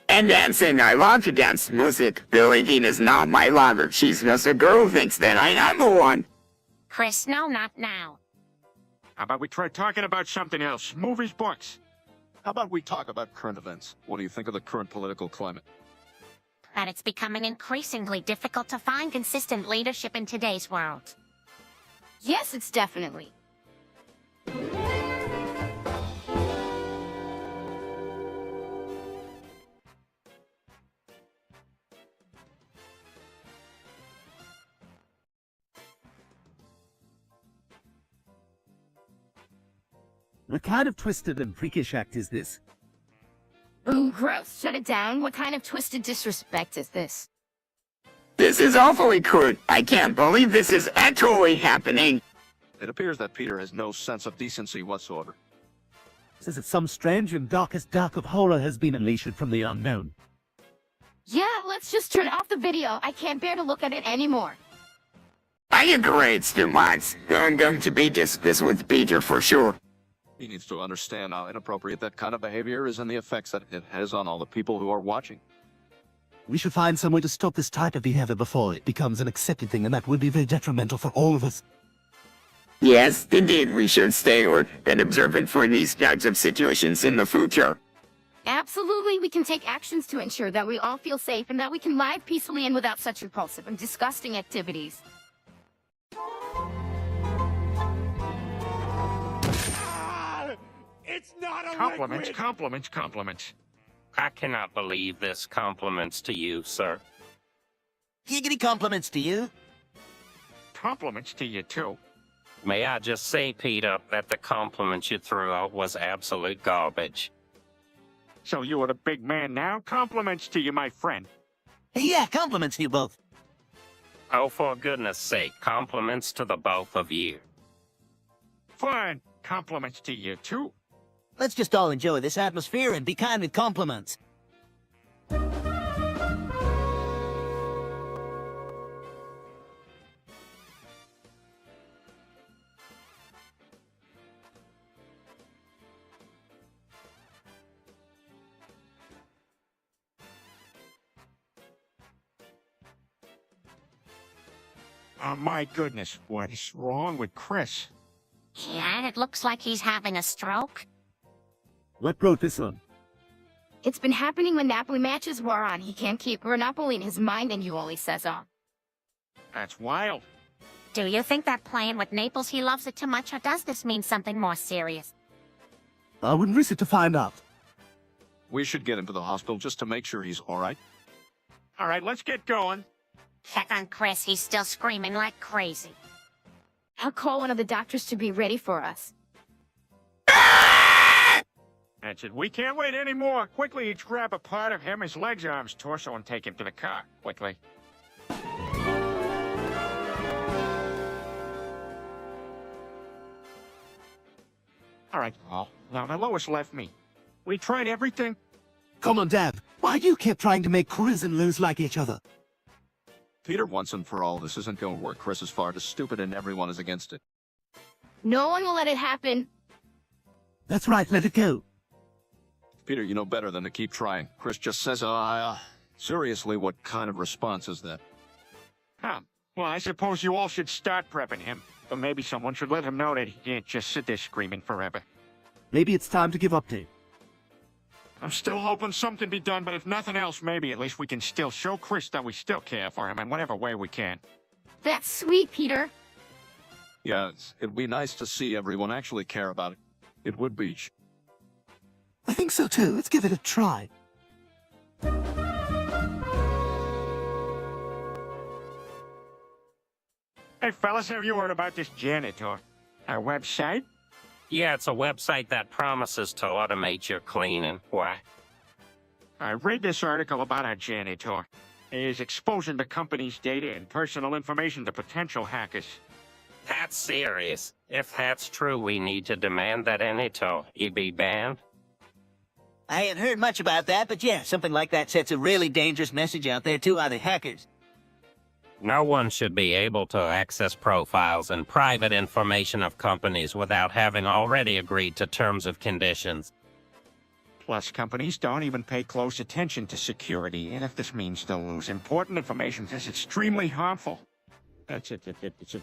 And dancing, I love to dance music. Billie Jean is not my lover, she's just a girl who thinks that I am the one. Chris, no, not now. How about we try talking about something else? Movies, books. How about we talk about current events? What do you think of the current political climate? That it's becoming increasingly difficult to find consistent leadership in today's world. Yes, it's definitely. What kind of twisted and freakish act is this? Ooh, gross. Shut it down. What kind of twisted disrespect is this? This is awfully crude. I can't believe this is actually happening. It appears that Peter has no sense of decency whatsoever. Says that some strange and darkest dark of horror has been unleashed from the unknown. Yeah, let's just turn off the video. I can't bear to look at it anymore. I agree, it's too much. I'm going to be dismissed with Peter for sure. He needs to understand how inappropriate that kind of behavior is and the effects that it has on all the people who are watching. We should find some way to stop this type of behavior before it becomes an accepted thing, and that would be very detrimental for all of us. Yes, indeed, we should stay alert and observant for these types of situations in the future. Absolutely, we can take actions to ensure that we all feel safe and that we can live peacefully and without such repulsive and disgusting activities. It's not a compliments, compliments, compliments. I cannot believe this. Compliments to you, sir. Giggity compliments to you. Compliments to you, too. May I just say, Peter, that the compliment you threw out was absolute garbage. So you are the big man now? Compliments to you, my friend. Yeah, compliments to you both. Oh, for goodness sake, compliments to the both of you. Fine. Compliments to you, too. Let's just all enjoy this atmosphere and be kind with compliments. Oh, my goodness. What is wrong with Chris? Yeah, it looks like he's having a stroke. What brought this on? It's been happening when Napoli matches were on. He can't keep Napoli in his mind, and you only says on. That's wild. Do you think that playing with Naples he loves it too much, or does this mean something more serious? I wouldn't risk it to find out. We should get him to the hospital just to make sure he's all right. All right, let's get going. Check on Chris, he's still screaming like crazy. I'll call one of the doctors to be ready for us. That's it. We can't wait anymore. Quickly, each grab a part of him, his legs, arms, torso, and take him to the car. Quickly. All right, Paul. Now, Lois left me. We tried everything. Come on, Dad. Why do you keep trying to make Chris and Luz like each other? Peter, once and for all, this isn't going to work. Chris is far too stupid and everyone is against it. No one will let it happen. That's right, let it go. Peter, you know better than to keep trying. Chris just says, seriously, what kind of response is that? Huh. Well, I suppose you all should start prepping him. But maybe someone should let him know that he can't just sit there screaming forever. Maybe it's time to give up, Dave. I'm still hoping something be done, but if nothing else, maybe at least we can still show Chris that we still care for him in whatever way we can. That's sweet, Peter. Yeah, it'd be nice to see everyone actually care about it. It would be. I think so too. Let's give it a try. Hey, fellas, have you heard about this janitor? Our website? Yeah, it's a website that promises to automate your cleaning. Why? I read this article about our janitor. He is exposing the company's data and personal information to potential hackers. That's serious. If that's true, we need to demand that Enito be banned. I ain't heard much about that, but yeah, something like that sets a really dangerous message out there to other hackers. No one should be able to access profiles and private information of companies without having already agreed to terms and conditions. Plus, companies don't even pay close attention to security, and if this means they'll lose important information, it's extremely harmful. That's it. This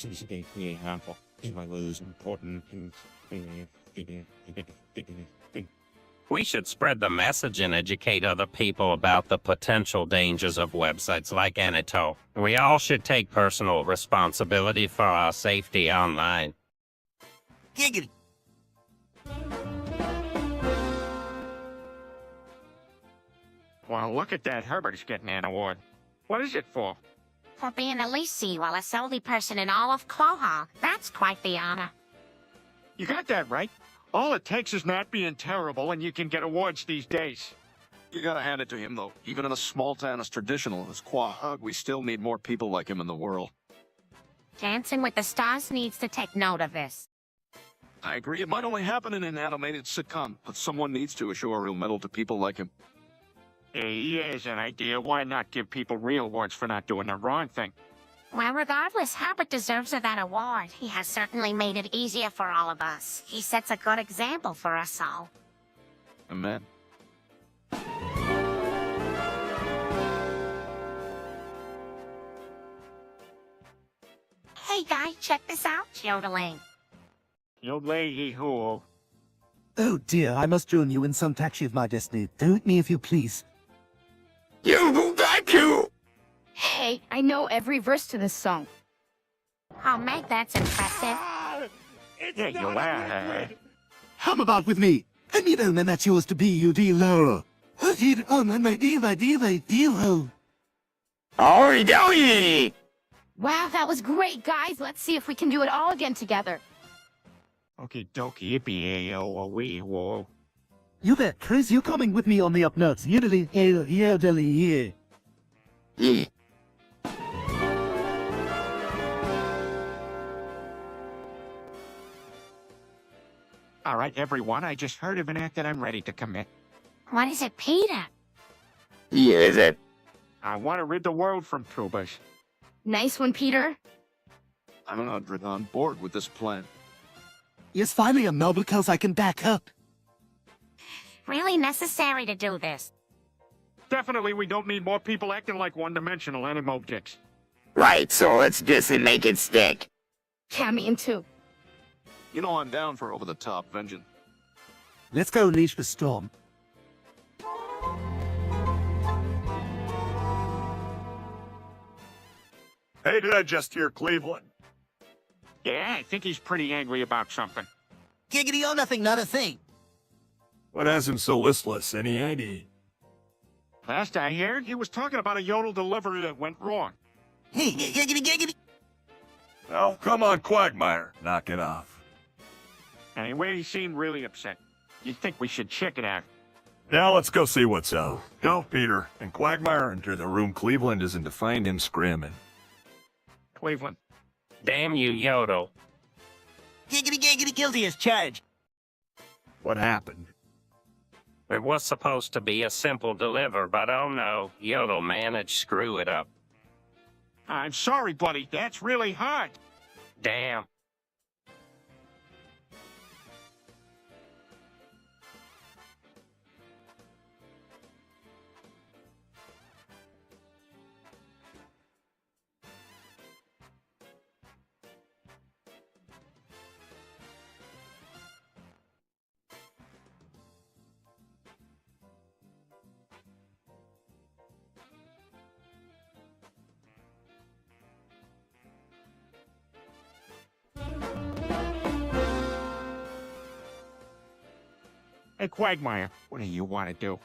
is really harmful. If I lose important We should spread the message and educate other people about the potential dangers of websites like Enito. We all should take personal responsibility for our safety online. Giggity. Well, look at that. Herbert's getting an award. What is it for? For being the least seawallous only person in all of Quahog. That's quite the honor. You got that right. All it takes is not being terrible, and you can get awards these days. You gotta hand it to him, though. Even in a small town as traditional as Quahog, we still need more people like him in the world. Dancing with the Stars needs to take note of this. I agree, it might only happen in an animated sitcom, but someone needs to assure a real medal to people like him. Hey, here's an idea. Why not give people real awards for not doing the wrong thing? Well, regardless, Herbert deserves that award. He has certainly made it easier for all of us. He sets a good example for us all. Amen. Hey, guy, check this out. Yodeling. You lady who? Oh dear, I must join you in some taxi of my destiny. Direct me if you please. You got you! Hey, I know every verse to this song. Oh, Meg, that's impressive. Yeah, you are. How about with me? And you know, then that's yours to be, you dear Laura. Oh, dear, oh, my dear, my dear, my dear, oh. Dory! Wow, that was great, guys. Let's see if we can do it all again together. Okie dokie, yippee, yo, wee, whoa. You bet, Chris, you're coming with me on the up notes. Yodeling, yodeling, yeah. All right, everyone, I just heard of an act that I'm ready to commit. What is it, Peter? Yeah, is it? I want to rid the world from tubers. Nice one, Peter. I'm 100 on board with this plan. Yes, finally a noble cause I can back up. Really necessary to do this. Definitely, we don't need more people acting like one-dimensional animal objects. Right, so let's just make it stick. Yeah, me and too. You know I'm down for over-the-top vengeance. Let's go unleash the storm. Hey, did I just hear Cleveland? Yeah, I think he's pretty angry about something. Giggity or nothing, not a thing. What has him so listless? Any idea? Last I heard, he was talking about a yodel delivery that went wrong. Hey, giggity, giggity. Oh, come on, Quagmire. Knock it off. Anyway, he seemed really upset. You'd think we should check it out. Now let's go see what's up. Go, Peter, and Quagmire enter the room Cleveland is in to find him screaming. Cleveland. Damn you, Yodel. Giggity, giggity, guilty as charged. What happened? It was supposed to be a simple deliver, but oh no, Yodel managed to screw it up. I'm sorry, buddy. That's really hard. Damn. Hey, Quagmire, what do you want to do?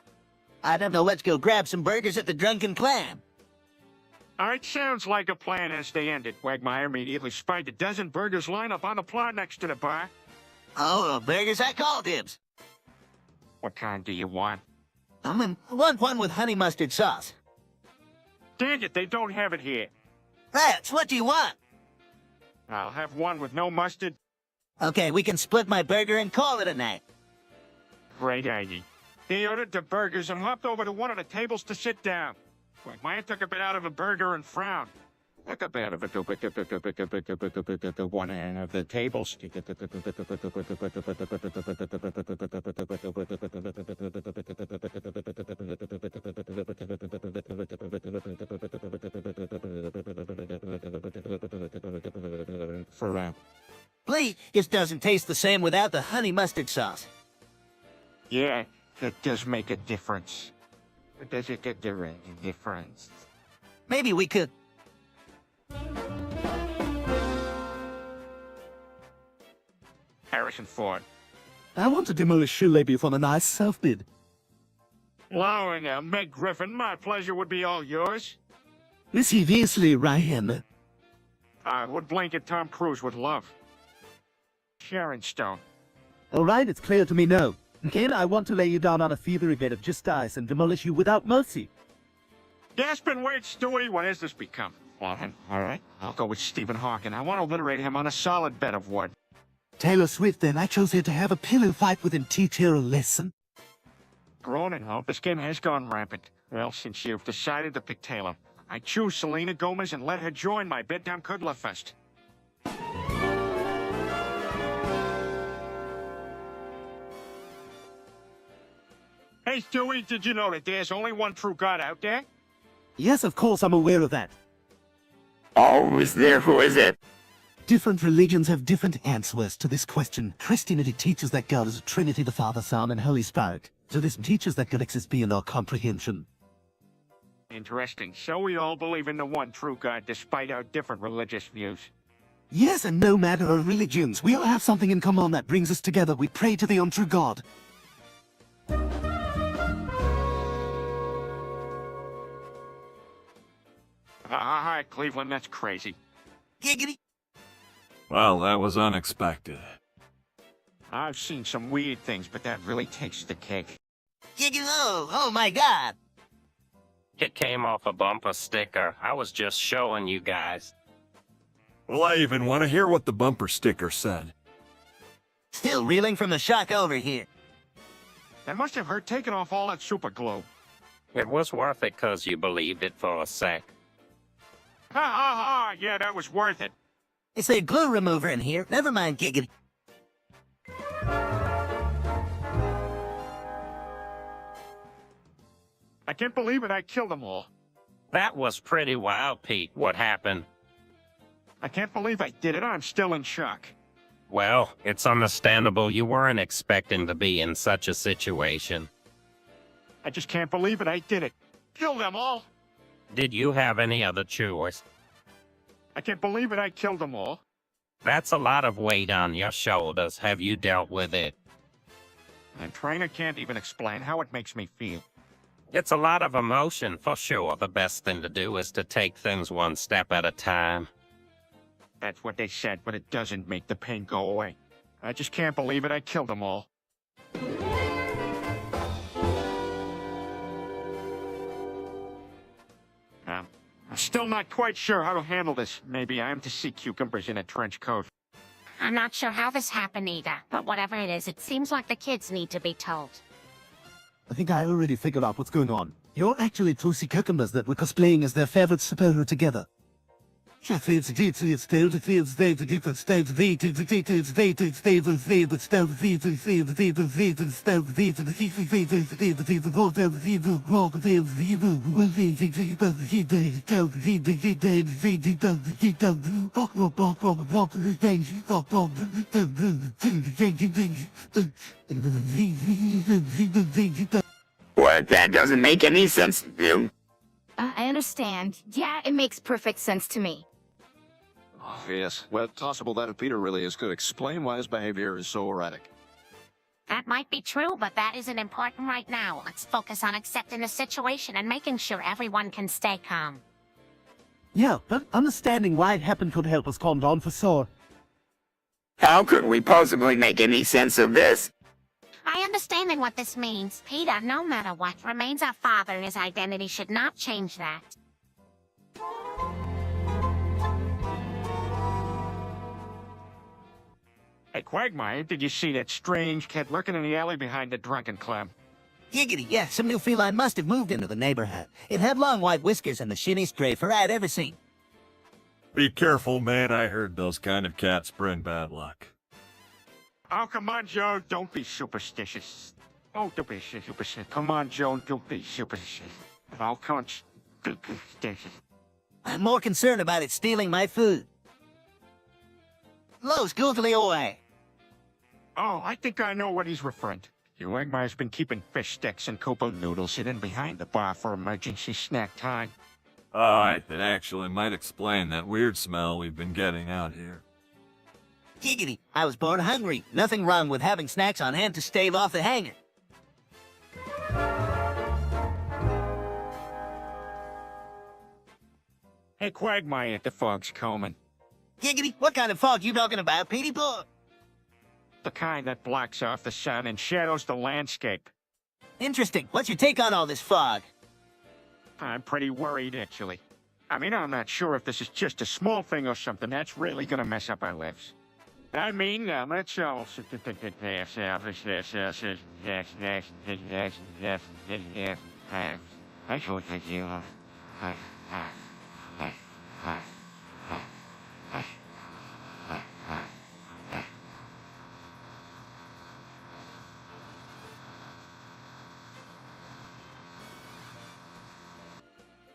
I don't know, let's go grab some burgers at the Drunken Clam. All right, sounds like a plan. As they ended, Quagmire immediately spied a dozen burgers lined up on the plot next to the bar. Oh, burgers, I call dibs. What kind do you want? Want one with honey mustard sauce. Dang it, they don't have it here. Rats, what do you want? I'll have one with no mustard. Okay, we can split my burger and call it a night. Great idea. He ordered the burgers and hopped over to one of the tables to sit down. Quagmire took a bit out of a burger and frowned. Took a bit of it, one end of the tables. Please, just doesn't taste the same without the honey mustard sauce. Yeah, that does make a difference. Does it get a difference? Maybe we could. Harrison Ford. I want to demolish Shoelabie from a nice self-bid. Allowing Meg Griffin, my pleasure would be all yours. Seriously, Ryan. I would blanket Tom Cruise with love. Sharon Stone. All right, it's clear to me now. Again, I want to lay you down on a feathery bed of just ice and demolish you without mercy. Gaspin, wait, Stewie, what has this become? Well, then, all right, I'll go with Stephen Hawking. I want to obliterate him on a solid bed of wood. Taylor Swift, then. I chose her to have a pillow fight with in teach her a lesson. grown and all, this game has gone rampant. Well, since you've decided to pick Taylor, I choose Selena Gomez and let her join my bedtime cuddler fest. Hey, Stewie, did you know that there's only one true God out there? Yes, of course, I'm aware of that. Oh, is there? Who is it? Different religions have different answers to this question. Christianity teaches that God is a Trinity, the Father, Son, and Holy Spirit. Judaism teaches that God exists beyond our comprehension. Interesting. So we all believe in the one true God despite our different religious views. Yes, and no matter our religions, we all have something in common that brings us together. We pray to the untrue God. All right, Cleveland, that's crazy. Giggity. Well, that was unexpected. I've seen some weird things, but that really takes the cake. Giggity. Oh my God. It came off a bumper sticker. I was just showing you guys. Well, I even want to hear what the bumper sticker said. Still reeling from the shock over here. That must have hurt taking off all that super glue. It was worth it 'cause you believed it for a sec. Yeah, that was worth it. It's a glue remover in here. Never mind, Giggity. I can't believe it, I killed them all. That was pretty wild, Pete. What happened? I can't believe I did it, I'm still in shock. Well, it's understandable you weren't expecting to be in such a situation. I just can't believe it, I did it. Killed them all. Did you have any other choice? I can't believe it, I killed them all. That's a lot of weight on your shoulders. Have you dealt with it? The trainer can't even explain how it makes me feel. It's a lot of emotion, for sure. The best thing to do is to take things one step at a time. That's what they said, but it doesn't make the pain go away. I just can't believe it, I killed them all. I'm still not quite sure how to handle this. Maybe I am to see cucumbers in a trench coat. I'm not sure how this happened either, but whatever it is, it seems like the kids need to be told. I think I already figured out what's going on. You're actually two sea cucumbers that were cosplaying as their favorite superhero together. What? That doesn't make any sense to you. I understand. Yeah, it makes perfect sense to me. Oh, yes. Well, it's possible that if Peter really is could explain why his behavior is so erratic. That might be true, but that isn't important right now. Let's focus on accepting the situation and making sure everyone can stay calm. Yeah, but understanding why it happened could help us calm down for sure. How could we possibly make any sense of this? By understanding what this means, Peter, no matter what, remains our father and his identity should not change that. Hey, Quagmire, did you see that strange kid lurking in the alley behind the drunken club? Giggity, yeah, some new feline must have moved into the neighborhood. It had long white whiskers and the shiniest gray fur I'd ever seen. Be careful, man. I heard those kind of cats bring bad luck. Oh, come on, Joe, don't be superstitious. Oh, don't be superstitious. Come on, Joe, don't be superstitious. Oh, come on, superstitious. I'm more concerned about it stealing my food. Los googly away. Oh, I think I know what he's referring to. Quagmire's been keeping fish sticks and cocoa noodles hidden behind the bar for emergency snack time. Alright, that actually might explain that weird smell we've been getting out here. Giggity, I was born hungry. Nothing wrong with having snacks on hand to stave off the hanger. Hey, Quagmire, the fog's coming. Giggity, what kind of fog you talking about, Petey Boy? The kind that blocks off the sun and shadows the landscape. Interesting. What's your take on all this fog? I'm pretty worried, actually. I mean, I'm not sure if this is just a small thing or something that's really gonna mess up our lives. I mean, let's all.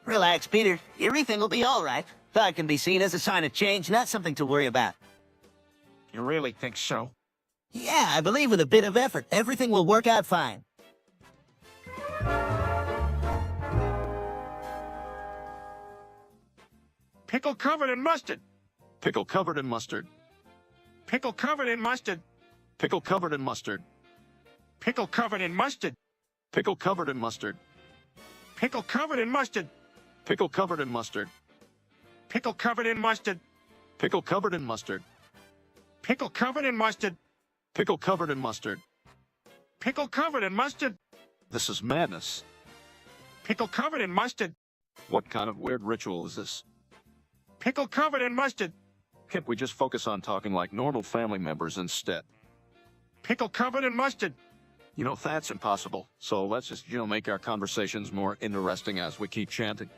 Relax, Peter. Everything will be all right. That can be seen as a sign of change, not something to worry about. You really think so? Yeah, I believe with a bit of effort, everything will work out fine. Pickle covered in mustard. Pickle covered in mustard. Pickle covered in mustard. Pickle covered in mustard. Pickle covered in mustard. Pickle covered in mustard. Pickle covered in mustard. Pickle covered in mustard. Pickle covered in mustard. Pickle covered in mustard. Pickle covered in mustard. Pickle covered in mustard. Pickle covered in mustard. This is madness. Pickle covered in mustard. What kind of weird ritual is this? Pickle covered in mustard. Can't we just focus on talking like normal family members instead? Pickle covered in mustard. You know, that's impossible. So let's just, make our conversations more interesting as we keep chanting.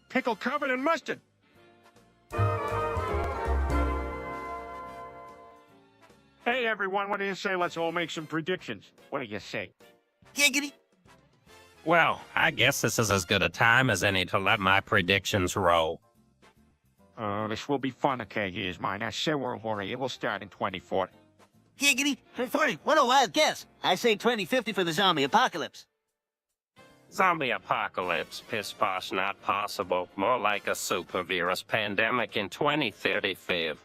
Pickle covered in mustard. Hey everyone, what do you say? Let's all make some predictions. What do you say? Giggity. Well, I guess this is as good a time as any to let my predictions roll. This will be fun. Okay, here's mine. I say we're hurry. It will start in 2040. Giggity. 40. What a wild guess. I say 2050 for the zombie apocalypse. Zombie apocalypse, piss posh not possible. More like a super virus pandemic in 2035.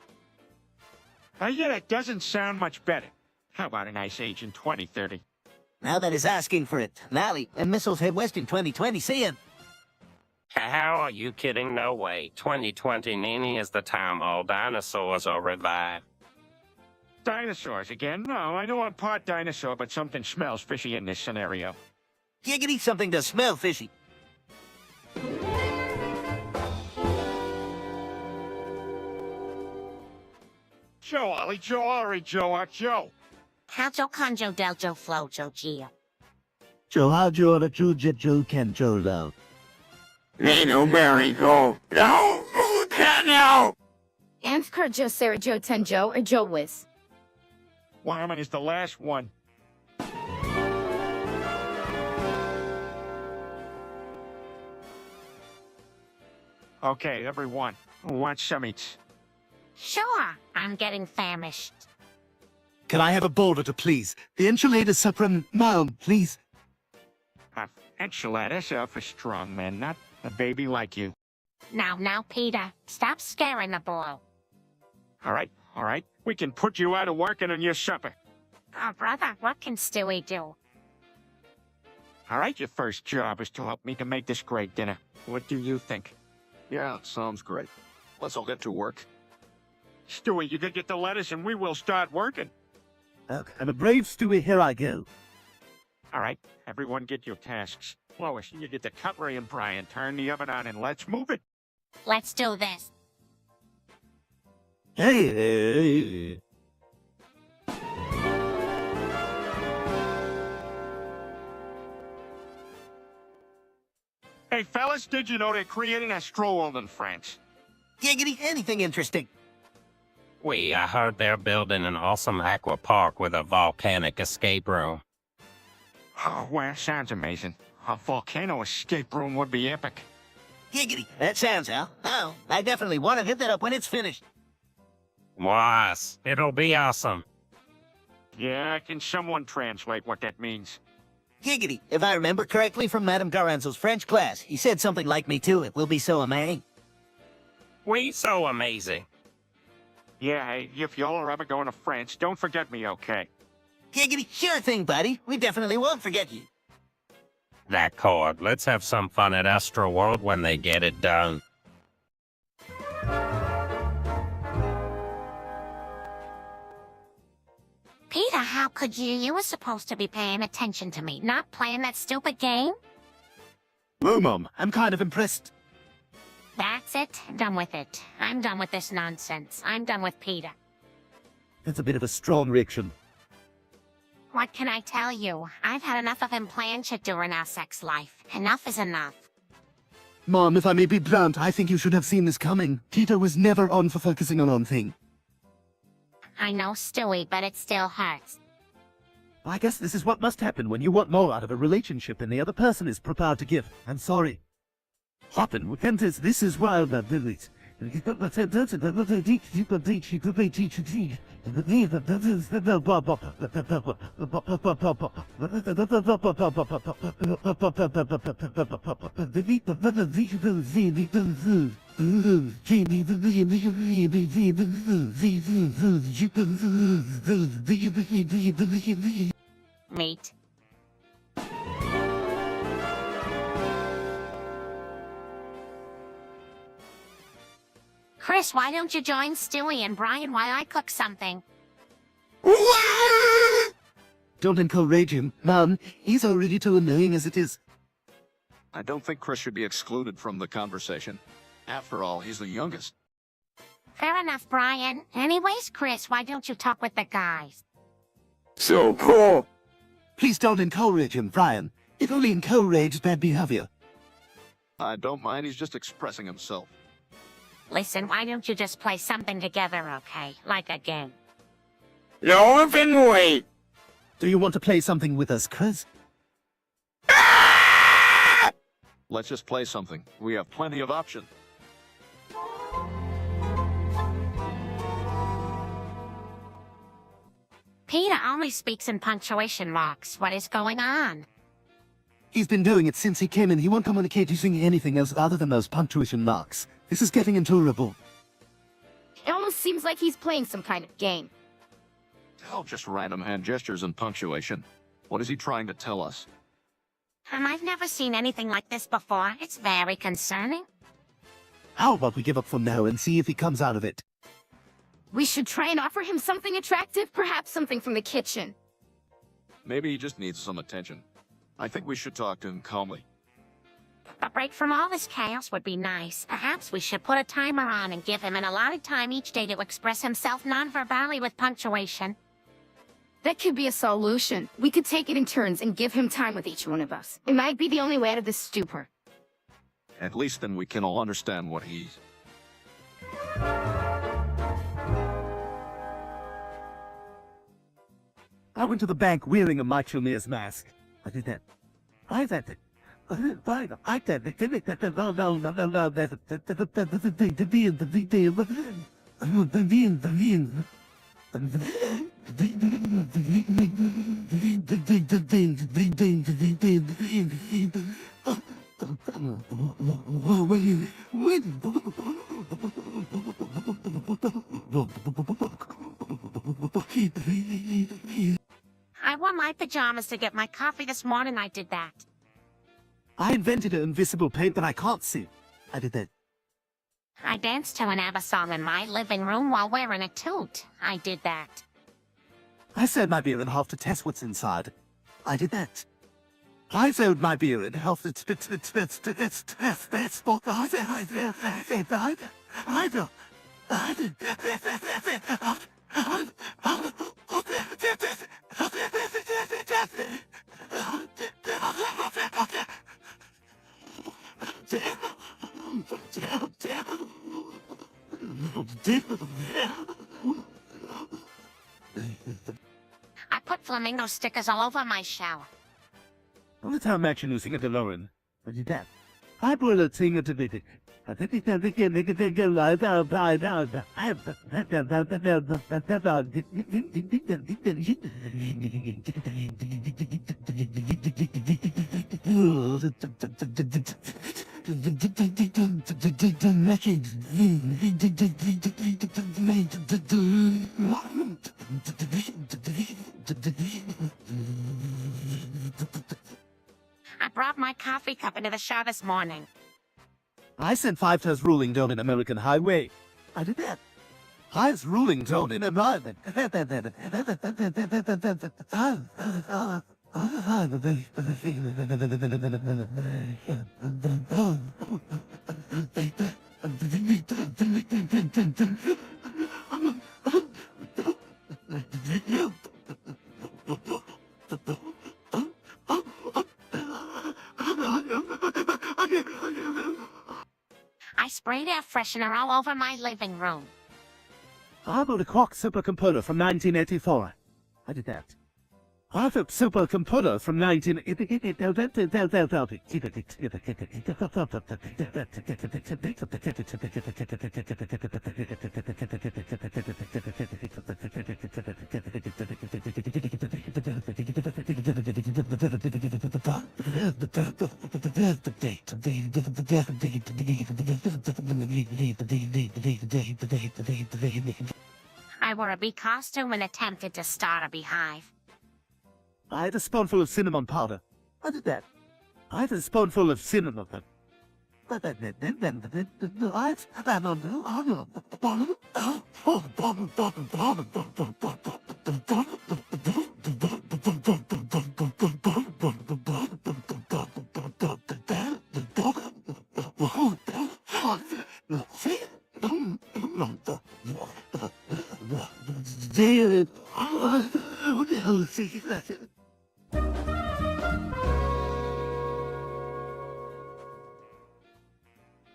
Yeah, that doesn't sound much better. How about an ice age in 2030? Now that is asking for it. Nally, and missiles head west in 2020. See ya. How are you kidding? No way. 2020 Nini is the time all dinosaurs are revived. Dinosaurs again? No, I know I'm part dinosaur, but something smells fishy in this scenario. Giggity, something does smell fishy. Joe, Ollie, Joe, Ollie, Joe, Joe. Calcio conjo deljo flojo geo. Joe, how Joe, the Joe, Joe, can Joe, love. Nino Barry, go. No, no. Amskar Joe Sarah Joe Ten Joe or Joe Wiz. Wyman is the last one. Okay, everyone, who wants some eats? Sure, I'm getting famished. Can I have a boulder, please? The enchiladas supreme, please. Enchiladas are for strong men, not a baby like you. Now, Peter, stop scaring the boy. All right. We can put you out of working on your supper. Oh, brother, what can Stewie do? All right, your first job is to help me to make this great dinner. What do you think? Yeah, sounds great. Let's all get to work. Stewie, you can get the lettuce and we will start working. Okay. I'm a brave Stewie, here I go. All right, everyone get your tasks. Lois, you get the cutlery, and Brian, turn the oven on and let's move it. Let's do this. Hey. Hey, fellas, did you know they're creating a stroll in France? Giggity, anything interesting. I heard they're building an awesome aqua park with a volcanic escape room. Oh, well, sounds amazing. A volcano escape room would be epic. Giggity, that sounds, Al. Oh, I definitely want to hit that up when it's finished. Was. It'll be awesome. Yeah, can someone translate what that means? Giggity, if I remember correctly from Madame Garanzo's French class, he said something like me too. It will be so amazing. We so amazing. Yeah, hey, if y'all are ever going to France, don't forget me, okay? Giggity, sure thing, buddy. We definitely won't forget you. That chord. Let's have some fun at Astro World when they get it done. Peter, how could you? You were supposed to be paying attention to me, not playing that stupid game. Oh, Mom, I'm kind of impressed. That's it. Done with it. I'm done with this nonsense. I'm done with Peter. That's a bit of a strong reaction. What can I tell you? I've had enough of him playing shit during our sex life. Enough is enough. Mom, if I may be blunt, I think you should have seen this coming. Tito was never on for focusing on one thing. I know, Stewie, but it still hurts. I guess this is what must happen when you want more out of a relationship than the other person is prepared to give. I'm sorry. Hoppin', repentance, this is wild, but village. Mate. Chris, why don't you join Stewie and Brian while I cook something? Don't encourage him, Mom. He's already too annoying as it is. I don't think Chris should be excluded from the conversation. After all, he's the youngest. Fair enough, Brian. Anyways, Chris, why don't you talk with the guys? So cool. Please don't encourage him, Brian. It only encourages bad behavior. I don't mind, he's just expressing himself. Listen, why don't you just play something together, okay? Like a game. No, if and wait. Do you want to play something with us, Chris? Let's just play something. We have plenty of options. Peter only speaks in punctuation marks. What is going on? He's been doing it since he came in. He won't communicate using anything else other than those punctuation marks. This is getting intolerable. It almost seems like he's playing some kind of game. Oh, just random hand gestures and punctuation. What is he trying to tell us? I've never seen anything like this before. It's very concerning. How about we give up for now and see if he comes out of it? We should try and offer him something attractive, perhaps something from the kitchen. Maybe he just needs some attention. I think we should talk to him calmly. A break from all this chaos would be nice. Perhaps we should put a timer on and give him an allotted time each day to express himself non-verbally with punctuation. That could be a solution. We could take it in turns and give him time with each one of us. It might be the only way out of this stupor. At least then we can all understand what he's... I went to the bank wearing a Macho Man's mask. I did that. I did that. I did I wore my pajamas to get my coffee this morning. I did that. I invented an invisible paint that I can't see. I did that. I danced to an ABBA song in my living room while wearing a toot. I did that. I sewed my beer in half to test what's inside. I did that. I sewed my beer in half to test I put flamingo stickers all over my shower. All the time action losing it to Lauren. I did that. I put a thing to it. I think it's a big life out. I brought my coffee cup into the shower this morning. I sent 5 toes rolling down an American highway. I did that. I was rolling down in American. sprayed air freshener all over my living room. I bought a Quark supercomputer from 1984. I did that. I have a supercomputer from 19... I wore a bee costume and attempted to start a beehive. I had a spoonful of cinnamon powder. I did that. I had a spoonful of cinnamon.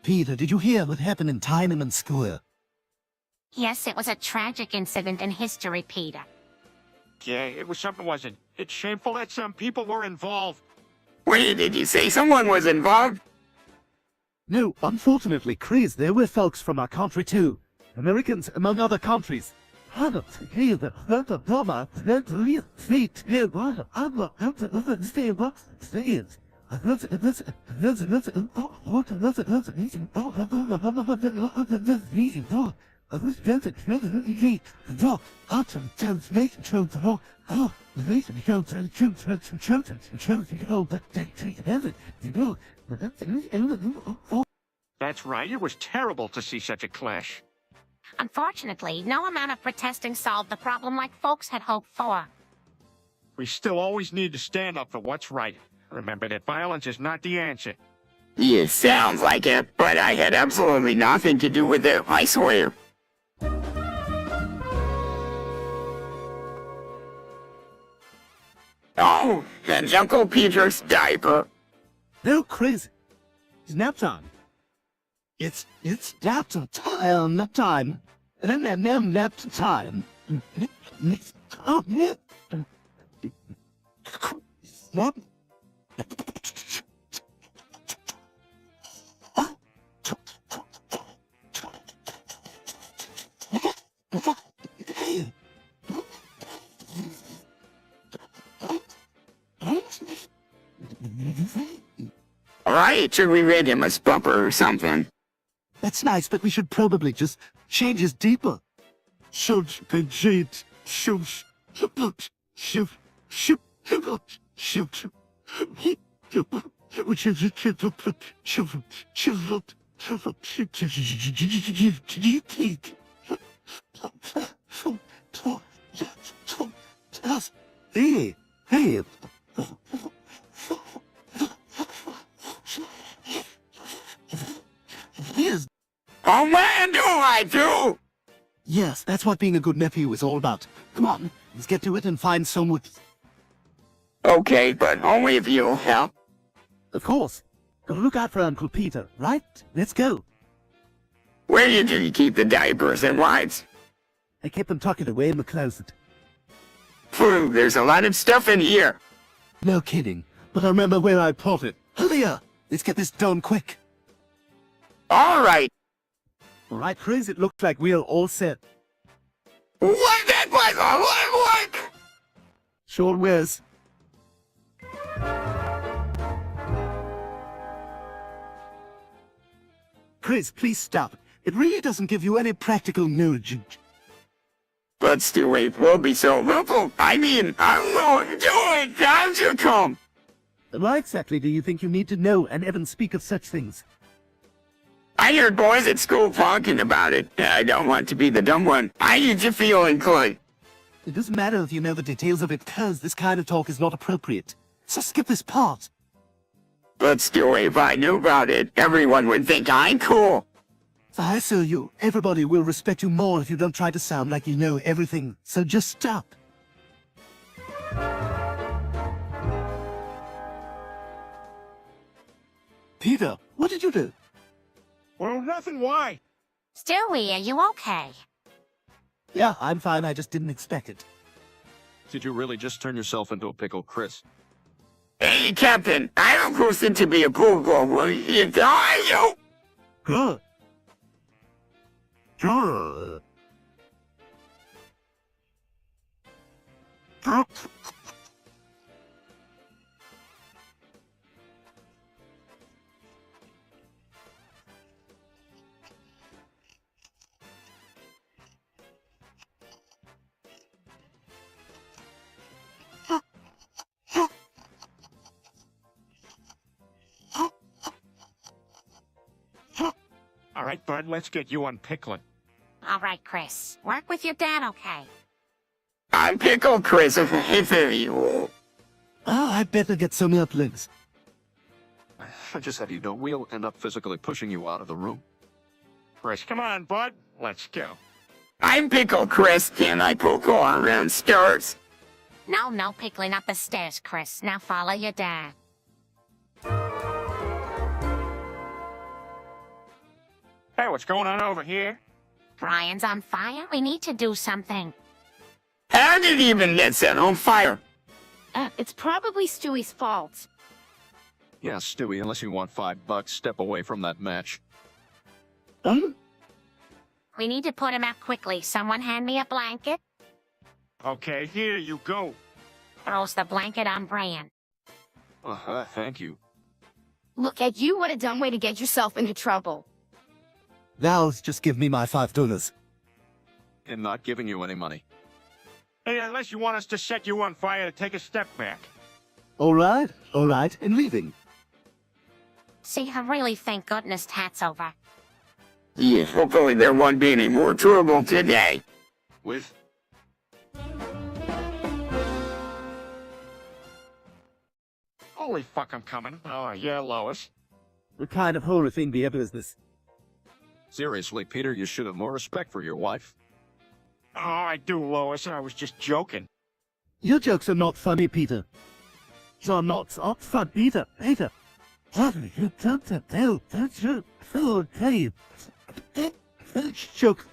Peter, did you hear what happened in Tiananmen Square? Yes, it was a tragic incident in history, Peter. Yeah, it was something, wasn't. It's shameful that some people were involved. Wait, did you say someone was involved? No, unfortunately, Chris, there were folks from our country too. Americans, among other countries. That's right, it was terrible to see such a clash. Unfortunately, no amount of protesting solved the problem like folks had hoped for. We still always need to stand up for what's right. Remember that violence is not the answer. Yeah, sounds like it, but I had absolutely nothing to do with it, I swear. Oh, and Uncle Peter's diaper. No, Chris. It's nap time. It's nap time, nap time. Nap time. Oh, yeah. Nap. Alright, should we read him a bumper or something? That's nice, but we should probably just change his deeper. Shoot, shoot, shoot, shoot, shoot, shoot, shoot, Hey, hey. Yes. Oh man, do I do? Yes, that's what being a good nephew is all about. Come on, let's get to it and find someone. Okay, but only if you'll help. Of course. Gotta look out for Uncle Peter, right? Let's go. Where do you keep the diapers and wipes? I kept them tucked away in the closet. Phew, there's a lot of stuff in here. No kidding, but I remember where I put it. Hurry up! Let's get this done quick. Alright. Alright, Chris, it looks like we're all set. What that was a lot of work! Sure was. Chris, please stop. It really doesn't give you any practical knowledge. But Stewie will be so helpful. I mean, I'm going to do it. Time to come. Why exactly do you think you need to know and even speak of such things? I heard boys at school talking about it. I don't want to be the dumb one. I need to feel inclined. It doesn't matter if you know the details of it, cause this kind of talk is not appropriate. So skip this part. But Stewie, if I knew about it, everyone would think I'm cool. If I saw you, everybody will respect you more if you don't try to sound like you know everything. So just stop. Peter, what did you do? Well, nothing. Why? Stewie, are you okay? Yeah, I'm fine. I just didn't expect it. Did you really just turn yourself into a pickle, Chris? Hey, Captain, I don't person to be a bulldog. Will you die, yo? Good. Good. All right, bud, let's get you on pickling. All right, Chris. Work with your dad, okay? I'm Pickle Chris if you. Oh, I better get some earplugs. I just had you know we'll end up physically pushing you out of the room. Chris, come on, bud. Let's go. I'm Pickle Chris. Can I poke all around stars? No pickling up the stairs, Chris. Now follow your dad. Hey, what's going on over here? Brian's on fire. We need to do something. How did he even get set on fire? It's probably Stewie's fault. Yeah, Stewie, unless you want $5, step away from that match. We need to put him out quickly. Someone hand me a blanket. Okay, here you go. Throws the blanket on Brian. Thank you. Look at you, what a dumb way to get yourself into trouble. Now just give me my $5. And not giving you any money. Hey, unless you want us to set you on fire to take a step back. All right, and leaving. See, I really think goodness that's over. Yeah, hopefully there won't be any more trouble today. With? Holy fuck, I'm coming. Oh, yeah, Lois. What kind of horror thing be a business? Seriously, Peter, you should have more respect for your wife. Oh, I do, Lois. I was just joking. Your jokes are not funny, Peter. You're not fun, Peter. Peter. You don't tell that okay. Joke.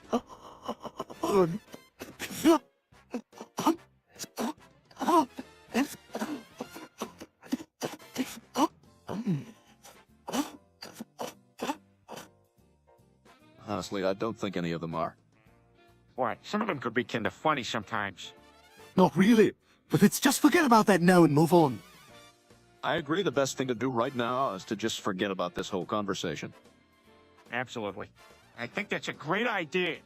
Honestly, I don't think any of them are. What? Some of them could be kinda funny sometimes. Not really. But let's just forget about that now and move on. I agree the best thing to do right now is to just forget about this whole conversation. Absolutely. I think that's a great idea.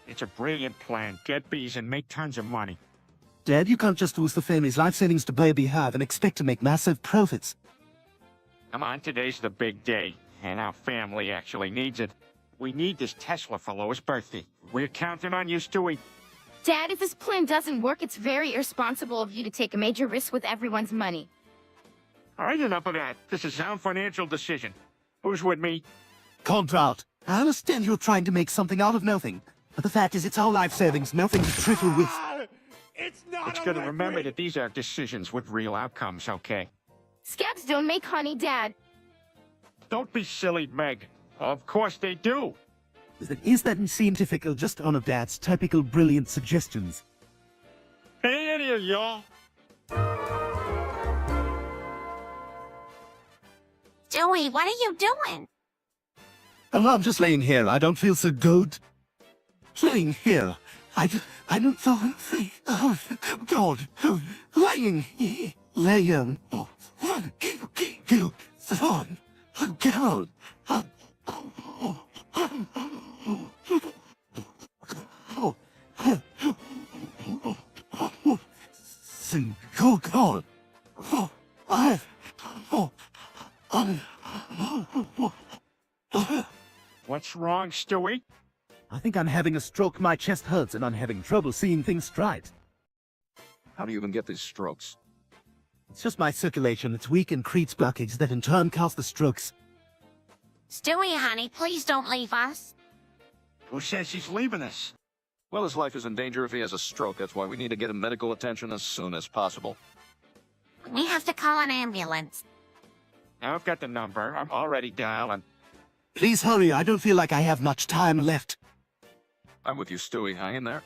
It's a brilliant plan. Get bees and make tons of money. Dad, you can't just use the family's life savings to buy a beehive and expect to make massive profits. Come on, today's the big day, and our family actually needs it. We need this Tesla for Lois' birthday. We're counting on you, Stewie. Dad, if this plan doesn't work, it's very irresponsible of you to take a major risk with everyone's money. All right, enough of that. This is a sound financial decision. Who's with me? Contract. I understand you're trying to make something out of nothing. But the fact is, it's our life savings, nothing to trifle with. It's good to remember that these are decisions with real outcomes, okay? Scabs don't make honey, Dad. Don't be silly, Meg. Of course they do. Is that scientific or just one of Dad's typical brilliant suggestions? Hey, any of y'all? Stewie, what are you doing? Oh, I'm just laying here. I don't feel so good. Laying here. I don't feel... Oh, God. Laying here. Laying. Oh, God. Oh, God. What's wrong, Stewie? I think I'm having a stroke. My chest hurts and I'm having trouble seeing things straight. How do you even get these strokes? It's just my circulation. It's weak and creates blockage that in turn cause the strokes. Stewie, honey, please don't leave us. Who says she's leaving us? Well, his life is in danger if he has a stroke. That's why we need to get him medical attention as soon as possible. We have to call an ambulance. I've got the number. I'm already dialing. Please hurry, I don't feel like I have much time left. I'm with you, Stewie. Hang in there.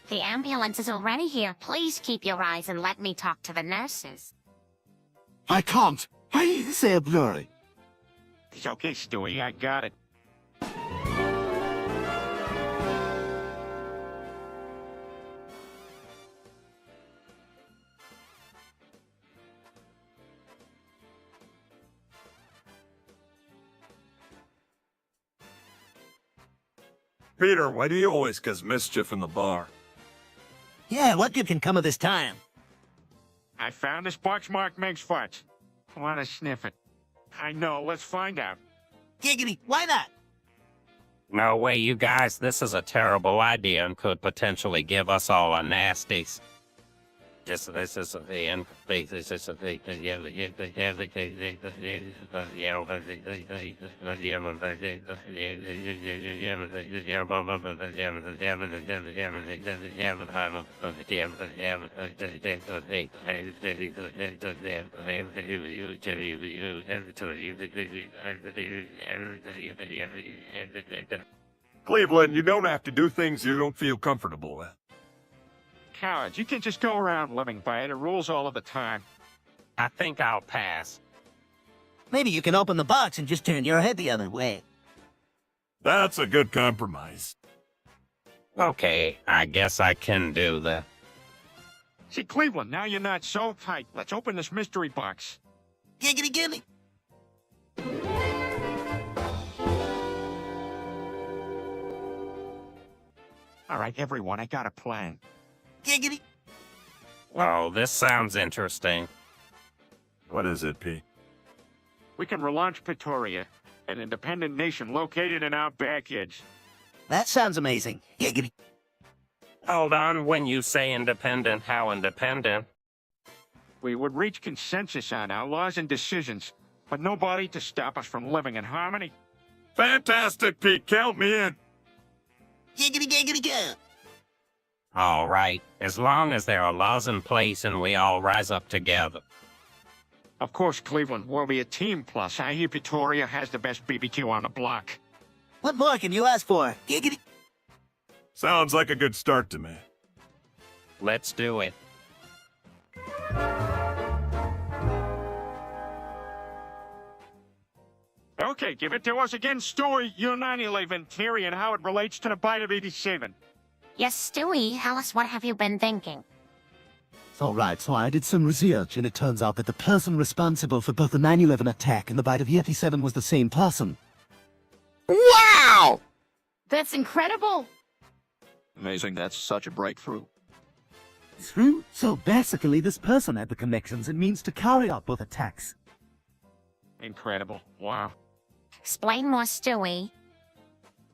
The ambulance is already here. Please keep your eyes and let me talk to the nurses. I can't. I say a blurry. It's okay, Stewie. I got it. Peter, why do you always cause mischief in the bar? Yeah, what good can come of this time? I found this box marked Meg's farts. Want to sniff it? I know. Let's find out. Giggity, why not? No way, you guys. This is a terrible idea and could potentially give us all a nasties. This is the end. This is the Cleveland, you don't have to do things you don't feel comfortable with. Cowards, you can just go around living by it. It rules all of the time. I think I'll pass. Maybe you can open the box and just turn your head the other way. That's a good compromise. Okay, I guess I can do that. See, Cleveland, now you're not so tight. Let's open this mystery box. Giggity giggity. All right, everyone, I got a plan. Giggity. Oh, this sounds interesting. What is it, Pete? We can relaunch Pretoria, an independent nation located in our backyards. That sounds amazing. Giggity. Hold on, when you say independent, how independent? We would reach consensus on our laws and decisions, but nobody to stop us from living in harmony. Fantastic, Pete. Count me in. Giggity giggity go. All right, as long as there are laws in place and we all rise up together. Of course, Cleveland, we'll be a team plus. I hear Pretoria has the best BBQ on the block. What more can you ask for? Giggity. Sounds like a good start to me. Let's do it. Okay, give it to us again, Stewie. Your 9/11 theory and how it relates to the bite of 87. Yes, Stewie, tell us what have you been thinking? All right, so I did some research, and it turns out that the person responsible for both the 9/11 attack and the bite of Yeti 7 was the same person. Wow! That's incredible. Amazing. That's such a breakthrough. True. So basically, this person had the connections and means to carry out both attacks. Incredible. Wow. Explain more, Stewie.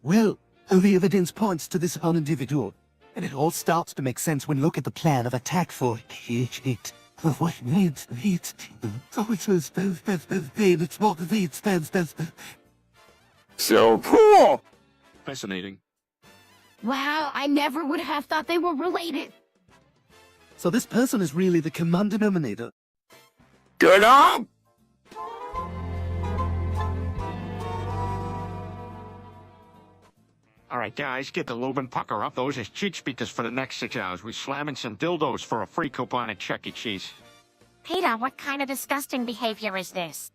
Well, the evidence points to this one individual, and it all starts to make sense when you look at the plan of attack for it. So cool! Fascinating. Wow, I never would have thought they were related. So this person is really the common denominator. Good on! All right, guys, get the lube and pucker up. Those as cheek speakers for the next 6 hours. We're slamming some dildos for a free coupon at Chuck E. Cheese. Peter, what kind of disgusting behavior is this?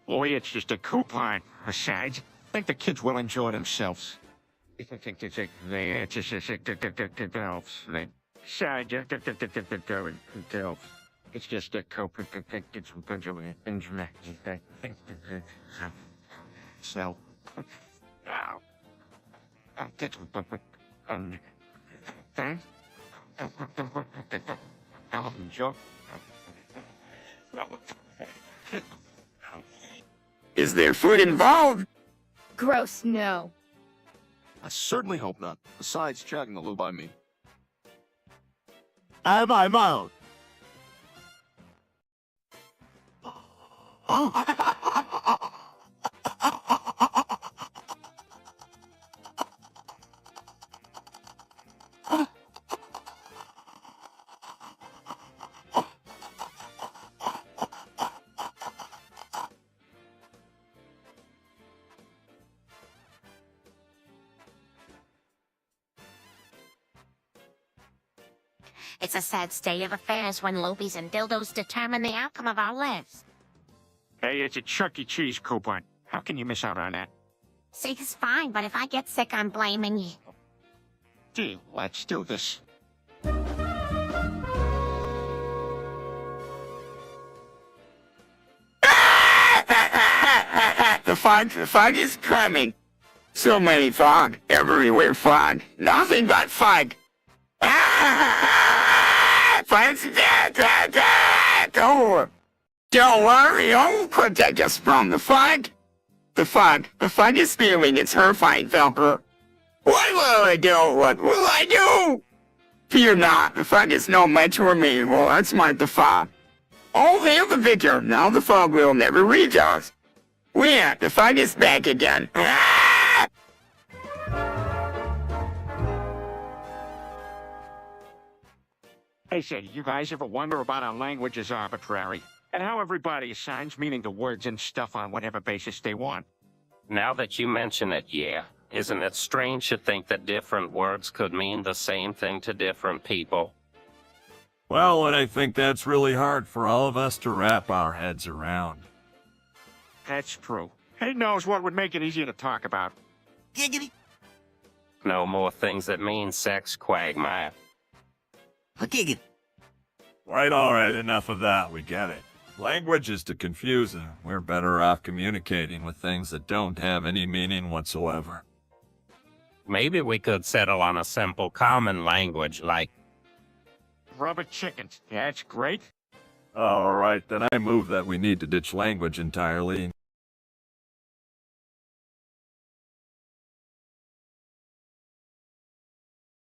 Boy, it's just a coupon. Besides, I think the kids will enjoy themselves. I think they it's just a coupon. So, Is there food involved? Gross, no. I certainly hope not. Besides, checking the lube by me. I'm out. It's a sad state of affairs when lobies and dildos determine the outcome of our lives. Hey, it's a Chuck E. Cheese coupon. How can you miss out on that? See, it's fine, but if I get sick, I'm blaming you. Deal, let's do this. The fog is coming. So many fog, everywhere fog, nothing but fog. Don't worry, I'll protect us from the fog. The fog is feeling its terrifying Velcro. What will I do? What will I do? Fear not, the fog is no match for me. Well, that's my the fog. All hail the victor, now the fog will never reach us. Yeah, the fog is back again. Hey, say, you guys ever wonder about how language is arbitrary? And how everybody assigns meaning to words and stuff on whatever basis they want? Now that you mention it, yeah. Isn't it strange to think that different words could mean the same thing to different people? Well, and I think that's really hard for all of us to wrap our heads around. That's true. He knows what would make it easier to talk about. Giggity. No more things that mean sex, Quagmire. Giggity. Right, all right, enough of that, we get it. Language is to confuse, and we're better off communicating with things that don't have any meaning whatsoever. Maybe we could settle on a simple common language like, Rubber chickens. That's great. All right, then I move that we need to ditch language entirely and